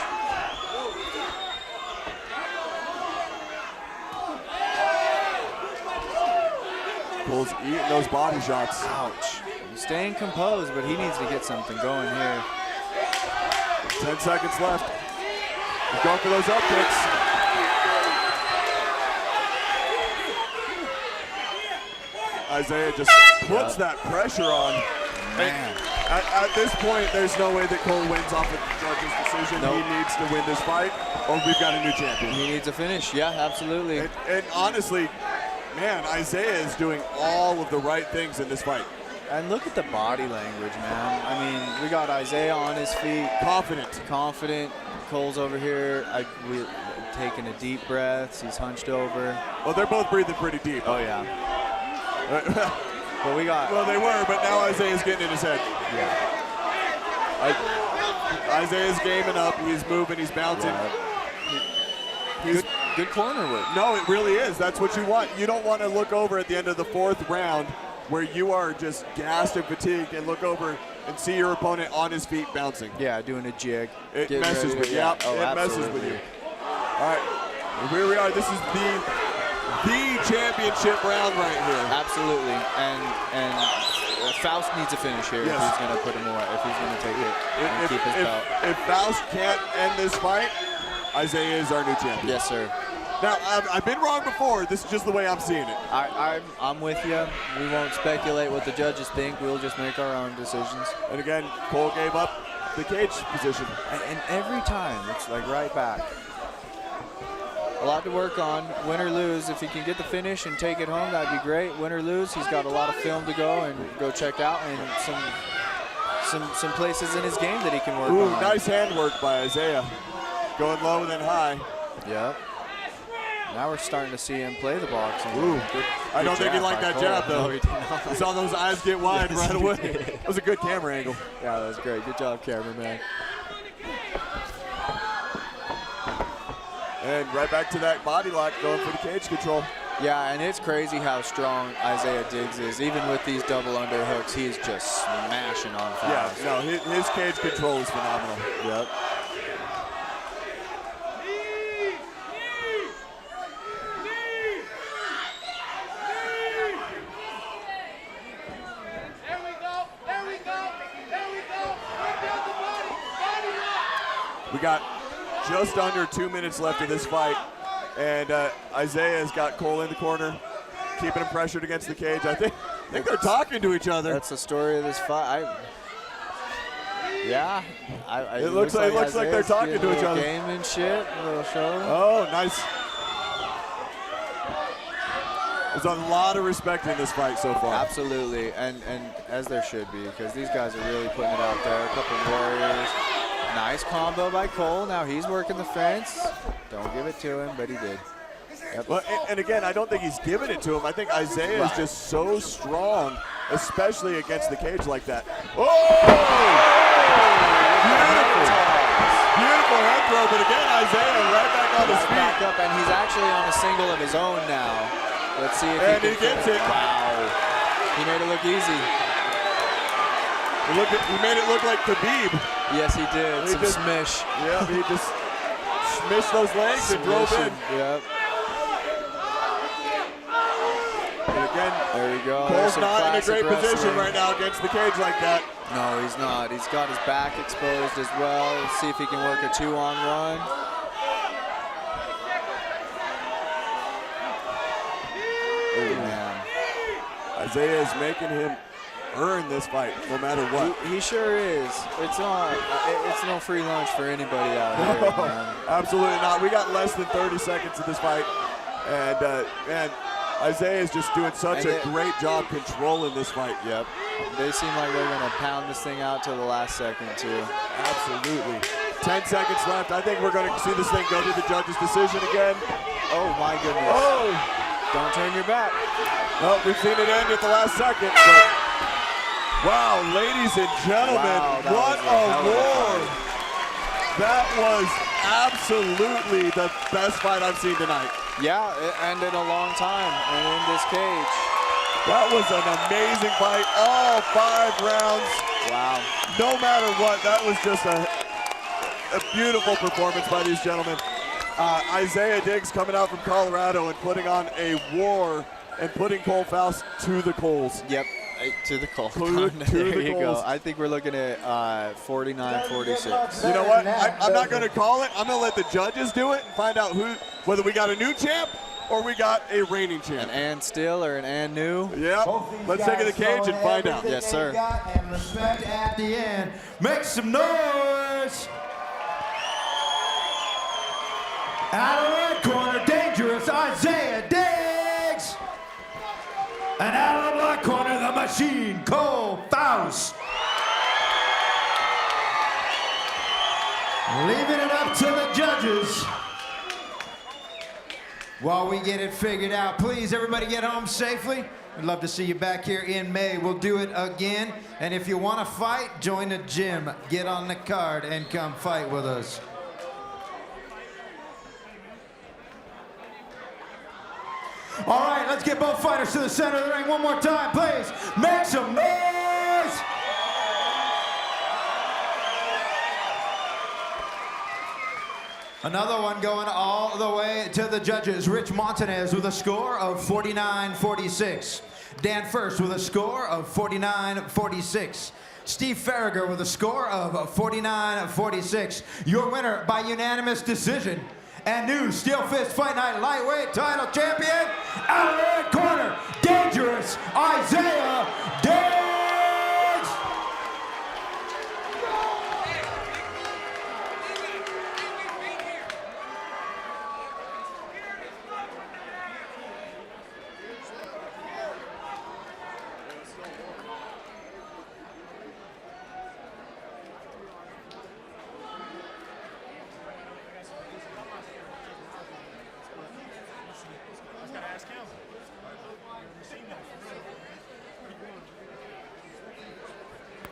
Cole's eating those body shots. Ouch. He's staying composed, but he needs to get something going here. 10 seconds left. He's going for those up kicks. Isaiah just puts that pressure on. Man. At this point, there's no way that Cole wins off of the judge's decision. Nope. He needs to win this fight, or we've got a new champion. He needs a finish. Yeah, absolutely. And honestly, man, Isaiah is doing all of the right things in this fight. And look at the body language, man. I mean, we got Isaiah on his feet. Confident. Cole's over here. We're taking a deep breath. He's hunched over. Well, they're both breathing pretty deep. Oh, yeah. But we got... Well, they were, but now Isaiah's getting in his head. Yeah. Isaiah's gaming up. He's moving. He's bouncing. Yeah. Good corner work. No, it really is. That's what you want. You don't want to look over at the end of the 4th round where you are just gassed and fatigued and look over and see your opponent on his feet bouncing. Yeah, doing a jig. It messes with you. Yeah, it messes with you. All right, and here we are. This is the championship round right here. Absolutely, and Faust needs a finish here if he's going to put him away, if he's going to take it and keep his belt. If Faust can't end this fight, Isaiah is our new champion. Yes, sir. Now, I've been wrong before. This is just the way I'm seeing it. I'm with you. We won't speculate what the judges think. We'll just make our own decisions. And again, Cole gave up the cage position. And every time, it's like right back. A lot to work on. Win or lose, if he can get the finish and take it home, that'd be great. Win or lose, he's got a lot of film to go and go check out, and some places in his game that he can work on. Nice handwork by Isaiah. Going low and then high. Yep. Now we're starting to see him play the boxing. I don't think he liked that jab, though. No, he did not. You saw those eyes get wide right away. That was a good camera angle. Yeah, that was great. Good job, cameraman. And right back to that body lock, going for the cage control. Yeah, and it's crazy how strong Isaiah Diggs is. Even with these double underhooks, he's just smashing on fast. Yeah, no, his cage control is phenomenal. Yep. We got just under 2 minutes left in this fight, and Isaiah has got Cole in the corner, keeping him pressured against the cage. I think they're talking to each other. That's the story of this fight. It looks like they're talking to each other. Game and shit, a little show. Oh, nice. There's a lot of respect in this fight so far. Absolutely, and as there should be, because these guys are really putting it out there. A couple of warriors. Nice combo by Cole. Now he's working the fence. Don't give it to him, but he did. Yep. Well, and again, I don't think he's giving it to him. I think Isaiah is just so strong, especially against the cage like that. Oh! Beautiful head throw, but again, Isaiah right back on his feet. Back up, and he's actually on a single of his own now. Let's see if he gets it. Wow. He made it look easy. He made it look like Khabib. Yes, he did. Some just, smish. Yeah, he just smished those legs and drove in. Yep. And again, there you go. Cole's not in a great position right now against the cage like that. No, he's not. He's got his back exposed as well. Let's see if he can work a 2-on-1. Oh, man. Isaiah is making him earn this fight no matter what. He sure is. It's no free lunch for anybody out here, man. Absolutely not. We got less than 30 seconds of this fight. And, man, Isaiah is just doing such a great job controlling this fight. Yep. They seem like they're going to pound this thing out till the last second, too. Absolutely. 10 seconds left. I think we're going to see this thing go to the judge's decision again. Oh, my goodness. Oh! Don't turn your back. Well, we've seen it end at the last second. But wow, ladies and gentlemen, what a war. That was absolutely the best fight I've seen tonight. Yeah, it ended a long time and in this cage. That was an amazing fight, all 5 rounds. Wow. No matter what, that was just a beautiful performance by these gentlemen. Isaiah Diggs coming out from Colorado and putting on a war and putting Cole Faust to the coals. Yep, to the coals. There you go. I think we're looking at 49-46. You know what? I'm not going to call it. I'm going to let the judges do it and find out whether we got a new champ or we got a reigning champ. An and still or an and new? Yep. Let's take it to the cage and find out. Yes, sir. And respect at the end. Make some noise. Out of the red corner, dangerous Isaiah Diggs. And out of the black corner, the machine, Cole Faust. Leaving it up to the judges. While we get it figured out, please, everybody get home safely. We'd love to see you back here in May. We'll do it again. And if you want to fight, join the gym. Get on the card and come fight with us. All right, let's get both fighters to the center of the ring one more time, please. Make some noise! Another one going all the way to the judges. Rich Montanez with a score of 49-46. Dan First with a score of 49-46. Steve Farragher with a score of 49-46. Your winner by unanimous decision and new Steel Fist Fight Night lightweight title champion, out of the red corner, dangerous Isaiah Diggs!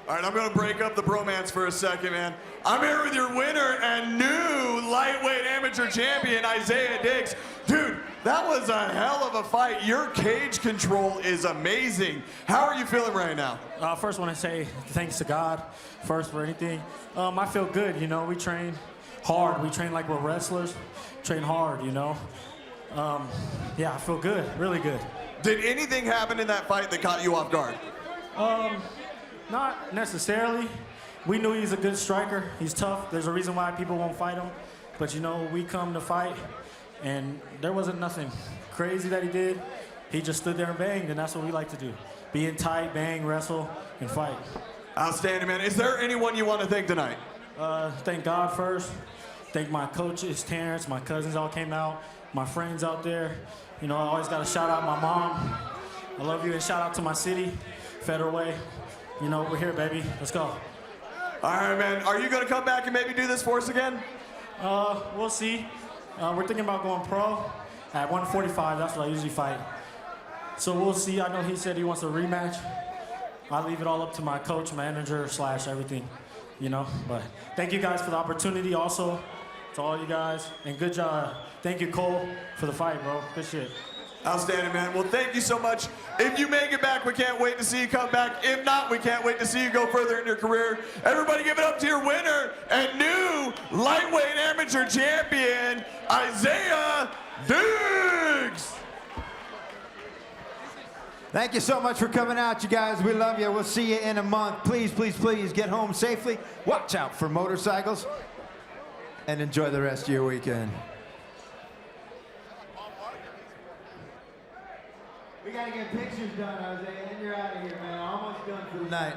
All right, I'm going to break up the bromance for a second, man. I'm here with your winner and new lightweight amateur champion, Isaiah Diggs. Dude, that was a hell of a fight. Your cage control is amazing. How are you feeling right now? First, I want to say thanks to God first for anything. I feel good, you know. We train hard. We train like we're wrestlers. Train hard, you know. Yeah, I feel good, really good. Did anything happen in that fight that caught you off guard? Not necessarily. We knew he's a good striker. He's tough. There's a reason why people won't fight him. But, you know, we come to fight, and there wasn't nothing crazy that he did. He just stood there and banged, and that's what we like to do. Be in tight, bang, wrestle, and fight. Outstanding, man. Is there anyone you want to thank tonight? Thank God first. Thank my coaches, Terrence, my cousins all came out, my friends out there. You know, I always got to shout out my mom. I love you, and shout out to my city, Federal Way. You know, we're here, baby. Let's go. All right, man. Are you going to come back and maybe do this for us again? We'll see. We're thinking about going pro at 145. That's what I usually fight. So we'll see. I know he said he wants a rematch. I leave it all up to my coach, manager, / everything, you know. But thank you guys for the opportunity also, to all you guys. And good job. Thank you, Cole, for the fight, bro. Good shit. Outstanding, man. Well, thank you so much. If you make it back, we can't wait to see you come back. If not, we can't wait to see you go further in your career. Everybody give it up to your winner and new lightweight amateur champion, Isaiah Diggs. Thank you so much for coming out, you guys. We love you. We'll see you in a month. Please, please, please get home safely. Watch out for motorcycles. And enjoy the rest of your weekend. We got to get pictures done, Jose, and then you're out of here, man. Almost done for the night.